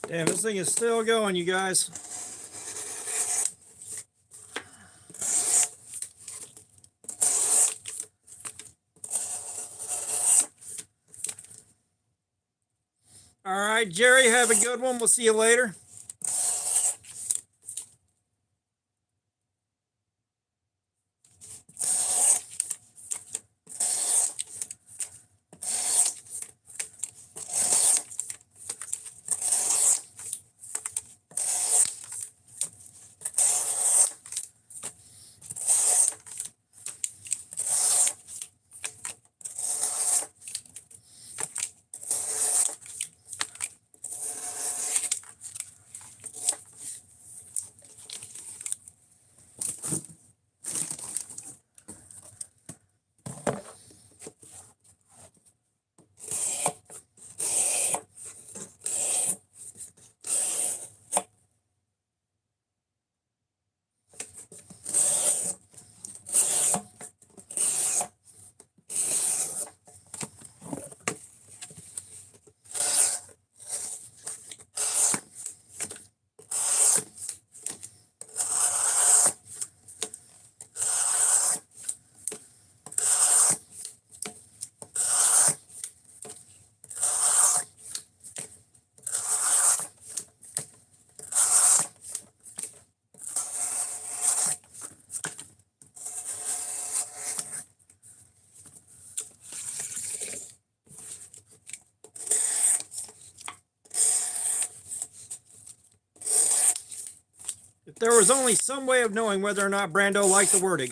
Damn, this thing is still going, you guys. All right, Jerry, have a good one. We'll see you later. there was only some way of knowing whether or not Brando liked the wording.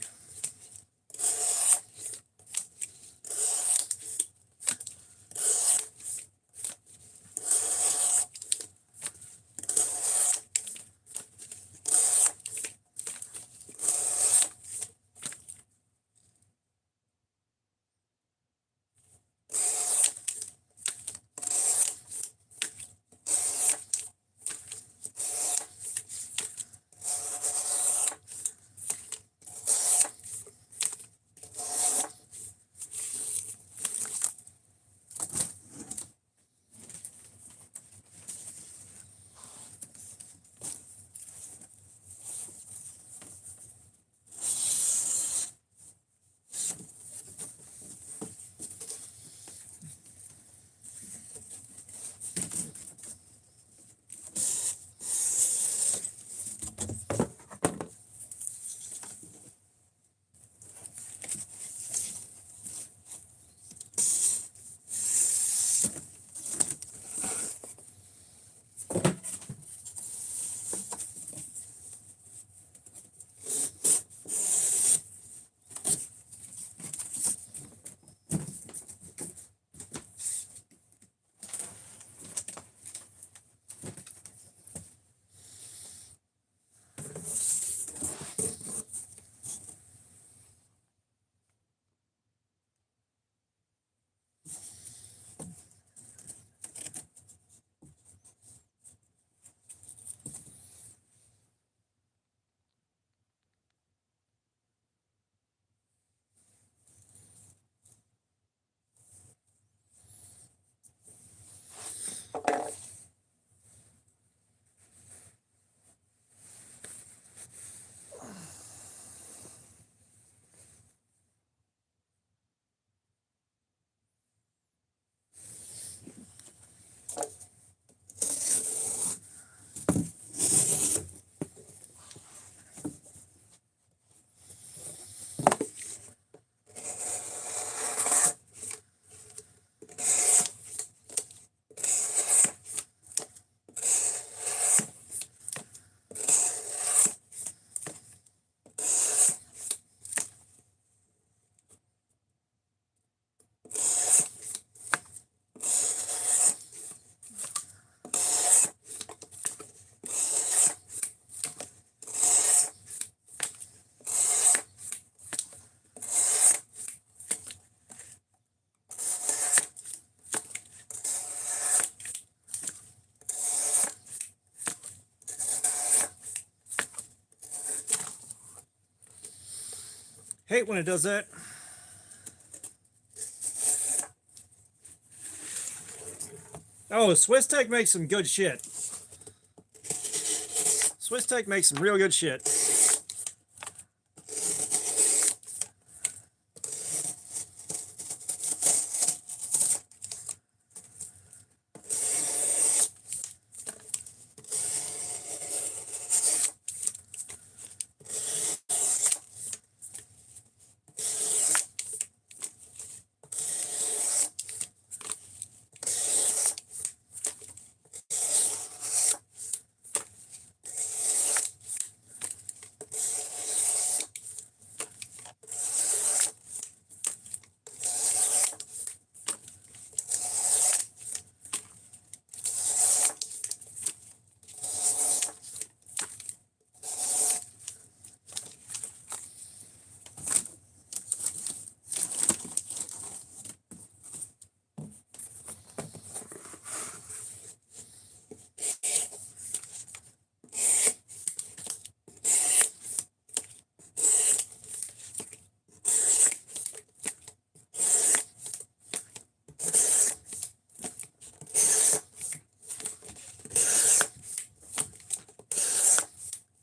Hate when it does that. Oh, Swiss Tech makes some good shit. Swiss Tech makes some real good shit.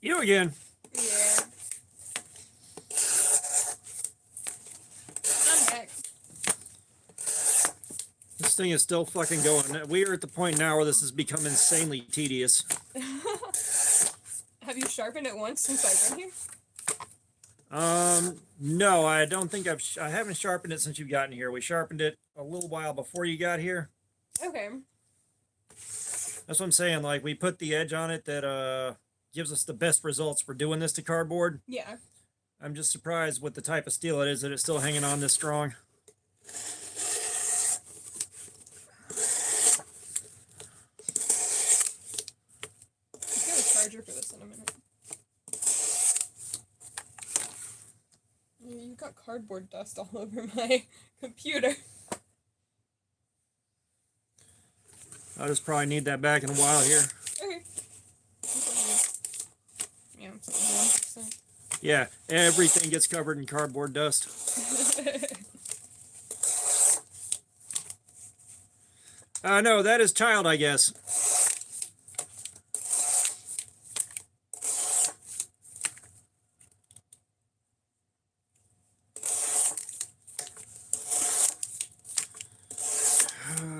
You again. Yeah. I'm back. This thing is still fucking going. We are at the point now where this has become insanely tedious. Have you sharpened it once since I've been here? No, I don't think I haven't sharpened it since you've gotten here. We sharpened it a little while before you got here. Okay. That's what I'm saying. Like, we put the edge on it that gives us the best results for doing this to cardboard. Yeah. I'm just surprised with the type of steel it is that it's still hanging on this strong. Let's get a charger for this in a minute. You got cardboard dust all over my computer. I'll just probably need that back in a while here. Okay. Yeah, I'm saying 1%. Yeah, everything gets covered in cardboard dust. No, that is child, I guess.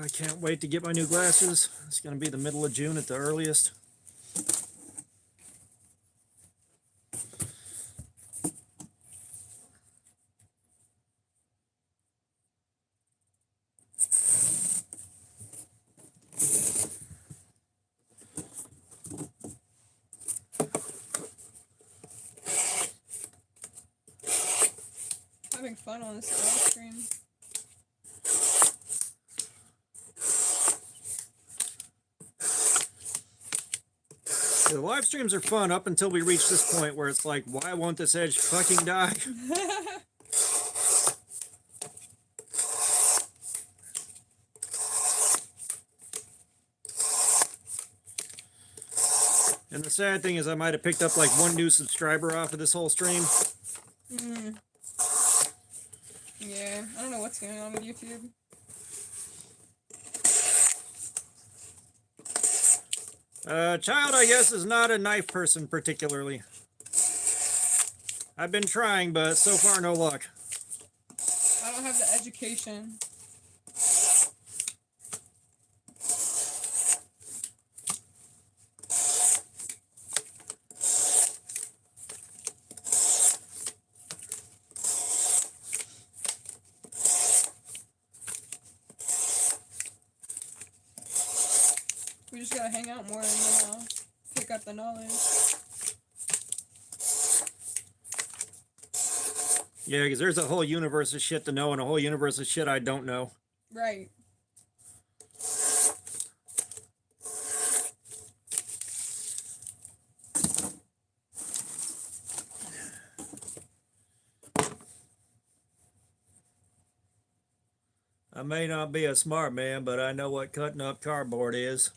I can't wait to get my new glasses. It's going to be the middle of June at the earliest. Having fun on this live stream. The live streams are fun up until we reach this point where it's like, why won't this edge fucking die? And the sad thing is I might have picked up like one new subscriber off of this whole stream. Yeah, I don't know what's going on with YouTube. Child, I guess, is not a knife person particularly. I've been trying, but so far no luck. I don't have the education. We just gotta hang out more and then pick up the knowledge. Yeah, because there's a whole universe of shit to know and a whole universe of shit I don't know. Right. I may not be a smart man, but I know what cutting up cardboard is.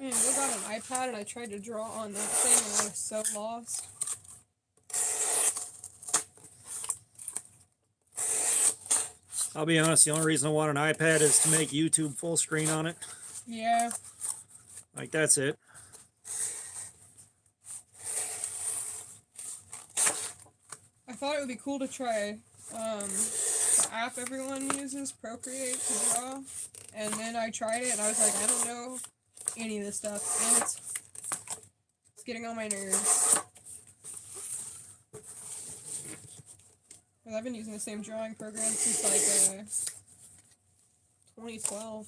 Man, we got an iPad and I tried to draw on that thing and I was so lost. I'll be honest, the only reason I want an iPad is to make YouTube full screen on it. Yeah. Like, that's it. I thought it would be cool to try the app everyone uses, Procreate, to draw. And then I tried it and I was like, I don't know any of this stuff. And it's getting on my nerves. Because I've been using the same drawing program since like 2012.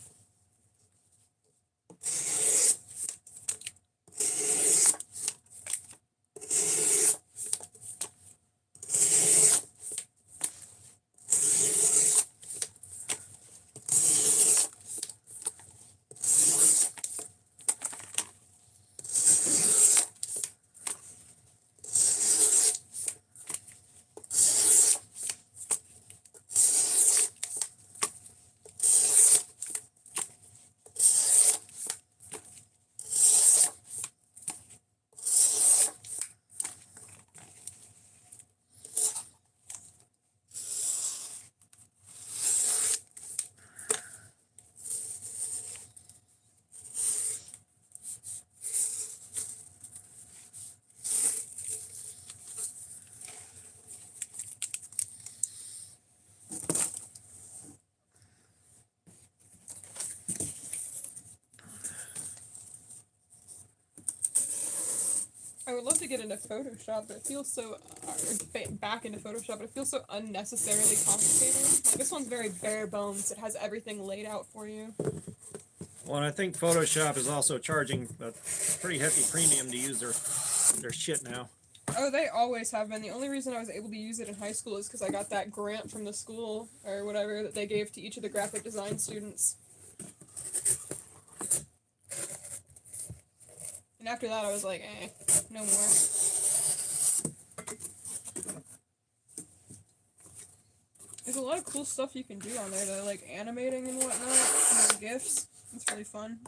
I would love to get into Photoshop, but it feels so back into Photoshop, but it feels so unnecessarily complicated. Like, this one's very bare bones. It has everything laid out for you. Well, and I think Photoshop is also charging a pretty hefty premium to use their shit now. Oh, they always have been. The only reason I was able to use it in high school is because I got that grant from the school or whatever that they gave to each of the graphic design students. And after that, I was like, no more. There's a lot of cool stuff you can do on there, though, like animating and whatnot, and GIFs. It's really fun.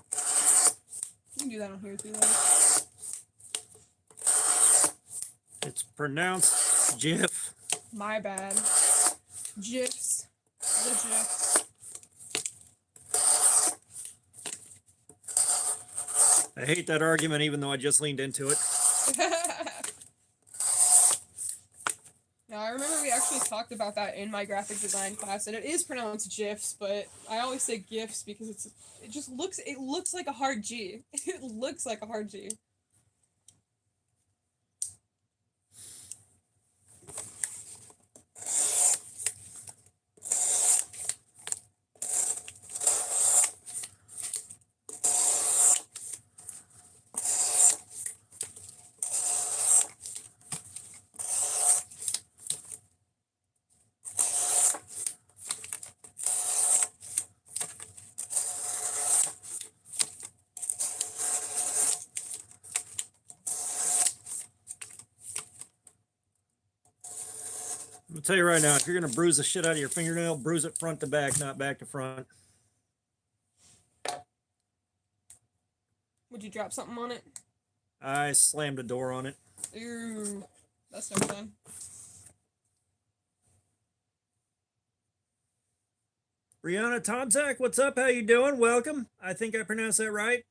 You can do that on here too, though. It's pronounced GIF. My bad. GIFs. The GIFs. I hate that argument, even though I just leaned into it. Now, I remember we actually talked about that in my graphic design class, and it is pronounced GIFs, but I always say GIFs because it looks like a hard G. It looks like a hard G. I'm gonna tell you right now, if you're gonna bruise the shit out of your fingernail, bruise it front to back, not back to front. Would you drop something on it? I slammed a door on it. Ooh, that's no fun. Brianna Tomzak, what's up? How you doing? Welcome. I think I pronounced that right.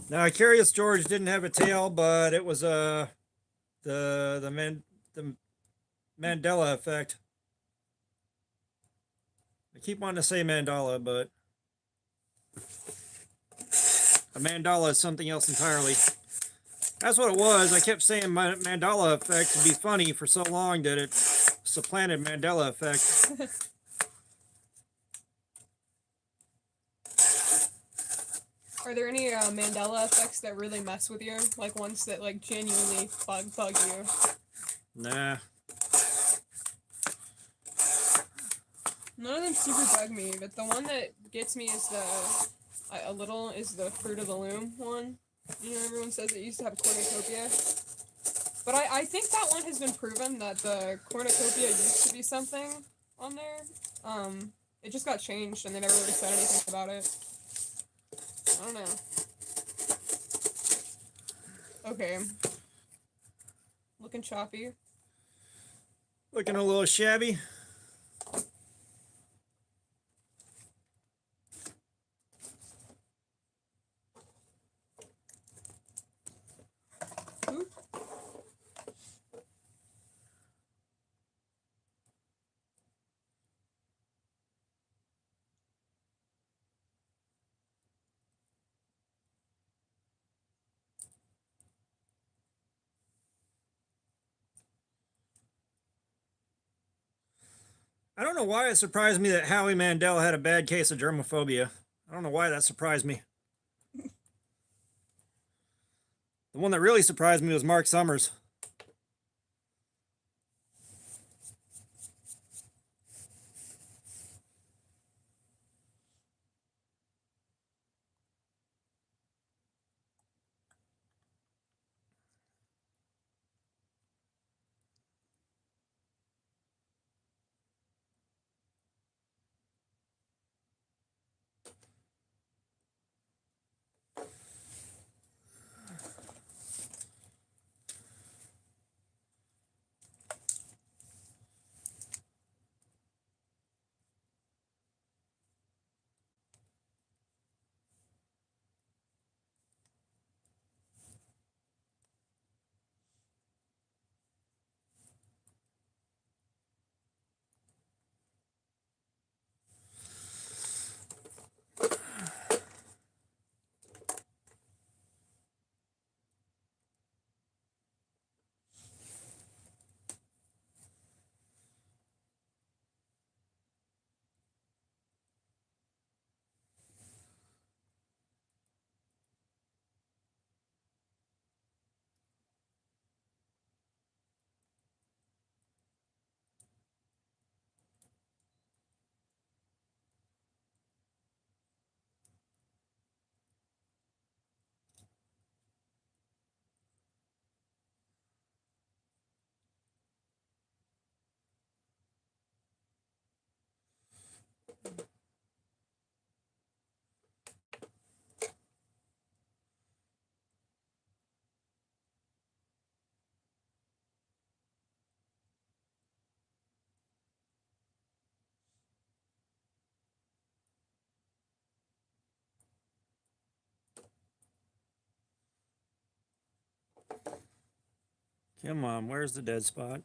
Now, Curious George didn't have a tail, but it was the Mandela effect. I keep wanting to say mandala, but a mandala is something else entirely. That's what it was. I kept saying Mandela effect to be funny for so long that it supplanted Mandela effect. Are there any Mandela effects that really mess with you? Like ones that like genuinely bug you? Nah. None of them super bug me, but the one that gets me is the Fruit of the Loom one. You know, everyone says it used to have cornucopia. But I think that one has been proven that the cornucopia used to be something on there. It just got changed and they never really said anything about it. I don't know. Okay. Looking choppy. Looking a little shabby. Oop. I don't know why it surprised me that Howie Mandel had a bad case of germophobia. I don't know why that surprised me. The one that really surprised me was Mark Summers. Come on, where's the dead spot?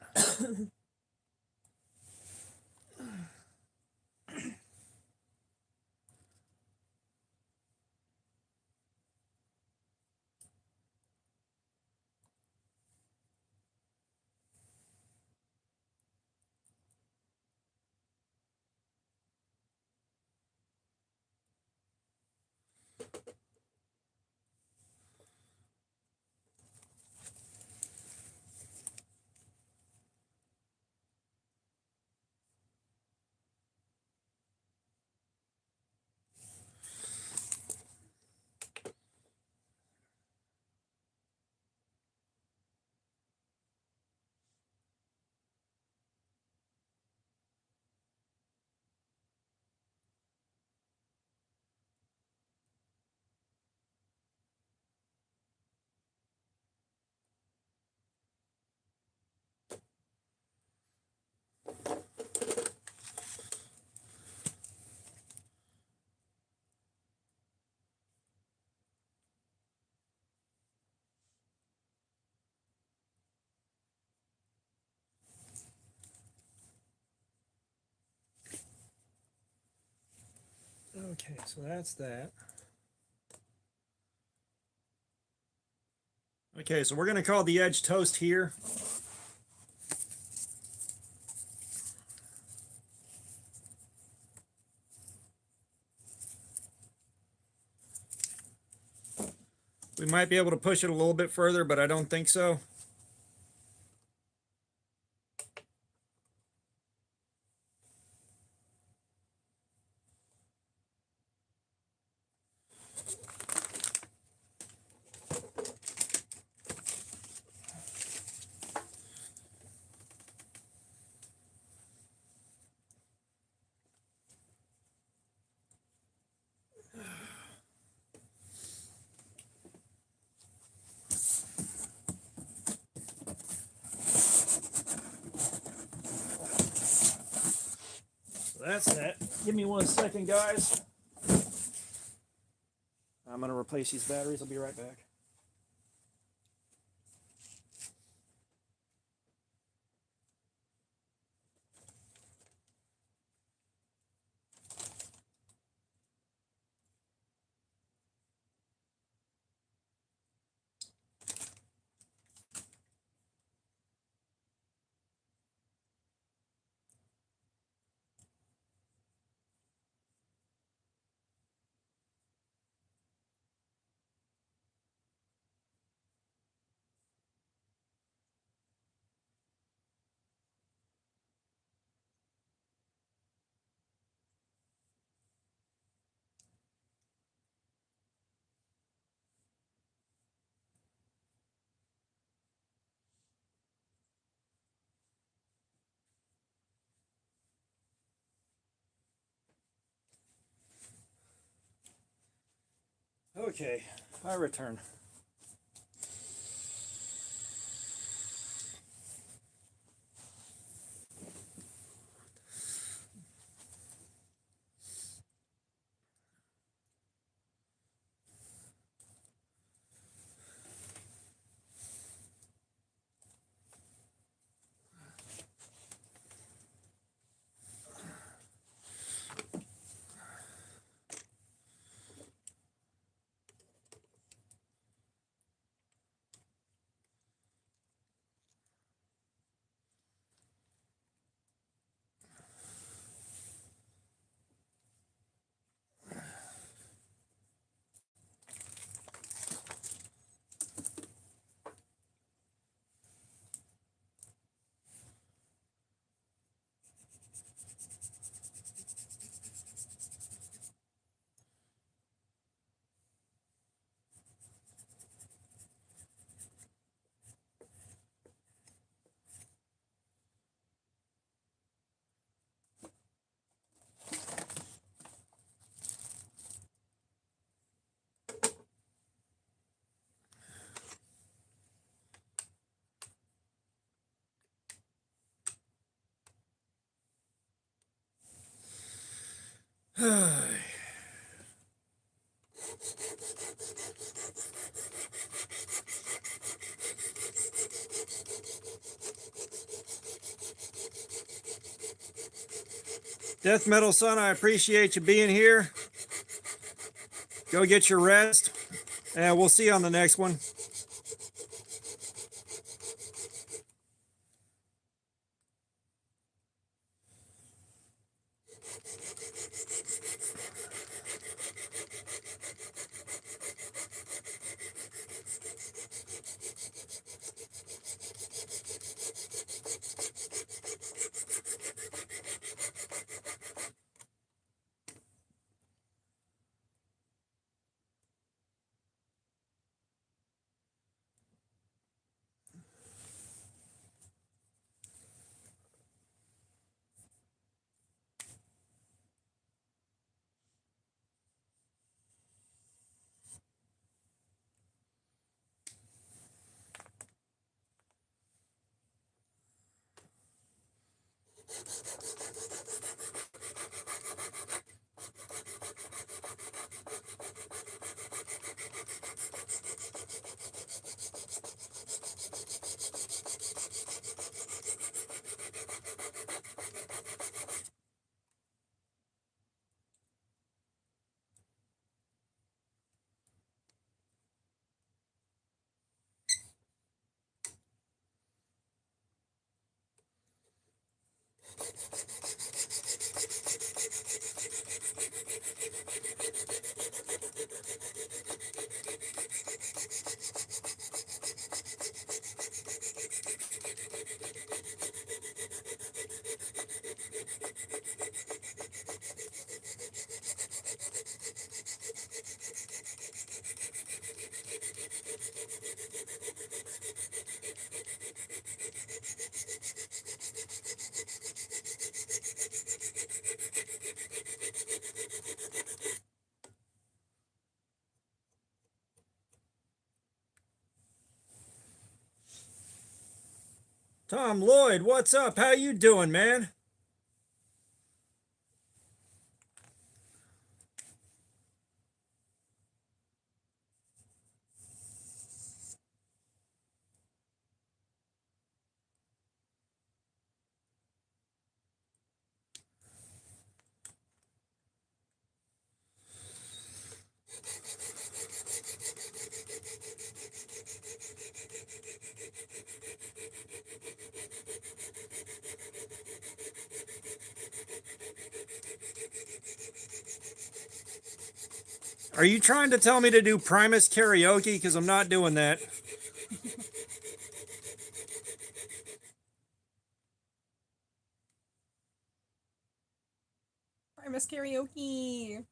Okay, so that's that. Okay, so we're going to call the edge toast here. We might be able to push it a little bit further, but I don't think so. That's that. Give me 1 second, guys. I'm going to replace these batteries. I'll be right back. Okay, I return. Death Metal Son, I appreciate you being here. Go get your rest, and we'll see you on the next one. Tom Lloyd, what's up? How you doing, man? Are you trying to tell me to do Primus karaoke? Because I'm not doing that. Primus karaoke.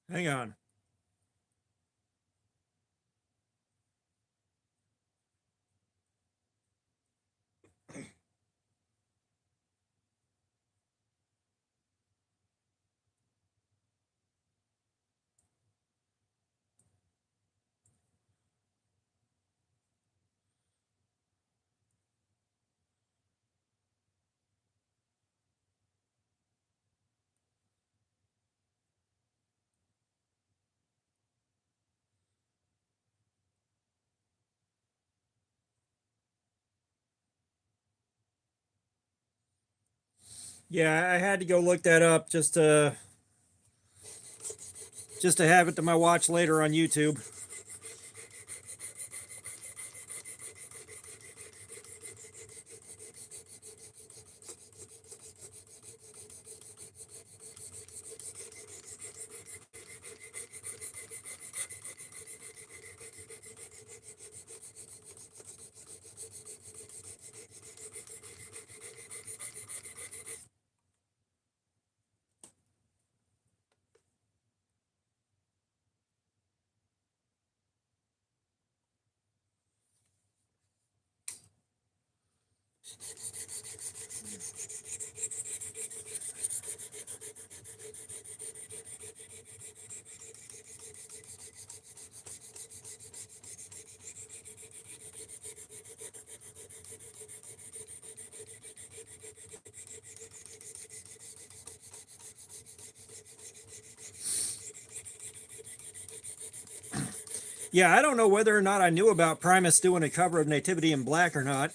Hang on. Yeah, I had to go look that up just to have it to my watch later on YouTube. Yeah, I don't know whether or not I knew about Primus doing a cover of Nativity in Black or not.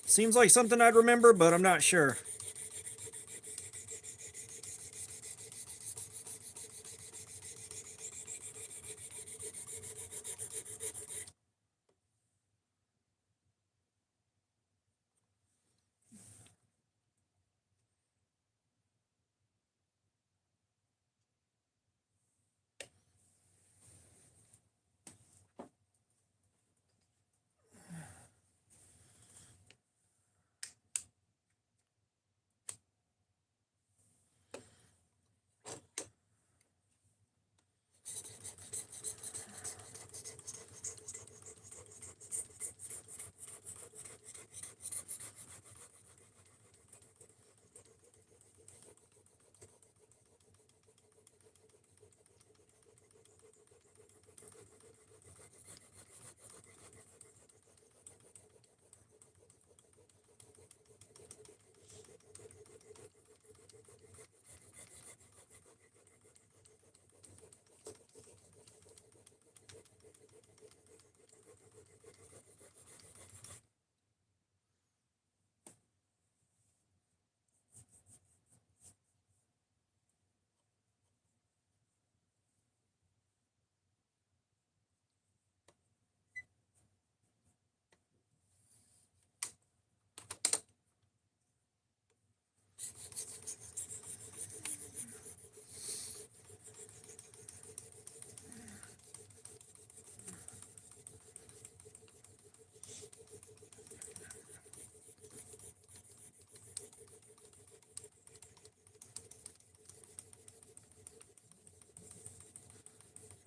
Seems like something I'd remember, but I'm not sure.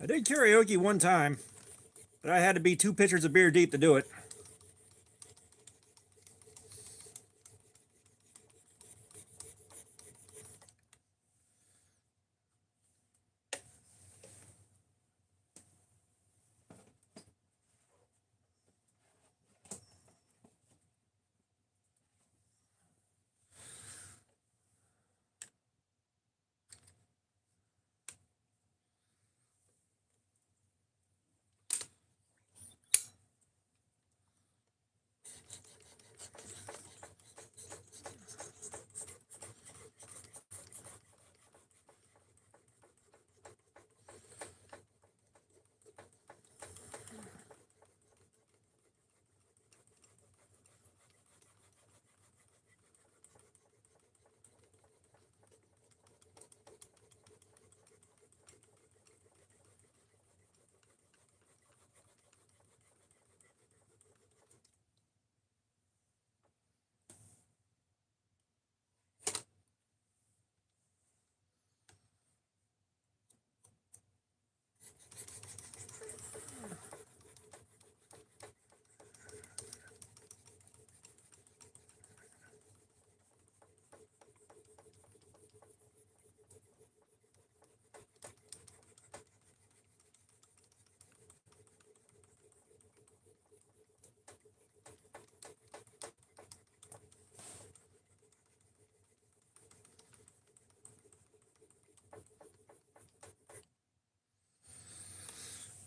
I did karaoke one time, but I had to be 2 pitchers of beer deep to do it.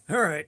All right.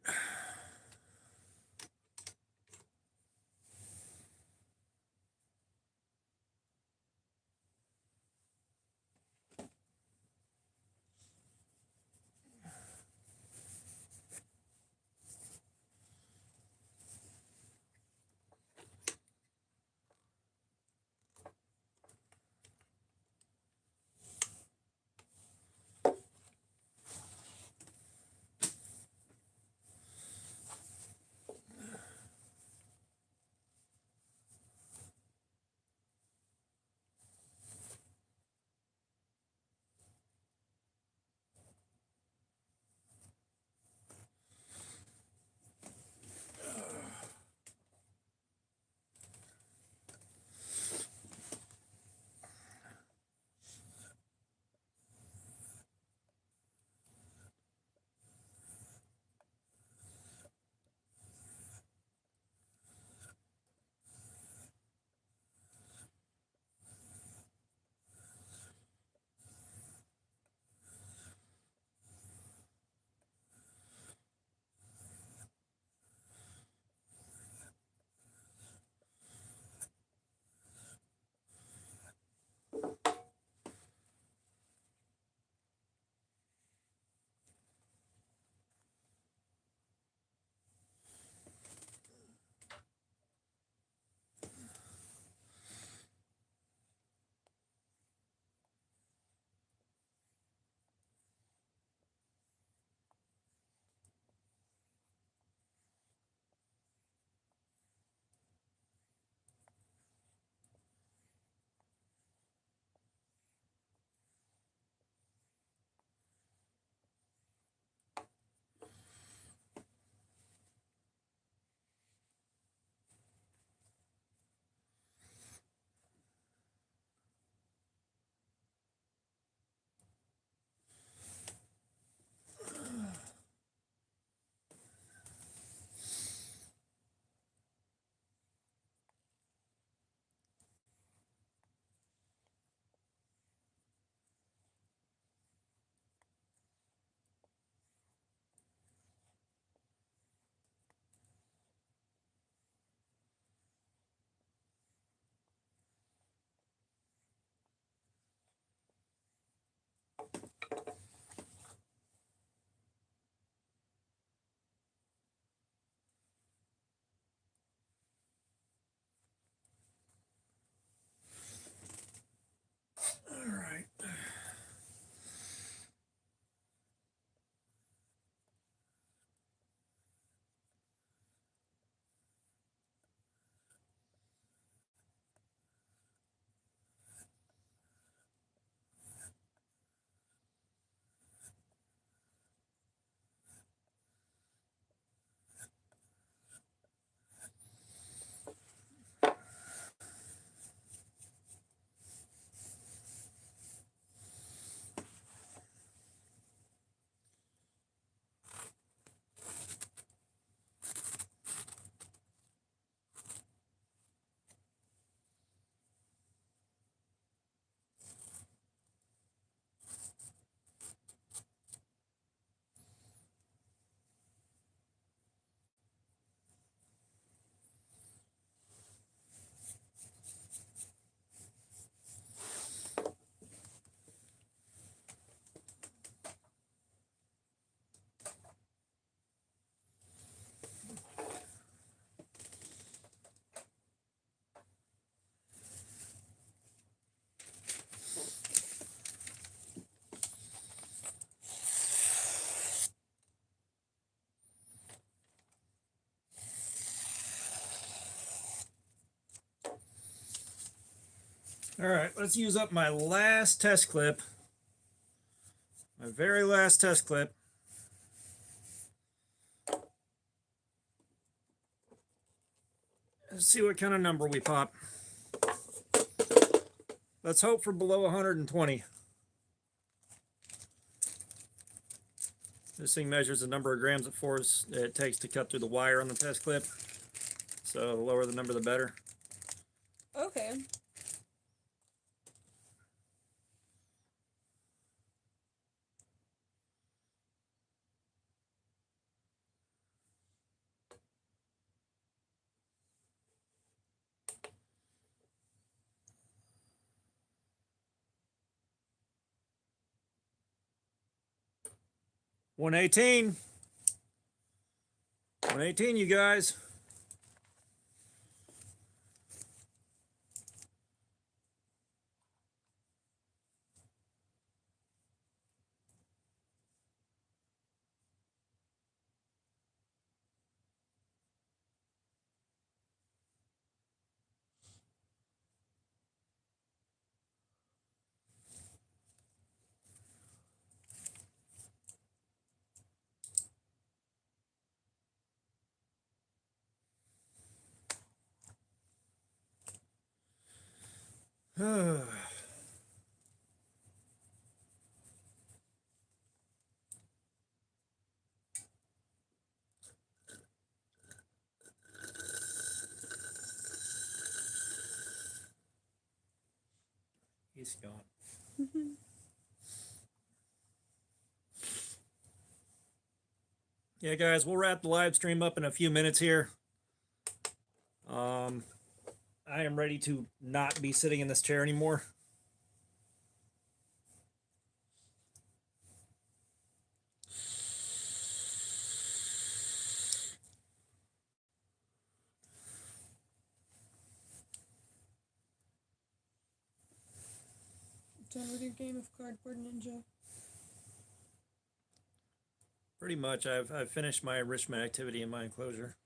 All right. All right, let's use up my last test clip. My very last test clip. Let's see what kind of number we pop. Let's hope for below 120. This thing measures the number of grams of force that it takes to cut through the wire on the test clip. So the lower the number, the better. Okay. One 118, you guys. He's gone. Yeah, guys, we'll wrap the live stream up in a few minutes here. I am ready to not be sitting in this chair anymore. Done with your game of Cardboard Ninja. Pretty much, I've finished my enrichment activity in my enclosure.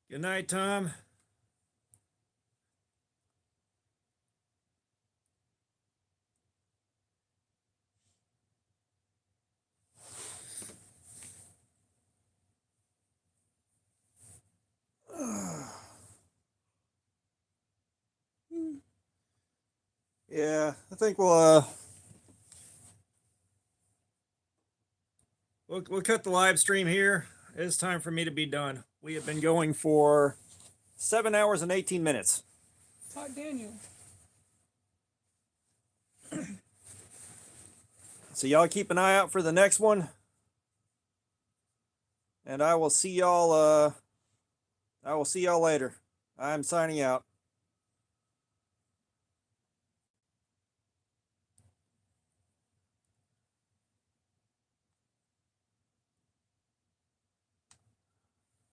Good night, Tom. Yeah, I think we'll cut the live stream here. It's time for me to be done. We have been going for 7 hours and 18 minutes. Hot Daniel. So y'all keep an eye out for the next one. And I will see y'all later. I'm signing out.